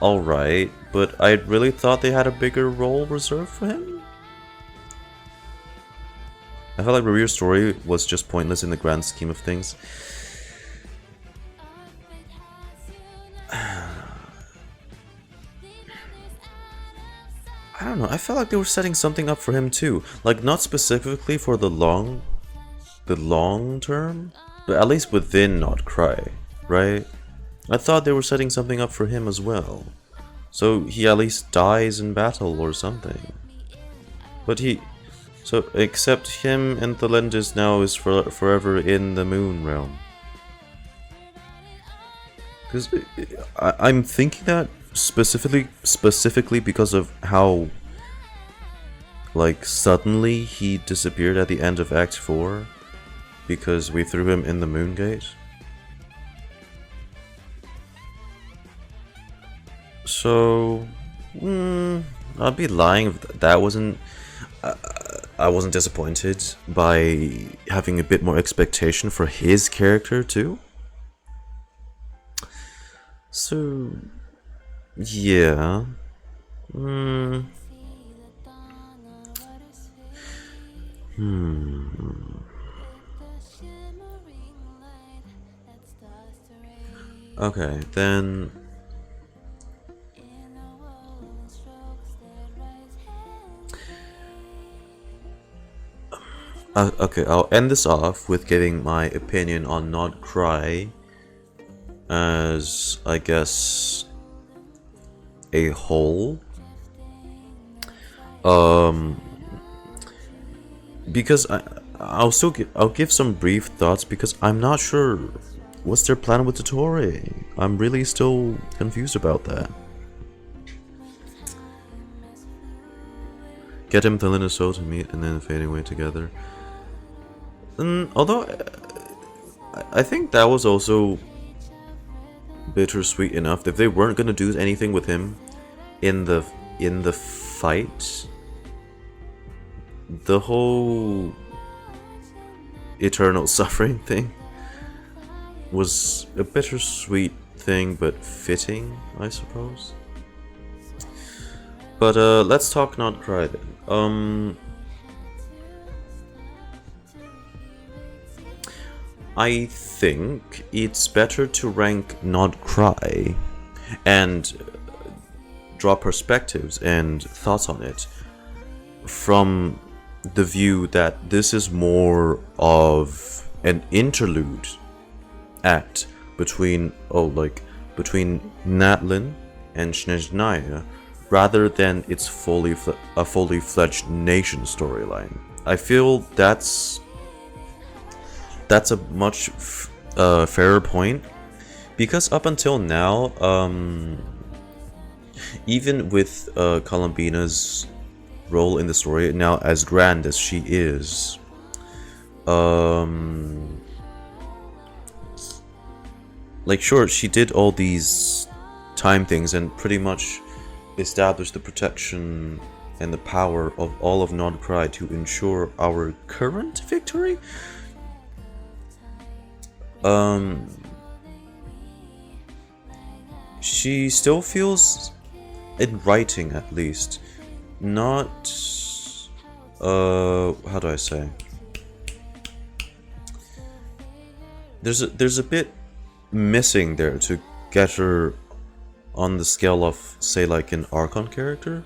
alright, but I really thought they had a bigger role reserved for him. I felt like Rerir's story was just pointless in the grand scheme of things. I don't know, I felt like they were setting something up for him too. Like, not specifically for the long term, but at least within NOD-KRAI, right? I thought they were setting something up for him as well. So he at least dies in battle or something. But except him and Tholindis now is forever in the moon realm. Because I'm thinking that specifically because of how, like, suddenly he disappeared at the end of Act 4. because we threw him in the moon gate. So, I'd be lying if that wasn't. I wasn't disappointed by having a bit more expectation for his character too. So, yeah. Okay, then. Okay, I'll end this off with giving my opinion on NOD-KRAI as, I guess, a whole. Because I'll give some brief thoughts because I'm not sure what's their plan with dottore. I'm really still confused about that. Get him Tholindis soul to meet and then fading away together. Although I think that was also bittersweet enough. If they weren't gonna do anything with him in the fight, the whole eternal suffering thing was a bittersweet thing, but fitting, I suppose. But let's talk NOD-KRAI then. I think it's better to rank NOD-KRAI and draw perspectives and thoughts on it from the view that this is more of an interlude act between Natlin and Snezhnaya, rather than its a fully fledged nation storyline. I feel that's a much fairer point, because up until now, even with Columbina's role in the story now as grand as she is, like, sure, she did all these time things and pretty much established the protection and the power of all of NOD-KRAI to ensure our current victory. She still feels, in writing at least, not, how do I say? There's a bit missing there to get her on the scale of, say, like an Archon character.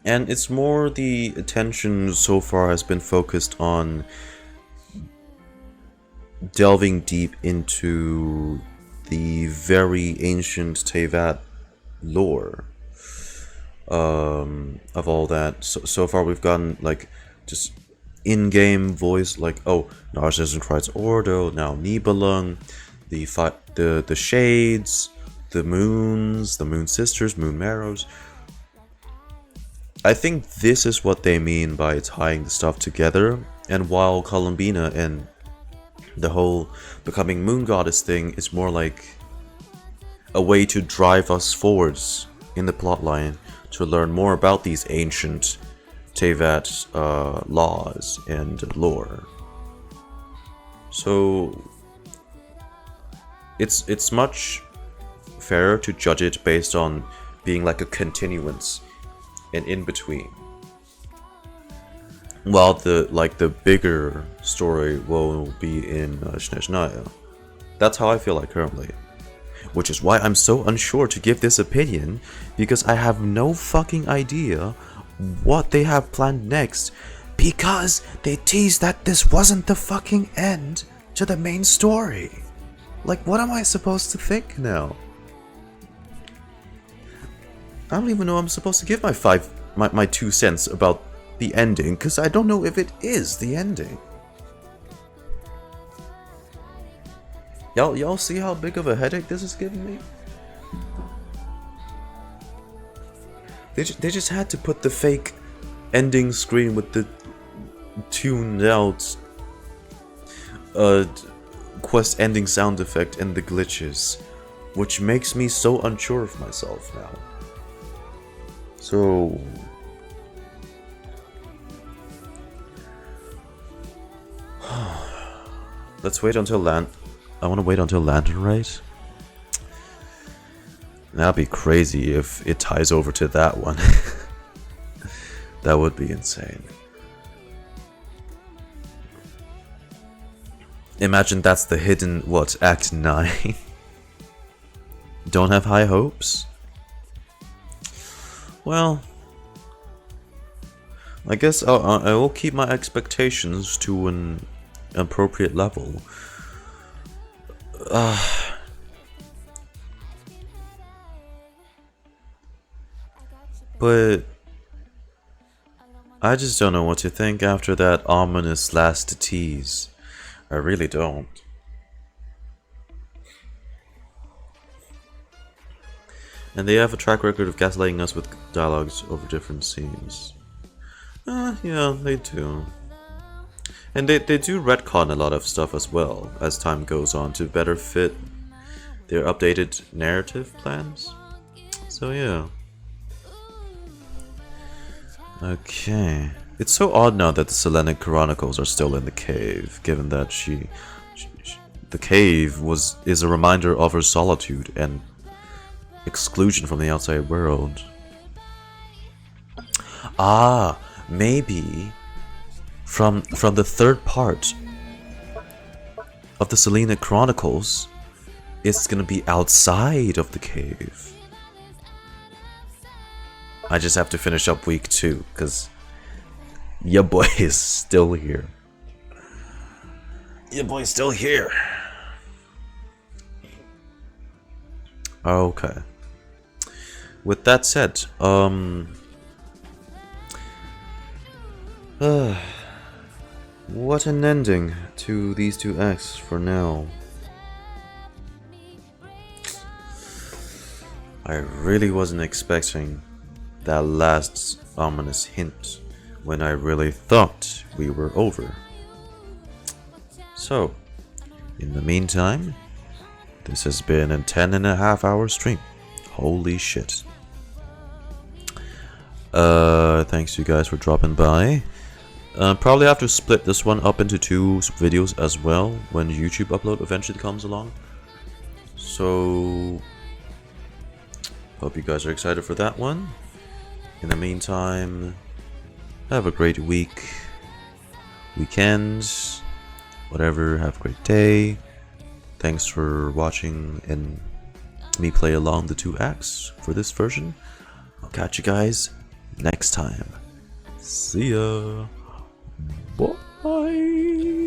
And it's more the attention so far has been focused on delving deep into the very ancient Teyvat lore of all that. So far we've gotten like just in-game voice, like, oh, Narcissus Christ's Ordo, now Nibelung, the Shades, the Moons, the Moon Sisters, Moon Marrows. I think this is what they mean by tying the stuff together, and while Columbina and the whole becoming Moon Goddess thing is more like a way to drive us forwards in the plotline to learn more about these ancient Teyvat laws and lore. So it's much fairer to judge it based on being like a continuance and in between, while the bigger story will be in Snezhnaya. That's how I feel like currently, which is why I'm so unsure to give this opinion, because I have no fucking idea what they have planned next, because they teased that this wasn't the fucking end to the main story. Like, what am I supposed to think now? I don't even know I'm supposed to give my 2 cents about the ending, because I don't know if it is the ending. Y'all see how big of a headache this is giving me? They just had to put the fake ending screen with the tuned out quest ending sound effect and the glitches, which makes me so unsure of myself now. So let's wait until I want to wait until Lantern Raid. That'd be crazy if it ties over to that one. That would be insane. Imagine that's the hidden, what, Act 9? Don't have high hopes? Well, I guess I will keep my expectations to an appropriate level. But I just don't know what to think after that ominous last tease. I really don't. And they have a track record of gaslighting us with dialogues over different scenes. Yeah, they do. And they do retcon a lot of stuff as well as time goes on to better fit their updated narrative plans. So yeah. Okay. It's so odd now that the Selenic Chronicles are still in the cave, given that the cave is a reminder of her solitude and exclusion from the outside world. Ah, maybe from the third part of the Selenic Chronicles, it's gonna be outside of the cave. I just have to finish up week 2, because your boy is still here. Your boy's still here. Okay. With that said, what an ending to these two acts for now. I really wasn't expecting that last ominous hint when I really thought we were over. So, in the meantime, this has been a 10.5-hour stream. Holy shit. Thanks you guys for dropping by. Probably have to split this one up into 2 videos as well when YouTube upload eventually comes along. So, hope you guys are excited for that one. In the meantime, have a great weekend, whatever, have a great day. Thanks for watching and me play along the 2 acts for this version. I'll catch you guys next time. See ya. Bye.